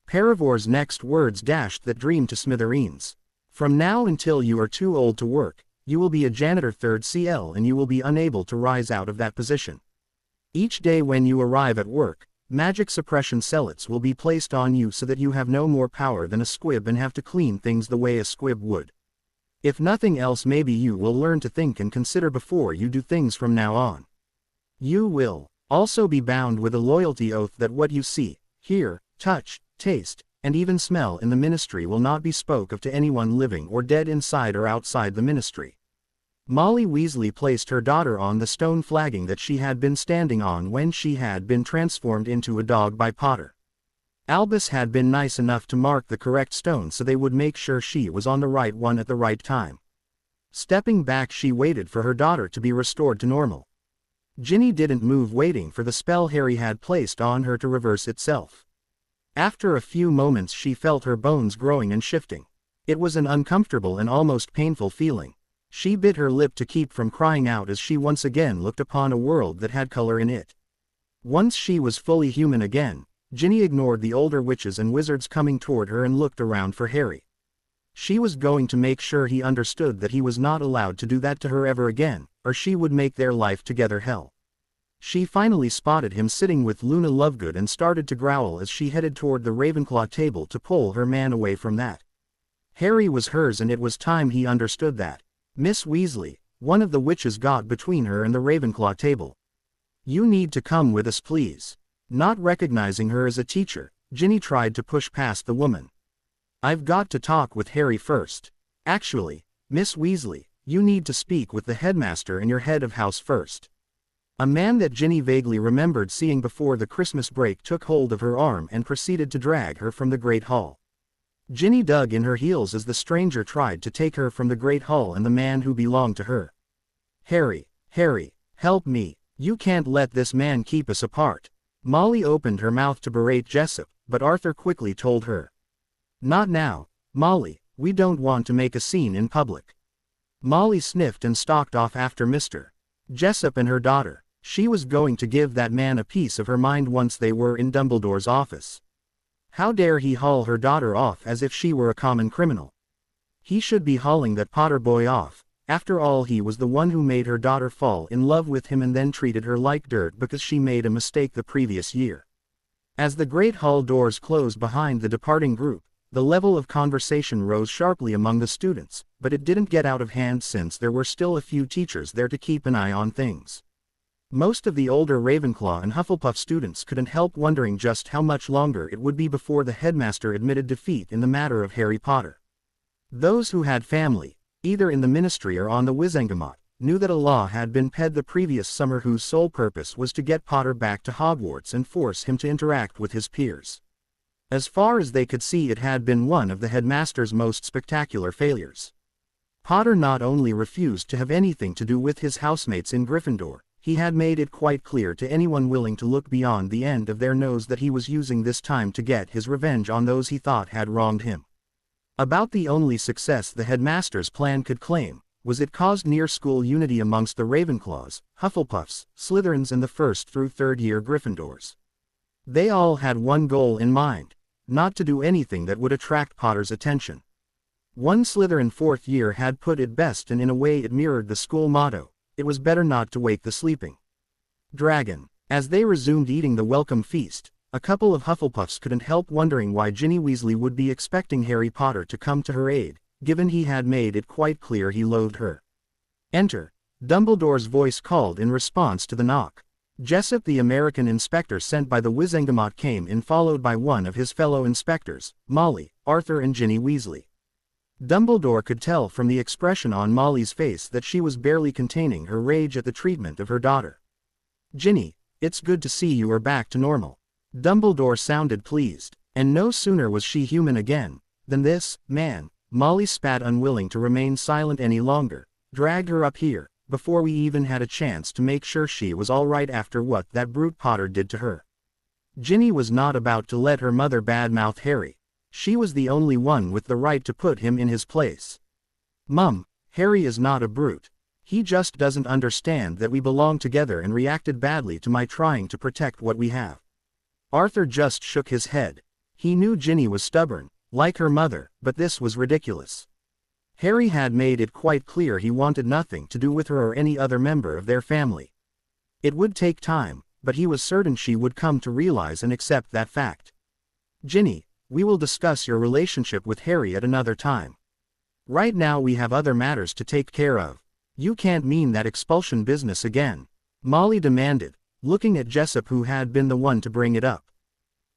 Paravor's next words dashed that dream to smithereens. From now until you are too old to work, you will be a janitor 3rd CL and you will be unable to rise out of that position. Each day when you arrive at work, magic suppression celots will be placed on you so that you have no more power than a squib and have to clean things the way a squib would. If nothing else, maybe you will learn to think and consider before you do things from now on. You will also be bound with a loyalty oath that what you see, hear, touch, taste, and even smell in the ministry will not be spoke of to anyone living or dead inside or outside the ministry. Molly Weasley placed her daughter on the stone flagging that she had been standing on when she had been transformed into a dog by Potter. Albus had been nice enough to mark the correct stone so they would make sure she was on the right one at the right time. Stepping back, she waited for her daughter to be restored to normal. Ginny didn't move, waiting for the spell Harry had placed on her to reverse itself. After a few moments she felt her bones growing and shifting. It was an uncomfortable and almost painful feeling. She bit her lip to keep from crying out as she once again looked upon a world that had color in it. Once she was fully human again, Ginny ignored the older witches and wizards coming toward her and looked around for Harry. She was going to make sure he understood that he was not allowed to do that to her ever again, or she would make their life together hell. She finally spotted him sitting with Luna Lovegood and started to growl as she headed toward the Ravenclaw table to pull her man away from that. Harry was hers and it was time he understood that. Miss Weasley, one of the witches, got between her and the Ravenclaw table. You need to come with us, please. Not recognizing her as a teacher, Ginny tried to push past the woman. I've got to talk with Harry first. Actually, Miss Weasley, you need to speak with the headmaster and your head of house first. A man that Ginny vaguely remembered seeing before the Christmas break took hold of her arm and proceeded to drag her from the Great Hall. Ginny dug in her heels as the stranger tried to take her from the Great Hall and the man who belonged to her. Harry, help me, you can't let this man keep us apart. Molly opened her mouth to berate Jessup, but Arthur quickly told her. Not now, Molly, we don't want to make a scene in public. Molly sniffed and stalked off after Mr. Jessup and her daughter. She was going to give that man a piece of her mind once they were in Dumbledore's office. How dare he haul her daughter off as if she were a common criminal? He should be hauling that Potter boy off. After all, he was the one who made her daughter fall in love with him and then treated her like dirt because she made a mistake the previous year. As the Great Hall doors closed behind the departing group, the level of conversation rose sharply among the students, but it didn't get out of hand since there were still a few teachers there to keep an eye on things. Most of the older Ravenclaw and Hufflepuff students couldn't help wondering just how much longer it would be before the headmaster admitted defeat in the matter of Harry Potter. Those who had family, either in the ministry or on the Wizengamot, knew that a law had been passed the previous summer whose sole purpose was to get Potter back to Hogwarts and force him to interact with his peers. As far as they could see, it had been one of the headmaster's most spectacular failures. Potter not only refused to have anything to do with his housemates in Gryffindor, he had made it quite clear to anyone willing to look beyond the end of their nose that he was using this time to get his revenge on those he thought had wronged him. About the only success the headmaster's plan could claim was it caused near-school unity amongst the Ravenclaws, Hufflepuffs, Slytherins and the 1st through 3rd year Gryffindors. They all had one goal in mind: not to do anything that would attract Potter's attention. One Slytherin 4th year had put it best, and in a way it mirrored the school motto: it was better not to wake the sleeping dragon. As they resumed eating the welcome feast, a couple of Hufflepuffs couldn't help wondering why Ginny Weasley would be expecting Harry Potter to come to her aid, given he had made it quite clear he loathed her. "Enter," Dumbledore's voice called in response to the knock. Jessup, the American inspector sent by the Wizengamot, came in, followed by one of his fellow inspectors, Molly, Arthur and Ginny Weasley. Dumbledore could tell from the expression on Molly's face that she was barely containing her rage at the treatment of her daughter. "Ginny, it's good to see you are back to normal." Dumbledore sounded pleased, and no sooner was she human again than this man, Molly spat, unwilling to remain silent any longer, dragged her up here, before we even had a chance to make sure she was all right after what that brute Potter did to her. Ginny was not about to let her mother badmouth Harry. She was the only one with the right to put him in his place. "Mum, Harry is not a brute. He just doesn't understand that we belong together and reacted badly to my trying to protect what we have." Arthur just shook his head. He knew Ginny was stubborn, like her mother, but this was ridiculous. Harry had made it quite clear he wanted nothing to do with her or any other member of their family. It would take time, but he was certain she would come to realize and accept that fact. "Ginny, we will discuss your relationship with Harry at another time. Right now we have other matters to take care of. You can't mean that expulsion business again," Molly demanded, looking at Jessup, who had been the one to bring it up.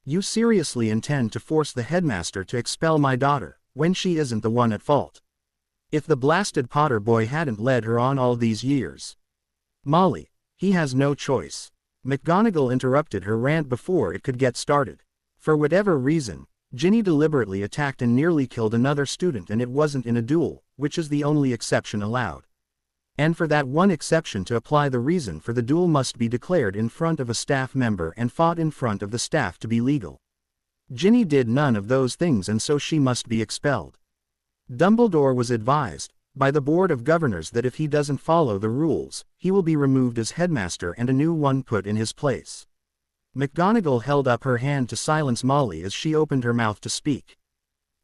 "You seriously intend to force the headmaster to expel my daughter, when she isn't the one at fault? If the blasted Potter boy hadn't led her on all these years." "Molly, he has no choice." McGonagall interrupted her rant before it could get started. For whatever reason, Ginny deliberately attacked and nearly killed another student, and it wasn't in a duel, which is the only exception allowed. And for that one exception to apply, the reason for the duel must be declared in front of a staff member and fought in front of the staff to be legal. Ginny did none of those things, and so she must be expelled. Dumbledore was advised by the Board of Governors that if he doesn't follow the rules, he will be removed as headmaster and a new one put in his place. McGonagall held up her hand to silence Molly as she opened her mouth to speak.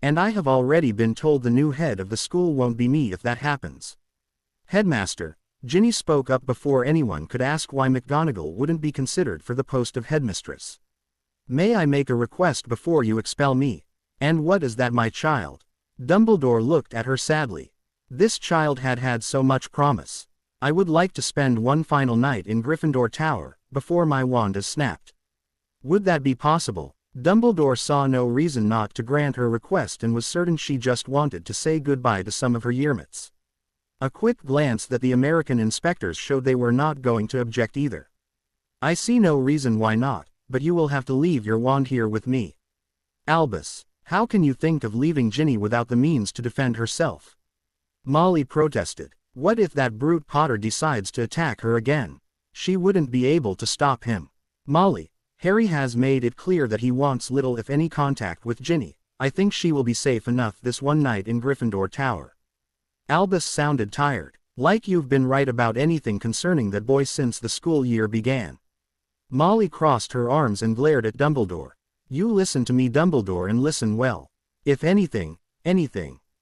"And I have already been told the new head of the school won't be me if that happens." "Headmaster," Ginny spoke up before anyone could ask why McGonagall wouldn't be considered for the post of headmistress. "May I make a request before you expel me?" "And what is that, my child?" Dumbledore looked at her sadly. This child had had so much promise. "I would like to spend one final night in Gryffindor Tower, before my wand is snapped." Would that be possible? Dumbledore saw no reason not to grant her request and was certain she just wanted to say goodbye to some of her yearmates. A quick glance at the American inspectors showed they were not going to object either. "I see no reason why not, but you will have to leave your wand here with me." "Albus, how can you think of leaving Ginny without the means to defend herself?" Molly protested. "What if that brute Potter decides to attack her again? She wouldn't be able to stop him." "Molly, Harry has made it clear that he wants little if any contact with Ginny. I think she will be safe enough this one night in Gryffindor Tower." Albus sounded tired. "Like you've been right about anything concerning that boy since the school year began." Molly crossed her arms and glared at Dumbledore. "You listen to me, Dumbledore, and listen well. If anything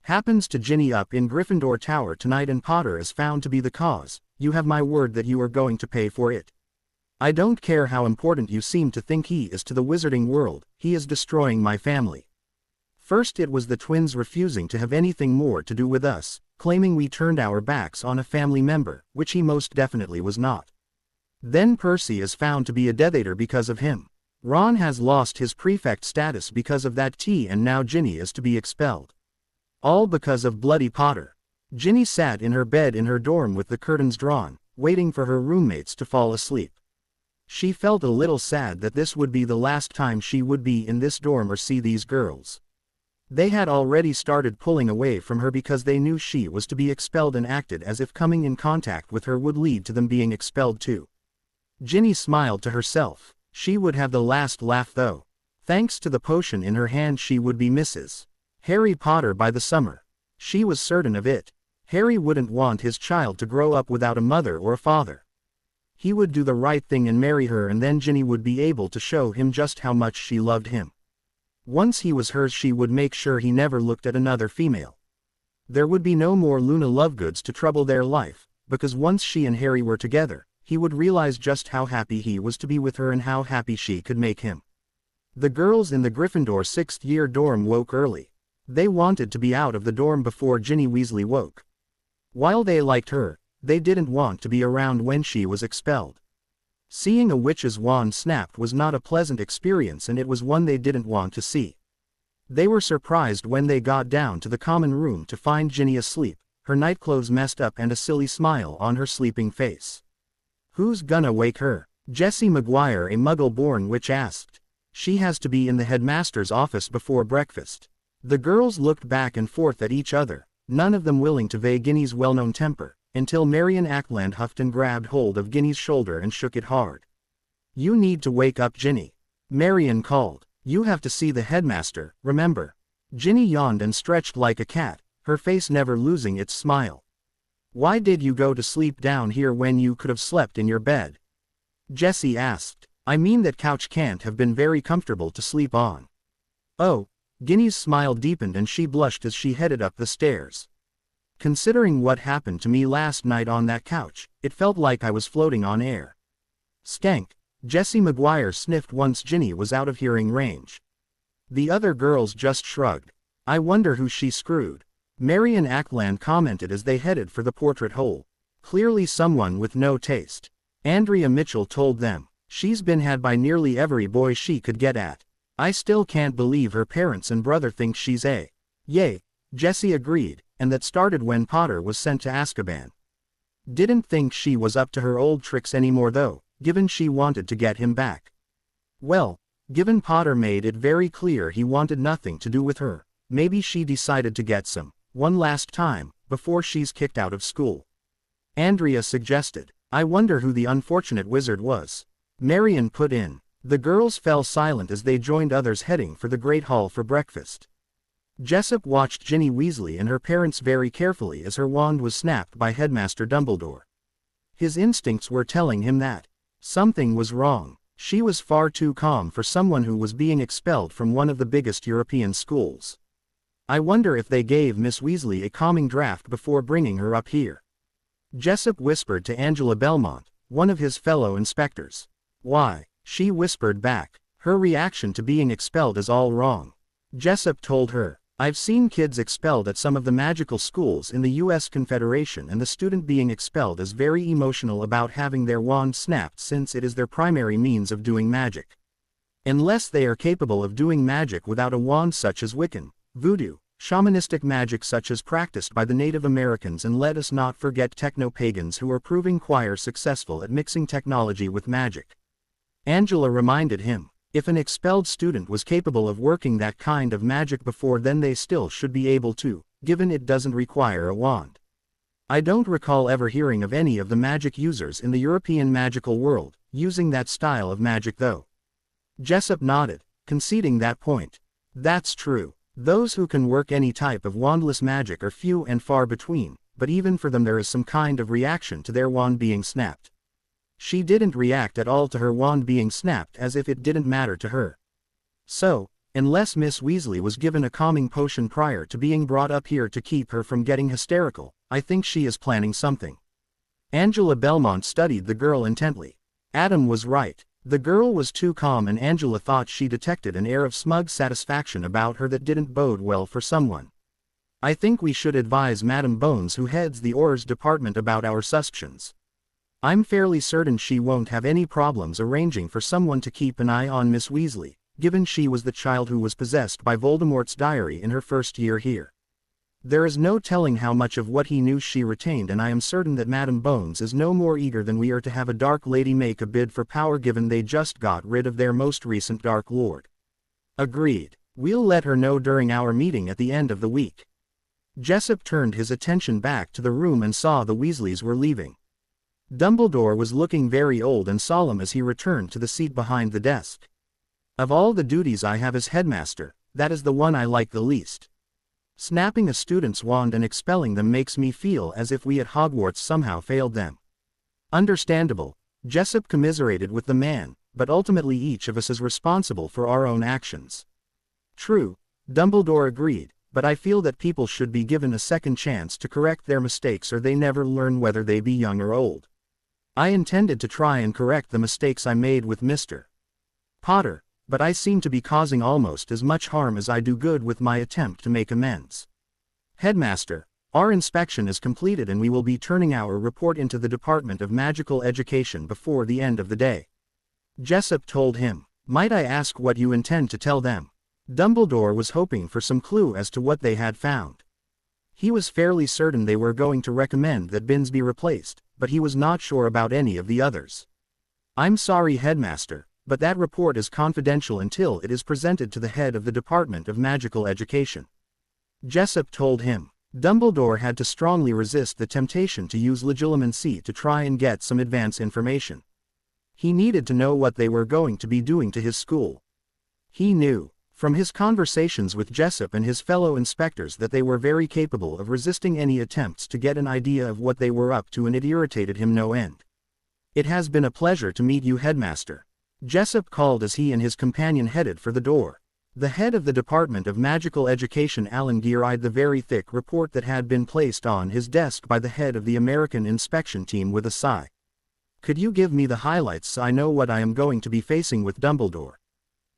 happens to Ginny up in Gryffindor Tower tonight and Potter is found to be the cause, you have my word that you are going to pay for it. I don't care how important you seem to think he is to the wizarding world, he is destroying my family. First it was the twins refusing to have anything more to do with us, claiming we turned our backs on a family member, which he most definitely was not. Then Percy is found to be a Death Eater because of him. Ron has lost his prefect status because of that tea, and now Ginny is to be expelled. All because of bloody Potter." Ginny sat in her bed in her dorm with the curtains drawn, waiting for her roommates to fall asleep. She felt a little sad that this would be the last time she would be in this dorm or see these girls. They had already started pulling away from her because they knew she was to be expelled and acted as if coming in contact with her would lead to them being expelled too. Ginny smiled to herself. She would have the last laugh though. Thanks to the potion in her hand she would be Mrs. Harry Potter by the summer. She was certain of it. Harry wouldn't want his child to grow up without a mother or a father. He would do the right thing and marry her, and then Ginny would be able to show him just how much she loved him. Once he was hers, she would make sure he never looked at another female. There would be no more Luna Lovegoods to trouble their life, because once she and Harry were together, he would realize just how happy he was to be with her and how happy she could make him. The girls in the Gryffindor 6th year dorm woke early. They wanted to be out of the dorm before Ginny Weasley woke. While they liked her, they didn't want to be around when she was expelled. Seeing a witch's wand snapped was not a pleasant experience, and it was one they didn't want to see. They were surprised when they got down to the common room to find Ginny asleep, her nightclothes messed up and a silly smile on her sleeping face. "Who's gonna wake her?" Jessie Maguire, a Muggle-born witch, asked. "She has to be in the headmaster's office before breakfast." The girls looked back and forth at each other, none of them willing to veil Ginny's well-known temper, until Marian Ackland huffed and grabbed hold of Ginny's shoulder and shook it hard. "You need to wake up, Ginny," Marian called. "You have to see the headmaster, remember?" Ginny yawned and stretched like a cat, her face never losing its smile. "Why did you go to sleep down here when you could have slept in your bed?" Jessie asked. "I mean, that couch can't have been very comfortable to sleep on." "Oh." Ginny's smile deepened and she blushed as she headed up the stairs. "Considering what happened to me last night on that couch, it felt like I was floating on air." "Skank." Jessie Maguire sniffed once Ginny was out of hearing range. The other girls just shrugged. "I wonder who she screwed," Marian Ackland commented as they headed for the portrait hole. "Clearly someone with no taste," Andrea Mitchell told them. "She's been had by nearly every boy she could get at. I still can't believe her parents and brother think she's a yay." Jessie agreed, and that started when Potter was sent to Azkaban. "Didn't think she was up to her old tricks anymore though, given she wanted to get him back." "Well, given Potter made it very clear he wanted nothing to do with her, maybe she decided to get one last time, before she's kicked out of school," Andrea suggested. "I wonder who the unfortunate wizard was," Marian put in. The girls fell silent as they joined others heading for the Great Hall for breakfast. Jessup watched Ginny Weasley and her parents very carefully as her wand was snapped by Headmaster Dumbledore. His instincts were telling him that something was wrong. She was far too calm for someone who was being expelled from one of the biggest European schools. "I wonder if they gave Miss Weasley a calming draft before bringing her up here," Jessup whispered to Angela Belmont, one of his fellow inspectors. "Why?" she whispered back. "Her reaction to being expelled is all wrong," Jessup told her. "I've seen kids expelled at some of the magical schools in the U.S. Confederation, and the student being expelled is very emotional about having their wand snapped since it is their primary means of doing magic. Unless they are capable of doing magic without a wand, such as Wiccan, voodoo, shamanistic magic such as practiced by the Native Americans, and let us not forget techno-pagans who are proving quite successful at mixing technology with magic," Angela reminded him. "If an expelled student was capable of working that kind of magic before, then they still should be able to, given it doesn't require a wand. I don't recall ever hearing of any of the magic users in the European magical world using that style of magic though." Jessup nodded, conceding that point. "That's true. Those who can work any type of wandless magic are few and far between, but even for them there is some kind of reaction to their wand being snapped." She didn't react at all to her wand being snapped, as if it didn't matter to her. "So, unless Miss Weasley was given a calming potion prior to being brought up here to keep her from getting hysterical, I think she is planning something." Angela Belmont studied the girl intently. Adam was right. The girl was too calm, and Angela thought she detected an air of smug satisfaction about her that didn't bode well for someone. "I think we should advise Madame Bones, who heads the Aurors department, about our suspicions. I'm fairly certain she won't have any problems arranging for someone to keep an eye on Miss Weasley, given she was the child who was possessed by Voldemort's diary in her first year here. There is no telling how much of what he knew she retained, and I am certain that Madame Bones is no more eager than we are to have a Dark Lady make a bid for power, given they just got rid of their most recent Dark Lord." "Agreed. We'll let her know during our meeting at the end of the week. Jessup turned his attention back to the room and saw the Weasleys were leaving. Dumbledore was looking very old and solemn as he returned to the seat behind the desk. Of all the duties I have as headmaster, that is the one I like the least. Snapping a student's wand and expelling them makes me feel as if we at Hogwarts somehow failed them. Understandable, Jessup commiserated with the man, but ultimately each of us is responsible for our own actions. True, Dumbledore agreed, but I feel that people should be given a second chance to correct their mistakes or they never learn whether they be young or old. I intended to try and correct the mistakes I made with Mr. Potter, but I seem to be causing almost as much harm as I do good with my attempt to make amends. Headmaster, our inspection is completed and we will be turning our report into the Department of Magical Education before the end of the day. Jessup told him. Might I ask what you intend to tell them? Dumbledore was hoping for some clue as to what they had found. He was fairly certain they were going to recommend that bins be replaced, but he was not sure about any of the others. I'm sorry, Headmaster, but that report is confidential until it is presented to the head of the Department of Magical Education. Jessup told him. Dumbledore had to strongly resist the temptation to use legilimency to try and get some advance information. He needed to know what they were going to be doing to his school. He knew, from his conversations with Jessup and his fellow inspectors, that they were very capable of resisting any attempts to get an idea of what they were up to, and it irritated him no end. It has been a pleasure to meet you, Headmaster. Jessup called as he and his companion headed for the door. The head of the Department of Magical Education, Alan Gear, eyed the very thick report that had been placed on his desk by the head of the American inspection team with a sigh. Could you give me the highlights so I know what I am going to be facing with Dumbledore?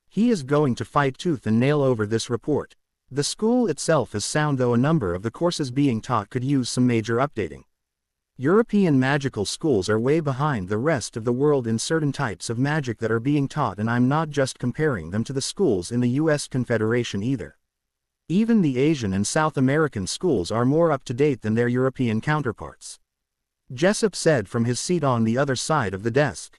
He is going to fight tooth and nail over this report. The school itself is sound, though a number of the courses being taught could use some major updating. European magical schools are way behind the rest of the world in certain types of magic that are being taught, and I'm not just comparing them to the schools in the US Confederation either. Even the Asian and South American schools are more up to date than their European counterparts. Jessup said from his seat on the other side of the desk.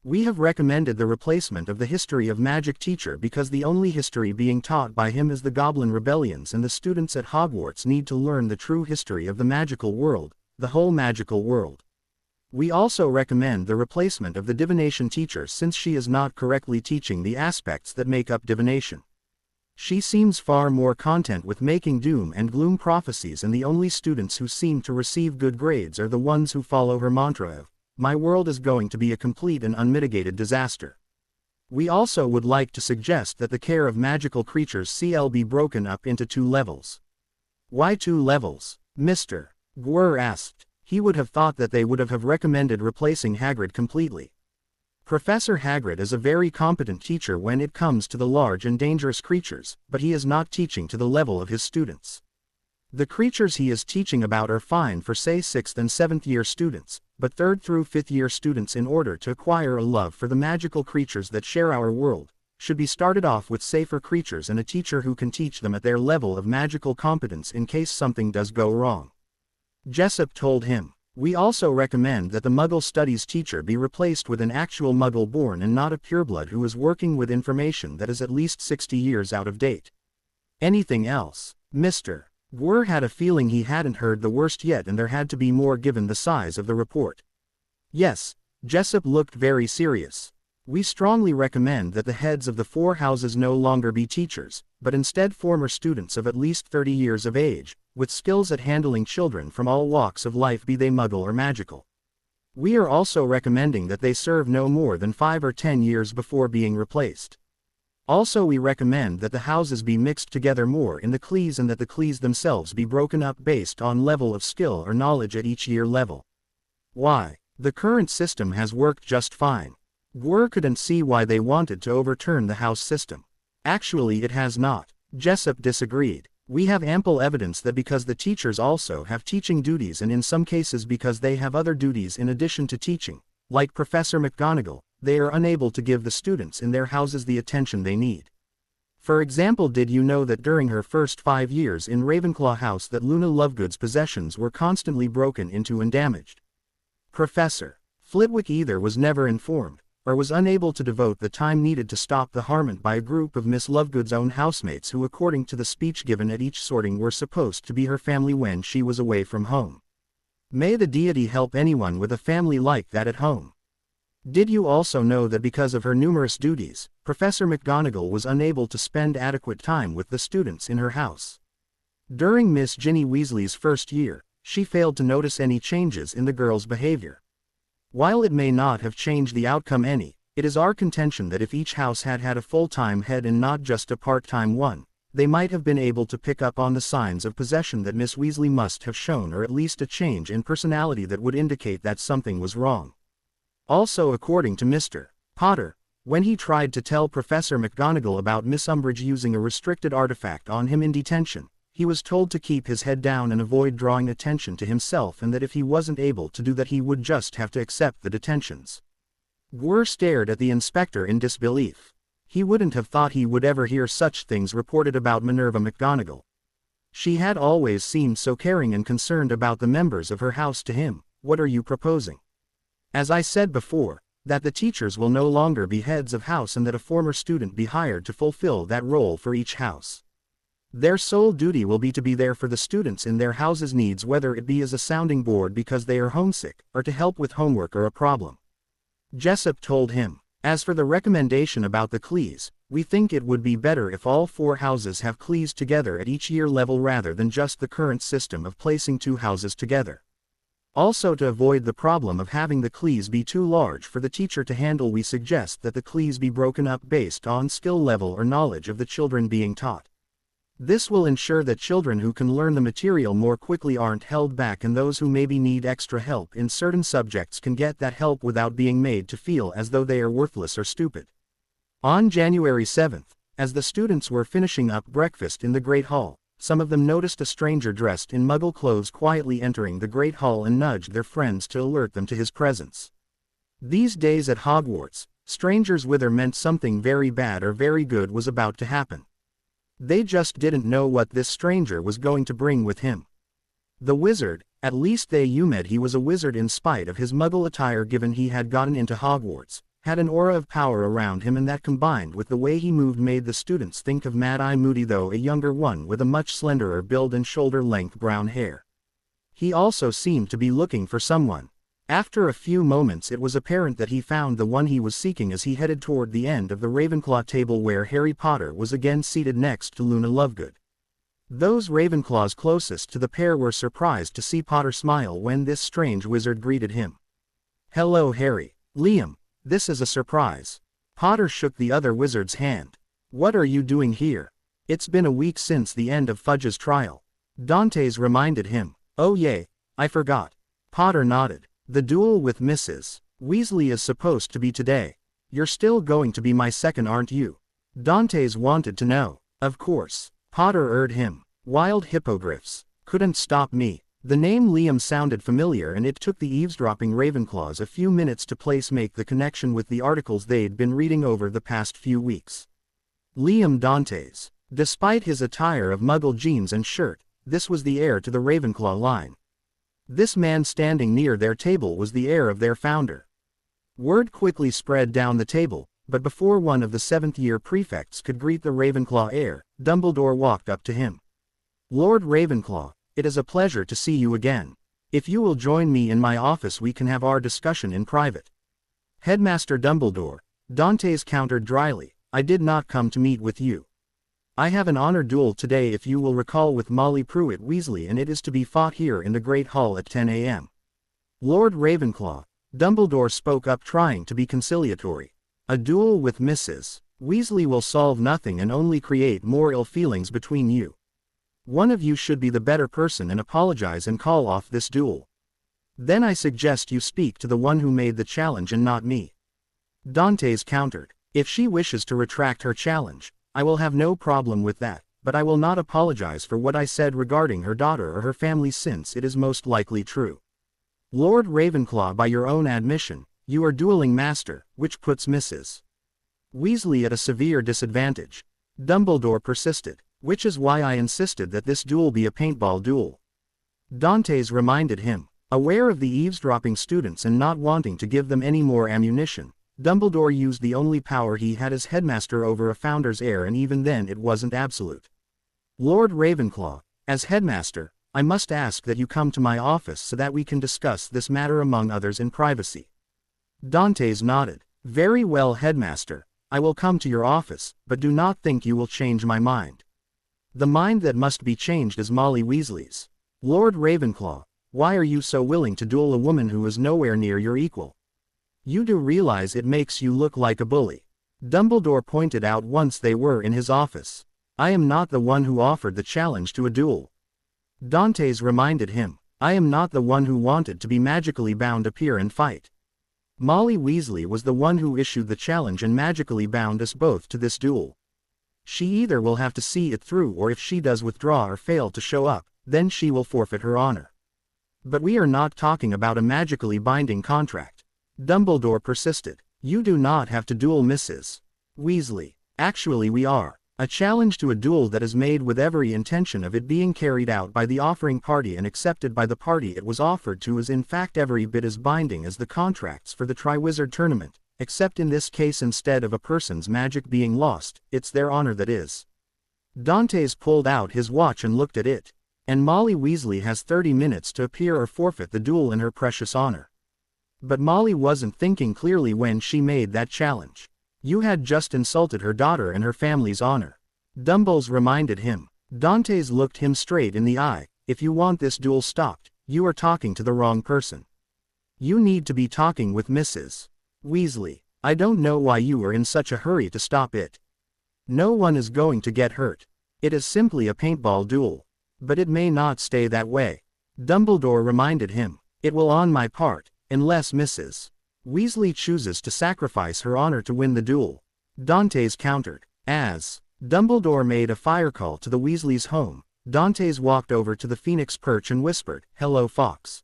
We have recommended the replacement of the history of magic teacher because the only history being taught by him is the Goblin Rebellions, and the students at Hogwarts need to learn the true history of the magical world, the whole magical world. We also recommend the replacement of the divination teacher since she is not correctly teaching the aspects that make up divination. She seems far more content with making doom and gloom prophecies, and the only students who seem to receive good grades are the ones who follow her mantra of, "My world is going to be a complete and unmitigated disaster." We also would like to suggest that the care of magical creatures CL be broken up into 2 levels. Why 2 levels? Mr. Gwr asked. He would have thought that they would have recommended replacing Hagrid completely. Professor Hagrid is a very competent teacher when it comes to the large and dangerous creatures, but he is not teaching to the level of his students. The creatures he is teaching about are fine for, say, 6th and 7th year students, but 3rd through 5th year students, in order to acquire a love for the magical creatures that share our world, should be started off with safer creatures and a teacher who can teach them at their level of magical competence in case something does go wrong. Jessup told him. We also recommend that the Muggle Studies teacher be replaced with an actual Muggle born and not a pureblood who is working with information that is at least 60 years out of date. Anything else? Mr. Gwr had a feeling he hadn't heard the worst yet, and there had to be more given the size of the report. Yes, Jessup looked very serious. We strongly recommend that the heads of the 4 houses no longer be teachers, but instead former students of at least 30 years of age, with skills at handling children from all walks of life, be they Muggle or magical. We are also recommending that they serve no more than 5 or 10 years before being replaced. Also, we recommend that the houses be mixed together more in the Clees, and that the Clees themselves be broken up based on level of skill or knowledge at each year level. Why? The current system has worked just fine. Gwr couldn't see why they wanted to overturn the house system. Actually, it has not. Jessup disagreed. We have ample evidence that because the teachers also have teaching duties, and in some cases because they have other duties in addition to teaching, like Professor McGonagall, they are unable to give the students in their houses the attention they need. For example, did you know that during her first 5 years in Ravenclaw House that Luna Lovegood's possessions were constantly broken into and damaged? Professor Flitwick either was never informed, or was unable to devote the time needed to stop the harment by a group of Miss Lovegood's own housemates who, according to the speech given at each sorting, were supposed to be her family when she was away from home. May the deity help anyone with a family like that at home. Did you also know that because of her numerous duties, Professor McGonagall was unable to spend adequate time with the students in her house? During Miss Ginny Weasley's first year, she failed to notice any changes in the girls' behavior. While it may not have changed the outcome any, it is our contention that if each house had had a full-time head and not just a part-time one, they might have been able to pick up on the signs of possession that Miss Weasley must have shown, or at least a change in personality that would indicate that something was wrong. Also, according to Mr. Potter, when he tried to tell Professor McGonagall about Miss Umbridge using a restricted artifact on him in detention, he was told to keep his head down and avoid drawing attention to himself, and that if he wasn't able to do that he would just have to accept the detentions. Gwr stared at the inspector in disbelief. He wouldn't have thought he would ever hear such things reported about Minerva McGonagall. She had always seemed so caring and concerned about the members of her house. To him, what are you proposing? As I said before, that the teachers will no longer be heads of house and that a former student be hired to fulfill that role for each house. Their sole duty will be to be there for the students in their house's needs, whether it be as a sounding board because they are homesick, or to help with homework or a problem. Jessup told him, as for the recommendation about the Clees, we think it would be better if all 4 houses have Clees together at each year level rather than just the current system of placing 2 houses together. Also, to avoid the problem of having the Clees be too large for the teacher to handle, we suggest that the Clees be broken up based on skill level or knowledge of the children being taught. This will ensure that children who can learn the material more quickly aren't held back, and those who maybe need extra help in certain subjects can get that help without being made to feel as though they are worthless or stupid. On January 7th, as the students were finishing up breakfast in the Great Hall, some of them noticed a stranger dressed in Muggle clothes quietly entering the Great Hall and nudged their friends to alert them to his presence. These days at Hogwarts, strangers whether meant something very bad or very good was about to happen. They just didn't know what this stranger was going to bring with him. The wizard, at least they assumed he was a wizard in spite of his Muggle attire given he had gotten into Hogwarts, had an aura of power around him, and that combined with the way he moved made the students think of Mad-Eye Moody, though a younger one with a much slenderer build and shoulder-length brown hair. He also seemed to be looking for someone. After a few moments it was apparent that he found the one he was seeking as he headed toward the end of the Ravenclaw table where Harry Potter was again seated next to Luna Lovegood. Those Ravenclaws closest to the pair were surprised to see Potter smile when this strange wizard greeted him. "Hello, Harry." "Liam, this is a surprise." Potter shook the other wizard's hand. "What are you doing here? It's been a week since the end of Fudge's trial." Dantes reminded him. "Oh yeah, I forgot." Potter nodded. "The duel with Mrs. Weasley is supposed to be today. You're still going to be my second, aren't you?" Dantes wanted to know. "Of course." Potter urged him. "Wild hippogriffs couldn't stop me." The name Liam sounded familiar, and it took the eavesdropping Ravenclaws a few minutes to make the connection with the articles they'd been reading over the past few weeks. Liam Dantes. Despite his attire of Muggle jeans and shirt, this was the heir to the Ravenclaw line. This man standing near their table was the heir of their founder. Word quickly spread down the table, but before one of the 7th-year prefects could greet the Ravenclaw heir, Dumbledore walked up to him. "Lord Ravenclaw, it is a pleasure to see you again. If you will join me in my office we can have our discussion in private." "Headmaster Dumbledore," Dantes countered dryly, "I did not come to meet with you. I have an honor duel today, if you will recall, with Molly Pruitt Weasley, and it is to be fought here in the Great Hall at 10 a.m. "Lord Ravenclaw," Dumbledore spoke up, trying to be conciliatory. "A duel with Mrs. Weasley will solve nothing and only create more ill feelings between you. One of you should be the better person and apologize and call off this duel. Then I suggest you speak to the one who made the challenge and not me." Dantes countered. "If she wishes to retract her challenge, I will have no problem with that, but I will not apologize for what I said regarding her daughter or her family, since it is most likely true. Lord Ravenclaw, by your own admission, you are dueling master, which puts Mrs. Weasley at a severe disadvantage." Dumbledore persisted. "Which is why I insisted that this duel be a paintball duel." Dantes reminded him. Aware of the eavesdropping students and not wanting to give them any more ammunition, Dumbledore used the only power he had as headmaster over a founder's heir, and even then it wasn't absolute. Lord Ravenclaw, as headmaster, I must ask that you come to my office so that we can discuss this matter among others in privacy. Dantes nodded. Very well, headmaster, I will come to your office, but do not think you will change my mind. The mind that must be changed is Molly Weasley's. Lord Ravenclaw, why are you so willing to duel a woman who is nowhere near your equal? You do realize it makes you look like a bully. Dumbledore pointed out once they were in his office. I am not the one who offered the challenge to a duel. Dantes reminded him. I am not the one who wanted to be magically bound to appear and fight. Molly Weasley was the one who issued the challenge and magically bound us both to this duel. She either will have to see it through, or if she does withdraw or fail to show up, then she will forfeit her honor. But we are not talking about a magically binding contract. Dumbledore persisted. You do not have to duel Mrs. Weasley. Actually we are. A challenge to a duel that is made with every intention of it being carried out by the offering party and accepted by the party it was offered to is in fact every bit as binding as the contracts for the Triwizard Tournament, except in this case instead of a person's magic being lost, it's their honor that is. Dantes pulled out his watch and looked at it. And Molly Weasley has 30 minutes to appear or forfeit the duel in her precious honor. But Molly wasn't thinking clearly when she made that challenge. You had just insulted her daughter and her family's honor. Dumbledore reminded him. Dantes looked him straight in the eye. If you want this duel stopped, you are talking to the wrong person. You need to be talking with Mrs. Weasley. I don't know why you are in such a hurry to stop it. No one is going to get hurt. It is simply a paintball duel. But it may not stay that way. Dumbledore reminded him. It will on my part, unless Mrs. Weasley chooses to sacrifice her honor to win the duel. Dantes countered. As Dumbledore made a fire call to the Weasleys' home, Dantes walked over to the phoenix perch and whispered, "Hello, Fawkes."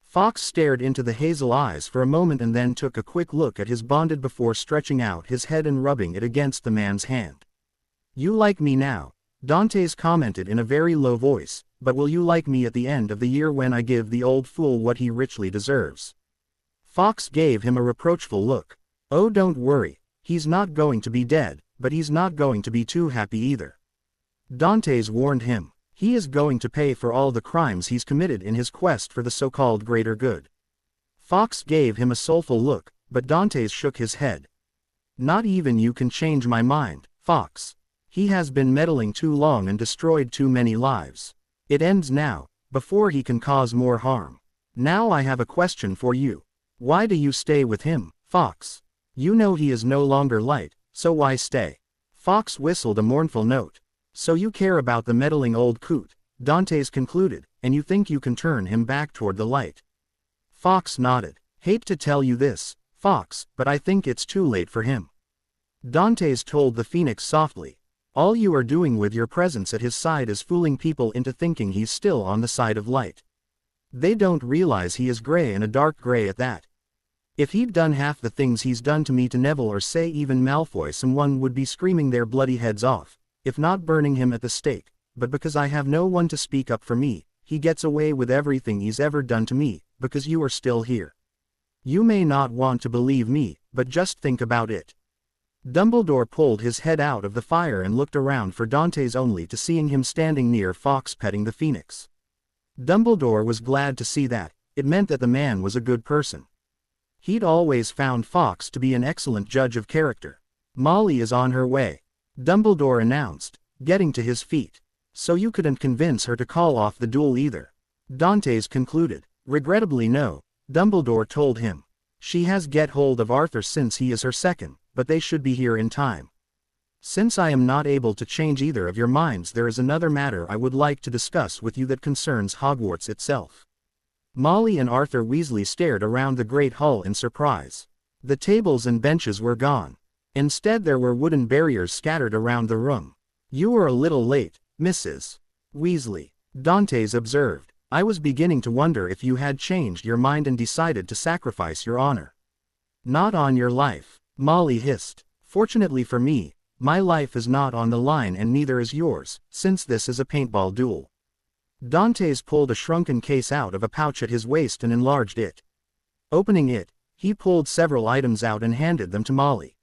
Fawkes stared into the hazel eyes for a moment and then took a quick look at his bonded before stretching out his head and rubbing it against the man's hand. You like me now, Dantes commented in a very low voice, but will you like me at the end of the year when I give the old fool what he richly deserves? Fawkes gave him a reproachful look. Oh, don't worry, he's not going to be dead, but he's not going to be too happy either. Dantes warned him. He is going to pay for all the crimes he's committed in his quest for the so-called greater good. Fawkes gave him a soulful look, but Dantes shook his head. Not even you can change my mind, Fawkes. He has been meddling too long and destroyed too many lives. It ends now, before he can cause more harm. Now I have a question for you. Why do you stay with him, Fawkes? You know he is no longer light, so why stay? Fawkes whistled a mournful note. So you care about the meddling old coot, Dantes concluded, and you think you can turn him back toward the light. Fawkes nodded. Hate to tell you this, Fawkes, but I think it's too late for him. Dantes told the Phoenix softly. All you are doing with your presence at his side is fooling people into thinking he's still on the side of light. They don't realize he is gray, and a dark gray at that. If he'd done half the things he's done to me, to Neville, or say even Malfoy, someone would be screaming their bloody heads off, if not burning him at the stake. But because I have no one to speak up for me, he gets away with everything he's ever done to me, because you are still here. You may not want to believe me, but just think about it. Dumbledore pulled his head out of the fire and looked around for Dantes, only to seeing him standing near Fawkes petting the Phoenix. Dumbledore was glad to see that. It meant that the man was a good person. He'd always found Fawkes to be an excellent judge of character. Molly is on her way, Dumbledore announced, getting to his feet. So you couldn't convince her to call off the duel either? Dantes concluded. Regrettably no, Dumbledore told him. She has get hold of Arthur since he is her second, but they should be here in time. Since I am not able to change either of your minds, there is another matter I would like to discuss with you that concerns Hogwarts itself. Molly and Arthur Weasley stared around the great hall in surprise. The tables and benches were gone. Instead there were wooden barriers scattered around the room. You were a little late, Mrs. Weasley, Dantes observed. I was beginning to wonder if you had changed your mind and decided to sacrifice your honor. Not on your life, Molly hissed. Fortunately for me, my life is not on the line, and neither is yours, since this is a paintball duel. Dantes pulled a shrunken case out of a pouch at his waist and enlarged it. Opening it, He pulled several items out and handed them to Molly.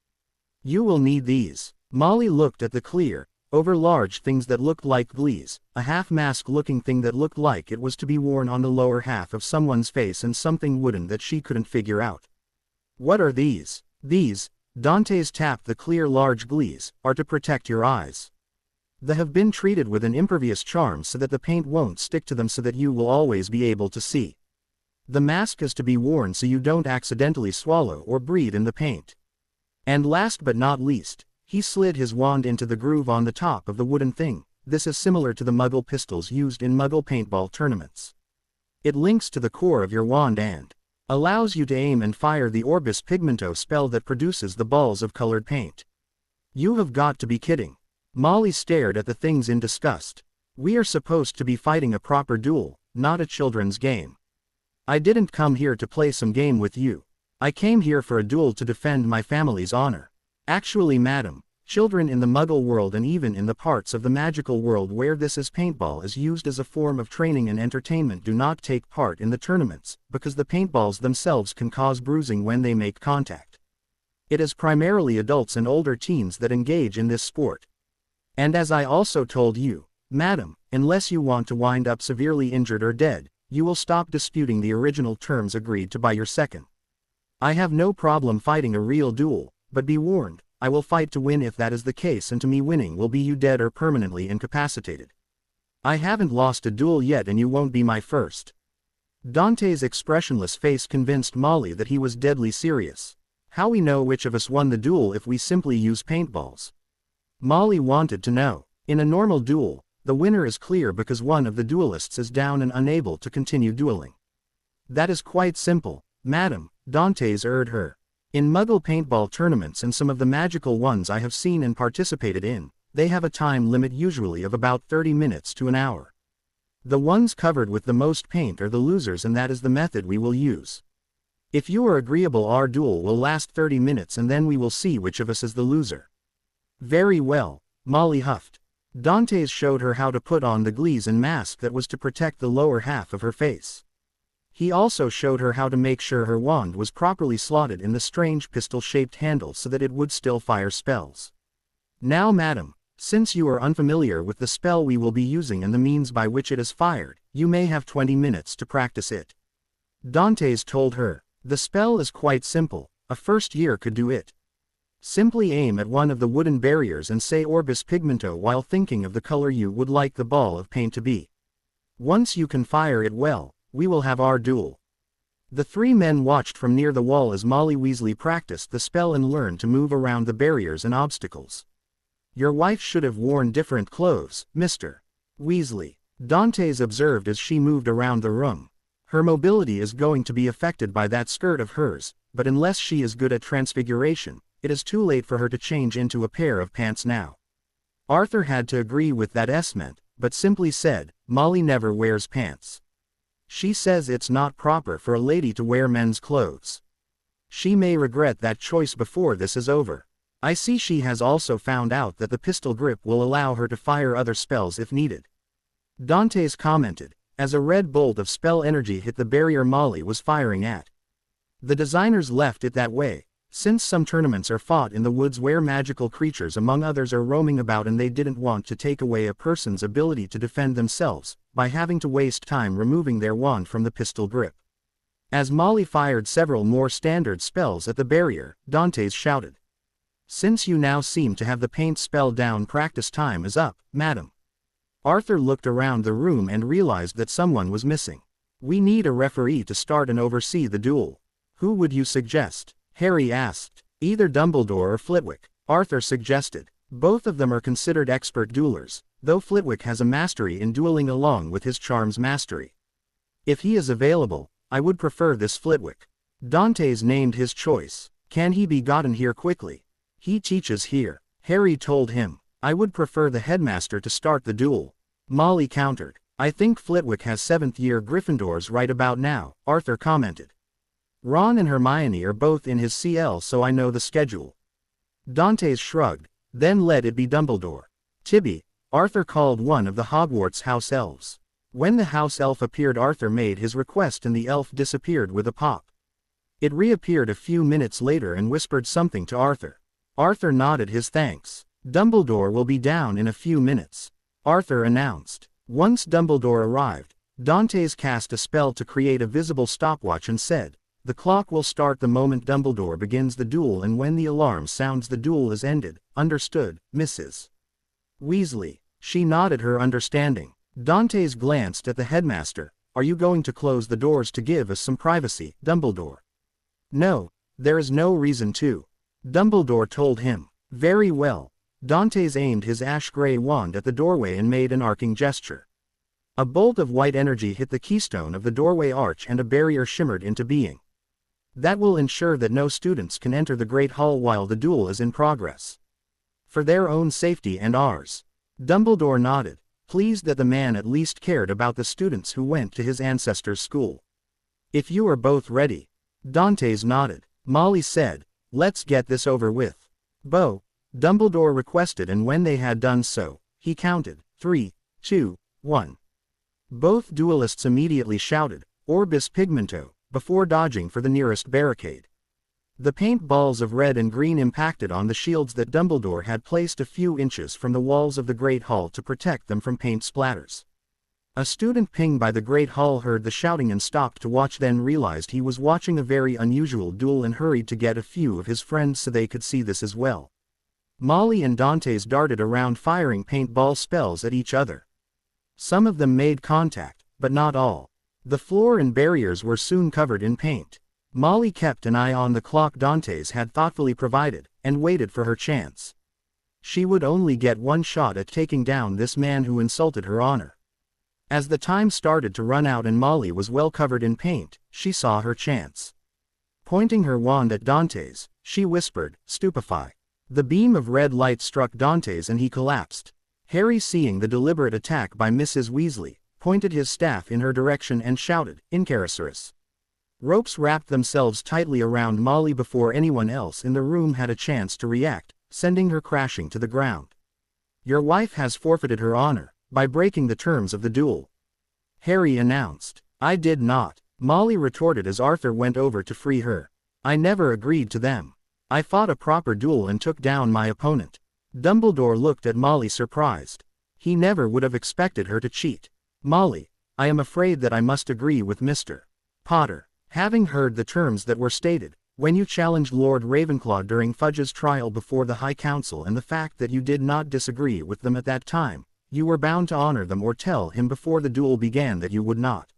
You will need these. Molly looked at the clear, over-large things that looked like glees, a half-mask-looking thing that looked like it was to be worn on the lower half of someone's face, and something wooden that she couldn't figure out. What are these? These, Dantes tapped the clear large glees, are to protect your eyes. They have been treated with an impervious charm so that the paint won't stick to them, so that you will always be able to see. The mask is to be worn so you don't accidentally swallow or breathe in the paint. And last but not least, he slid his wand into the groove on the top of the wooden thing. This is similar to the Muggle pistols used in Muggle paintball tournaments. It links to the core of your wand and allows you to aim and fire the Orbis Pigmento spell that produces the balls of colored paint. You have got to be kidding. Molly stared at the things in disgust. We are supposed to be fighting a proper duel, not a children's game. I didn't come here to play some game with you. I came here for a duel to defend my family's honor. Actually, madam, children in the Muggle world and even in the parts of the magical world where this is paintball is used as a form of training and entertainment do not take part in the tournaments, because the paintballs themselves can cause bruising when they make contact. It is primarily adults and older teens that engage in this sport. And as I also told you, madam, unless you want to wind up severely injured or dead, you will stop disputing the original terms agreed to by your second. I have no problem fighting a real duel, but be warned, I will fight to win if that is the case, and to me winning will be you dead or permanently incapacitated. I haven't lost a duel yet, and you won't be my first. Dante's expressionless face convinced Molly that he was deadly serious. How we know which of us won the duel if we simply use paintballs? Molly wanted to know. In a normal duel, the winner is clear because one of the duelists is down and unable to continue dueling. That is quite simple, madam, Dantes urged her. In Muggle paintball tournaments and some of the magical ones I have seen and participated in, they have a time limit usually of about 30 minutes to an hour. The ones covered with the most paint are the losers, and that is the method we will use. If you are agreeable, our duel will last 30 minutes and then we will see which of us is the loser. Very well, Molly huffed. Dantes showed her how to put on the glees and mask that was to protect the lower half of her face. He also showed her how to make sure her wand was properly slotted in the strange pistol-shaped handle so that it would still fire spells. Now madam, since you are unfamiliar with the spell we will be using and the means by which it is fired, you may have 20 minutes to practice it. Dantes told her. The spell is quite simple, a first year could do it. Simply aim at one of the wooden barriers and say Orbis Pigmento while thinking of the color you would like the ball of paint to be. Once you can fire it well, we will have our duel. The three men watched from near the wall as Molly Weasley practiced the spell and learned to move around the barriers and obstacles. Your wife should have worn different clothes, Mr. Weasley, Dantes observed as she moved around the room. Her mobility is going to be affected by that skirt of hers, but unless she is good at transfiguration, it is too late for her to change into a pair of pants now. Arthur had to agree with that estimate, but simply said, Molly never wears pants. She says it's not proper for a lady to wear men's clothes. She may regret that choice before this is over. I see she has also found out that the pistol grip will allow her to fire other spells if needed. Dantes commented, as a red bolt of spell energy hit the barrier Molly was firing at. The designers left it that way, since some tournaments are fought in the woods where magical creatures among others are roaming about, and they didn't want to take away a person's ability to defend themselves by having to waste time removing their wand from the pistol grip. As Molly fired several more standard spells at the barrier, Dantes shouted. Since you now seem to have the paint spell down, practice time is up, madam. Arthur looked around the room and realized that someone was missing. We need a referee to start and oversee the duel. Who would you suggest? Harry asked. Either Dumbledore or Flitwick, Arthur suggested. Both of them are considered expert duelers, though Flitwick has a mastery in dueling along with his charms mastery. If he is available, I would prefer this Flitwick. Dantes named his choice. Can he be gotten here quickly? He teaches here, Harry told him. I would prefer the headmaster to start the duel. Molly countered. I think Flitwick has 7th year Gryffindors right about now, Arthur commented. Ron and Hermione are both in his CL, so I know the schedule. Dantes shrugged, then let it be Dumbledore. Tibby, Arthur called one of the Hogwarts house elves. When the house elf appeared, Arthur made his request and the elf disappeared with a pop. It reappeared a few minutes later and whispered something to Arthur. Arthur nodded his thanks. Dumbledore will be down in a few minutes, Arthur announced. Once Dumbledore arrived, Dantes cast a spell to create a visible stopwatch and said, "The clock will start the moment Dumbledore begins the duel, and when the alarm sounds the duel is ended. Understood, Mrs. Weasley?" She nodded her understanding. Dantes glanced at the headmaster. "Are you going to close the doors to give us some privacy, Dumbledore?" "No, there is no reason to," Dumbledore told him. "Very well." Dantes aimed his ash-gray wand at the doorway and made an arcing gesture. A bolt of white energy hit the keystone of the doorway arch and a barrier shimmered into being. "That will ensure that no students can enter the Great Hall while the duel is in progress. For their own safety and ours." Dumbledore nodded, pleased that the man at least cared about the students who went to his ancestors' school. "If you are both ready." Dantes nodded. Molly said, "Let's get this over with." "Bo," Dumbledore requested, and when they had done so, he counted, 3, 2, 1. Both duelists immediately shouted, "Orbis Pigmento," before dodging for the nearest barricade. The paint balls of red and green impacted on the shields that Dumbledore had placed a few inches from the walls of the Great Hall to protect them from paint splatters. A student pinged by the Great Hall heard the shouting and stopped to watch, then realized he was watching a very unusual duel and hurried to get a few of his friends so they could see this as well. Molly and Dantes darted around firing paintball spells at each other. Some of them made contact, but not all. The floor and barriers were soon covered in paint. Molly kept an eye on the clock Dantes had thoughtfully provided, and waited for her chance. She would only get one shot at taking down this man who insulted her honor. As the time started to run out and Molly was well covered in paint, she saw her chance. Pointing her wand at Dantes, she whispered, "Stupefy." The beam of red light struck Dantes and he collapsed. Harry, seeing the deliberate attack by Mrs. Weasley, pointed his staff in her direction and shouted, "Incarcerus." Ropes wrapped themselves tightly around Molly before anyone else in the room had a chance to react, sending her crashing to the ground. "Your wife has forfeited her honor by breaking the terms of the duel," Harry announced. "I did not," Molly retorted as Arthur went over to free her. "I never agreed to them. I fought a proper duel and took down my opponent." Dumbledore looked at Molly surprised. He never would have expected her to cheat. "Molly, I am afraid that I must agree with Mr. Potter. Having heard the terms that were stated, when you challenged Lord Ravenclaw during Fudge's trial before the High Council, and the fact that you did not disagree with them at that time, you were bound to honor them or tell him before the duel began that you would not."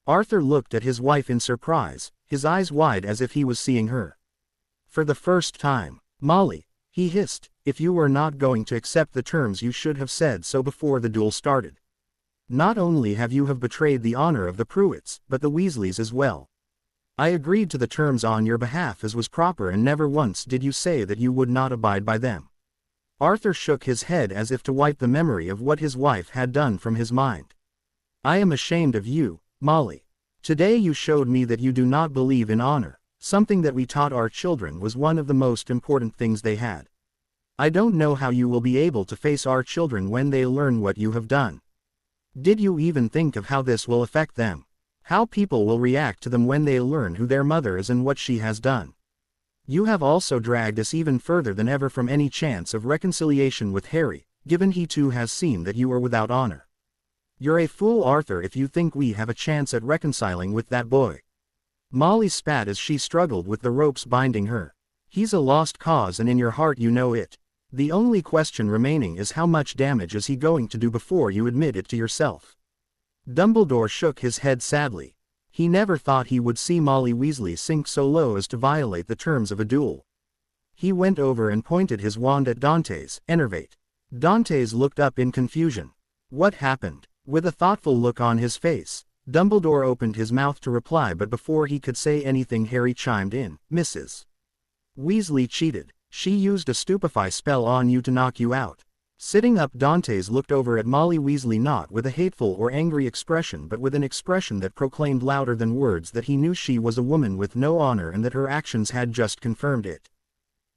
Arthur looked at his wife in surprise, his eyes wide as if he was seeing her for the first time. "Molly," he hissed, "if you were not going to accept the terms you should have said so before the duel started. Not only have you betrayed the honor of the Pruitts, but the Weasleys as well. I agreed to the terms on your behalf as was proper, and never once did you say that you would not abide by them." Arthur shook his head as if to wipe the memory of what his wife had done from his mind. "I am ashamed of you, Molly. Today you showed me that you do not believe in honor. Something that we taught our children was one of the most important things they had. I don't know how you will be able to face our children when they learn what you have done. Did you even think of how this will affect them? How people will react to them when they learn who their mother is and what she has done? You have also dragged us even further than ever from any chance of reconciliation with Harry, given he too has seen that you are without honor. You're a fool, Arthur, if you think we have a chance at reconciling with that boy." Molly spat as she struggled with the ropes binding her. "He's a lost cause, and in your heart you know it. The only question remaining is how much damage is he going to do before you admit it to yourself." Dumbledore shook his head sadly. He never thought he would see Molly Weasley sink so low as to violate the terms of a duel. He went over and pointed his wand at Dantes, "Enervate." Dantes looked up in confusion. "What happened?" With a thoughtful look on his face, Dumbledore opened his mouth to reply, but before he could say anything Harry chimed in, "Mrs. Weasley cheated. She used a stupefy spell on you to knock you out." Sitting up, Dantes looked over at Molly Weasley, not with a hateful or angry expression but with an expression that proclaimed louder than words that he knew she was a woman with no honor and that her actions had just confirmed it.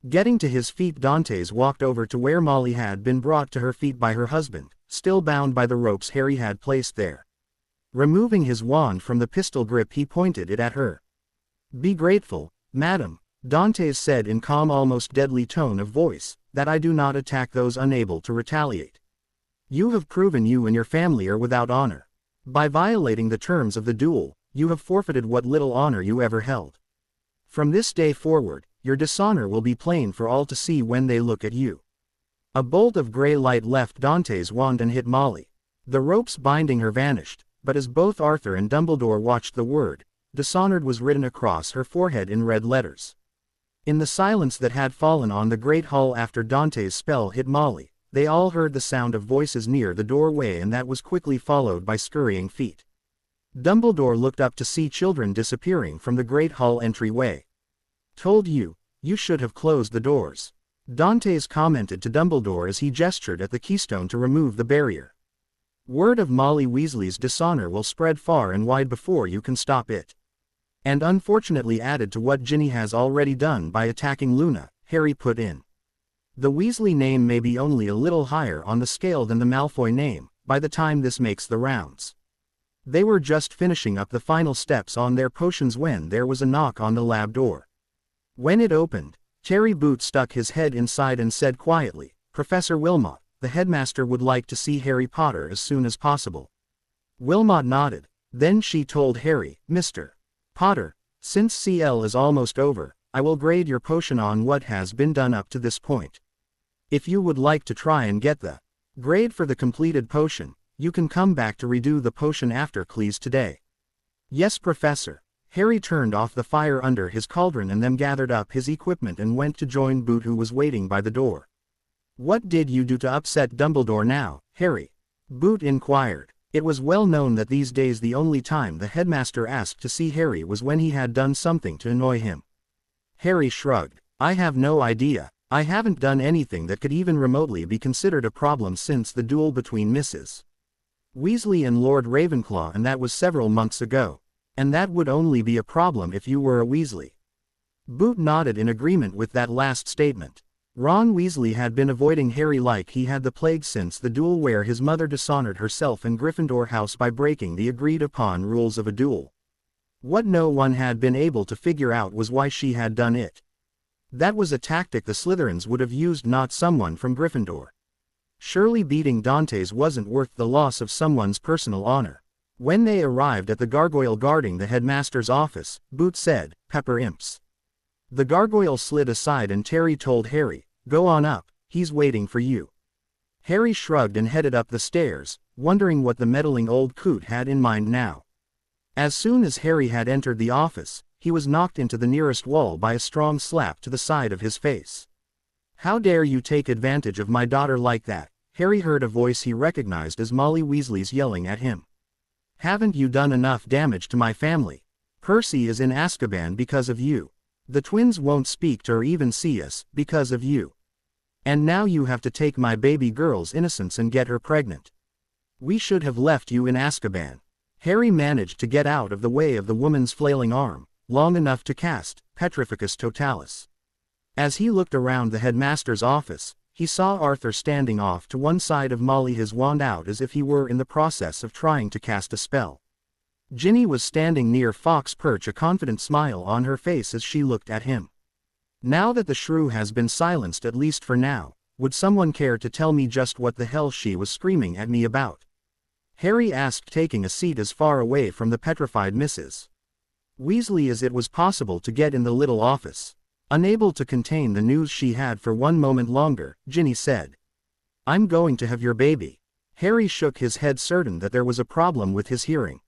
Getting to his feet, Dantes walked over to where Molly had been brought to her feet by her husband, still bound by the ropes Harry had placed there. Removing his wand from the pistol grip, he pointed it at her. Be grateful, madam, Dantes said in calm almost deadly tone of voice, that I do not attack those unable to retaliate. You have proven you and your family are without honor. By violating the terms of the duel, you have forfeited what little honor you ever held. From this day forward, your dishonor will be plain for all to see when they look at you. A bolt of gray light left Dante's wand and hit Molly. The ropes binding her vanished, but as both Arthur and Dumbledore watched the word, dishonored was written across her forehead in red letters. In the silence that had fallen on the great hall after Dante's spell hit Molly, they all heard the sound of voices near the doorway, and that was quickly followed by scurrying feet. Dumbledore looked up to see children disappearing from the great hall entryway. Told you, you should have closed the doors, Dantes commented to Dumbledore as he gestured at the keystone to remove the barrier. Word of Molly Weasley's dishonor will spread far and wide before you can stop it. And unfortunately added to what Ginny has already done by attacking Luna, Harry put in. The Weasley name may be only a little higher on the scale than the Malfoy name, by the time this makes the rounds. They were just finishing up the final steps on their potions when there was a knock on the lab door. When it opened, Terry Boot stuck his head inside and said quietly, Professor Wilmot, the headmaster would like to see Harry Potter as soon as possible. Wilmot nodded. Then she told Harry, Mr. Potter, since CL is almost over, I will grade your potion on what has been done up to this point. If you would like to try and get the grade for the completed potion, you can come back to redo the potion after class today. Yes, Professor. Harry turned off the fire under his cauldron and then gathered up his equipment and went to join Boot, who was waiting by the door. What did you do to upset Dumbledore now, Harry? Boot inquired. It was well known that these days the only time the headmaster asked to see Harry was when he had done something to annoy him. Harry shrugged. I have no idea. I haven't done anything that could even remotely be considered a problem since the duel between Mrs. Weasley and Lord Ravenclaw, and that was several months ago. And that would only be a problem if you were a Weasley. Boot nodded in agreement with that last statement. Ron Weasley had been avoiding Harry like he had the plague since the duel where his mother dishonored herself in Gryffindor House by breaking the agreed-upon rules of a duel. What no one had been able to figure out was why she had done it. That was a tactic the Slytherins would have used, not someone from Gryffindor. Surely beating Dantes wasn't worth the loss of someone's personal honor. When they arrived at the gargoyle guarding the headmaster's office, Boot said, Pepper Imps. The gargoyle slid aside and Terry told Harry, Go on up, he's waiting for you. Harry shrugged and headed up the stairs, wondering what the meddling old coot had in mind now. As soon as Harry had entered the office, he was knocked into the nearest wall by a strong slap to the side of his face. How dare you take advantage of my daughter like that? Harry heard a voice he recognized as Molly Weasley's yelling at him. Haven't you done enough damage to my family? Percy is in Azkaban because of you. The twins won't speak to or even see us, because of you. And now you have to take my baby girl's innocence and get her pregnant. We should have left you in Azkaban. Harry managed to get out of the way of the woman's flailing arm, long enough to cast Petrificus Totalis. As he looked around the headmaster's office, he saw Arthur standing off to one side of Molly, his wand out as if he were in the process of trying to cast a spell. Ginny was standing near Fox Perch, a confident smile on her face as she looked at him. Now that the shrew has been silenced, at least for now, would someone care to tell me just what the hell she was screaming at me about? Harry asked, taking a seat as far away from the petrified Mrs. Weasley as it was possible to get in the little office. Unable to contain the news she had for one moment longer, Ginny said, I'm going to have your baby. Harry shook his head, certain that there was a problem with his hearing.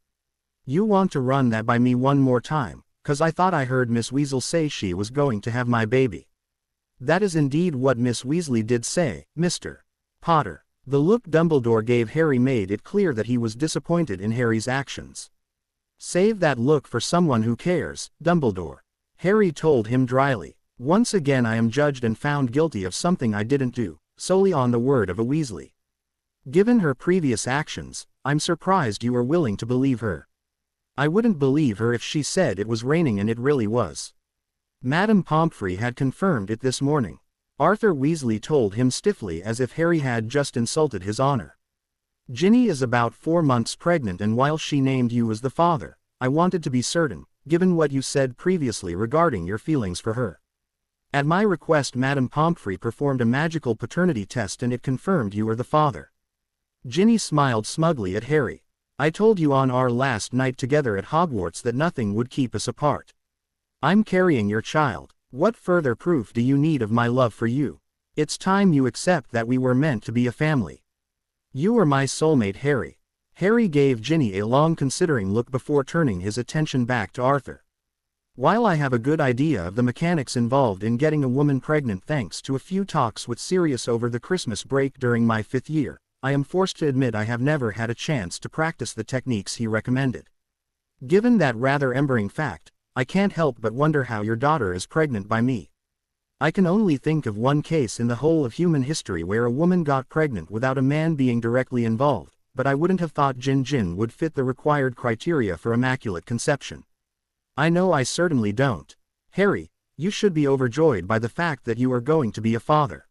You want to run that by me one more time, 'cause I thought I heard Miss Weasley say she was going to have my baby. That is indeed what Miss Weasley did say, Mr. Potter. The look Dumbledore gave Harry made it clear that he was disappointed in Harry's actions. Save that look for someone who cares, Dumbledore. Harry told him dryly. Once again I am judged and found guilty of something I didn't do, solely on the word of a Weasley. Given her previous actions, I'm surprised you are willing to believe her. I wouldn't believe her if she said it was raining and it really was. Madame Pomfrey had confirmed it this morning. Arthur Weasley told him stiffly, as if Harry had just insulted his honor. Ginny is about 4 months pregnant, and while she named you as the father, I wanted to be certain, given what you said previously regarding your feelings for her. At my request, Madame Pomfrey performed a magical paternity test and it confirmed you are the father. Ginny smiled smugly at Harry. I told you on our last night together at Hogwarts that nothing would keep us apart. I'm carrying your child. What further proof do you need of my love for you? It's time you accept that we were meant to be a family. You are my soulmate, Harry. Harry gave Ginny a long considering look before turning his attention back to Arthur. While I have a good idea of the mechanics involved in getting a woman pregnant thanks to a few talks with Sirius over the Christmas break during my 5th year, I am forced to admit I have never had a chance to practice the techniques he recommended. Given that rather embering fact, I can't help but wonder how your daughter is pregnant by me. I can only think of one case in the whole of human history where a woman got pregnant without a man being directly involved, but I wouldn't have thought Jin would fit the required criteria for immaculate conception. I know I certainly don't. Harry, you should be overjoyed by the fact that you are going to be a father.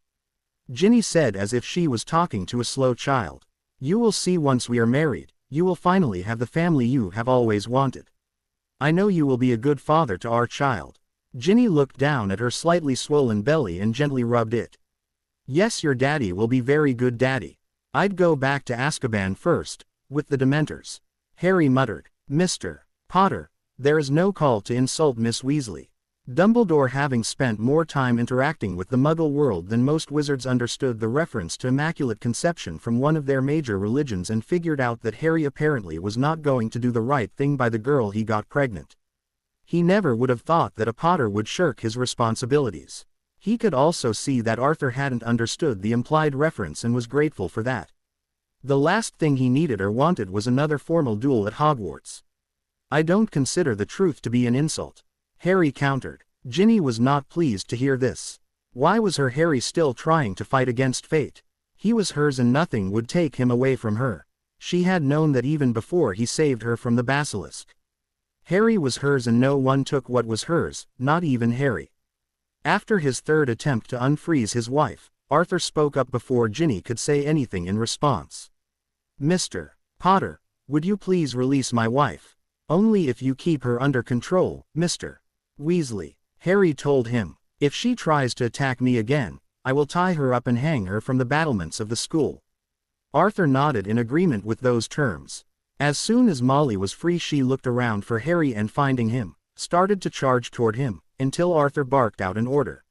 Ginny said as if she was talking to a slow child. You will see once we are married, you will finally have the family you have always wanted. I know you will be a good father to our child. Ginny looked down at her slightly swollen belly and gently rubbed it. Yes, your daddy will be very good daddy. I'd go back to Azkaban first, with the Dementors. Harry muttered. Mr. Potter, there is no call to insult Miss Weasley. Dumbledore, having spent more time interacting with the Muggle world than most wizards, understood the reference to Immaculate Conception from one of their major religions and figured out that Harry apparently was not going to do the right thing by the girl he got pregnant. He never would have thought that a Potter would shirk his responsibilities. He could also see that Arthur hadn't understood the implied reference and was grateful for that. The last thing he needed or wanted was another formal duel at Hogwarts. I don't consider the truth to be an insult, Harry countered. Ginny was not pleased to hear this. Why was her Harry still trying to fight against fate? He was hers and nothing would take him away from her. She had known that even before he saved her from the basilisk. Harry was hers and no one took what was hers, not even Harry. After his third attempt to unfreeze his wife, Arthur spoke up before Ginny could say anything in response. Mr. Potter, would you please release my wife? Only if you keep her under control, Mr. Weasley, Harry told him. If she tries to attack me again, I will tie her up and hang her from the battlements of the school. Arthur nodded in agreement with those terms. As soon as Molly was free, she looked around for Harry and finding him, started to charge toward him, until Arthur barked out an order.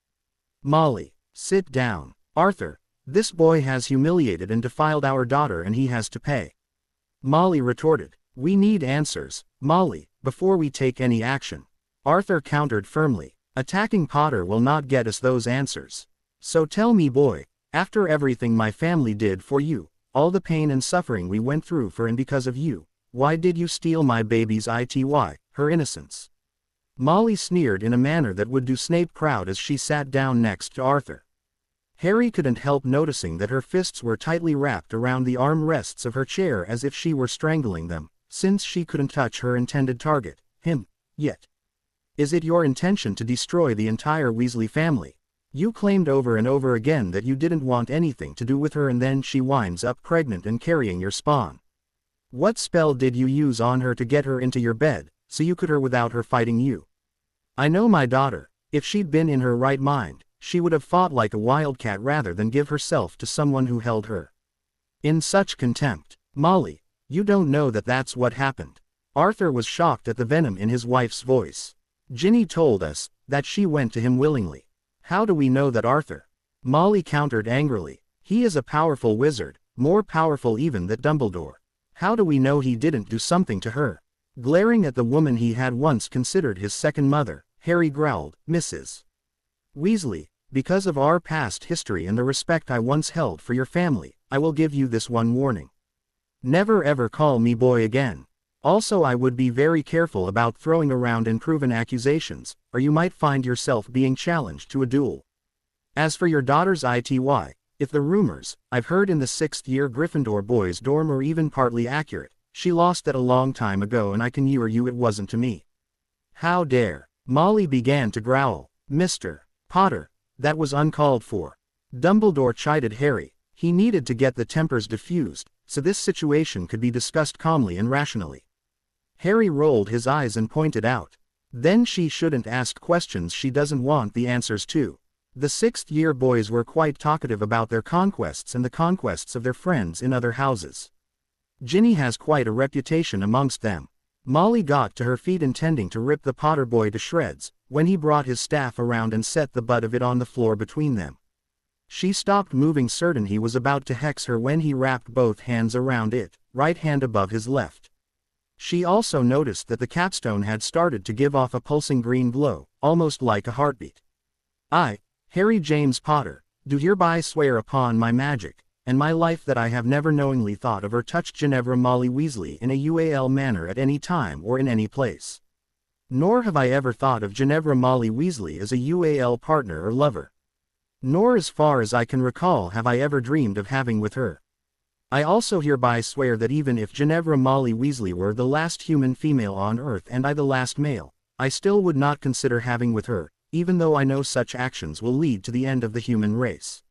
Molly, sit down. Arthur, this boy has humiliated and defiled our daughter and he has to pay. Molly retorted. We need answers, Molly, before we take any action. Arthur countered firmly. Attacking Potter will not get us those answers. So tell me, boy, after everything my family did for you, all the pain and suffering we went through for and because of you, why did you steal my baby's her innocence? Molly sneered in a manner that would do Snape proud as she sat down next to Arthur. Harry couldn't help noticing that her fists were tightly wrapped around the arm rests of her chair as if she were strangling them, since she couldn't touch her intended target, him, yet. Is it your intention to destroy the entire Weasley family? You claimed over and over again that you didn't want anything to do with her and then she winds up pregnant and carrying your spawn. What spell did you use on her to get her into your bed, so you could her without her fighting you? I know my daughter, if she'd been in her right mind, she would have fought like a wildcat rather than give herself to someone who held her in such contempt. Molly, you don't know that that's what happened. Arthur was shocked at the venom in his wife's voice. Ginny told us that she went to him willingly. How do we know that, Arthur? Molly countered angrily. He is a powerful wizard, more powerful even than Dumbledore. How do we know he didn't do something to her? Glaring at the woman he had once considered his second mother, Harry growled, Mrs. Weasley, because of our past history and the respect I once held for your family, I will give you this one warning. Never ever call me boy again. Also, I would be very careful about throwing around unproven accusations, or you might find yourself being challenged to a duel. As for your daughter's if the rumors I've heard in the 6th year Gryffindor boys' dorm are even partly accurate, she lost that a long time ago and I can assure you it wasn't to me. How dare? Molly began to growl. Mr. Potter, that was uncalled for. Dumbledore chided Harry. He needed to get the tempers diffused, so this situation could be discussed calmly and rationally. Harry rolled his eyes and pointed out. Then she shouldn't ask questions she doesn't want the answers to. The sixth-year boys were quite talkative about their conquests and the conquests of their friends in other houses. Ginny has quite a reputation amongst them. Molly got to her feet intending to rip the Potter boy to shreds, when he brought his staff around and set the butt of it on the floor between them. She stopped moving, certain he was about to hex her, when he wrapped both hands around it, right hand above his left. She also noticed that the capstone had started to give off a pulsing green glow, almost like a heartbeat. I, Harry James Potter, do hereby swear upon my magic, and my life that I have never knowingly thought of or touched Ginevra Molly Weasley in a UAL manner at any time or in any place. Nor have I ever thought of Ginevra Molly Weasley as a UAL partner or lover. Nor as far as I can recall have I ever dreamed of having with her. I also hereby swear that even if Ginevra Molly Weasley were the last human female on Earth and I the last male, I still would not consider having with her, even though I know such actions will lead to the end of the human race.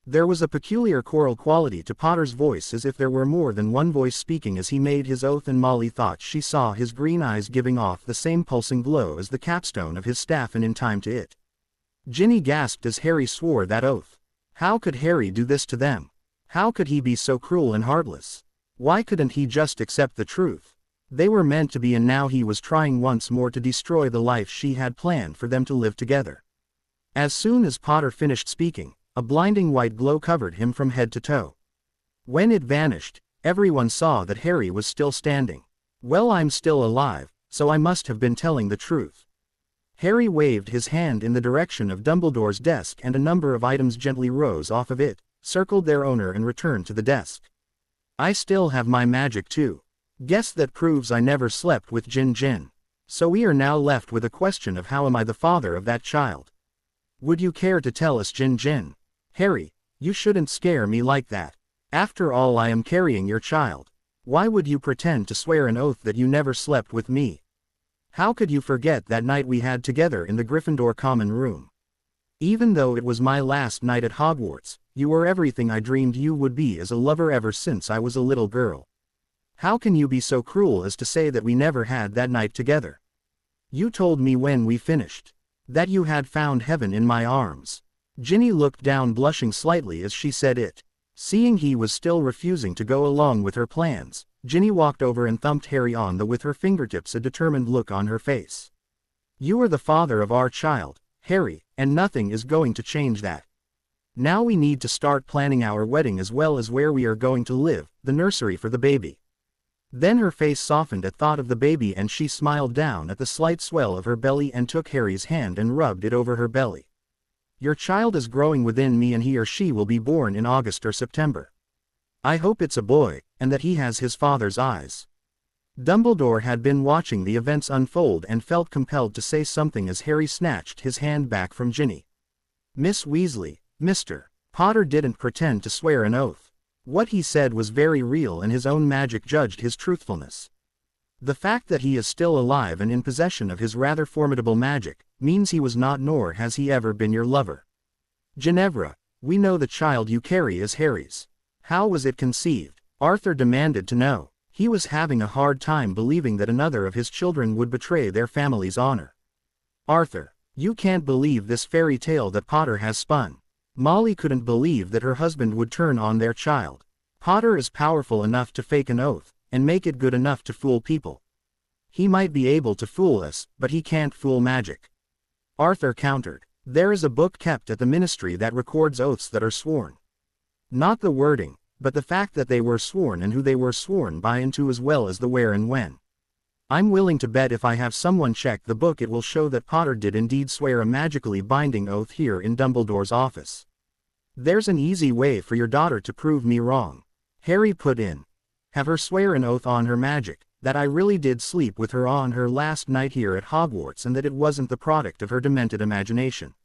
There was a peculiar choral quality to Potter's voice, as if there were more than one voice speaking as he made his oath, and Molly thought she saw his green eyes giving off the same pulsing glow as the capstone of his staff, and in time to it. Ginny gasped as Harry swore that oath. How could Harry do this to them? How could he be so cruel and heartless? Why couldn't he just accept the truth? They were meant to be, and now he was trying once more to destroy the life she had planned for them to live together. As soon as Potter finished speaking, a blinding white glow covered him from head to toe. When it vanished, everyone saw that Harry was still standing. Well, I'm still alive, so I must have been telling the truth. Harry waved his hand in the direction of Dumbledore's desk, and a number of items gently rose off of it, circled their owner, and returned to the desk. I still have my magic too. Guess that proves I never slept with Jin. So we are now left with a question of how am I the father of that child? Would you care to tell us, Jin? Harry, you shouldn't scare me like that. After all, I am carrying your child. Why would you pretend to swear an oath that you never slept with me? How could you forget that night we had together in the Gryffindor common room? Even though it was my last night at Hogwarts, you were everything I dreamed you would be as a lover ever since I was a little girl. How can you be so cruel as to say that we never had that night together? You told me when we finished that you had found heaven in my arms. Ginny looked down, blushing slightly as she said it. Seeing he was still refusing to go along with her plans, Ginny walked over and thumped Harry on the with her fingertips, a determined look on her face. You are the father of our child, Harry, and nothing is going to change that. Now we need to start planning our wedding as well as where we are going to live, the nursery for the baby. Then her face softened at thought of the baby, and she smiled down at the slight swell of her belly and took Harry's hand and rubbed it over her belly. Your child is growing within me, and he or she will be born in August or September. I hope it's a boy, and that he has his father's eyes. Dumbledore had been watching the events unfold and felt compelled to say something as Harry snatched his hand back from Ginny. Miss Weasley, Mr. Potter didn't pretend to swear an oath. What he said was very real, and his own magic judged his truthfulness. The fact that he is still alive and in possession of his rather formidable magic means he was not, nor has he ever been, your lover. Ginevra, we know the child you carry is Harry's. How was it conceived? Arthur demanded to know. He was having a hard time believing that another of his children would betray their family's honor. Arthur, you can't believe this fairy tale that Potter has spun. Molly couldn't believe that her husband would turn on their child. Potter is powerful enough to fake an oath, and make it good enough to fool people. He might be able to fool us, but he can't fool magic. Arthur countered. There is a book kept at the ministry that records oaths that are sworn. Not the wording, but the fact that they were sworn and who they were sworn by and to, as well as the where and when. I'm willing to bet if I have someone check the book it will show that Potter did indeed swear a magically binding oath here in Dumbledore's office. There's an easy way for your daughter to prove me wrong, Harry put in. Have her swear an oath on her magic, that I really did sleep with her on her last night here at Hogwarts and that it wasn't the product of her demented imagination.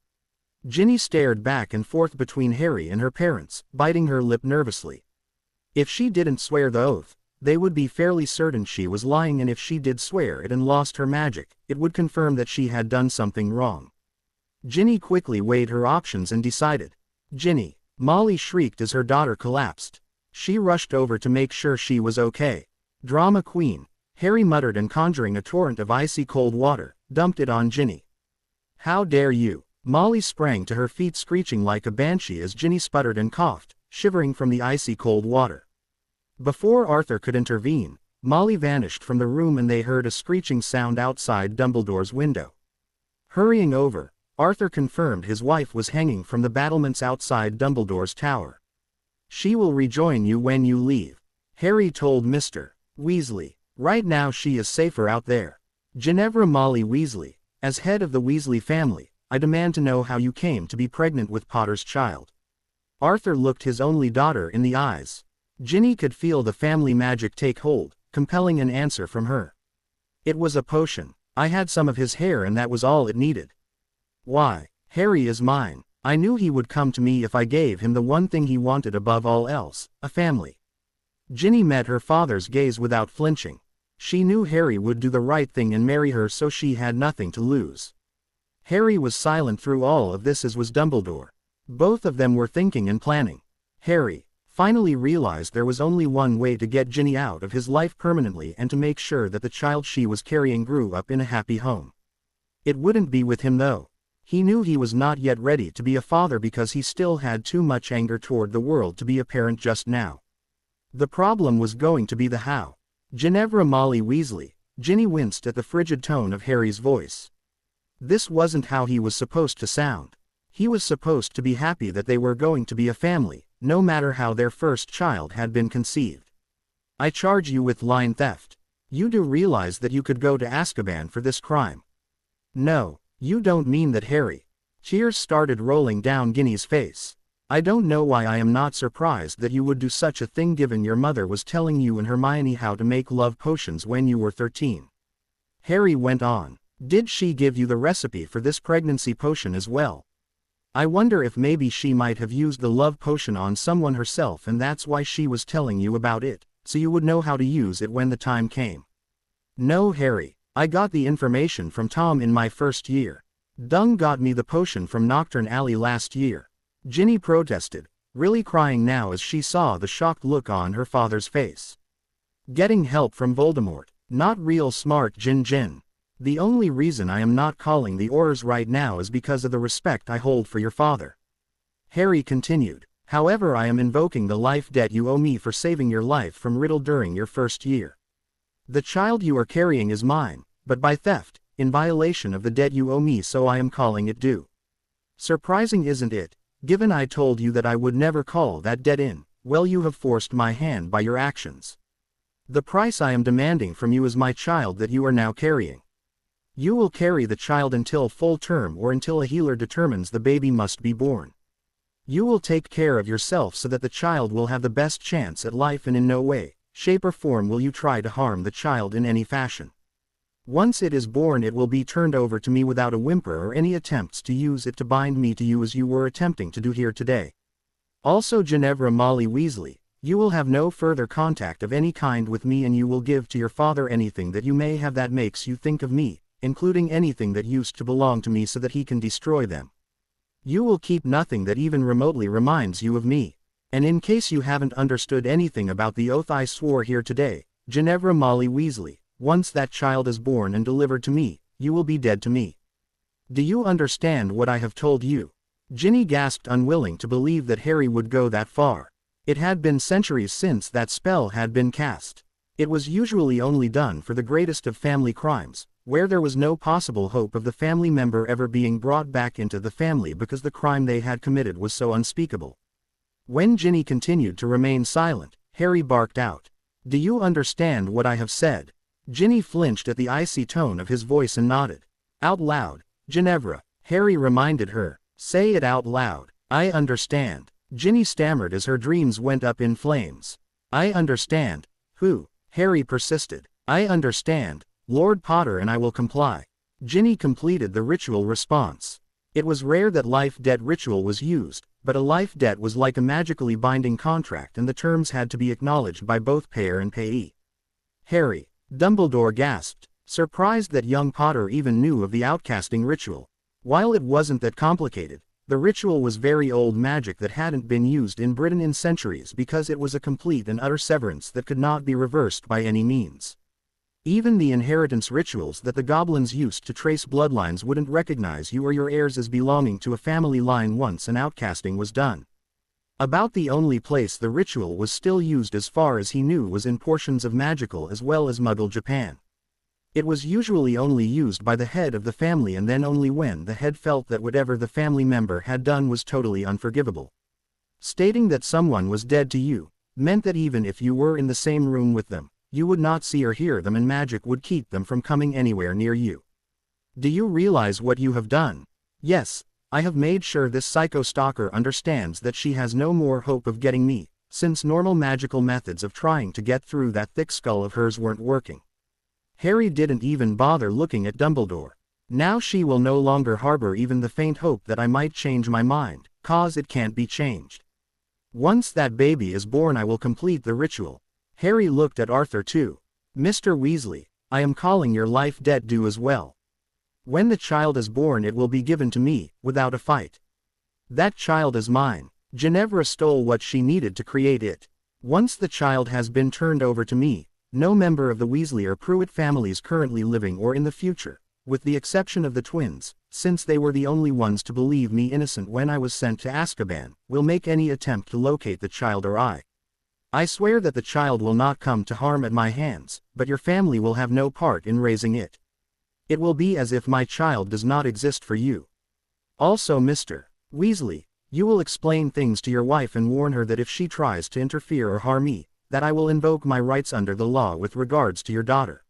Ginny stared back and forth between Harry and her parents, biting her lip nervously. If she didn't swear the oath, they would be fairly certain she was lying, and if she did swear it and lost her magic, it would confirm that she had done something wrong. Ginny quickly weighed her options and decided. Ginny, Molly shrieked as her daughter collapsed. She rushed over to make sure she was okay. Drama queen, Harry muttered, and conjuring a torrent of icy cold water, dumped it on Ginny. How dare you? Molly sprang to her feet screeching like a banshee as Ginny sputtered and coughed, shivering from the icy cold water. Before Arthur could intervene, Molly vanished from the room and they heard a screeching sound outside Dumbledore's window. Hurrying over, Arthur confirmed his wife was hanging from the battlements outside Dumbledore's tower. She will rejoin you when you leave, Harry told Mr. Weasley. Right now she is safer out there. Ginevra Molly Weasley, as head of the Weasley family, I demand to know how you came to be pregnant with Potter's child. Arthur looked his only daughter in the eyes. Ginny could feel the family magic take hold, compelling an answer from her. It was a potion. I had some of his hair and that was all it needed. Why, Harry is mine. I knew he would come to me if I gave him the one thing he wanted above all else, a family. Ginny met her father's gaze without flinching. She knew Harry would do the right thing and marry her, so she had nothing to lose. Harry was silent through all of this, as was Dumbledore. Both of them were thinking and planning. Harry finally realized there was only one way to get Ginny out of his life permanently and to make sure that the child she was carrying grew up in a happy home. It wouldn't be with him though. He knew he was not yet ready to be a father because he still had too much anger toward the world to be a parent just now. The problem was going to be the how. Ginevra Molly Weasley. Ginny winced at the frigid tone of Harry's voice. This wasn't how he was supposed to sound. He was supposed to be happy that they were going to be a family, no matter how their first child had been conceived. I charge you with line theft. You do realize that you could go to Azkaban for this crime? No, you don't mean that, Harry. Tears started rolling down Ginny's face. I don't know why I am not surprised that you would do such a thing given your mother was telling you and Hermione how to make love potions when you were 13. Harry went on. Did she give you the recipe for this pregnancy potion as well? I wonder if maybe she might have used the love potion on someone herself and that's why she was telling you about it, so you would know how to use it when the time came. No, Harry, I got the information from Tom in my first year. Dung got me the potion from Nocturne Alley last year. Ginny protested, really crying now as she saw the shocked look on her father's face. Getting help from Voldemort. Not real smart, Jin. The only reason I am not calling the Aurors right now is because of the respect I hold for your father. Harry continued. However, I am invoking the life debt you owe me for saving your life from Riddle during your first year. The child you are carrying is mine, but by theft, in violation of the debt you owe me, so I am calling it due. Surprising, isn't it? Given I told you that I would never call that debt in, well, you have forced my hand by your actions. The price I am demanding from you is my child that you are now carrying. You will carry the child until full term or until a healer determines the baby must be born. You will take care of yourself so that the child will have the best chance at life, and in no way, shape or form will you try to harm the child in any fashion. Once it is born, it will be turned over to me without a whimper or any attempts to use it to bind me to you as you were attempting to do here today. Also, Ginevra Molly Weasley, you will have no further contact of any kind with me, and you will give to your father anything that you may have that makes you think of me, including anything that used to belong to me, so that he can destroy them. You will keep nothing that even remotely reminds you of me. And in case you haven't understood anything about the oath I swore here today, Ginevra Molly Weasley, once that child is born and delivered to me, you will be dead to me. Do you understand what I have told you? Ginny gasped, unwilling to believe that Harry would go that far. It had been centuries since that spell had been cast. It was usually only done for the greatest of family crimes, where there was no possible hope of the family member ever being brought back into the family because the crime they had committed was so unspeakable. When Ginny continued to remain silent, Harry barked out, "Do you understand what I have said?" Ginny flinched at the icy tone of his voice and nodded. Out loud, Ginevra, Harry reminded her. Say it out loud. I understand. Ginny stammered as her dreams went up in flames. I understand. Who? Harry persisted. I understand, Lord Potter, and I will comply. Ginny completed the ritual response. It was rare that life debt ritual was used, but a life debt was like a magically binding contract, and the terms had to be acknowledged by both payer and payee. Harry, Dumbledore gasped, surprised that young Potter even knew of the outcasting ritual. While it wasn't that complicated, the ritual was very old magic that hadn't been used in Britain in centuries because it was a complete and utter severance that could not be reversed by any means. Even the inheritance rituals that the goblins used to trace bloodlines wouldn't recognize you or your heirs as belonging to a family line once an outcasting was done. About the only place the ritual was still used as far as he knew was in portions of magical as well as Muggle Japan. It was usually only used by the head of the family and then only when the head felt that whatever the family member had done was totally unforgivable. Stating that someone was dead to you meant that even if you were in the same room with them, you would not see or hear them and magic would keep them from coming anywhere near you. Do you realize what you have done? Yes, I have made sure this psycho stalker understands that she has no more hope of getting me, since normal magical methods of trying to get through that thick skull of hers weren't working. Harry didn't even bother looking at Dumbledore. Now she will no longer harbor even the faint hope that I might change my mind, cause it can't be changed. Once that baby is born I will complete the ritual. Harry looked at Arthur too. Mr. Weasley, I am calling your life debt due as well. When the child is born it will be given to me, without a fight. That child is mine. Ginevra stole what she needed to create it. Once the child has been turned over to me, no member of the Weasley or Pruitt families currently living or in the future, with the exception of the twins, since they were the only ones to believe me innocent when I was sent to Azkaban, will make any attempt to locate the child or I swear that the child will not come to harm at my hands, but your family will have no part in raising it. It will be as if my child does not exist for you. Also Mr. Weasley, you will explain things to your wife and warn her that if she tries to interfere or harm me, that I will invoke my rights under the law with regards to your daughter.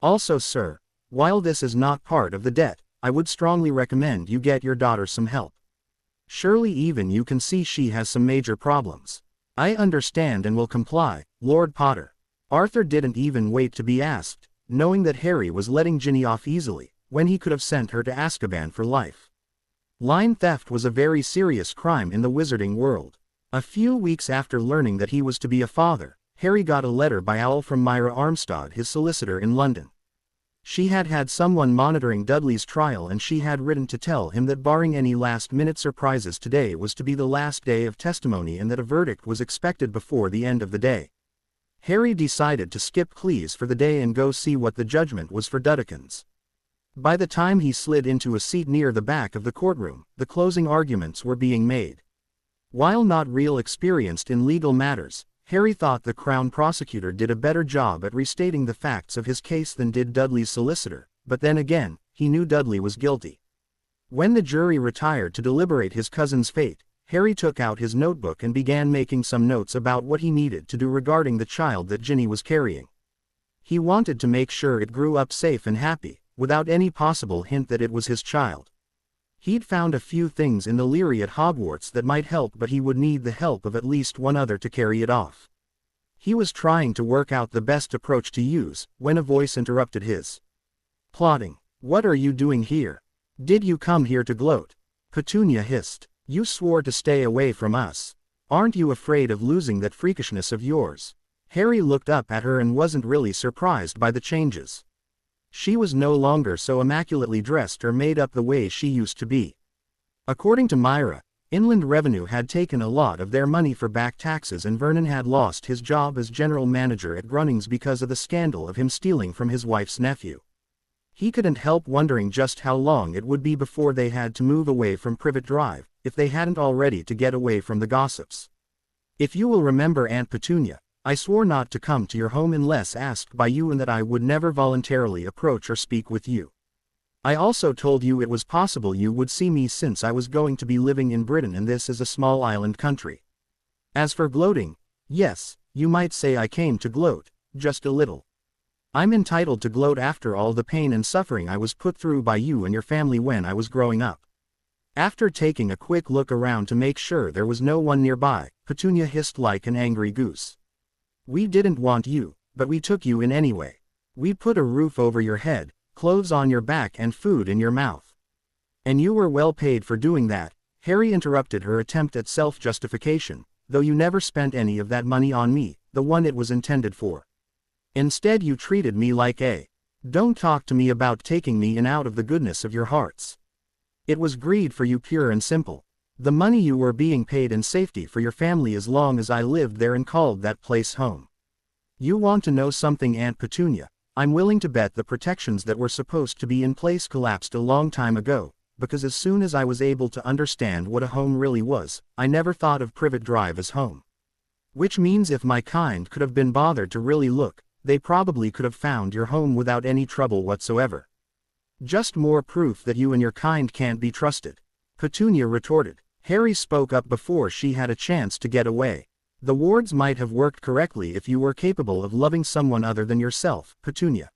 Also sir, while this is not part of the debt, I would strongly recommend you get your daughter some help. Surely even you can see she has some major problems. I understand and will comply, Lord Potter. Arthur didn't even wait to be asked, knowing that Harry was letting Ginny off easily, when he could have sent her to Azkaban for life. Line theft was a very serious crime in the wizarding world. A few weeks after learning that he was to be a father, Harry got a letter by owl from Myra Armstead, his solicitor in London. She had had someone monitoring Dudley's trial and she had written to tell him that barring any last-minute surprises today was to be the last day of testimony and that a verdict was expected before the end of the day. Harry decided to skip Cleese for the day and go see what the judgment was for Dudikins. By the time he slid into a seat near the back of the courtroom, the closing arguments were being made. While not real experienced in legal matters, Harry thought the Crown prosecutor did a better job at restating the facts of his case than did Dudley's solicitor, but then again, he knew Dudley was guilty. When the jury retired to deliberate his cousin's fate, Harry took out his notebook and began making some notes about what he needed to do regarding the child that Ginny was carrying. He wanted to make sure it grew up safe and happy, without any possible hint that it was his child. He'd found a few things in the Leary at Hogwarts that might help, but he would need the help of at least one other to carry it off. He was trying to work out the best approach to use, when a voice interrupted his plotting. What are you doing here? Did you come here to gloat? Petunia hissed. You swore to stay away from us. Aren't you afraid of losing that freakishness of yours? Harry looked up at her and wasn't really surprised by the changes. She was no longer so immaculately dressed or made up the way she used to be. According to Myra, Inland Revenue had taken a lot of their money for back taxes and Vernon had lost his job as general manager at Grunnings because of the scandal of him stealing from his wife's nephew. He couldn't help wondering just how long it would be before they had to move away from Privet Drive, if they hadn't already to get away from the gossips. If you will remember Aunt Petunia, I swore not to come to your home unless asked by you and that I would never voluntarily approach or speak with you. I also told you it was possible you would see me since I was going to be living in Britain and this is a small island country. As for gloating, yes, you might say I came to gloat, just a little. I'm entitled to gloat after all the pain and suffering I was put through by you and your family when I was growing up. After taking a quick look around to make sure there was no one nearby, Petunia hissed like an angry goose. We didn't want you, but we took you in anyway. We put a roof over your head, clothes on your back and food in your mouth. And you were well paid for doing that. Harry interrupted her attempt at self-justification, though you never spent any of that money on me, the one it was intended for. Instead you treated me like a. Don't talk to me about taking me in out of the goodness of your hearts. It was greed for you, pure and simple. The money you were being paid in safety for your family as long as I lived there and called that place home. You want to know something, Aunt Petunia? I'm willing to bet the protections that were supposed to be in place collapsed a long time ago, because as soon as I was able to understand what a home really was, I never thought of Privet Drive as home. Which means if my kind could have been bothered to really look, they probably could have found your home without any trouble whatsoever. Just more proof that you and your kind can't be trusted. Petunia retorted. Harry spoke up before she had a chance to get away. The wards might have worked correctly if you were capable of loving someone other than yourself, Petunia.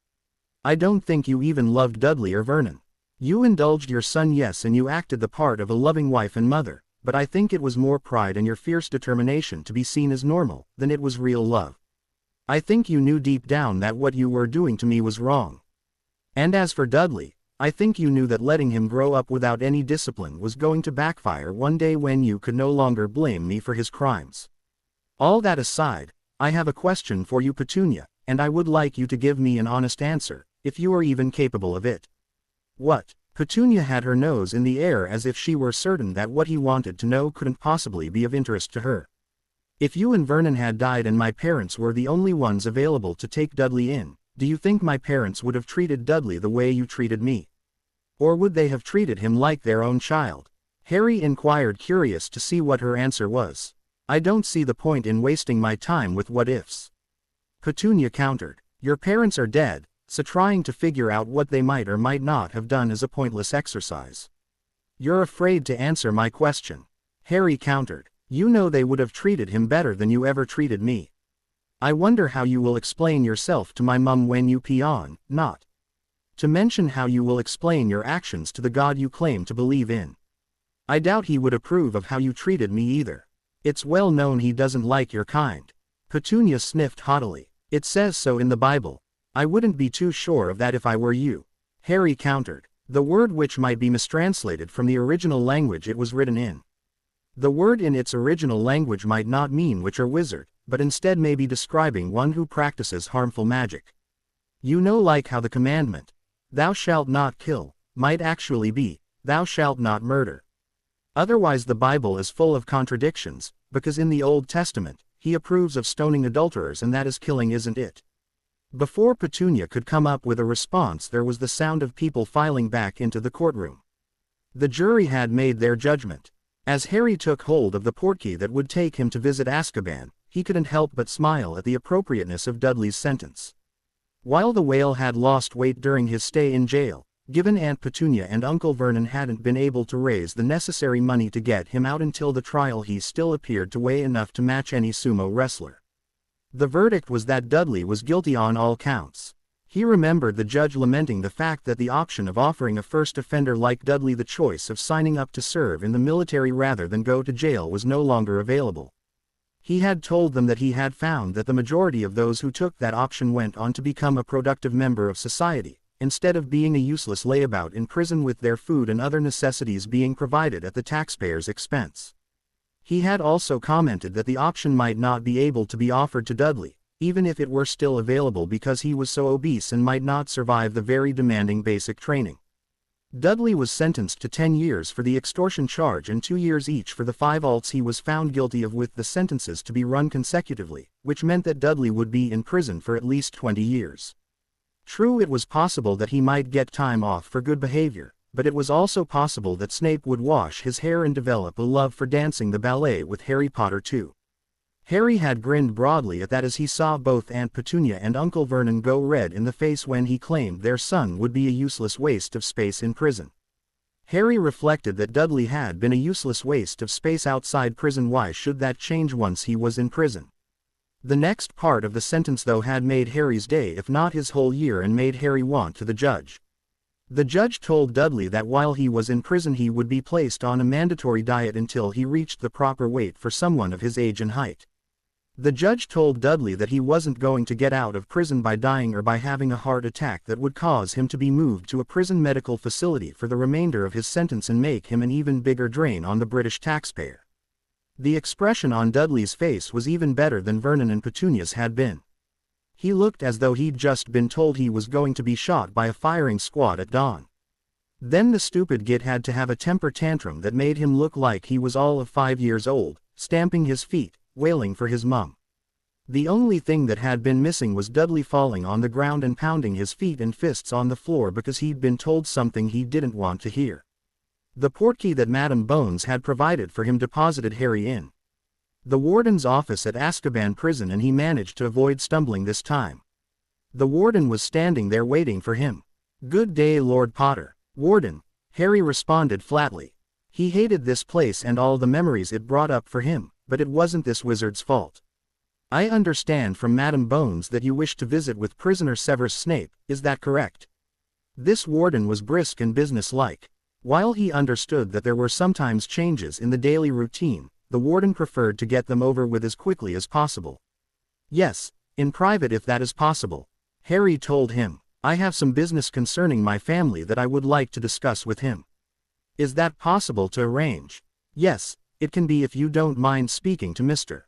I don't think you even loved Dudley or Vernon. You indulged your son, yes, and you acted the part of a loving wife and mother, but I think it was more pride and your fierce determination to be seen as normal than it was real love. I think you knew deep down that what you were doing to me was wrong. And as for Dudley, I think you knew that letting him grow up without any discipline was going to backfire one day when you could no longer blame me for his crimes. All that aside, I have a question for you, Petunia, and I would like you to give me an honest answer, if you are even capable of it. What? Petunia had her nose in the air as if she were certain that what he wanted to know couldn't possibly be of interest to her. If you and Vernon had died and my parents were the only ones available to take Dudley in, do you think my parents would have treated Dudley the way you treated me? Or would they have treated him like their own child? Harry inquired, curious to see what her answer was. I don't see the point in wasting my time with what-ifs. Petunia countered. Your parents are dead, so trying to figure out what they might or might not have done is a pointless exercise. You're afraid to answer my question. Harry countered. You know they would have treated him better than you ever treated me. I wonder how you will explain yourself to my mum when you peon, not to mention how you will explain your actions to the God you claim to believe in. I doubt he would approve of how you treated me either. It's well known he doesn't like your kind. Petunia sniffed haughtily. It says so in the Bible. I wouldn't be too sure of that if I were you. Harry countered. The word which might be mistranslated from the original language it was written in. The word in its original language might not mean witch or wizard, but instead may be describing one who practices harmful magic. You know, like how the commandment, thou shalt not kill, might actually be, thou shalt not murder. Otherwise the Bible is full of contradictions, because in the Old Testament, he approves of stoning adulterers and that is killing, isn't it? Before Petunia could come up with a response, there was the sound of people filing back into the courtroom. The jury had made their judgment. As Harry took hold of the portkey that would take him to visit Azkaban, he couldn't help but smile at the appropriateness of Dudley's sentence. While the whale had lost weight during his stay in jail, given Aunt Petunia and Uncle Vernon hadn't been able to raise the necessary money to get him out until the trial, he still appeared to weigh enough to match any sumo wrestler. The verdict was that Dudley was guilty on all counts. He remembered the judge lamenting the fact that the option of offering a first offender like Dudley the choice of signing up to serve in the military rather than go to jail was no longer available. He had told them that he had found that the majority of those who took that option went on to become a productive member of society, instead of being a useless layabout in prison with their food and other necessities being provided at the taxpayer's expense. He had also commented that the option might not be able to be offered to Dudley, even if it were still available, because he was so obese and might not survive the very demanding basic training. Dudley was sentenced to 10 years for the extortion charge and 2 years each for the 5 alts he was found guilty of, with the sentences to be run consecutively, which meant that Dudley would be in prison for at least 20 years. True, it was possible that he might get time off for good behavior, but it was also possible that Snape would wash his hair and develop a love for dancing the ballet with Harry Potter too. Harry had grinned broadly at that as he saw both Aunt Petunia and Uncle Vernon go red in the face when he claimed their son would be a useless waste of space in prison. Harry reflected that Dudley had been a useless waste of space outside prison. Why should that change once he was in prison? The next part of the sentence, though, had made Harry's day if not his whole year, and made Harry want to the judge. The judge told Dudley that while he was in prison he would be placed on a mandatory diet until he reached the proper weight for someone of his age and height. The judge told Dudley that he wasn't going to get out of prison by dying or by having a heart attack that would cause him to be moved to a prison medical facility for the remainder of his sentence and make him an even bigger drain on the British taxpayer. The expression on Dudley's face was even better than Vernon and Petunia's had been. He looked as though he'd just been told he was going to be shot by a firing squad at dawn. Then the stupid git had to have a temper tantrum that made him look like he was all of 5 years old, stamping his feet, wailing for his mum. The only thing that had been missing was Dudley falling on the ground and pounding his feet and fists on the floor because he'd been told something he didn't want to hear. The portkey that Madam Bones had provided for him deposited Harry in the warden's office at Azkaban prison, and he managed to avoid stumbling this time. The warden was standing there waiting for him. "Good day, Lord Potter." "Warden," Harry responded flatly. He hated this place and all the memories it brought up for him, but it wasn't this wizard's fault. "I understand from Madam Bones that you wish to visit with prisoner Severus Snape, is that correct?" This warden was brisk and businesslike. While he understood that there were sometimes changes in the daily routine, the warden preferred to get them over with as quickly as possible. "Yes, in private if that is possible," Harry told him. "I have some business concerning my family that I would like to discuss with him." "Is that possible to arrange?" "Yes, it can be if you don't mind speaking to Mr.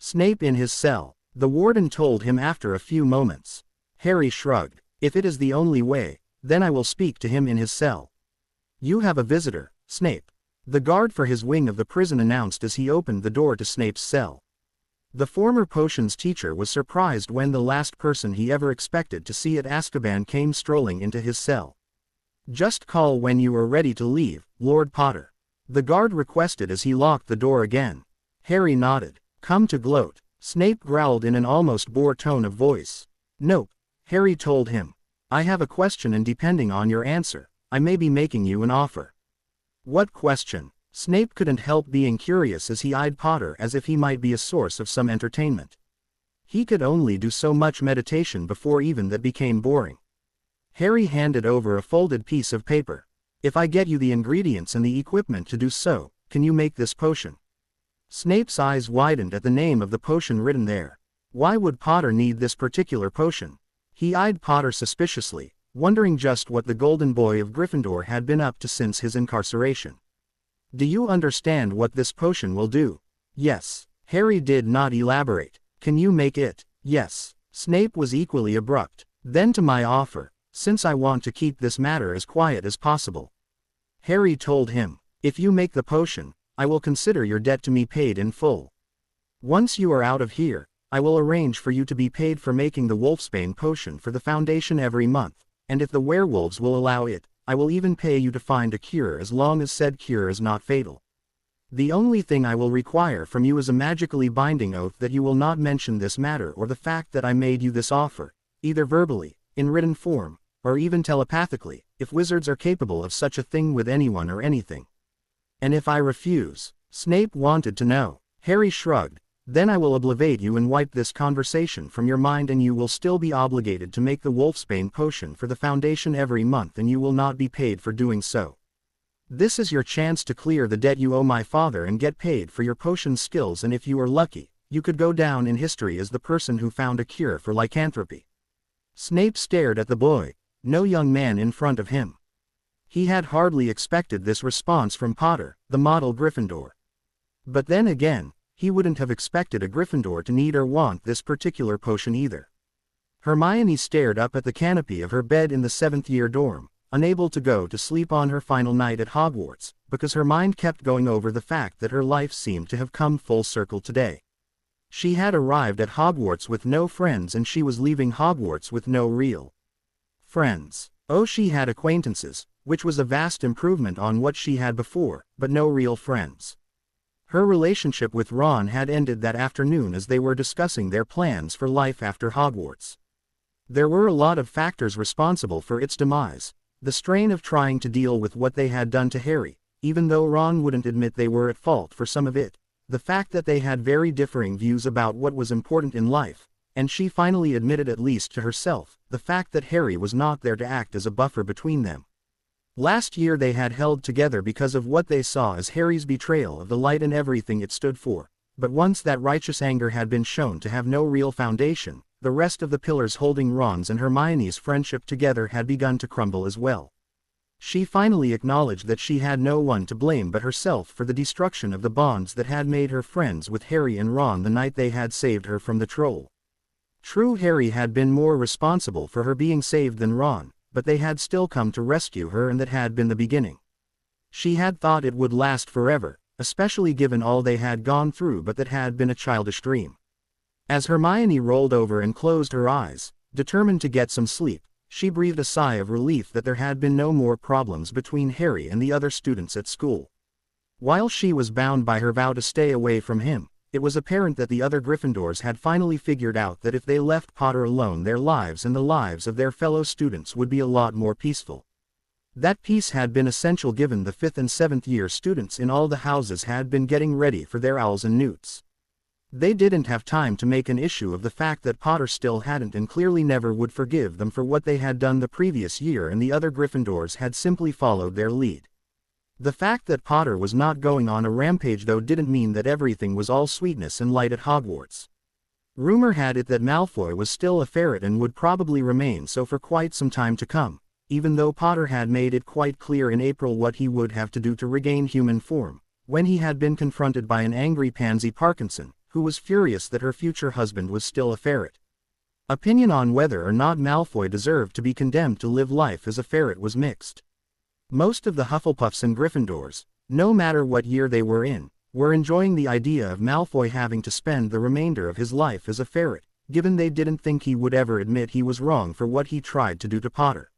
Snape in his cell," the warden told him after a few moments. Harry shrugged. "If it is the only way, then I will speak to him in his cell." "You have a visitor, Snape," the guard for his wing of the prison announced as he opened the door to Snape's cell. The former potions teacher was surprised when the last person he ever expected to see at Azkaban came strolling into his cell. "Just call when you are ready to leave, Lord Potter," the guard requested as he locked the door again. Harry nodded. "Come to gloat," Snape growled in an almost bored tone of voice. "Nope," Harry told him. "I have a question, and depending on your answer, I may be making you an offer." "What question?" Snape couldn't help being curious as he eyed Potter as if he might be a source of some entertainment. He could only do so much meditation before even that became boring. Harry handed over a folded piece of paper. "If I get you the ingredients and the equipment to do so, can you make this potion?" Snape's eyes widened at the name of the potion written there. Why would Potter need this particular potion? He eyed Potter suspiciously, wondering just what the Golden Boy of Gryffindor had been up to since his incarceration. "Do you understand what this potion will do?" "Yes." Harry did not elaborate. "Can you make it?" "Yes." Snape was equally abrupt. "Then to my offer, since I want to keep this matter as quiet as possible." Harry told him, "If you make the potion, I will consider your debt to me paid in full. Once you are out of here, I will arrange for you to be paid for making the Wolfsbane potion for the Foundation every month, and if the werewolves will allow it, I will even pay you to find a cure as long as said cure is not fatal. The only thing I will require from you is a magically binding oath that you will not mention this matter or the fact that I made you this offer, either verbally, in written form, or even telepathically, if wizards are capable of such a thing with anyone or anything." "And if I refuse?" Snape wanted to know. Harry shrugged. "Then I will obliterate you and wipe this conversation from your mind, and you will still be obligated to make the Wolfsbane potion for the Foundation every month, and you will not be paid for doing so. This is your chance to clear the debt you owe my father and get paid for your potion skills, and if you are lucky, you could go down in history as the person who found a cure for lycanthropy." Snape stared at the boy, no young man in front of him. He had hardly expected this response from Potter, the model Gryffindor. But then again, he wouldn't have expected a Gryffindor to need or want this particular potion either. Hermione stared up at the canopy of her bed in the 7th-year dorm, unable to go to sleep on her final night at Hogwarts, because her mind kept going over the fact that her life seemed to have come full circle today. She had arrived at Hogwarts with no friends, and she was leaving Hogwarts with no real friends. Oh, she had acquaintances, which was a vast improvement on what she had before, but no real friends. Her relationship with Ron had ended that afternoon as they were discussing their plans for life after Hogwarts. There were a lot of factors responsible for its demise. The strain of trying to deal with what they had done to Harry, even though Ron wouldn't admit they were at fault for some of it. The fact that they had very differing views about what was important in life, and she finally admitted, at least to herself, the fact that Harry was not there to act as a buffer between them. Last year they had held together because of what they saw as Harry's betrayal of the light and everything it stood for, but once that righteous anger had been shown to have no real foundation, the rest of the pillars holding Ron's and Hermione's friendship together had begun to crumble as well. She finally acknowledged that she had no one to blame but herself for the destruction of the bonds that had made her friends with Harry and Ron the night they had saved her from the troll. True, Harry had been more responsible for her being saved than Ron, but they had still come to rescue her, and that had been the beginning. She had thought it would last forever, especially given all they had gone through, but that had been a childish dream. As Hermione rolled over and closed her eyes, determined to get some sleep, she breathed a sigh of relief that there had been no more problems between Harry and the other students at school. While she was bound by her vow to stay away from him, it was apparent that the other Gryffindors had finally figured out that if they left Potter alone, their lives and the lives of their fellow students would be a lot more peaceful. That peace had been essential given the 5th and 7th year students in all the houses had been getting ready for their owls and newts. They didn't have time to make an issue of the fact that Potter still hadn't and clearly never would forgive them for what they had done the previous year, and the other Gryffindors had simply followed their lead. The fact that Potter was not going on a rampage though didn't mean that everything was all sweetness and light at Hogwarts. Rumor had it that Malfoy was still a ferret and would probably remain so for quite some time to come, even though Potter had made it quite clear in April what he would have to do to regain human form, when he had been confronted by an angry Pansy Parkinson, who was furious that her future husband was still a ferret. Opinion on whether or not Malfoy deserved to be condemned to live life as a ferret was mixed. Most of the Hufflepuffs and Gryffindors, no matter what year they were in, were enjoying the idea of Malfoy having to spend the remainder of his life as a ferret, given they didn't think he would ever admit he was wrong for what he tried to do to Potter.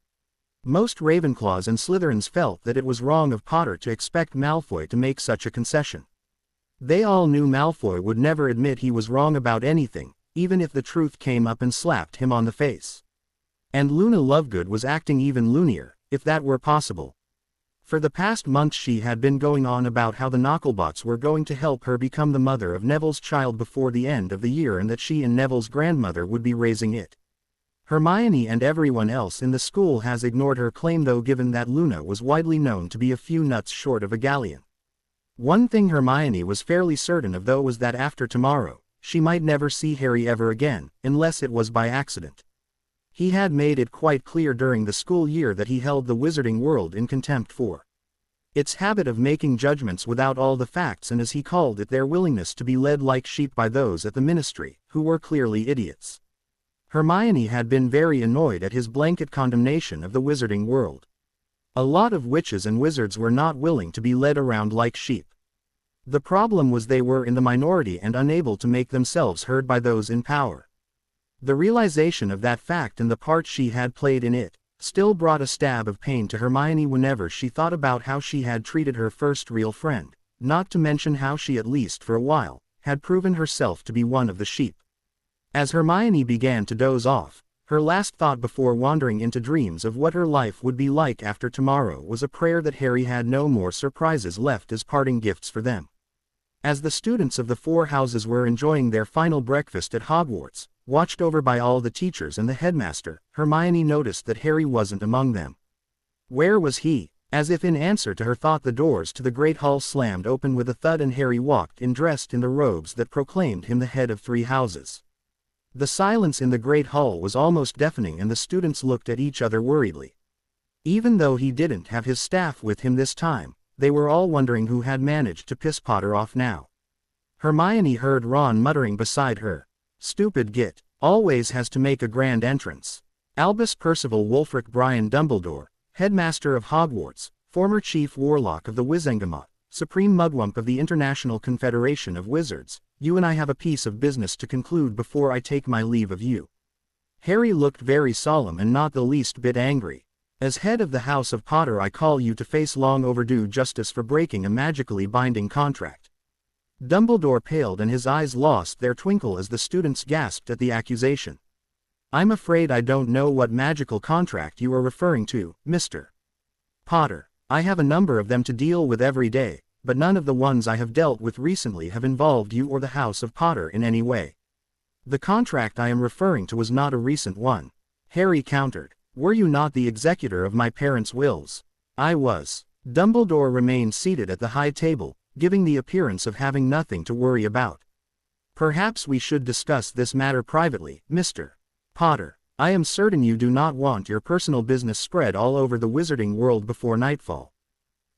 Most Ravenclaws and Slytherins felt that it was wrong of Potter to expect Malfoy to make such a concession. They all knew Malfoy would never admit he was wrong about anything, even if the truth came up and slapped him on the face. And Luna Lovegood was acting even loonier, if that were possible. For the past month she had been going on about how the Knucklebots were going to help her become the mother of Neville's child before the end of the year, and that she and Neville's grandmother would be raising it. Hermione and everyone else in the school has ignored her claim though, given that Luna was widely known to be a few nuts short of a galleon. One thing Hermione was fairly certain of though was that after tomorrow, she might never see Harry ever again, unless it was by accident. He had made it quite clear during the school year that he held the wizarding world in contempt for its habit of making judgments without all the facts, and as he called it, their willingness to be led like sheep by those at the ministry, who were clearly idiots. Hermione had been very annoyed at his blanket condemnation of the wizarding world. A lot of witches and wizards were not willing to be led around like sheep. The problem was they were in the minority and unable to make themselves heard by those in power. The realization of that fact and the part she had played in it, still brought a stab of pain to Hermione whenever she thought about how she had treated her first real friend, not to mention how she, at least for a while, had proven herself to be one of the sheep. As Hermione began to doze off, her last thought before wandering into dreams of what her life would be like after tomorrow was a prayer that Harry had no more surprises left as parting gifts for them. As the students of the 4 houses were enjoying their final breakfast at Hogwarts, watched over by all the teachers and the headmaster, Hermione noticed that Harry wasn't among them. Where was he? As if in answer to her thought, the doors to the great hall slammed open with a thud and Harry walked in dressed in the robes that proclaimed him the head of 3 houses. The silence in the great hall was almost deafening and the students looked at each other worriedly. Even though he didn't have his staff with him this time, they were all wondering who had managed to piss Potter off now. Hermione heard Ron muttering beside her, "Stupid git, always has to make a grand entrance." Albus Percival Wulfric Brian Dumbledore, headmaster of Hogwarts, former chief warlock of the Wizengamot, supreme mugwump of the International Confederation of Wizards, you and I have a piece of business to conclude before I take my leave of you. Harry looked very solemn and not the least bit angry. As head of the House of Potter, I call you to face long overdue justice for breaking a magically binding contract. Dumbledore paled and his eyes lost their twinkle as the students gasped at the accusation. I'm afraid I don't know what magical contract you are referring to, Mr. Potter. I have a number of them to deal with every day, but none of the ones I have dealt with recently have involved you or the House of Potter in any way. The contract I am referring to was not a recent one, Harry countered. Were you not the executor of my parents' wills? I was. Dumbledore remained seated at the high table, giving the appearance of having nothing to worry about. Perhaps we should discuss this matter privately, Mr. Potter. I am certain you do not want your personal business spread all over the wizarding world before nightfall.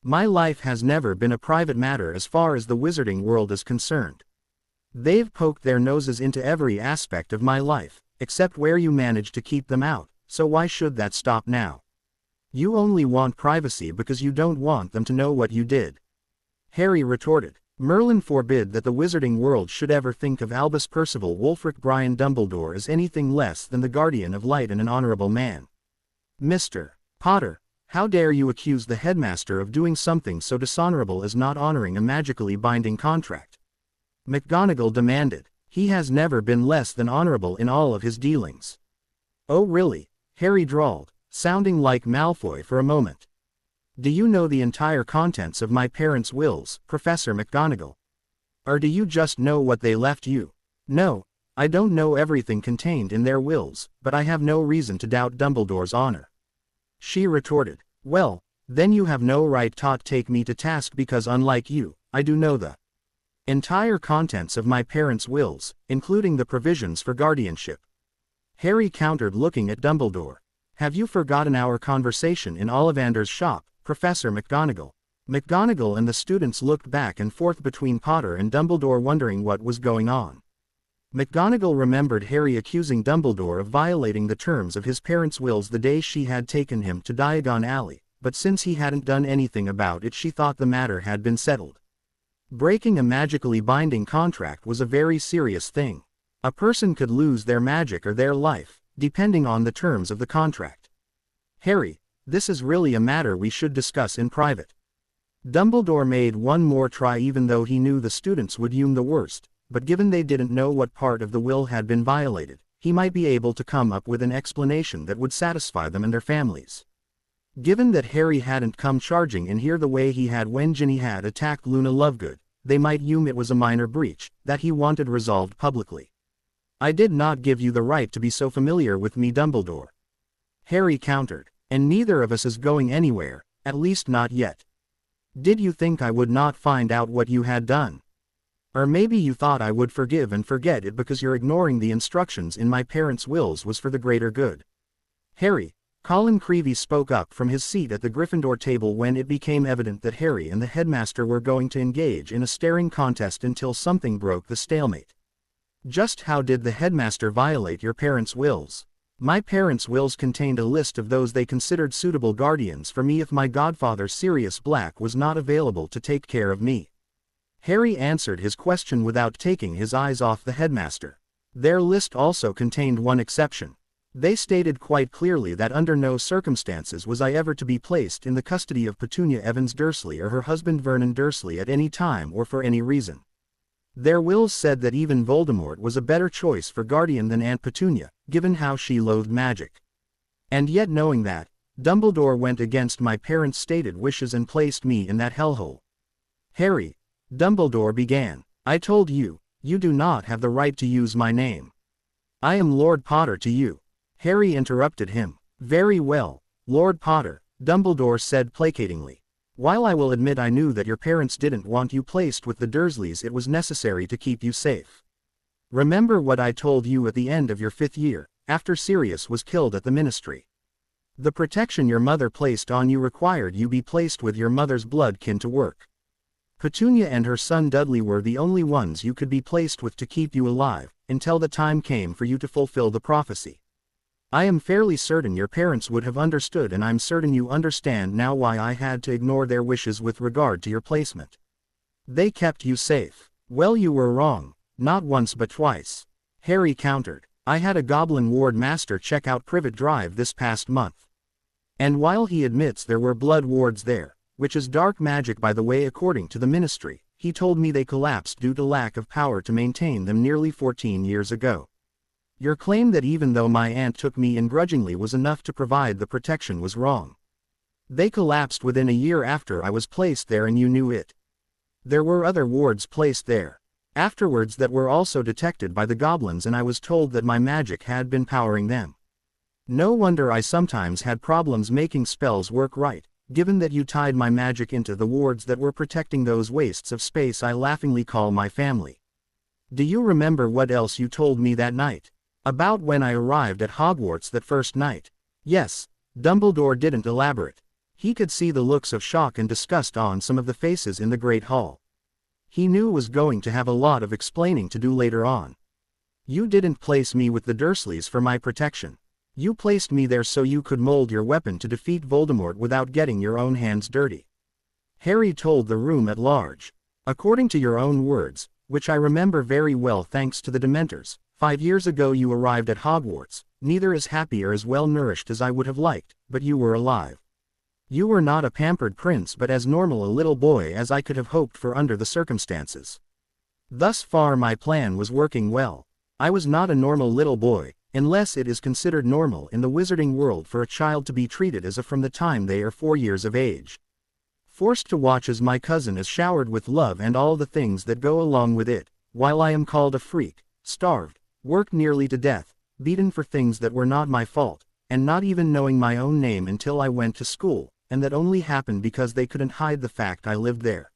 My life has never been a private matter as far as the wizarding world is concerned. They've poked their noses into every aspect of my life, except where you managed to keep them out, so why should that stop now? You only want privacy because you don't want them to know what you did. Harry retorted. Merlin forbid that the wizarding world should ever think of Albus Percival Wulfric Brian Dumbledore as anything less than the guardian of light and an honorable man. Mr. Potter, how dare you accuse the headmaster of doing something so dishonorable as not honoring a magically binding contract? McGonagall demanded. He has never been less than honorable in all of his dealings. Oh really? Harry drawled, sounding like Malfoy for a moment. Do you know the entire contents of my parents' wills, Professor McGonagall? Or do you just know what they left you? No, I don't know everything contained in their wills, but I have no reason to doubt Dumbledore's honor. She retorted. Well, then you have no right to take me to task because unlike you, I do know the entire contents of my parents' wills, including the provisions for guardianship. Harry countered, looking at Dumbledore. Have you forgotten our conversation in Ollivander's shop, Professor McGonagall? McGonagall and the students looked back and forth between Potter and Dumbledore, wondering what was going on. McGonagall remembered Harry accusing Dumbledore of violating the terms of his parents' wills the day she had taken him to Diagon Alley, but since he hadn't done anything about it, she thought the matter had been settled. Breaking a magically binding contract was a very serious thing. A person could lose their magic or their life, depending on the terms of the contract. Harry, this is really a matter we should discuss in private. Dumbledore made one more try, even though he knew the students would assume the worst, but given they didn't know what part of the will had been violated, he might be able to come up with an explanation that would satisfy them and their families. Given that Harry hadn't come charging in here the way he had when Ginny had attacked Luna Lovegood, they might assume it was a minor breach, that he wanted resolved publicly. I did not give you the right to be so familiar with me, Dumbledore. Harry countered. And neither of us is going anywhere, at least not yet. Did you think I would not find out what you had done? Or maybe you thought I would forgive and forget it because you're ignoring the instructions in my parents' wills was for the greater good. Harry, Colin Creevey spoke up from his seat at the Gryffindor table when it became evident that Harry and the headmaster were going to engage in a staring contest until something broke the stalemate. Just how did the headmaster violate your parents' wills? My parents' wills contained a list of those they considered suitable guardians for me if my godfather Sirius Black was not available to take care of me. Harry answered his question without taking his eyes off the headmaster. Their list also contained one exception. They stated quite clearly that under no circumstances was I ever to be placed in the custody of Petunia Evans Dursley or her husband Vernon Dursley at any time or for any reason. Their wills said that even Voldemort was a better choice for guardian than Aunt Petunia, given how she loathed magic. And yet, knowing that, Dumbledore went against my parents' stated wishes and placed me in that hellhole. Harry, Dumbledore began, I told you, you do not have the right to use my name. I am Lord Potter to you. Harry interrupted him. Very well, Lord Potter, Dumbledore said placatingly. While I will admit I knew that your parents didn't want you placed with the Dursleys, it was necessary to keep you safe. Remember what I told you at the end of your 5th year, after Sirius was killed at the Ministry. The protection your mother placed on you required you be placed with your mother's blood kin to work. Petunia and her son Dudley were the only ones you could be placed with to keep you alive, until the time came for you to fulfill the prophecy. I am fairly certain your parents would have understood, and I'm certain you understand now why I had to ignore their wishes with regard to your placement. They kept you safe. Well, you were wrong, not once but twice. Harry countered. I had a Goblin Ward Master check out Privet Drive this past month. And while he admits there were blood wards there, which is dark magic by the way according to the Ministry, he told me they collapsed due to lack of power to maintain them nearly 14 years ago. Your claim that even though my aunt took me in grudgingly was enough to provide the protection was wrong. They collapsed within a year after I was placed there, and you knew it. There were other wards placed there afterwards that were also detected by the goblins, and I was told that my magic had been powering them. No wonder I sometimes had problems making spells work right, given that you tied my magic into the wards that were protecting those wastes of space I laughingly call my family. Do you remember what else you told me that night? About when I arrived at Hogwarts that first night. Yes, Dumbledore didn't elaborate. He could see the looks of shock and disgust on some of the faces in the Great Hall. He knew was going to have a lot of explaining to do later on. You didn't place me with the Dursleys for my protection. You placed me there so you could mold your weapon to defeat Voldemort without getting your own hands dirty. Harry told the room at large. According to your own words, which I remember very well thanks to the Dementors, 5 years ago you arrived at Hogwarts, neither as happy or as well nourished as I would have liked, but you were alive. You were not a pampered prince but as normal a little boy as I could have hoped for under the circumstances. Thus far my plan was working well. I was not a normal little boy, unless it is considered normal in the wizarding world for a child to be treated as a from the time they are 4 years of age. Forced to watch as my cousin is showered with love and all the things that go along with it, while I am called a freak, starved, worked nearly to death, beaten for things that were not my fault, and not even knowing my own name until I went to school, and that only happened because they couldn't hide the fact I lived there.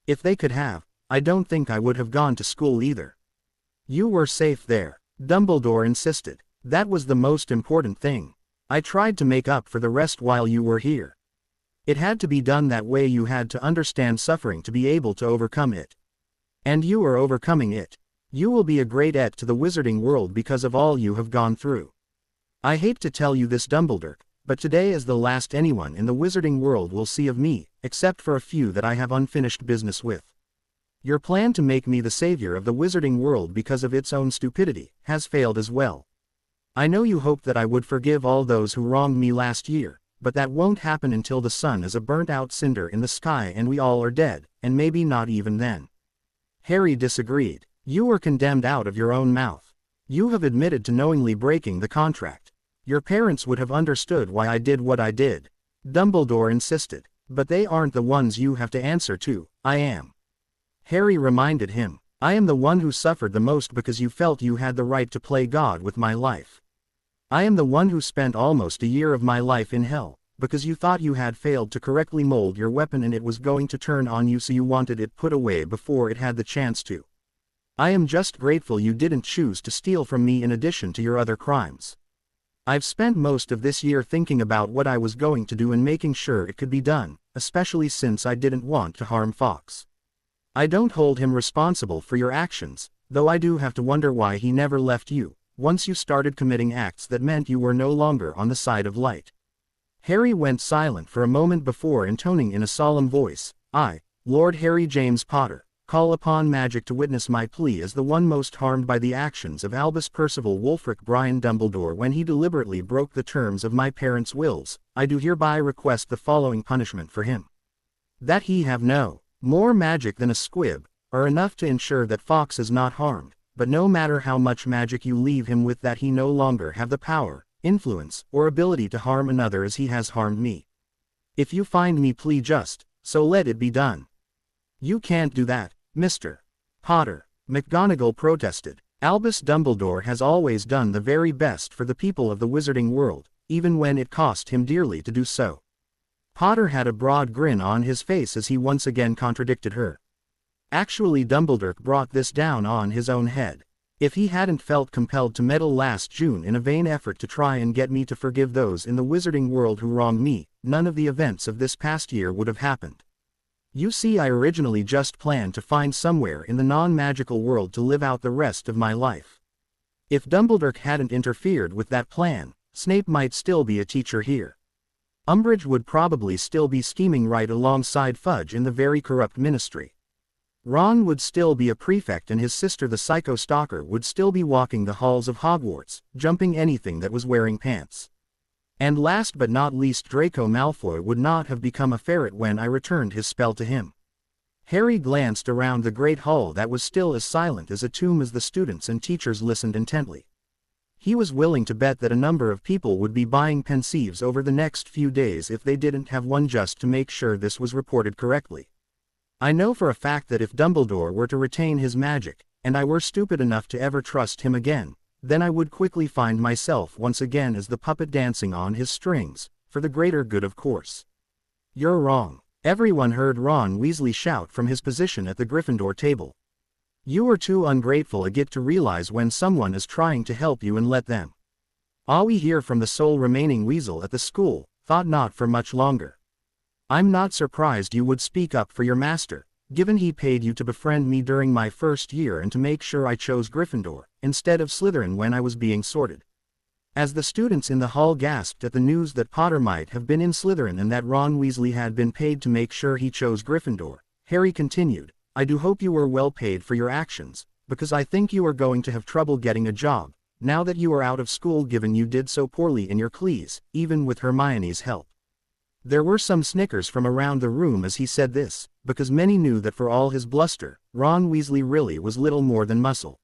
If they could have, I don't think I would have gone to school either. You were safe there, Dumbledore insisted. That was the most important thing. I tried to make up for the rest while you were here. It had to be done that way. You had to understand suffering to be able to overcome it. And you are overcoming it. You will be a great aid to the wizarding world because of all you have gone through. I hate to tell you this, Dumbledore, but today is the last anyone in the wizarding world will see of me, except for a few that I have unfinished business with. Your plan to make me the savior of the wizarding world because of its own stupidity has failed as well. I know you hoped that I would forgive all those who wronged me last year, but that won't happen until the sun is a burnt-out cinder in the sky and we all are dead, and maybe not even then. Harry disagreed. You were condemned out of your own mouth. You have admitted to knowingly breaking the contract. Your parents would have understood why I did what I did. Dumbledore insisted. But they aren't the ones you have to answer to, I am. Harry reminded him. I am the one who suffered the most because you felt you had the right to play God with my life. I am the one who spent almost a year of my life in hell, because you thought you had failed to correctly mold your weapon and it was going to turn on you, so you wanted it put away before it had the chance to. I am just grateful you didn't choose to steal from me in addition to your other crimes. I've spent most of this year thinking about what I was going to do and making sure it could be done, especially since I didn't want to harm Fawkes. I don't hold him responsible for your actions, though I do have to wonder why he never left you, once you started committing acts that meant you were no longer on the side of light. Harry went silent for a moment before intoning in a solemn voice, I, Lord Harry James Potter, call upon magic to witness my plea as the one most harmed by the actions of Albus Percival Wulfric Brian Dumbledore when he deliberately broke the terms of my parents' wills. I do hereby request the following punishment for him. That he have no more magic than a squib, or enough to ensure that Fawkes is not harmed, but no matter how much magic you leave him with, that he no longer have the power, influence, or ability to harm another as he has harmed me. If you find me plea just, so let it be done. You can't do that, Mr. Potter, McGonagall protested. Albus Dumbledore has always done the very best for the people of the wizarding world, even when it cost him dearly to do so. Potter had a broad grin on his face as he once again contradicted her. Actually, Dumbledore brought this down on his own head. If he hadn't felt compelled to meddle last June in a vain effort to try and get me to forgive those in the wizarding world who wronged me, none of the events of this past year would have happened. You see, I originally just planned to find somewhere in the non-magical world to live out the rest of my life. If Dumbledore hadn't interfered with that plan, Snape might still be a teacher here. Umbridge would probably still be scheming right alongside Fudge in the very corrupt ministry. Ron would still be a prefect and his sister the Psycho Stalker would still be walking the halls of Hogwarts, jumping anything that was wearing pants. And last but not least, Draco Malfoy would not have become a ferret when I returned his spell to him. Harry glanced around the great hall that was still as silent as a tomb as the students and teachers listened intently. He was willing to bet that a number of people would be buying pensives over the next few days if they didn't have one, just to make sure this was reported correctly. I know for a fact that if Dumbledore were to retain his magic, and I were stupid enough to ever trust him again, then I would quickly find myself once again as the puppet dancing on his strings, for the greater good of course. You're wrong. Everyone heard Ron Weasley shout from his position at the Gryffindor table. You are too ungrateful a git to realize when someone is trying to help you and let them. All we hear from the sole remaining weasel at the school, thought not for much longer. I'm not surprised you would speak up for your master, given he paid you to befriend me during my first year and to make sure I chose Gryffindor, instead of Slytherin when I was being sorted. As the students in the hall gasped at the news that Potter might have been in Slytherin and that Ron Weasley had been paid to make sure he chose Gryffindor, Harry continued, I do hope you were well paid for your actions, because I think you are going to have trouble getting a job, now that you are out of school given you did so poorly in your classes, even with Hermione's help. There were some snickers from around the room as he said this, because many knew that for all his bluster, Ron Weasley really was little more than muscle.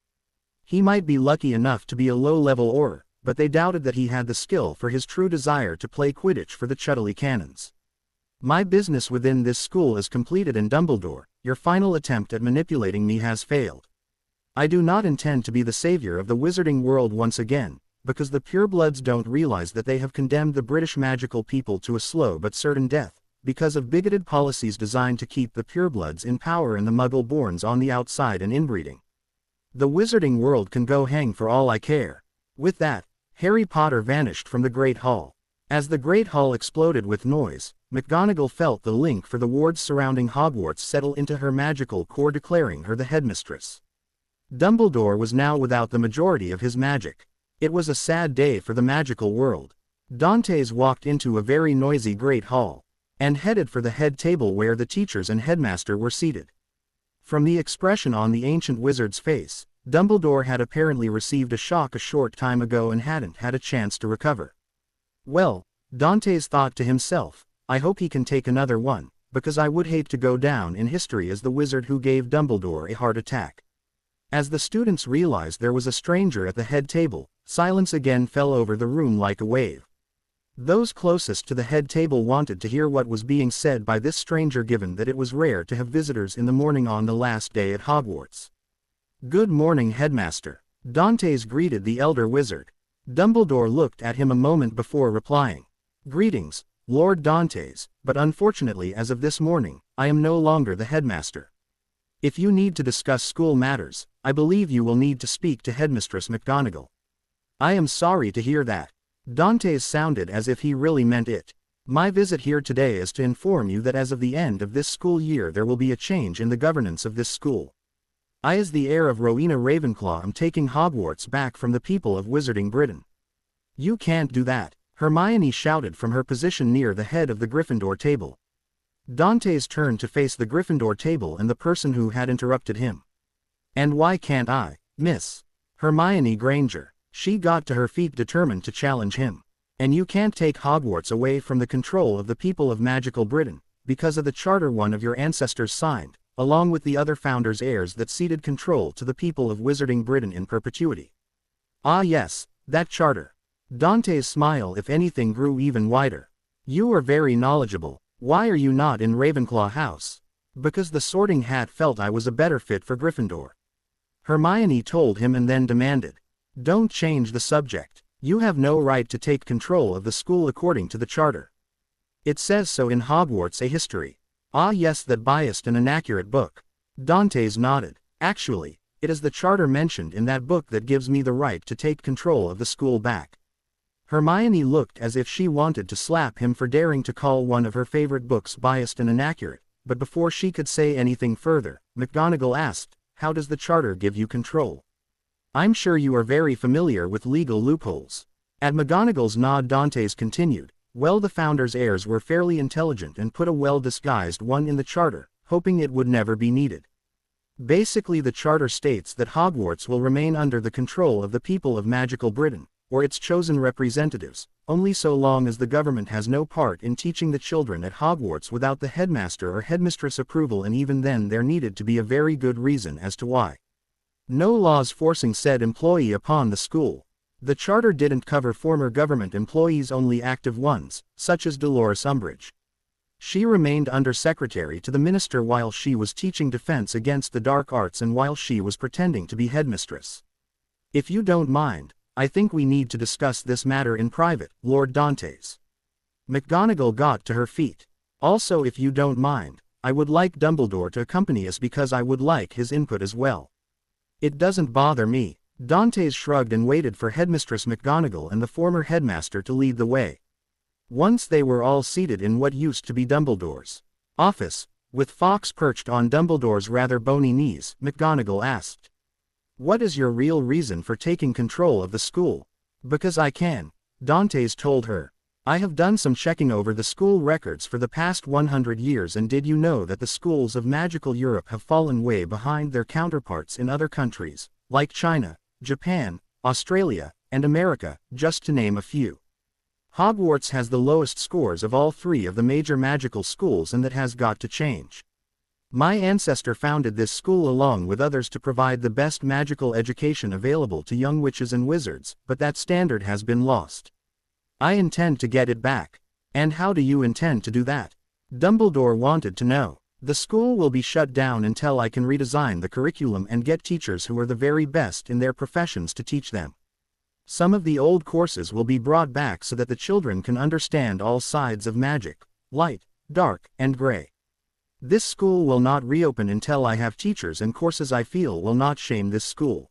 He might be lucky enough to be a low-level Auror, but they doubted that he had the skill for his true desire to play Quidditch for the Chudley Cannons. My business within this school is completed, and Dumbledore, your final attempt at manipulating me has failed. I do not intend to be the savior of the wizarding world once again, because the purebloods don't realize that they have condemned the British magical people to a slow but certain death, because of bigoted policies designed to keep the purebloods in power and the muggle-borns on the outside and inbreeding. The wizarding world can go hang for all I care. With that, Harry Potter vanished from the Great Hall. As the Great Hall exploded with noise, McGonagall felt the link for the wards surrounding Hogwarts settle into her magical core, declaring her the headmistress. Dumbledore was now without the majority of his magic. It was a sad day for the magical world. Dantes walked into a very noisy Great Hall, and headed for the head table where the teachers and headmaster were seated. From the expression on the ancient wizard's face, Dumbledore had apparently received a shock a short time ago and hadn't had a chance to recover. Well, Dantes thought to himself, I hope he can take another one, because I would hate to go down in history as the wizard who gave Dumbledore a heart attack. As the students realized there was a stranger at the head table, silence again fell over the room like a wave. Those closest to the head table wanted to hear what was being said by this stranger, given that it was rare to have visitors in the morning on the last day at Hogwarts. Good morning, headmaster. Dantes greeted the elder wizard. Dumbledore looked at him a moment before replying. Greetings, Lord Dantes, but unfortunately as of this morning, I am no longer the headmaster. If you need to discuss school matters, I believe you will need to speak to Headmistress McGonagall. I am sorry to hear that. Dantes sounded as if he really meant it. My visit here today is to inform you that as of the end of this school year there will be a change in the governance of this school. I, as the heir of Rowena Ravenclaw, am taking Hogwarts back from the people of Wizarding Britain. You can't do that, Hermione shouted from her position near the head of the Gryffindor table. Dantes turned to face the Gryffindor table and the person who had interrupted him. And why can't I, Miss Hermione Granger? She got to her feet determined to challenge him. And you can't take Hogwarts away from the control of the people of magical Britain, because of the charter one of your ancestors signed, along with the other founders' heirs that ceded control to the people of Wizarding Britain in perpetuity. Ah yes, that charter. Dante's smile if anything grew even wider. You are very knowledgeable. Why are you not in Ravenclaw House? Because the Sorting Hat felt I was a better fit for Gryffindor. Hermione told him and then demanded. Don't change the subject. You have no right to take control of the school according to the charter. It says so in Hogwarts A History. Ah yes, that biased and inaccurate book. Dantes nodded. Actually, it is the charter mentioned in that book that gives me the right to take control of the school back. Hermione looked as if she wanted to slap him for daring to call one of her favorite books biased and inaccurate, but before she could say anything further, McGonagall asked, how does the charter give you control? I'm sure you are very familiar with legal loopholes. At McGonagall's nod, Dantes continued, well, the founders' heirs were fairly intelligent and put a well-disguised one in the charter, hoping it would never be needed. Basically, the charter states that Hogwarts will remain under the control of the people of magical Britain, or its chosen representatives, only so long as the government has no part in teaching the children at Hogwarts without the headmaster or headmistress approval, and even then there needed to be a very good reason as to why. No laws forcing said employee upon the school. The charter didn't cover former government employees, only active ones, such as Dolores Umbridge. She remained undersecretary to the minister while she was teaching defense against the dark arts and while she was pretending to be headmistress. If you don't mind, I think we need to discuss this matter in private, Lord Dantes. McGonagall got to her feet. Also, if you don't mind, I would like Dumbledore to accompany us because I would like his input as well. It doesn't bother me. Dantes shrugged and waited for Headmistress McGonagall and the former headmaster to lead the way. Once they were all seated in what used to be Dumbledore's office, with Fawkes perched on Dumbledore's rather bony knees, McGonagall asked, what is your real reason for taking control of the school? Because I can, Dantes told her. I have done some checking over the school records for the past 100 years, and did you know that the schools of magical Europe have fallen way behind their counterparts in other countries, like China, Japan, Australia, and America, just to name a few. Hogwarts has the lowest scores of all three of the major magical schools, and that has got to change. My ancestor founded this school along with others to provide the best magical education available to young witches and wizards, but that standard has been lost. I intend to get it back. And how do you intend to do that? Dumbledore wanted to know. The school will be shut down until I can redesign the curriculum and get teachers who are the very best in their professions to teach them. Some of the old courses will be brought back so that the children can understand all sides of magic, light, dark, and gray. This school will not reopen until I have teachers and courses I feel will not shame this school.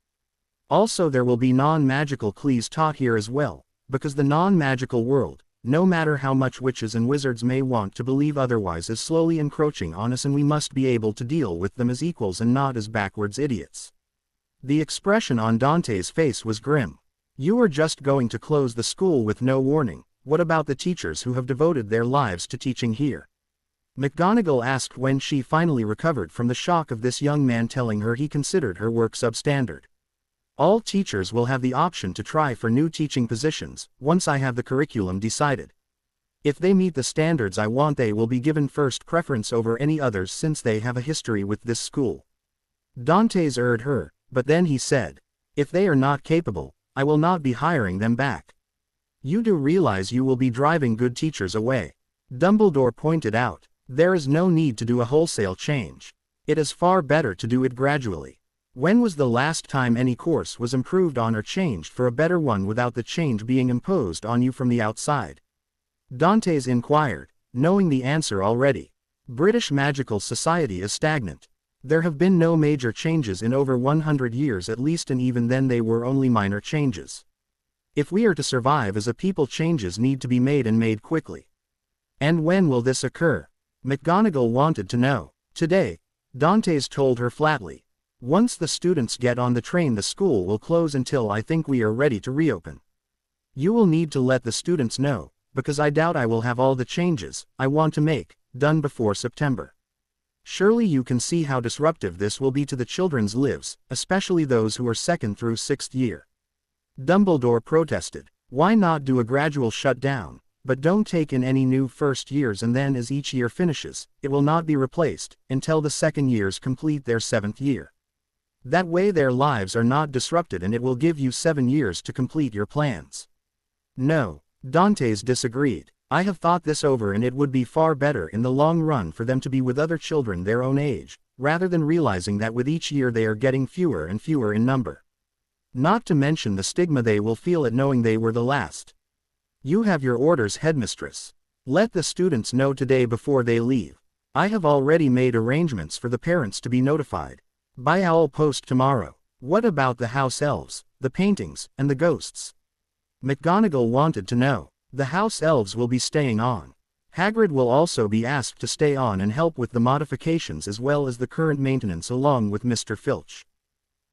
Also, there will be non-magical classes taught here as well, because the non-magical world, no matter how much witches and wizards may want to believe otherwise, is slowly encroaching on us, and we must be able to deal with them as equals and not as backwards idiots. The expression on Dante's face was grim. You are just going to close the school with no warning. What about the teachers who have devoted their lives to teaching here? McGonagall asked when she finally recovered from the shock of this young man telling her he considered her work substandard. All teachers will have the option to try for new teaching positions, once I have the curriculum decided. If they meet the standards I want, they will be given first preference over any others since they have a history with this school. Dantes urged her, but then he said, if they are not capable, I will not be hiring them back. You do realize you will be driving good teachers away. Dumbledore pointed out, there is no need to do a wholesale change. It is far better to do it gradually. When was the last time any course was improved on or changed for a better one without the change being imposed on you from the outside? Dantes inquired, knowing the answer already. British magical society is stagnant. There have been no major changes in over 100 years at least, and even then they were only minor changes. If we are to survive as a people, changes need to be made, and made quickly. And when will this occur? McGonagall wanted to know. Today, Dantes told her flatly. Once the students get on the train, the school will close until I think we are ready to reopen. You will need to let the students know, because I doubt I will have all the changes I want to make done before September. Surely you can see how disruptive this will be to the children's lives, especially those who are 2nd through 6th year. Dumbledore protested. Why not do a gradual shutdown? But don't take in any new first years, and then as each year finishes, it will not be replaced until the 2nd years complete their 7th year. That way their lives are not disrupted, and it will give you 7 years to complete your plans. No, Dantes disagreed. I have thought this over, and it would be far better in the long run for them to be with other children their own age, rather than realizing that with each year they are getting fewer and fewer in number. Not to mention the stigma they will feel at knowing they were the last. You have your orders, headmistress. Let the students know today before they leave. I have already made arrangements for the parents to be notified. By owl post tomorrow. What about the house elves, the paintings, and the ghosts? McGonagall wanted to know. The house elves will be staying on. Hagrid will also be asked to stay on and help with the modifications as well as the current maintenance along with Mr. Filch.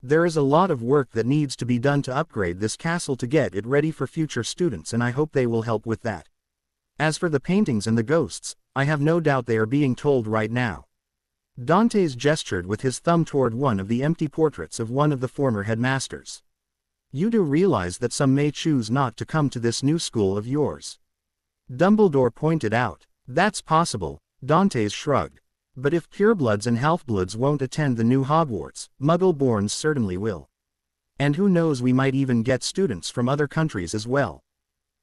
There is a lot of work that needs to be done to upgrade this castle to get it ready for future students, and I hope they will help with that. As for the paintings and the ghosts, I have no doubt they are being told right now. Dantes gestured with his thumb toward one of the empty portraits of one of the former headmasters. You do realize that some may choose not to come to this new school of yours. Dumbledore pointed out. That's possible, Dantes shrugged. But if purebloods and half-bloods won't attend the new Hogwarts, Muggle-borns certainly will. And who knows, we might even get students from other countries as well.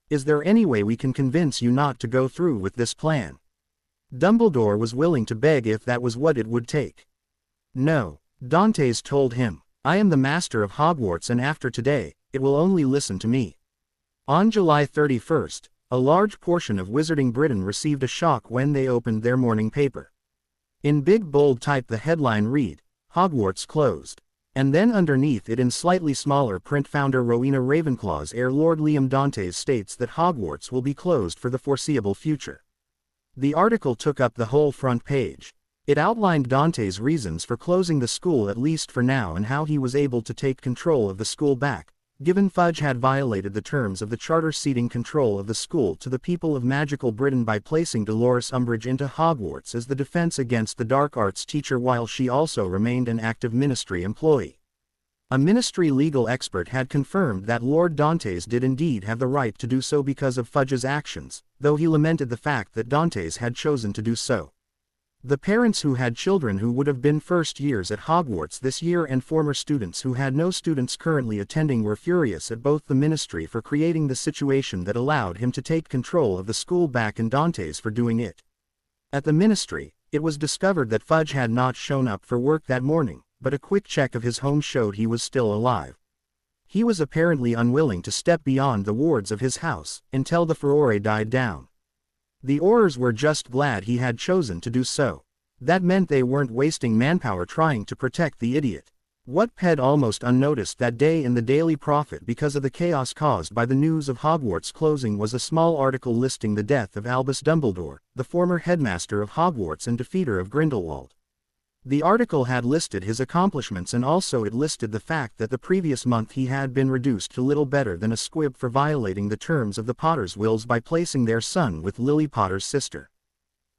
Is there any way we can convince you not to go through with this plan? Dumbledore was willing to beg if that was what it would take. No, Dantes told him. I am the master of Hogwarts, and after today, it will only listen to me. On July 31st, a large portion of Wizarding Britain received a shock when they opened their morning paper. In big bold type the headline read, Hogwarts closed. And then underneath it in slightly smaller print, founder Rowena Ravenclaw's heir Lord Liam Dantes states that Hogwarts will be closed for the foreseeable future. The article took up the whole front page. It outlined Dantes' reasons for closing the school, at least for now, and how he was able to take control of the school back, given Fudge had violated the terms of the charter ceding control of the school to the people of magical Britain by placing Dolores Umbridge into Hogwarts as the defense against the dark arts teacher while she also remained an active ministry employee. A ministry legal expert had confirmed that Lord Dantes did indeed have the right to do so because of Fudge's actions, though he lamented the fact that Dantes had chosen to do so. The parents who had children who would have been first years at Hogwarts this year and former students who had no students currently attending were furious at both the ministry for creating the situation that allowed him to take control of the school back and Dantes for doing it. At the ministry, it was discovered that Fudge had not shown up for work that morning, but a quick check of his home showed he was still alive. He was apparently unwilling to step beyond the wards of his house until the furore died down. The Aurors were just glad he had chosen to do so. That meant they weren't wasting manpower trying to protect the idiot. What ped almost unnoticed that day in the Daily Prophet because of the chaos caused by the news of Hogwarts closing was a small article listing the death of Albus Dumbledore, the former headmaster of Hogwarts and defeater of Grindelwald. The article had listed his accomplishments and also it listed the fact that the previous month he had been reduced to little better than a squib for violating the terms of the Potters' wills by placing their son with Lily Potter's sister.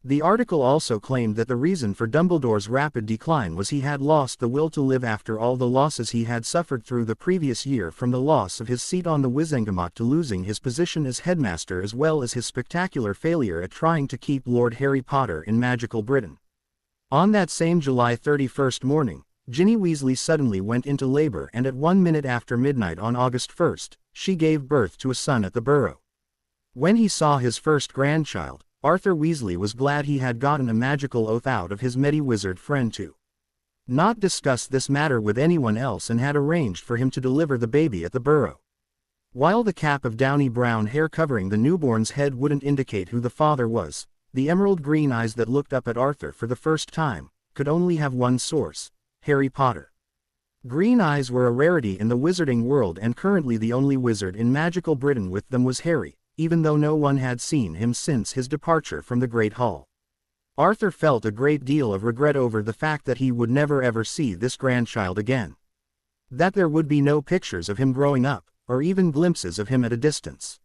The article also claimed that the reason for Dumbledore's rapid decline was he had lost the will to live after all the losses he had suffered through the previous year, from the loss of his seat on the Wizengamot to losing his position as headmaster, as well as his spectacular failure at trying to keep Lord Harry Potter in magical Britain. On that same July 31st morning, Ginny Weasley suddenly went into labor, and at 1 minute after midnight on August 1st, she gave birth to a son at the Burrow. When he saw his first grandchild, Arthur Weasley was glad he had gotten a magical oath out of his Mediwizard friend to not discuss this matter with anyone else and had arranged for him to deliver the baby at the Burrow. While the cap of downy brown hair covering the newborn's head wouldn't indicate who the father was, the emerald green eyes that looked up at Arthur for the first time could only have one source: Harry Potter. Green eyes were a rarity in the wizarding world, and currently the only wizard in magical Britain with them was Harry, even though no one had seen him since his departure from the Great Hall. Arthur felt a great deal of regret over the fact that he would never ever see this grandchild again. That there would be no pictures of him growing up, or even glimpses of him at a distance.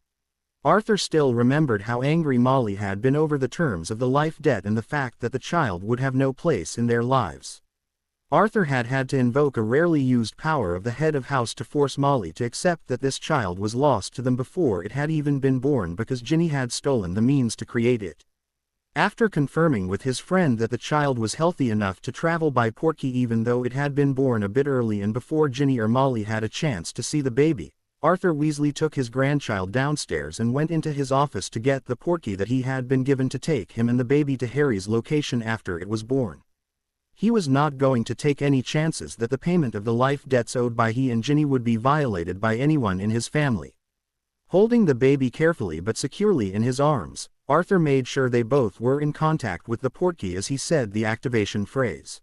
Arthur still remembered how angry Molly had been over the terms of the life debt and the fact that the child would have no place in their lives. Arthur had had to invoke a rarely used power of the head of house to force Molly to accept that this child was lost to them before it had even been born, because Ginny had stolen the means to create it. After confirming with his friend that the child was healthy enough to travel by portkey even though it had been born a bit early and before Ginny or Molly had a chance to see the baby, Arthur Weasley took his grandchild downstairs and went into his office to get the portkey that he had been given to take him and the baby to Harry's location after it was born. He was not going to take any chances that the payment of the life debts owed by he and Ginny would be violated by anyone in his family. Holding the baby carefully but securely in his arms, Arthur made sure they both were in contact with the portkey as he said the activation phrase.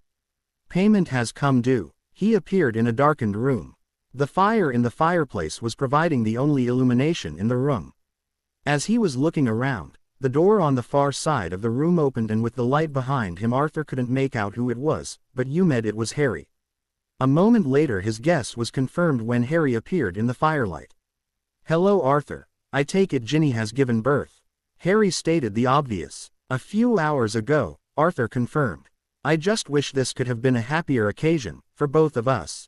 Payment has come due. He appeared in a darkened room. The fire in the fireplace was providing the only illumination in the room. As he was looking around, the door on the far side of the room opened, and with the light behind him Arthur couldn't make out who it was, but Umed it was Harry. A moment later his guess was confirmed when Harry appeared in the firelight. "Hello Arthur, I take it Ginny has given birth." Harry stated the obvious. "A few hours ago," Arthur confirmed. "I just wish this could have been a happier occasion, for both of us."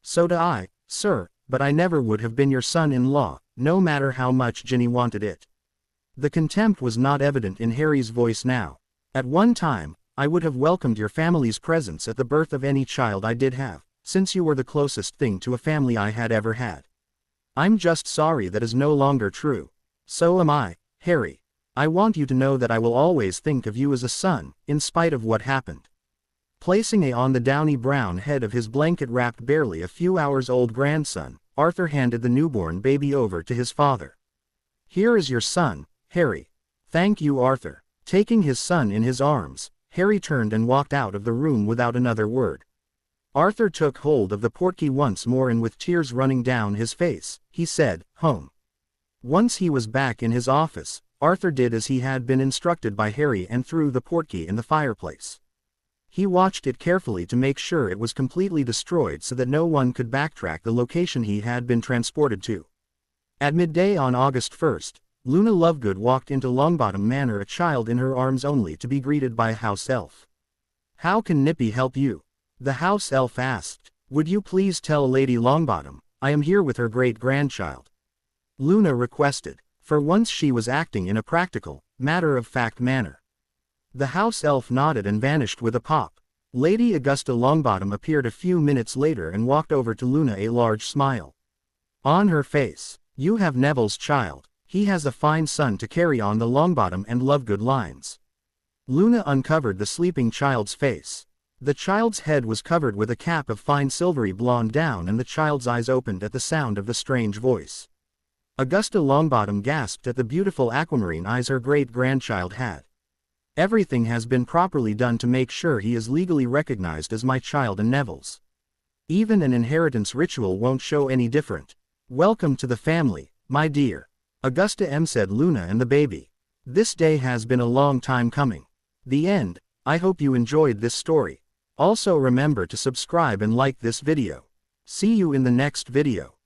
"So do I, sir, but I never would have been your son-in-law, no matter how much Ginny wanted it." The contempt was not evident in Harry's voice now. "At one time, I would have welcomed your family's presence at the birth of any child I did have, since you were the closest thing to a family I had ever had. I'm just sorry that is no longer true." "So am I, Harry. I want you to know that I will always think of you as a son, in spite of what happened." Placing on the downy brown head of his blanket-wrapped barely a few hours old grandson, Arthur handed the newborn baby over to his father. "Here is your son, Harry." "Thank you Arthur." Taking his son in his arms, Harry turned and walked out of the room without another word. Arthur took hold of the portkey once more, and with tears running down his face, he said, "Home." Once he was back in his office, Arthur did as he had been instructed by Harry and threw the portkey in the fireplace. He watched it carefully to make sure it was completely destroyed so that no one could backtrack the location he had been transported to. At midday on August 1st, Luna Lovegood walked into Longbottom Manor, a child in her arms, only to be greeted by a house elf. "How can Nippy help you?" the house elf asked. "Would you please tell Lady Longbottom I am here with her great-grandchild?" Luna requested. For once she was acting in a practical, matter-of-fact manner. The house elf nodded and vanished with a pop. Lady Augusta Longbottom appeared a few minutes later and walked over to Luna, a large smile on her face. "You have Neville's child. He has a fine son to carry on the Longbottom and Lovegood lines." Luna uncovered the sleeping child's face. The child's head was covered with a cap of fine silvery blonde down, and the child's eyes opened at the sound of the strange voice. Augusta Longbottom gasped at the beautiful aquamarine eyes her great-grandchild had. "Everything has been properly done to make sure he is legally recognized as my child and Neville's. Even an inheritance ritual won't show any different. Welcome to the family, my dear." Augusta said Luna and the baby. "This day has been a long time coming." The end. I hope you enjoyed this story. Also remember to subscribe and like this video. See you in the next video.